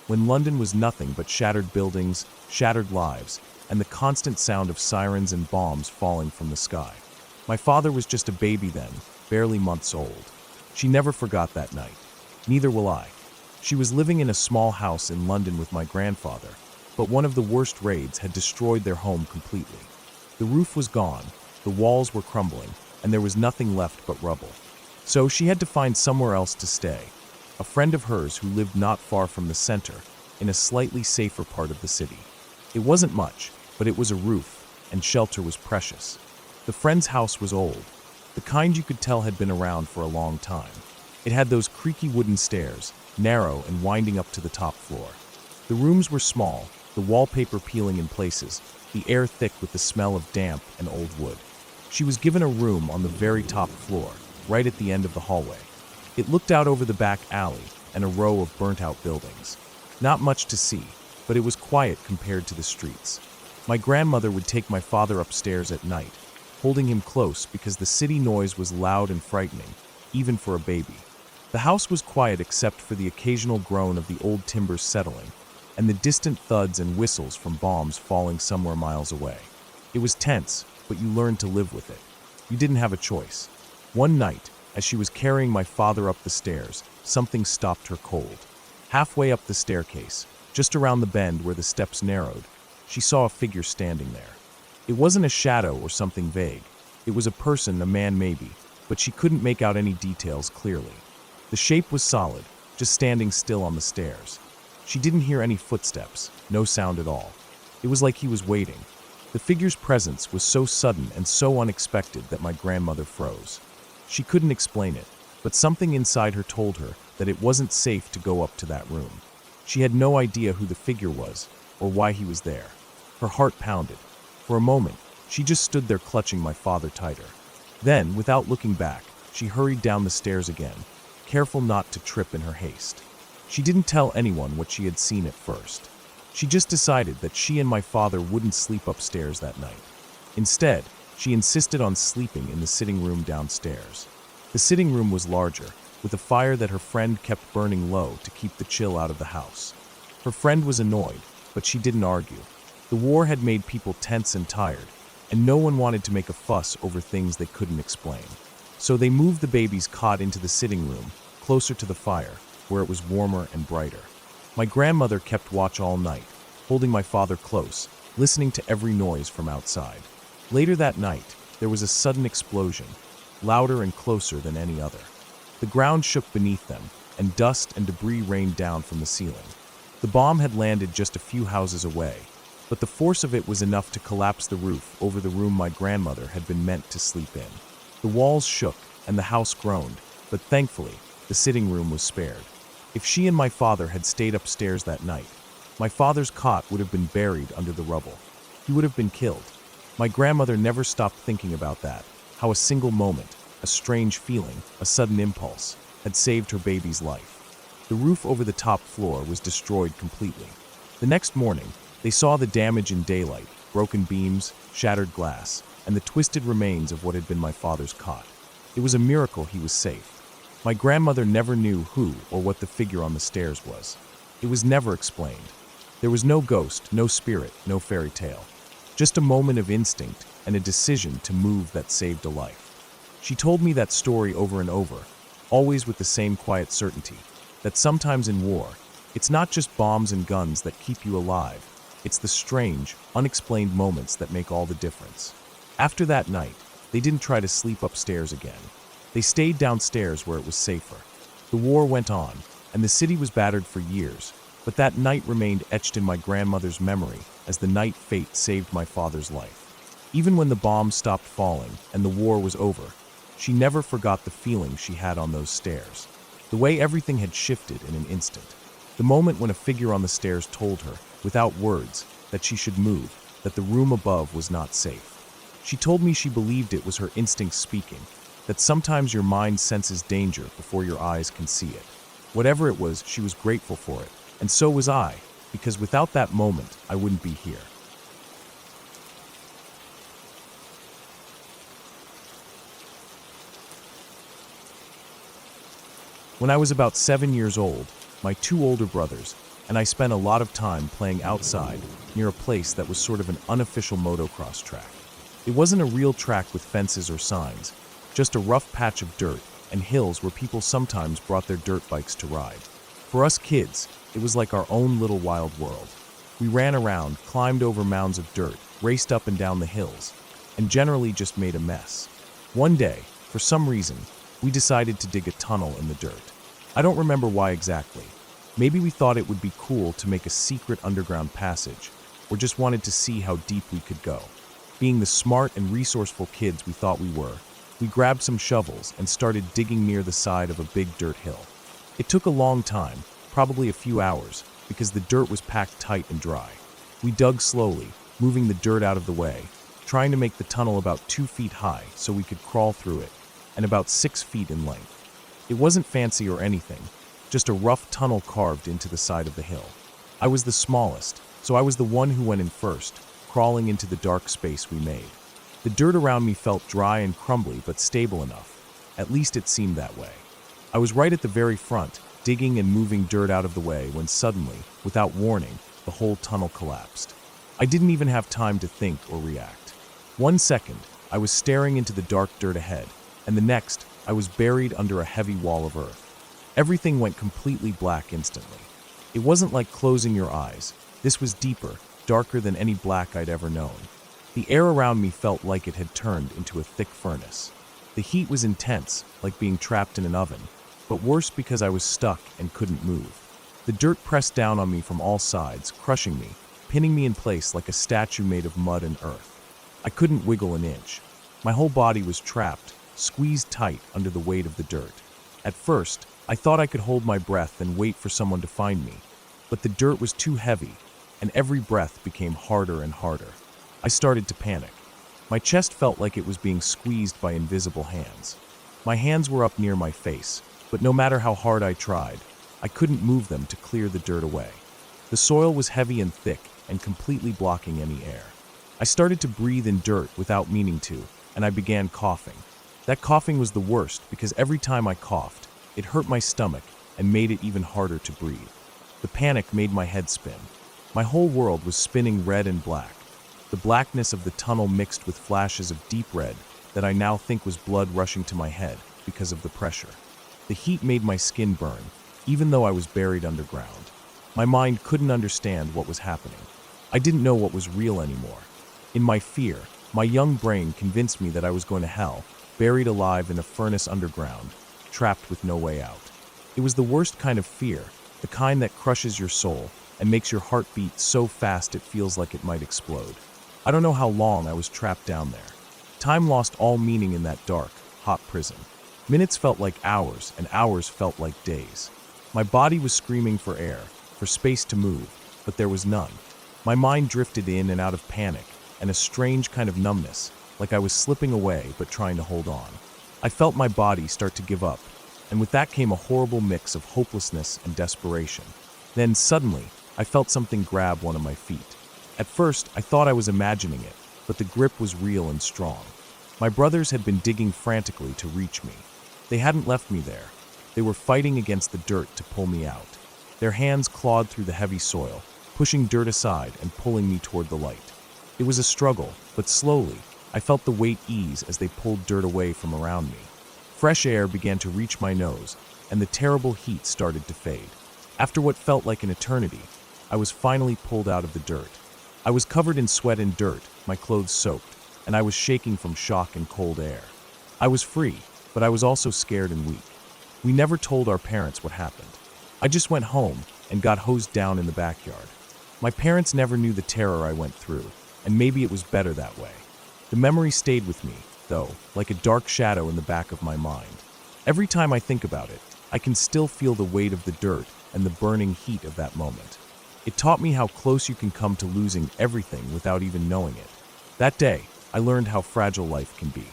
when London was nothing but shattered buildings, shattered lives, and the constant sound of sirens and bombs falling from the sky. My father was just a baby then, barely months old. She never forgot that night. Neither will I. She was living in a small house in London with my grandfather, but one of the worst raids had destroyed their home completely. The roof was gone, the walls were crumbling, and there was nothing left but rubble. So she had to find somewhere else to stay. A friend of hers who lived not far from the center, in a slightly safer part of the city. It wasn't much, but it was a roof, and shelter was precious. The friend's house was old, the kind you could tell had been around for a long time. It had those creaky wooden stairs, narrow and winding up to the top floor. The rooms were small, the wallpaper peeling in places, the air thick with the smell of damp and old wood. She was given a room on the very top floor, right at the end of the hallway. It looked out over the back alley and a row of burnt-out buildings. Not much to see, but it was quiet compared to the streets. My grandmother would take my father upstairs at night, holding him close because the city noise was loud and frightening, even for a baby. The house was quiet except for the occasional groan of the old timbers settling, and the distant thuds and whistles from bombs falling somewhere miles away. It was tense, but you learned to live with it. You didn't have a choice. One night, as she was carrying my father up the stairs, something stopped her cold. Halfway up the staircase, just around the bend where the steps narrowed, she saw a figure standing there. It wasn't a shadow or something vague. It was a person, a man maybe, but she couldn't make out any details clearly. The shape was solid, just standing still on the stairs. She didn't hear any footsteps, no sound at all. It was like he was waiting. The figure's presence was so sudden and so unexpected that my grandmother froze. She couldn't explain it, but something inside her told her that it wasn't safe to go up to that room. She had no idea who the figure was or why he was there. Her heart pounded. For a moment, she just stood there clutching my father tighter. Then, without looking back, she hurried down the stairs again, careful not to trip in her haste. She didn't tell anyone what she had seen at first. She just decided that she and my father wouldn't sleep upstairs that night. Instead, she insisted on sleeping in the sitting room downstairs. The sitting room was larger, with a fire that her friend kept burning low to keep the chill out of the house. Her friend was annoyed, but she didn't argue. The war had made people tense and tired, and no one wanted to make a fuss over things they couldn't explain. So they moved the baby's cot into the sitting room, closer to the fire, where it was warmer and brighter. My grandmother kept watch all night, holding my father close, listening to every noise from outside. Later that night, there was a sudden explosion, louder and closer than any other. The ground shook beneath them, and dust and debris rained down from the ceiling. The bomb had landed just a few houses away, but the force of it was enough to collapse the roof over the room my grandmother had been meant to sleep in. The walls shook, and the house groaned, but thankfully, the sitting room was spared. If she and my father had stayed upstairs that night, my father's cot would have been buried under the rubble. He would have been killed. My grandmother never stopped thinking about that, how a single moment, a strange feeling, a sudden impulse, had saved her baby's life. The roof over the top floor was destroyed completely. The next morning, they saw the damage in daylight, broken beams, shattered glass, and the twisted remains of what had been my father's cot. It was a miracle he was safe. My grandmother never knew who or what the figure on the stairs was. It was never explained. There was no ghost, no spirit, no fairy tale. Just a moment of instinct and a decision to move that saved a life. She told me that story over and over, always with the same quiet certainty, that sometimes in war, it's not just bombs and guns that keep you alive. It's the strange, unexplained moments that make all the difference. After that night, they didn't try to sleep upstairs again. They stayed downstairs where it was safer. The war went on, and the city was battered for years, but that night remained etched in my grandmother's memory as the night fate saved my father's life. Even when the bombs stopped falling and the war was over, she never forgot the feeling she had on those stairs. The way everything had shifted in an instant. The moment when a figure on the stairs told her, without words, that she should move, that the room above was not safe. She told me she believed it was her instincts speaking, that sometimes your mind senses danger before your eyes can see it. Whatever it was, she was grateful for it, and so was I, because without that moment, I wouldn't be here. When I was about 7 years old, my two older brothers and I spent a lot of time playing outside near a place that was sort of an unofficial motocross track. It wasn't a real track with fences or signs, just a rough patch of dirt and hills where people sometimes brought their dirt bikes to ride. For us kids, it was like our own little wild world. We ran around, climbed over mounds of dirt, raced up and down the hills, and generally just made a mess. One day, for some reason, we decided to dig a tunnel in the dirt. I don't remember why exactly. Maybe we thought it would be cool to make a secret underground passage, or just wanted to see how deep we could go. Being the smart and resourceful kids we thought we were, we grabbed some shovels and started digging near the side of a big dirt hill. It took a long time, probably a few hours, because the dirt was packed tight and dry. We dug slowly, moving the dirt out of the way, trying to make the tunnel about 2 feet high so we could crawl through it, and about 6 feet in length. It wasn't fancy or anything, just a rough tunnel carved into the side of the hill. I was the smallest, so I was the one who went in first, crawling into the dark space we made. The dirt around me felt dry and crumbly but stable enough. At least it seemed that way. I was right at the very front, digging and moving dirt out of the way when suddenly, without warning, the whole tunnel collapsed. I didn't even have time to think or react. 1 second, I was staring into the dark dirt ahead, and the next, I was buried under a heavy wall of earth. Everything went completely black instantly. It wasn't like closing your eyes. This was deeper, darker than any black I'd ever known. The air around me felt like it had turned into a thick furnace. The heat was intense, like being trapped in an oven, but worse because I was stuck and couldn't move. The dirt pressed down on me from all sides, crushing me, pinning me in place like a statue made of mud and earth. I couldn't wiggle an inch. My whole body was trapped, squeezed tight under the weight of the dirt. At first, I thought I could hold my breath and wait for someone to find me, but the dirt was too heavy, and every breath became harder and harder. I started to panic. My chest felt like it was being squeezed by invisible hands. My hands were up near my face, but no matter how hard I tried, I couldn't move them to clear the dirt away. The soil was heavy and thick and completely blocking any air. I started to breathe in dirt without meaning to, and I began coughing. That coughing was the worst because every time I coughed, it hurt my stomach and made it even harder to breathe. The panic made my head spin. My whole world was spinning red and black. The blackness of the tunnel mixed with flashes of deep red that I now think was blood rushing to my head because of the pressure. The heat made my skin burn, even though I was buried underground. My mind couldn't understand what was happening. I didn't know what was real anymore. In my fear, my young brain convinced me that I was going to hell, buried alive in a furnace underground, trapped with no way out. It was the worst kind of fear, the kind that crushes your soul and makes your heart beat so fast it feels like it might explode. I don't know how long I was trapped down there. Time lost all meaning in that dark, hot prison. Minutes felt like hours, and hours felt like days. My body was screaming for air, for space to move, but there was none. My mind drifted in and out of panic, and a strange kind of numbness, like I was slipping away but trying to hold on. I felt my body start to give up, and with that came a horrible mix of hopelessness and desperation. Then, suddenly, I felt something grab one of my feet. At first, I thought I was imagining it, but the grip was real and strong. My brothers had been digging frantically to reach me. They hadn't left me there. They were fighting against the dirt to pull me out. Their hands clawed through the heavy soil, pushing dirt aside and pulling me toward the light. It was a struggle, but slowly, I felt the weight ease as they pulled dirt away from around me. Fresh air began to reach my nose, and the terrible heat started to fade. After what felt like an eternity, I was finally pulled out of the dirt. I was covered in sweat and dirt, my clothes soaked, and I was shaking from shock and cold air. I was free, but I was also scared and weak. We never told our parents what happened. I just went home and got hosed down in the backyard. My parents never knew the terror I went through, and maybe it was better that way. The memory stayed with me, though, like a dark shadow in the back of my mind. Every time I think about it, I can still feel the weight of the dirt and the burning heat of that moment. It taught me how close you can come to losing everything without even knowing it. That day, I learned how fragile life can be.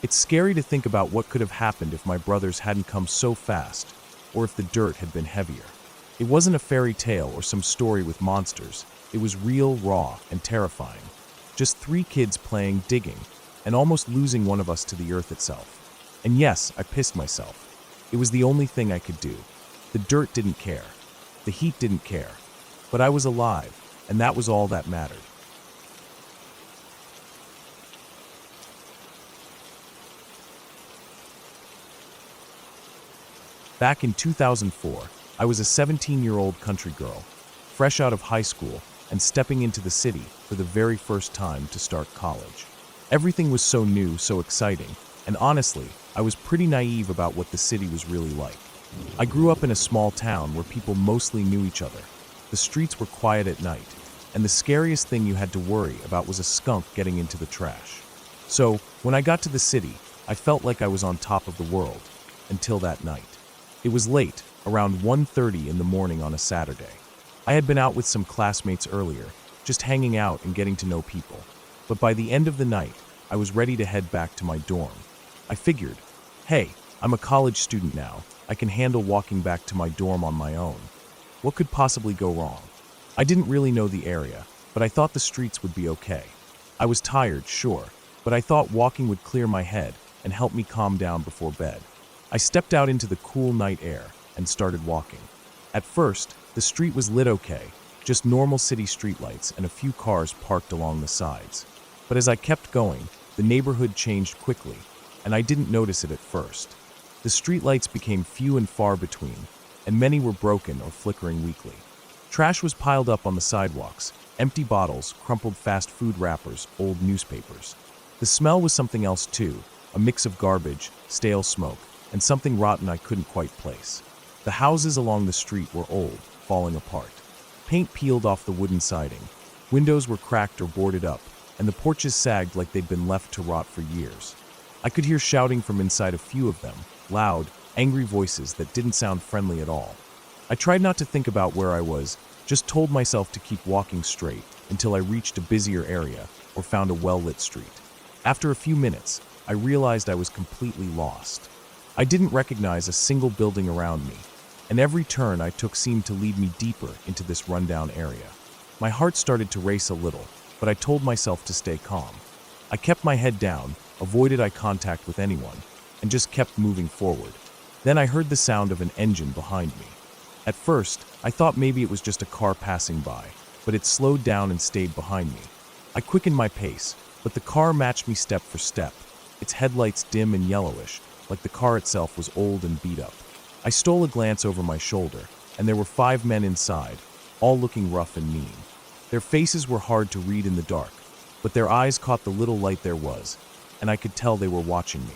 It's scary to think about what could have happened if my brothers hadn't come so fast, or if the dirt had been heavier. It wasn't a fairy tale or some story with monsters. It was real, raw, and terrifying. Just 3 kids playing, digging, and almost losing one of us to the earth itself. And yes, I pissed myself. It was the only thing I could do. The dirt didn't care. The heat didn't care. But I was alive, and that was all that mattered. Back in 2004, I was a 17-year-old country girl, fresh out of high school and stepping into the city for the very first time to start college. Everything was so new, so exciting, and honestly, I was pretty naive about what the city was really like. I grew up in a small town where people mostly knew each other. The streets were quiet at night, and the scariest thing you had to worry about was a skunk getting into the trash. So, when I got to the city, I felt like I was on top of the world, until that night. It was late, around 1:30 in the morning on a Saturday. I had been out with some classmates earlier, just hanging out and getting to know people. But by the end of the night, I was ready to head back to my dorm. I figured, hey, I'm a college student now. I can handle walking back to my dorm on my own. What could possibly go wrong? I didn't really know the area, but I thought the streets would be okay. I was tired, sure, but I thought walking would clear my head and help me calm down before bed. I stepped out into the cool night air and started walking. At first, the street was lit okay, just normal city streetlights and a few cars parked along the sides. But as I kept going, the neighborhood changed quickly, and I didn't notice it at first. The streetlights became few and far between, and many were broken or flickering weakly. Trash was piled up on the sidewalks, empty bottles, crumpled fast food wrappers, old newspapers. The smell was something else too, a mix of garbage, stale smoke, and something rotten I couldn't quite place. The houses along the street were old, falling apart. Paint peeled off the wooden siding, windows were cracked or boarded up, and the porches sagged like they'd been left to rot for years. I could hear shouting from inside a few of them, loud, angry voices that didn't sound friendly at all. I tried not to think about where I was, just told myself to keep walking straight until I reached a busier area or found a well-lit street. After a few minutes, I realized I was completely lost. I didn't recognize a single building around me, and every turn I took seemed to lead me deeper into this rundown area. My heart started to race a little, but I told myself to stay calm. I kept my head down, avoided eye contact with anyone, and just kept moving forward. Then I heard the sound of an engine behind me. At first, I thought maybe it was just a car passing by, but it slowed down and stayed behind me. I quickened my pace, but the car matched me step for step, its headlights dim and yellowish, like the car itself was old and beat up. I stole a glance over my shoulder, and there were 5 men inside, all looking rough and mean. Their faces were hard to read in the dark, but their eyes caught the little light there was, and I could tell they were watching me.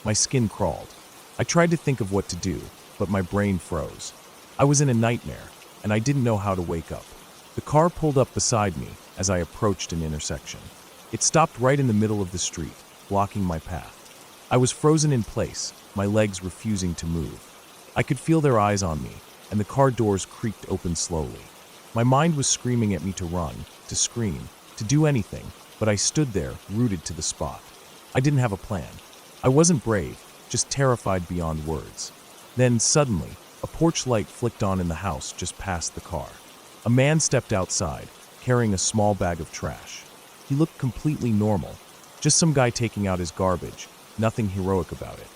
My skin crawled. I tried to think of what to do, but my brain froze. I was in a nightmare, and I didn't know how to wake up. The car pulled up beside me as I approached an intersection. It stopped right in the middle of the street, blocking my path. I was frozen in place, my legs refusing to move. I could feel their eyes on me, and the car doors creaked open slowly. My mind was screaming at me to run, to scream, to do anything, but I stood there, rooted to the spot. I didn't have a plan. I wasn't brave, just terrified beyond words. Then, suddenly, a porch light flicked on in the house just past the car. A man stepped outside, carrying a small bag of trash. He looked completely normal, just some guy taking out his garbage, nothing heroic about it.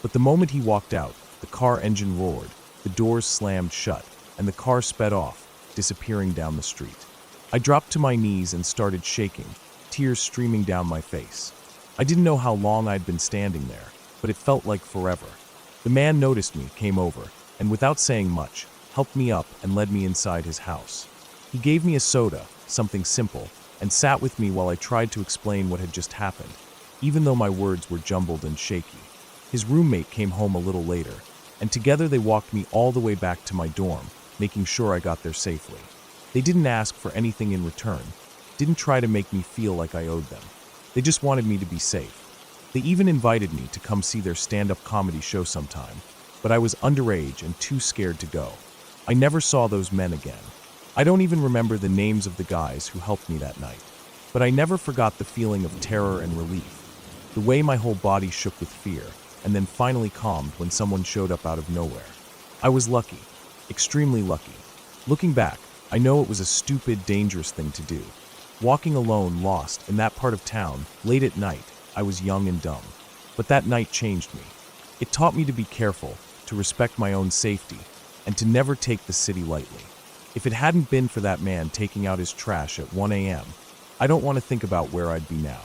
But the moment he walked out, the car engine roared, the doors slammed shut, and the car sped off, disappearing down the street. I dropped to my knees and started shaking, tears streaming down my face. I didn't know how long I'd been standing there, but it felt like forever. The man noticed me, came over, and without saying much, helped me up and led me inside his house. He gave me a soda, something simple, and sat with me while I tried to explain what had just happened, even though my words were jumbled and shaky. His roommate came home a little later, and together they walked me all the way back to my dorm, making sure I got there safely. They didn't ask for anything in return, didn't try to make me feel like I owed them. They just wanted me to be safe. They even invited me to come see their stand-up comedy show sometime, but I was underage and too scared to go. I never saw those men again. I don't even remember the names of the guys who helped me that night, but I never forgot the feeling of terror and relief, the way my whole body shook with fear, and then finally calmed when someone showed up out of nowhere. I was lucky, extremely lucky. Looking back, I know it was a stupid, dangerous thing to do. Walking alone, lost, in that part of town, late at night, I was young and dumb. But that night changed me. It taught me to be careful, to respect my own safety, and to never take the city lightly. If it hadn't been for that man taking out his trash at 1 a.m., I don't want to think about where I'd be now.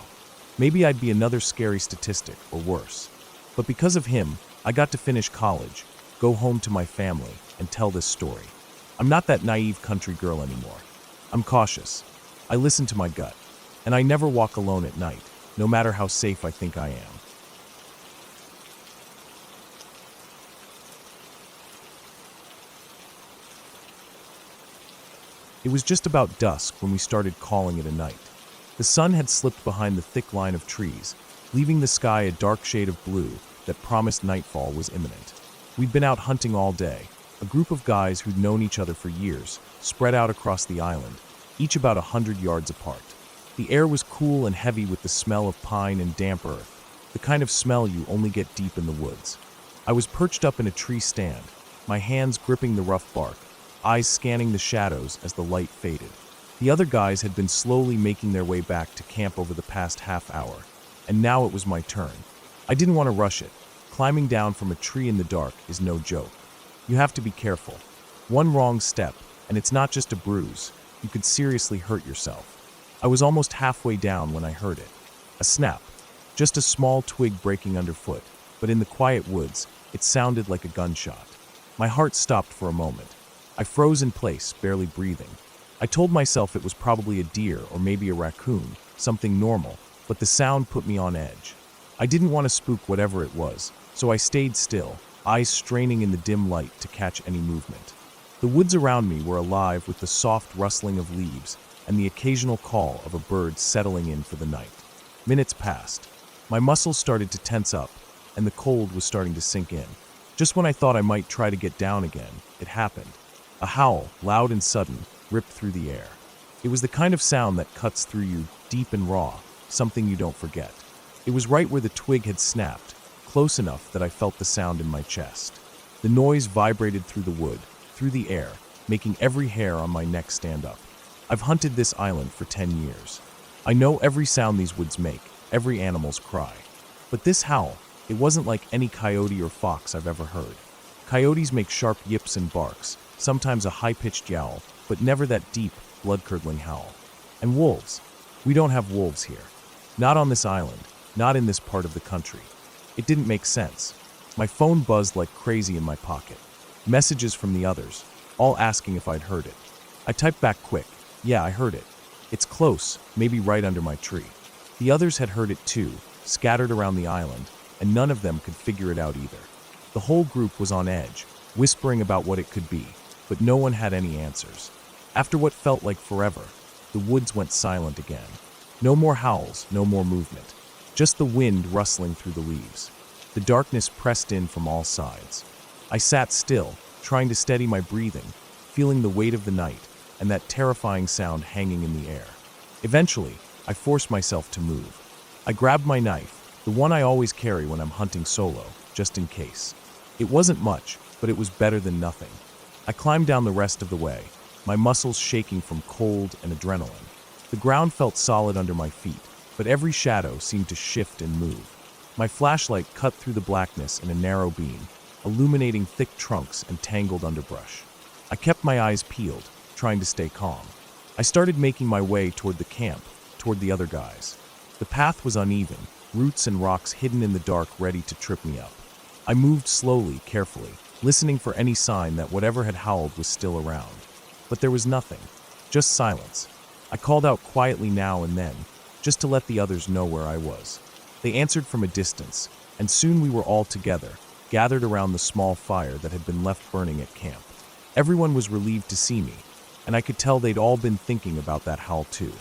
Maybe I'd be another scary statistic, or worse. But because of him, I got to finish college, go home to my family, and tell this story. I'm not that naive country girl anymore. I'm cautious. I listen to my gut. And I never walk alone at night, no matter how safe I think I am. It was just about dusk when we started calling it a night. The sun had slipped behind the thick line of trees, leaving the sky a dark shade of blue that promised nightfall was imminent. We'd been out hunting all day, a group of guys who'd known each other for years, spread out across the island, each about 100 yards apart. The air was cool and heavy with the smell of pine and damp earth, the kind of smell you only get deep in the woods. I was perched up in a tree stand, my hands gripping the rough bark, eyes scanning the shadows as the light faded. The other guys had been slowly making their way back to camp over the past half hour, and now it was my turn. I didn't want to rush it. Climbing down from a tree in the dark is no joke. You have to be careful. One wrong step, and it's not just a bruise. You could seriously hurt yourself. I was almost halfway down when I heard it. A snap. Just a small twig breaking underfoot, but in the quiet woods, it sounded like a gunshot. My heart stopped for a moment. I froze in place, barely breathing. I told myself it was probably a deer or maybe a raccoon, something normal, but the sound put me on edge. I didn't want to spook whatever it was, so I stayed still, eyes straining in the dim light to catch any movement. The woods around me were alive with the soft rustling of leaves and the occasional call of a bird settling in for the night. Minutes passed. My muscles started to tense up, and the cold was starting to sink in. Just when I thought I might try to get down again, it happened. A howl, loud and sudden, ripped through the air. It was the kind of sound that cuts through you deep and raw, something you don't forget. It was right where the twig had snapped, close enough that I felt the sound in my chest. The noise vibrated through the wood, through the air, making every hair on my neck stand up. I've hunted this island for 10 years. I know every sound these woods make, every animal's cry. But this howl, it wasn't like any coyote or fox I've ever heard. Coyotes make sharp yips and barks, sometimes a high-pitched yowl, but never that deep, blood-curdling howl. And wolves. We don't have wolves here. Not on this island, not in this part of the country. It didn't make sense. My phone buzzed like crazy in my pocket. Messages from the others, all asking if I'd heard it. I typed back quick. Yeah, I heard it. It's close, maybe right under my tree. The others had heard it too, scattered around the island, and none of them could figure it out either. The whole group was on edge, whispering about what it could be, but no one had any answers. After what felt like forever, the woods went silent again. No more howls, no more movement. Just the wind rustling through the leaves. The darkness pressed in from all sides. I sat still, trying to steady my breathing, feeling the weight of the night and that terrifying sound hanging in the air. Eventually, I forced myself to move. I grabbed my knife, the one I always carry when I'm hunting solo, just in case. It wasn't much, but it was better than nothing. I climbed down the rest of the way, my muscles shaking from cold and adrenaline. The ground felt solid under my feet, but every shadow seemed to shift and move. My flashlight cut through the blackness in a narrow beam, illuminating thick trunks and tangled underbrush. I kept my eyes peeled, trying to stay calm. I started making my way toward the camp, toward the other guys. The path was uneven, roots and rocks hidden in the dark ready to trip me up. I moved slowly, carefully, listening for any sign that whatever had howled was still around. But there was nothing, just silence. I called out quietly now and then, just to let the others know where I was. They answered from a distance, and soon we were all together, gathered around the small fire that had been left burning at camp. Everyone was relieved to see me, and I could tell they'd all been thinking about that howl too.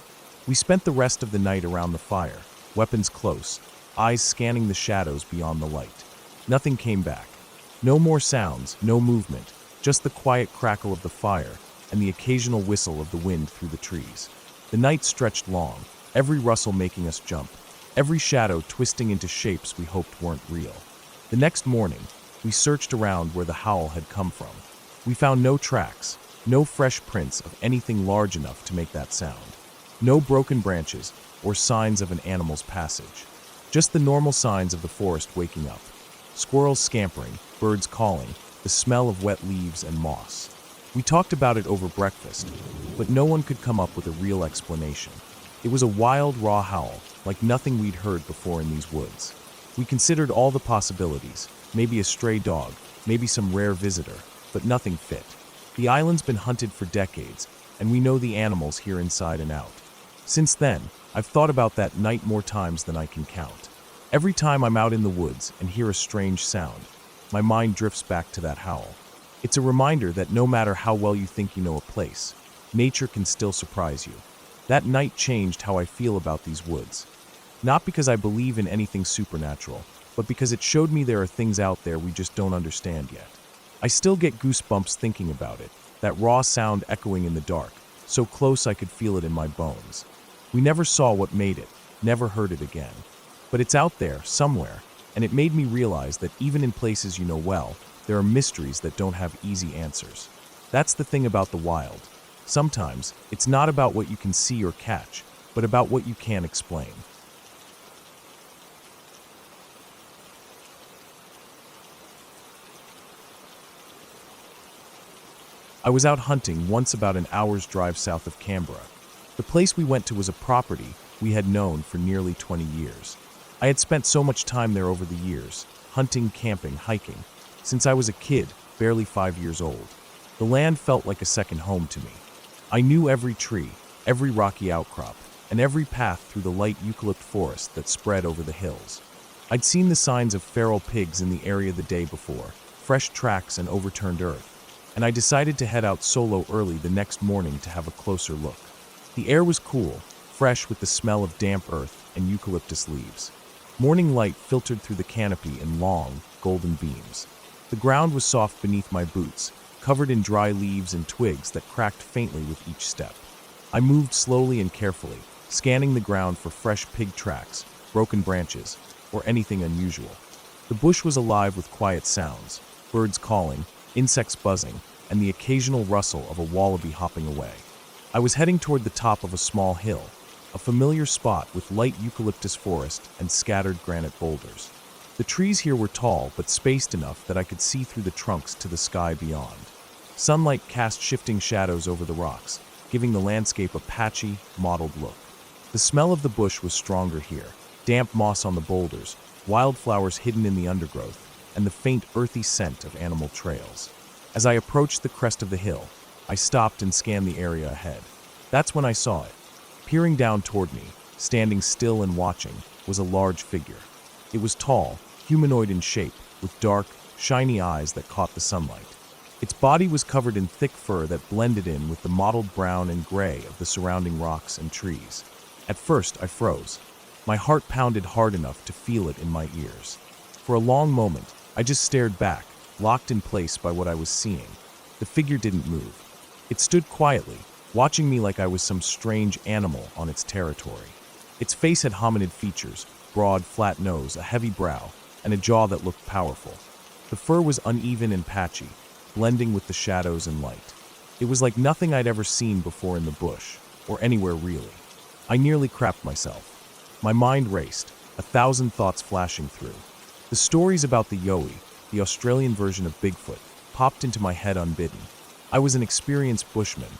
We spent the rest of the night around the fire, weapons close, eyes scanning the shadows beyond the light. Nothing came back. No more sounds, no movement, just the quiet crackle of the fire and the occasional whistle of the wind through the trees. The night stretched long, every rustle making us jump, every shadow twisting into shapes we hoped weren't real. The next morning, we searched around where the howl had come from. We found no tracks, no fresh prints of anything large enough to make that sound. No broken branches or signs of an animal's passage. Just the normal signs of the forest waking up. Squirrels scampering, birds calling, the smell of wet leaves and moss. We talked about it over breakfast, but no one could come up with a real explanation. It was a wild, raw howl, like nothing we'd heard before in these woods. We considered all the possibilities, maybe a stray dog, maybe some rare visitor, but nothing fit. The island's been hunted for decades, and we know the animals here inside and out. Since then, I've thought about that night more times than I can count. Every time I'm out in the woods and hear a strange sound, my mind drifts back to that howl. It's a reminder that no matter how well you think you know a place, nature can still surprise you. That night changed how I feel about these woods. Not because I believe in anything supernatural, but because it showed me there are things out there we just don't understand yet. I still get goosebumps thinking about it, that raw sound echoing in the dark, so close I could feel it in my bones. We never saw what made it, never heard it again. But it's out there, somewhere, and it made me realize that even in places you know well, there are mysteries that don't have easy answers. That's the thing about the wild. Sometimes, it's not about what you can see or catch, but about what you can't explain. I was out hunting once about an hour's drive south of Canberra. The place we went to was a property we had known for nearly 20 years. I had spent so much time there over the years, hunting, camping, hiking, since I was a kid, barely 5 years old. The land felt like a second home to me. I knew every tree, every rocky outcrop, and every path through the light eucalypt forest that spread over the hills. I'd seen the signs of feral pigs in the area the day before, fresh tracks and overturned earth, and I decided to head out solo early the next morning to have a closer look. The air was cool, fresh with the smell of damp earth and eucalyptus leaves. Morning light filtered through the canopy in long, golden beams. The ground was soft beneath my boots, covered in dry leaves and twigs that cracked faintly with each step. I moved slowly and carefully, scanning the ground for fresh pig tracks, broken branches, or anything unusual. The bush was alive with quiet sounds, birds calling, insects buzzing, and the occasional rustle of a wallaby hopping away. I was heading toward the top of a small hill, a familiar spot with light eucalyptus forest and scattered granite boulders. The trees here were tall but spaced enough that I could see through the trunks to the sky beyond. Sunlight cast shifting shadows over the rocks, giving the landscape a patchy, mottled look. The smell of the bush was stronger here, damp moss on the boulders, wildflowers hidden in the undergrowth, and the faint earthy scent of animal trails. As I approached the crest of the hill, I stopped and scanned the area ahead. That's when I saw it. Peering down toward me, standing still and watching, was a large figure. It was tall, humanoid in shape, with dark, shiny eyes that caught the sunlight. Its body was covered in thick fur that blended in with the mottled brown and gray of the surrounding rocks and trees. At first, I froze. My heart pounded hard enough to feel it in my ears. For a long moment, I just stared back, locked in place by what I was seeing. The figure didn't move. It stood quietly, watching me like I was some strange animal on its territory. Its face had hominid features, broad, flat nose, a heavy brow, and a jaw that looked powerful. The fur was uneven and patchy, blending with the shadows and light. It was like nothing I'd ever seen before in the bush, or anywhere really. I nearly crapped myself. My mind raced, 1,000 thoughts flashing through. The stories about the Yowie, the Australian version of Bigfoot, popped into my head unbidden. I was an experienced bushman,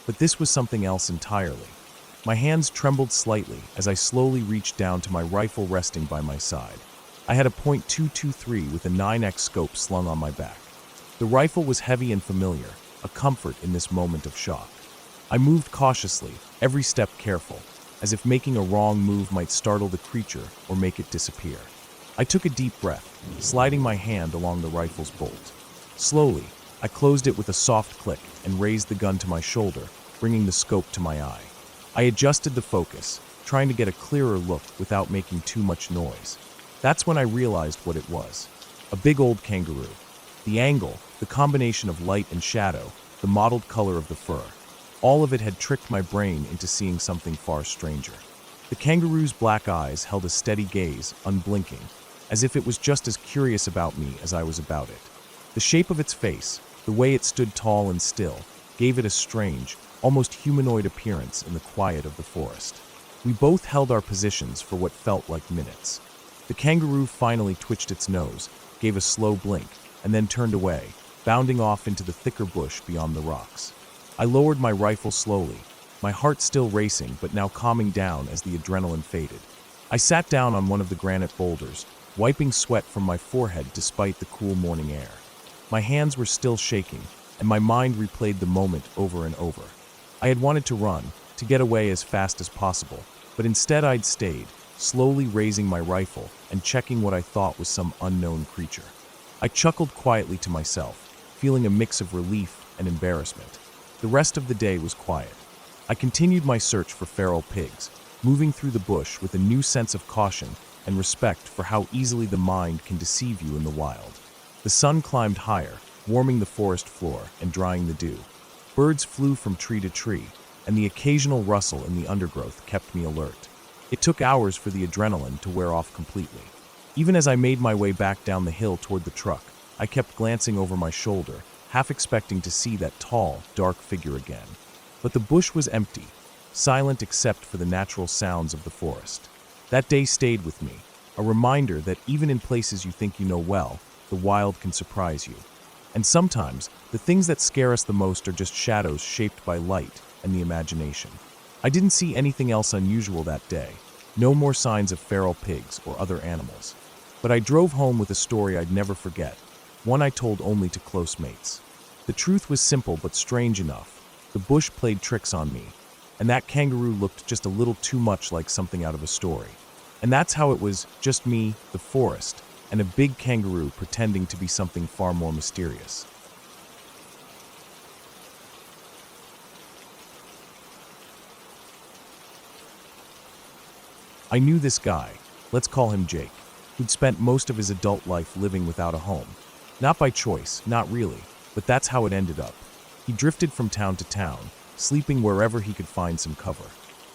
but this was something else entirely. My hands trembled slightly as I slowly reached down to my rifle resting by my side. I had a .223 with a 9x scope slung on my back. The rifle was heavy and familiar, a comfort in this moment of shock. I moved cautiously, every step careful, as if making a wrong move might startle the creature or make it disappear. I took a deep breath, sliding my hand along the rifle's bolt. Slowly, I closed it with a soft click and raised the gun to my shoulder, bringing the scope to my eye. I adjusted the focus, trying to get a clearer look without making too much noise. That's when I realized what it was. A big old kangaroo. The angle, the combination of light and shadow, the mottled color of the fur. All of it had tricked my brain into seeing something far stranger. The kangaroo's black eyes held a steady gaze, unblinking, as if it was just as curious about me as I was about it. The shape of its face, the way it stood tall and still, gave it a strange, almost humanoid appearance in the quiet of the forest. We both held our positions for what felt like minutes. The kangaroo finally twitched its nose, gave a slow blink, and then turned away, bounding off into the thicker bush beyond the rocks. I lowered my rifle slowly, my heart still racing but now calming down as the adrenaline faded. I sat down on one of the granite boulders, wiping sweat from my forehead despite the cool morning air. My hands were still shaking, and my mind replayed the moment over and over. I had wanted to run, to get away as fast as possible, but instead I'd stayed, slowly raising my rifle and checking what I thought was some unknown creature. I chuckled quietly to myself, feeling a mix of relief and embarrassment. The rest of the day was quiet. I continued my search for feral pigs, moving through the bush with a new sense of caution and respect for how easily the mind can deceive you in the wild. The sun climbed higher, warming the forest floor and drying the dew. Birds flew from tree to tree, and the occasional rustle in the undergrowth kept me alert. It took hours for the adrenaline to wear off completely. Even as I made my way back down the hill toward the truck, I kept glancing over my shoulder, half expecting to see that tall, dark figure again. But the bush was empty, silent except for the natural sounds of the forest. That day stayed with me, a reminder that even in places you think you know well, the wild can surprise you. And sometimes, the things that scare us the most are just shadows shaped by light and the imagination. I didn't see anything else unusual that day, no more signs of feral pigs or other animals. But I drove home with a story I'd never forget, one I told only to close mates. The truth was simple but strange enough. The bush played tricks on me, and that kangaroo looked just a little too much like something out of a story. And that's how it was just me, the forest, and a big kangaroo pretending to be something far more mysterious. I knew this guy, let's call him Jake, who'd spent most of his adult life living without a home. Not by choice, not really, but that's how it ended up. He drifted from town to town, sleeping wherever he could find some cover.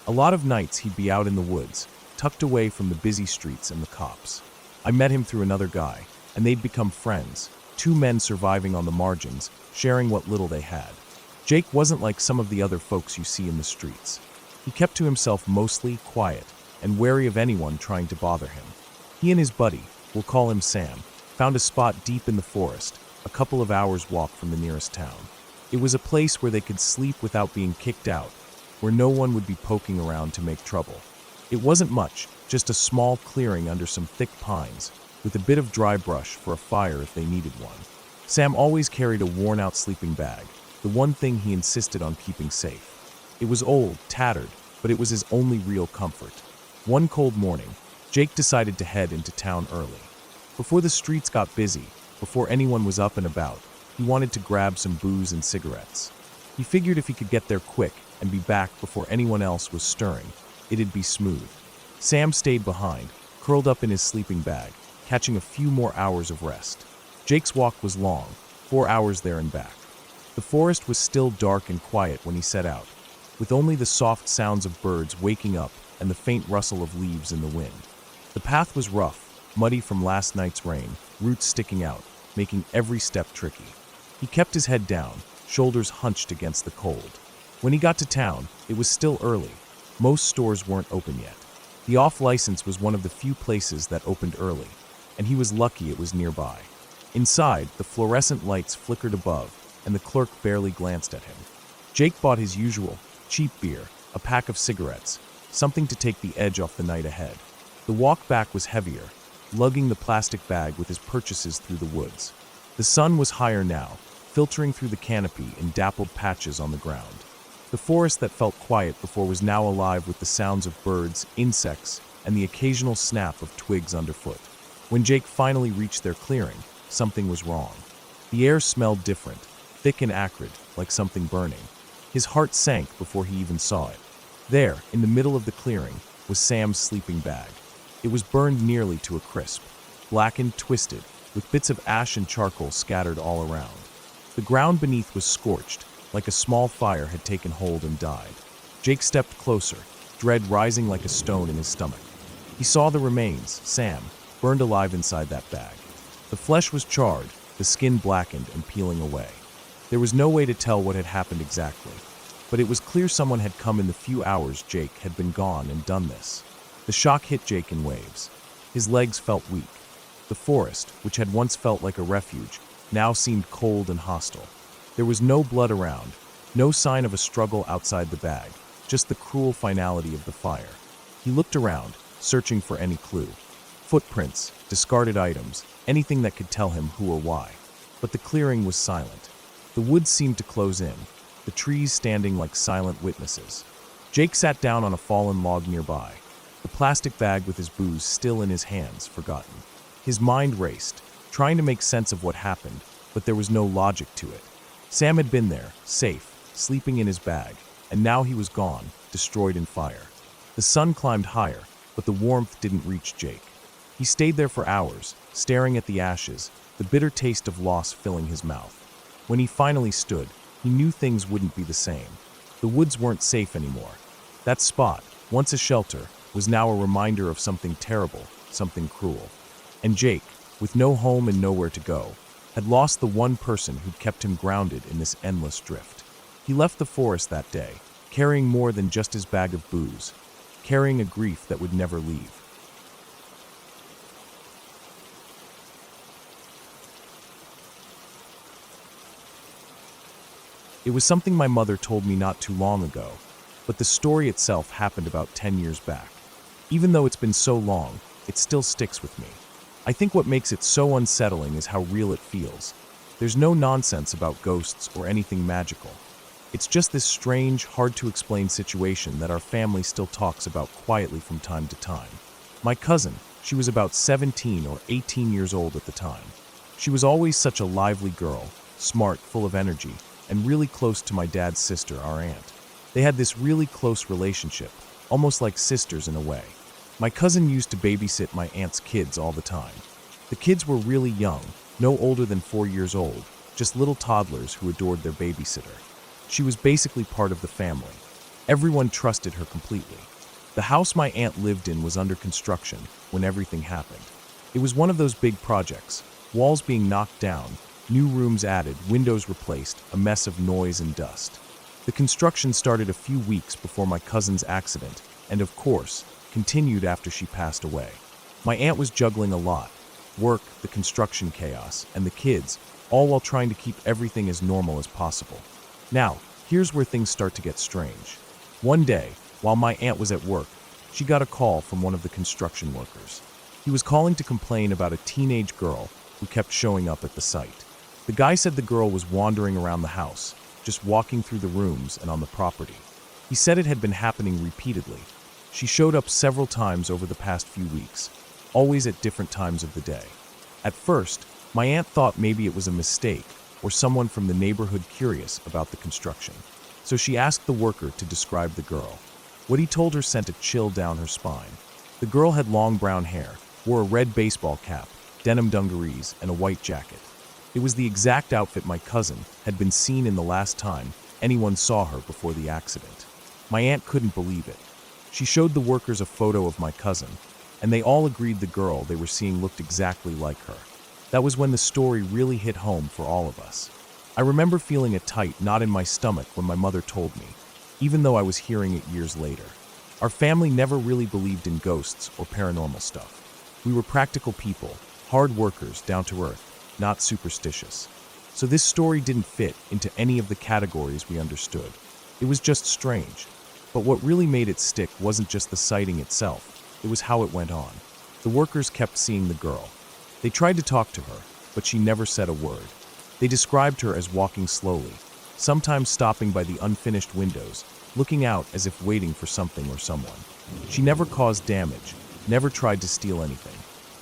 A lot of nights he'd be out in the woods, tucked away from the busy streets and the cops. I met him through another guy, and they'd become friends, two men surviving on the margins, sharing what little they had. Jake wasn't like some of the other folks you see in the streets. He kept to himself, mostly quiet, and wary of anyone trying to bother him. He and his buddy, we'll call him Sam, found a spot deep in the forest, a couple of hours' walk from the nearest town. It was a place where they could sleep without being kicked out, where no one would be poking around to make trouble. It wasn't much, just a small clearing under some thick pines, with a bit of dry brush for a fire if they needed one. Sam always carried a worn-out sleeping bag, the one thing he insisted on keeping safe. It was old, tattered, but it was his only real comfort. One cold morning, Jake decided to head into town early. Before the streets got busy, before anyone was up and about, he wanted to grab some booze and cigarettes. He figured if he could get there quick and be back before anyone else was stirring, it'd be smooth. Sam stayed behind, curled up in his sleeping bag, catching a few more hours of rest. Jake's walk was long, 4 hours there and back. The forest was still dark and quiet when he set out, with only the soft sounds of birds waking up and the faint rustle of leaves in the wind. The path was rough, muddy from last night's rain, roots sticking out, making every step tricky. He kept his head down, shoulders hunched against the cold. When he got to town, it was still early. Most stores weren't open yet. The off-license was one of the few places that opened early, and he was lucky it was nearby. Inside, the fluorescent lights flickered above, and the clerk barely glanced at him. Jake bought his usual, cheap beer, a pack of cigarettes, something to take the edge off the night ahead. The walk back was heavier, lugging the plastic bag with his purchases through the woods. The sun was higher now, filtering through the canopy in dappled patches on the ground. The forest that felt quiet before was now alive with the sounds of birds, insects, and the occasional snap of twigs underfoot. When Jake finally reached their clearing, something was wrong. The air smelled different, thick and acrid, like something burning. His heart sank before he even saw it. There, in the middle of the clearing, was Sam's sleeping bag. It was burned nearly to a crisp, blackened, twisted, with bits of ash and charcoal scattered all around. The ground beneath was scorched, like a small fire had taken hold and died. Jake stepped closer, dread rising like a stone in his stomach. He saw the remains, Sam, burned alive inside that bag. The flesh was charred, the skin blackened and peeling away. There was no way to tell what had happened exactly, but it was clear someone had come in the few hours Jake had been gone and done this. The shock hit Jake in waves. His legs felt weak. The forest, which had once felt like a refuge, now seemed cold and hostile. There was no blood around, no sign of a struggle outside the bag, just the cruel finality of the fire. He looked around, searching for any clue. Footprints, discarded items, anything that could tell him who or why. But the clearing was silent. The woods seemed to close in, the trees standing like silent witnesses. Jake sat down on a fallen log nearby, the plastic bag with his booze still in his hands, forgotten. His mind raced, trying to make sense of what happened, but there was no logic to it. Sam had been there, safe, sleeping in his bag, and now he was gone, destroyed in fire. The sun climbed higher, but the warmth didn't reach Jake. He stayed there for hours, staring at the ashes, the bitter taste of loss filling his mouth. When he finally stood, he knew things wouldn't be the same. The woods weren't safe anymore. That spot, once a shelter, was now a reminder of something terrible, something cruel. And Jake, with no home and nowhere to go, had lost the one person who'd kept him grounded in this endless drift. He left the forest that day, carrying more than just his bag of booze, carrying a grief that would never leave. It was something my mother told me not too long ago, but the story itself happened about 10 years back. Even though it's been so long, it still sticks with me. I think what makes it so unsettling is how real it feels. There's no nonsense about ghosts or anything magical. It's just this strange, hard-to-explain situation that our family still talks about quietly from time to time. My cousin, she was about 17 or 18 years old at the time. She was always such a lively girl, smart, full of energy, and really close to my dad's sister, our aunt. They had this really close relationship, almost like sisters in a way. My cousin used to babysit my aunt's kids all the time. The kids were really young, no older than 4 years old, just little toddlers who adored their babysitter. She was basically part of the family. Everyone trusted her completely. The house my aunt lived in was under construction when everything happened. It was one of those big projects, walls being knocked down, new rooms added, windows replaced, a mess of noise and dust. The construction started a few weeks before my cousin's accident, and of course, continued after she passed away. My aunt was juggling a lot: work, the construction chaos, and the kids, all while trying to keep everything as normal as possible. Now, here's where things start to get strange. One day, while my aunt was at work, she got a call from one of the construction workers. He was calling to complain about a teenage girl who kept showing up at the site. The guy said the girl was wandering around the house, just walking through the rooms and on the property. He said it had been happening repeatedly. She showed up several times over the past few weeks, always at different times of the day. At first, my aunt thought maybe it was a mistake or someone from the neighborhood curious about the construction. So she asked the worker to describe the girl. What he told her sent a chill down her spine. The girl had long brown hair, wore a red baseball cap, denim dungarees, and a white jacket. It was the exact outfit my cousin had been seen in the last time anyone saw her before the accident. My aunt couldn't believe it. She showed the workers a photo of my cousin, and they all agreed the girl they were seeing looked exactly like her. That was when the story really hit home for all of us. I remember feeling a tight knot in my stomach when my mother told me, even though I was hearing it years later. Our family never really believed in ghosts or paranormal stuff. We were practical people, hard workers, down to earth, not superstitious. So this story didn't fit into any of the categories we understood. It was just strange. But what really made it stick wasn't just the sighting itself, it was how it went on. The workers kept seeing the girl. They tried to talk to her, but she never said a word. They described her as walking slowly, sometimes stopping by the unfinished windows, looking out as if waiting for something or someone. She never caused damage, never tried to steal anything.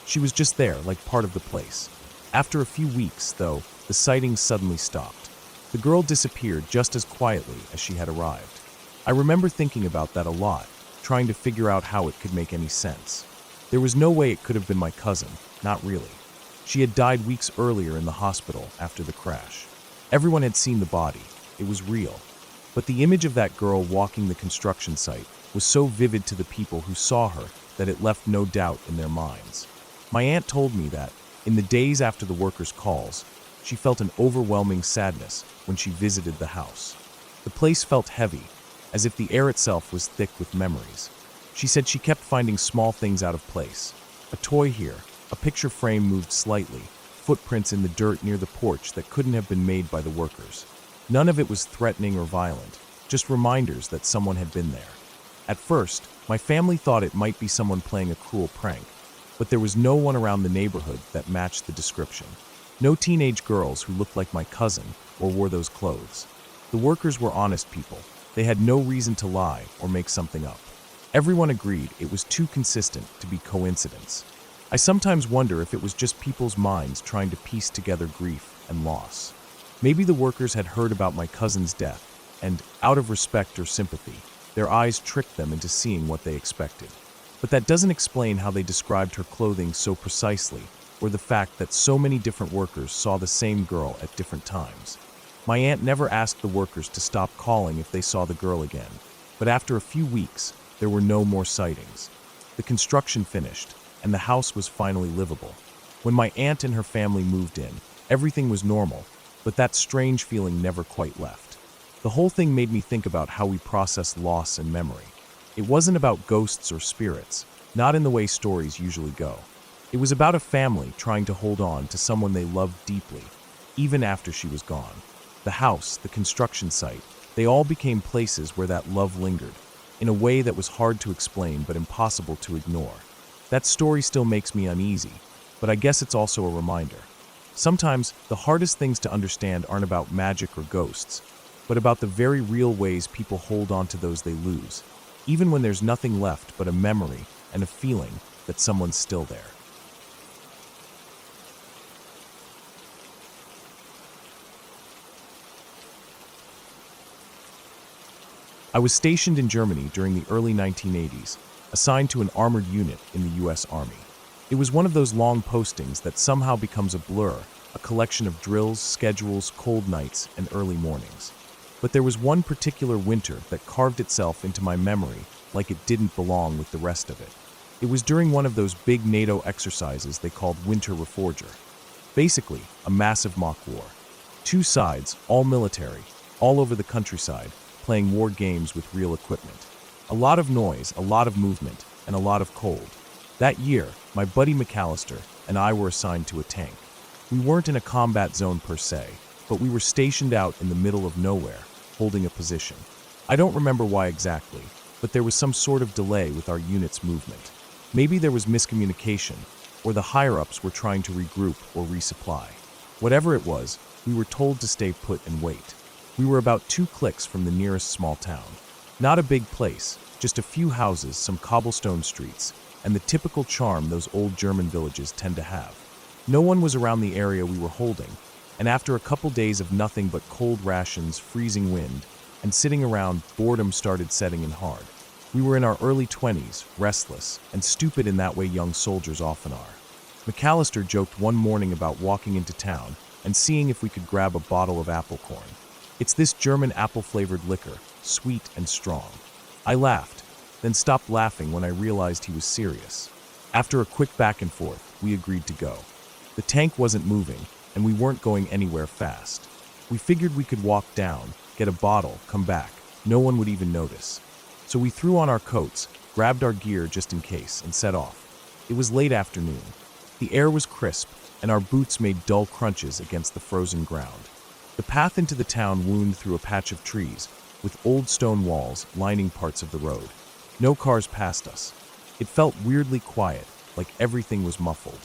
She was just there, like part of the place. After a few weeks, though, the sightings suddenly stopped. The girl disappeared just as quietly as she had arrived. I remember thinking about that a lot, trying to figure out how it could make any sense. There was no way it could have been my cousin, not really. She had died weeks earlier in the hospital after the crash. Everyone had seen the body. It was real. But the image of that girl walking the construction site was so vivid to the people who saw her that it left no doubt in their minds. My aunt told me that, in the days after the workers' calls, she felt an overwhelming sadness when she visited the house. The place felt heavy, as if the air itself was thick with memories. She said she kept finding small things out of place. A toy here, a picture frame moved slightly, footprints in the dirt near the porch that couldn't have been made by the workers. None of it was threatening or violent, just reminders that someone had been there. At first, my family thought it might be someone playing a cruel prank, but there was no one around the neighborhood that matched the description. No teenage girls who looked like my cousin or wore those clothes. The workers were honest people. They had no reason to lie or make something up. Everyone agreed it was too consistent to be coincidence. I sometimes wonder if it was just people's minds trying to piece together grief and loss. Maybe the workers had heard about my cousin's death and, out of respect or sympathy, their eyes tricked them into seeing what they expected. But that doesn't explain how they described her clothing so precisely, or the fact that so many different workers saw the same girl at different times. My aunt never asked the workers to stop calling if they saw the girl again, but after a few weeks, there were no more sightings. The construction finished, and the house was finally livable. When my aunt and her family moved in, everything was normal, but that strange feeling never quite left. The whole thing made me think about how we process loss and memory. It wasn't about ghosts or spirits, not in the way stories usually go. It was about a family trying to hold on to someone they loved deeply, even after she was gone. The house, the construction site, they all became places where that love lingered, in a way that was hard to explain but impossible to ignore. That story still makes me uneasy, but I guess it's also a reminder. Sometimes, the hardest things to understand aren't about magic or ghosts, but about the very real ways people hold on to those they lose, even when there's nothing left but a memory and a feeling that someone's still there. I was stationed in Germany during the early 1980s, assigned to an armored unit in the US Army. It was one of those long postings that somehow becomes a blur, a collection of drills, schedules, cold nights, and early mornings. But there was one particular winter that carved itself into my memory like it didn't belong with the rest of it. It was during one of those big NATO exercises they called Winter Reforger. Basically, a massive mock war. Two sides, all military, all over the countryside, playing war games with real equipment. A lot of noise, a lot of movement, and a lot of cold. That year, my buddy McAllister and I were assigned to a tank. We weren't in a combat zone per se, but we were stationed out in the middle of nowhere, holding a position. I don't remember why exactly, but there was some sort of delay with our unit's movement. Maybe there was miscommunication, or the higher-ups were trying to regroup or resupply. Whatever it was, we were told to stay put and wait. We were about 2 clicks from the nearest small town. Not a big place, just a few houses, some cobblestone streets, and the typical charm those old German villages tend to have. No one was around the area we were holding, and after a couple days of nothing but cold rations, freezing wind, and sitting around, boredom started setting in hard. We were in our early 20s, restless, and stupid in that way young soldiers often are. McAllister joked one morning about walking into town and seeing if we could grab a bottle of apple corn. It's this German apple-flavored liquor, sweet and strong. I laughed, then stopped laughing when I realized he was serious. After a quick back and forth, we agreed to go. The tank wasn't moving, and we weren't going anywhere fast. We figured we could walk down, get a bottle, come back. No one would even notice. So we threw on our coats, grabbed our gear just in case, and set off. It was late afternoon. The air was crisp, and our boots made dull crunches against the frozen ground. The path into the town wound through a patch of trees, with old stone walls lining parts of the road. No cars passed us. It felt weirdly quiet, like everything was muffled.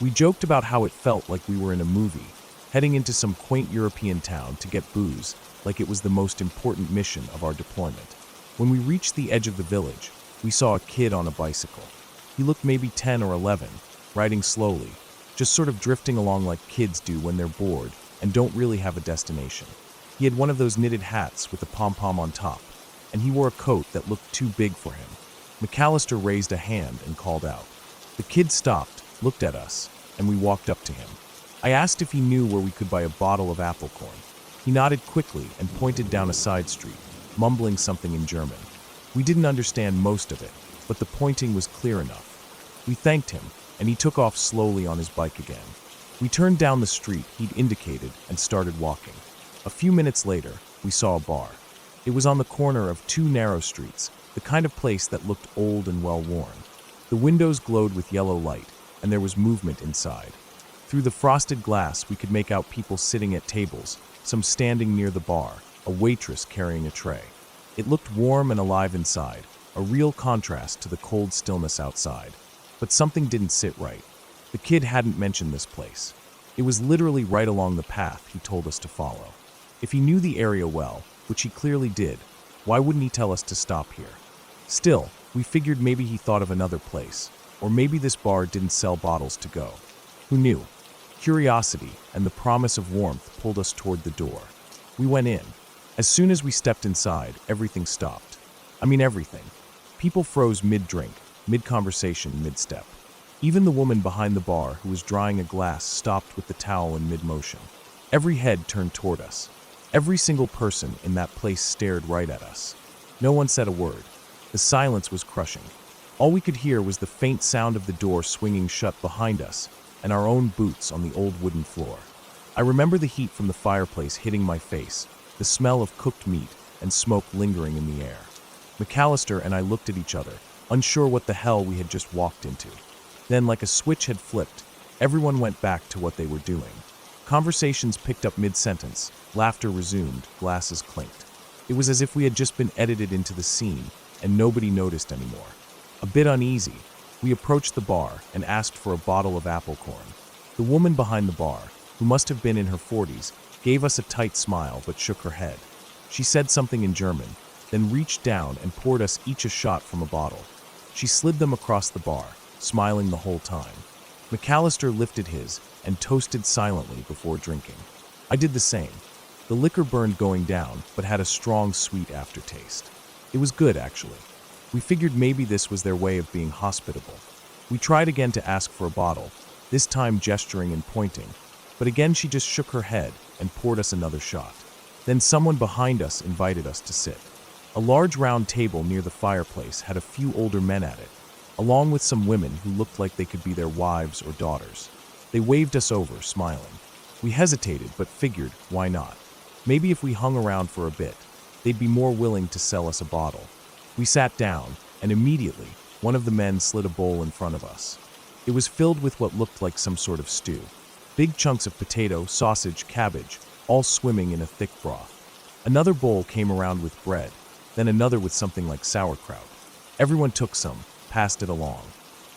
We joked about how it felt like we were in a movie, heading into some quaint European town to get booze, like it was the most important mission of our deployment. When we reached the edge of the village, we saw a kid on a bicycle. He looked maybe 10 or 11, riding slowly, just sort of drifting along like kids do when they're bored and don't really have a destination. He had one of those knitted hats with a pom-pom on top, and he wore a coat that looked too big for him. McAllister raised a hand and called out. The kid stopped, looked at us, and we walked up to him. I asked if he knew where we could buy a bottle of apple corn. He nodded quickly and pointed down a side street, mumbling something in German. We didn't understand most of it, but the pointing was clear enough. We thanked him, and he took off slowly on his bike again. We turned down the street he'd indicated and started walking. A few minutes later, we saw a bar. It was on the corner of 2 narrow streets, the kind of place that looked old and well-worn. The windows glowed with yellow light, and there was movement inside. Through the frosted glass, we could make out people sitting at tables, some standing near the bar, a waitress carrying a tray. It looked warm and alive inside, a real contrast to the cold stillness outside. But something didn't sit right. The kid hadn't mentioned this place. It was literally right along the path he told us to follow. If he knew the area well, which he clearly did, why wouldn't he tell us to stop here? Still, we figured maybe he thought of another place, or maybe this bar didn't sell bottles to go. Who knew? Curiosity and the promise of warmth pulled us toward the door. We went in. As soon as we stepped inside, everything stopped. I mean everything. People froze mid-drink, mid-conversation, mid-step. Even the woman behind the bar who was drying a glass stopped with the towel in mid-motion. Every head turned toward us. Every single person in that place stared right at us. No one said a word. The silence was crushing. All we could hear was the faint sound of the door swinging shut behind us and our own boots on the old wooden floor. I remember the heat from the fireplace hitting my face, the smell of cooked meat and smoke lingering in the air. McAllister and I looked at each other, unsure what the hell we had just walked into. Then, like a switch had flipped, everyone went back to what they were doing. Conversations picked up mid-sentence, laughter resumed, glasses clinked. It was as if we had just been edited into the scene, and nobody noticed anymore. A bit uneasy, we approached the bar and asked for a bottle of apple corn. The woman behind the bar, who must have been in her 40s, gave us a tight smile but shook her head. She said something in German, then reached down and poured us each a shot from a bottle. She slid them across the bar, smiling the whole time. McAllister lifted his and toasted silently before drinking. I did the same. The liquor burned going down, but had a strong, sweet aftertaste. It was good, actually. We figured maybe this was their way of being hospitable. We tried again to ask for a bottle, this time gesturing and pointing, but again she just shook her head and poured us another shot. Then someone behind us invited us to sit. A large round table near the fireplace had a few older men at it, along with some women who looked like they could be their wives or daughters. They waved us over, smiling. We hesitated, but figured, why not? Maybe if we hung around for a bit, they'd be more willing to sell us a bottle. We sat down, and immediately, one of the men slid a bowl in front of us. It was filled with what looked like some sort of stew. Big chunks of potato, sausage, cabbage, all swimming in a thick broth. Another bowl came around with bread, then another with something like sauerkraut. Everyone took some, passed it along.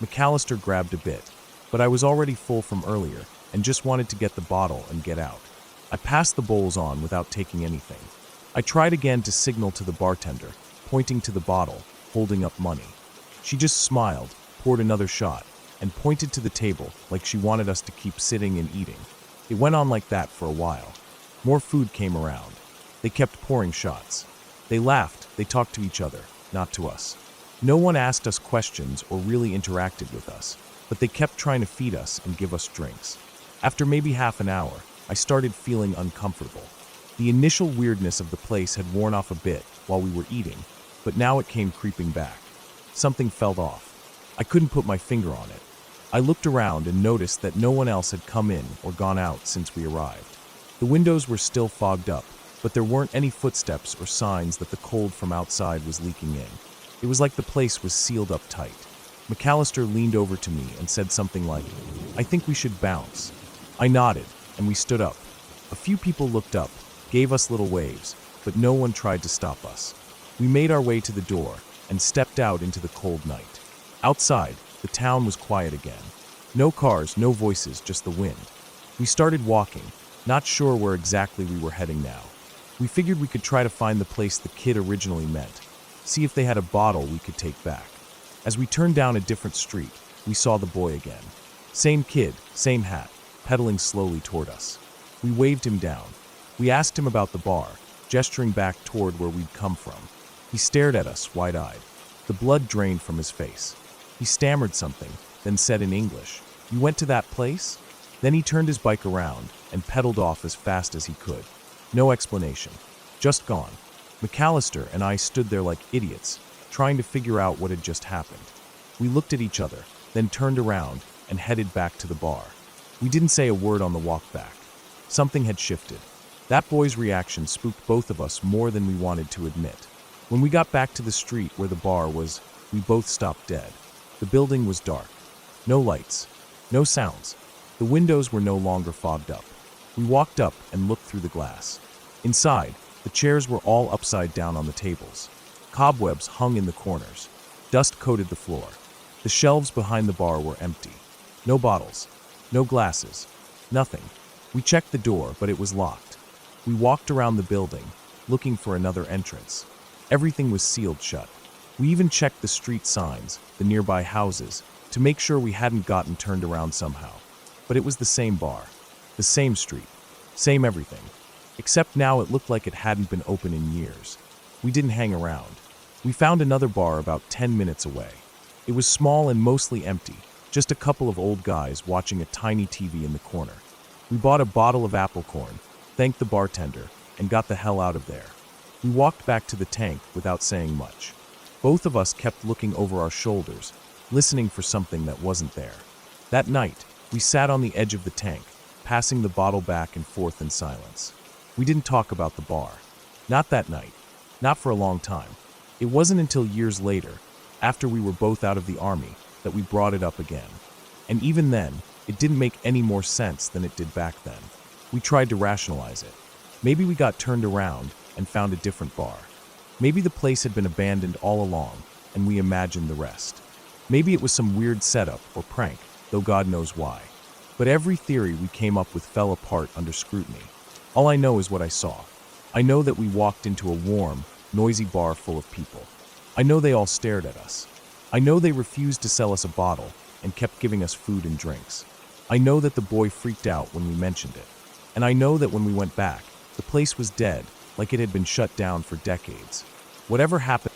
McAllister grabbed a bit, but I was already full from earlier and just wanted to get the bottle and get out. I passed the bowls on without taking anything. I tried again to signal to the bartender, pointing to the bottle, holding up money. She just smiled, poured another shot, and pointed to the table like she wanted us to keep sitting and eating. It went on like that for a while. More food came around. They kept pouring shots. They laughed, they talked to each other, not to us. No one asked us questions or really interacted with us, but they kept trying to feed us and give us drinks. After maybe half an hour, I started feeling uncomfortable. The initial weirdness of the place had worn off a bit while we were eating, but now it came creeping back. Something felt off. I couldn't put my finger on it. I looked around and noticed that no one else had come in or gone out since we arrived. The windows were still fogged up, but there weren't any footsteps or signs that the cold from outside was leaking in. It was like the place was sealed up tight. McAllister leaned over to me and said something like, "I think we should bounce." I nodded, and we stood up. A few people looked up, gave us little waves, but no one tried to stop us. We made our way to the door and stepped out into the cold night. Outside, the town was quiet again. No cars, no voices, just the wind. We started walking, not sure where exactly we were heading now. We figured we could try to find the place the kid originally met, see if they had a bottle we could take back. As we turned down a different street, we saw the boy again. Same kid, same hat, pedaling slowly toward us. We waved him down. We asked him about the bar, gesturing back toward where we'd come from. He stared at us, wide-eyed. The blood drained from his face. He stammered something, then said in English, "You went to that place?" Then he turned his bike around and pedaled off as fast as he could. No explanation. Just gone. McAllister and I stood there like idiots, trying to figure out what had just happened. We looked at each other, then turned around and headed back to the bar. We didn't say a word on the walk back. Something had shifted. That boy's reaction spooked both of us more than we wanted to admit. When we got back to the street where the bar was, we both stopped dead. The building was dark. No lights. No sounds. The windows were no longer fogged up. We walked up and looked through the glass. Inside, the chairs were all upside down on the tables. Cobwebs hung in the corners. Dust coated the floor. The shelves behind the bar were empty. No bottles. No glasses. Nothing. We checked the door, but it was locked. We walked around the building, looking for another entrance. Everything was sealed shut. We even checked the street signs, the nearby houses, to make sure we hadn't gotten turned around somehow. But it was the same bar, the same street, same everything. Except now it looked like it hadn't been open in years. We didn't hang around. We found another bar about 10 minutes away. It was small and mostly empty, just a couple of old guys watching a tiny TV in the corner. We bought a bottle of apple corn, thanked the bartender, and got the hell out of there. We walked back to the tank without saying much. Both of us kept looking over our shoulders, listening for something that wasn't there. That night, we sat on the edge of the tank, passing the bottle back and forth in silence. We didn't talk about the bar. Not that night. Not for a long time. It wasn't until years later, after we were both out of the army, that we brought it up again. And even then, it didn't make any more sense than it did back then. We tried to rationalize it. Maybe we got turned around and found a different bar. Maybe the place had been abandoned all along, and we imagined the rest. Maybe it was some weird setup or prank, though God knows why. But every theory we came up with fell apart under scrutiny. All I know is what I saw. I know that we walked into a warm, noisy bar full of people. I know they all stared at us. I know they refused to sell us a bottle and kept giving us food and drinks. I know that the boy freaked out when we mentioned it. And I know that when we went back, the place was dead, like it had been shut down for decades. Whatever happened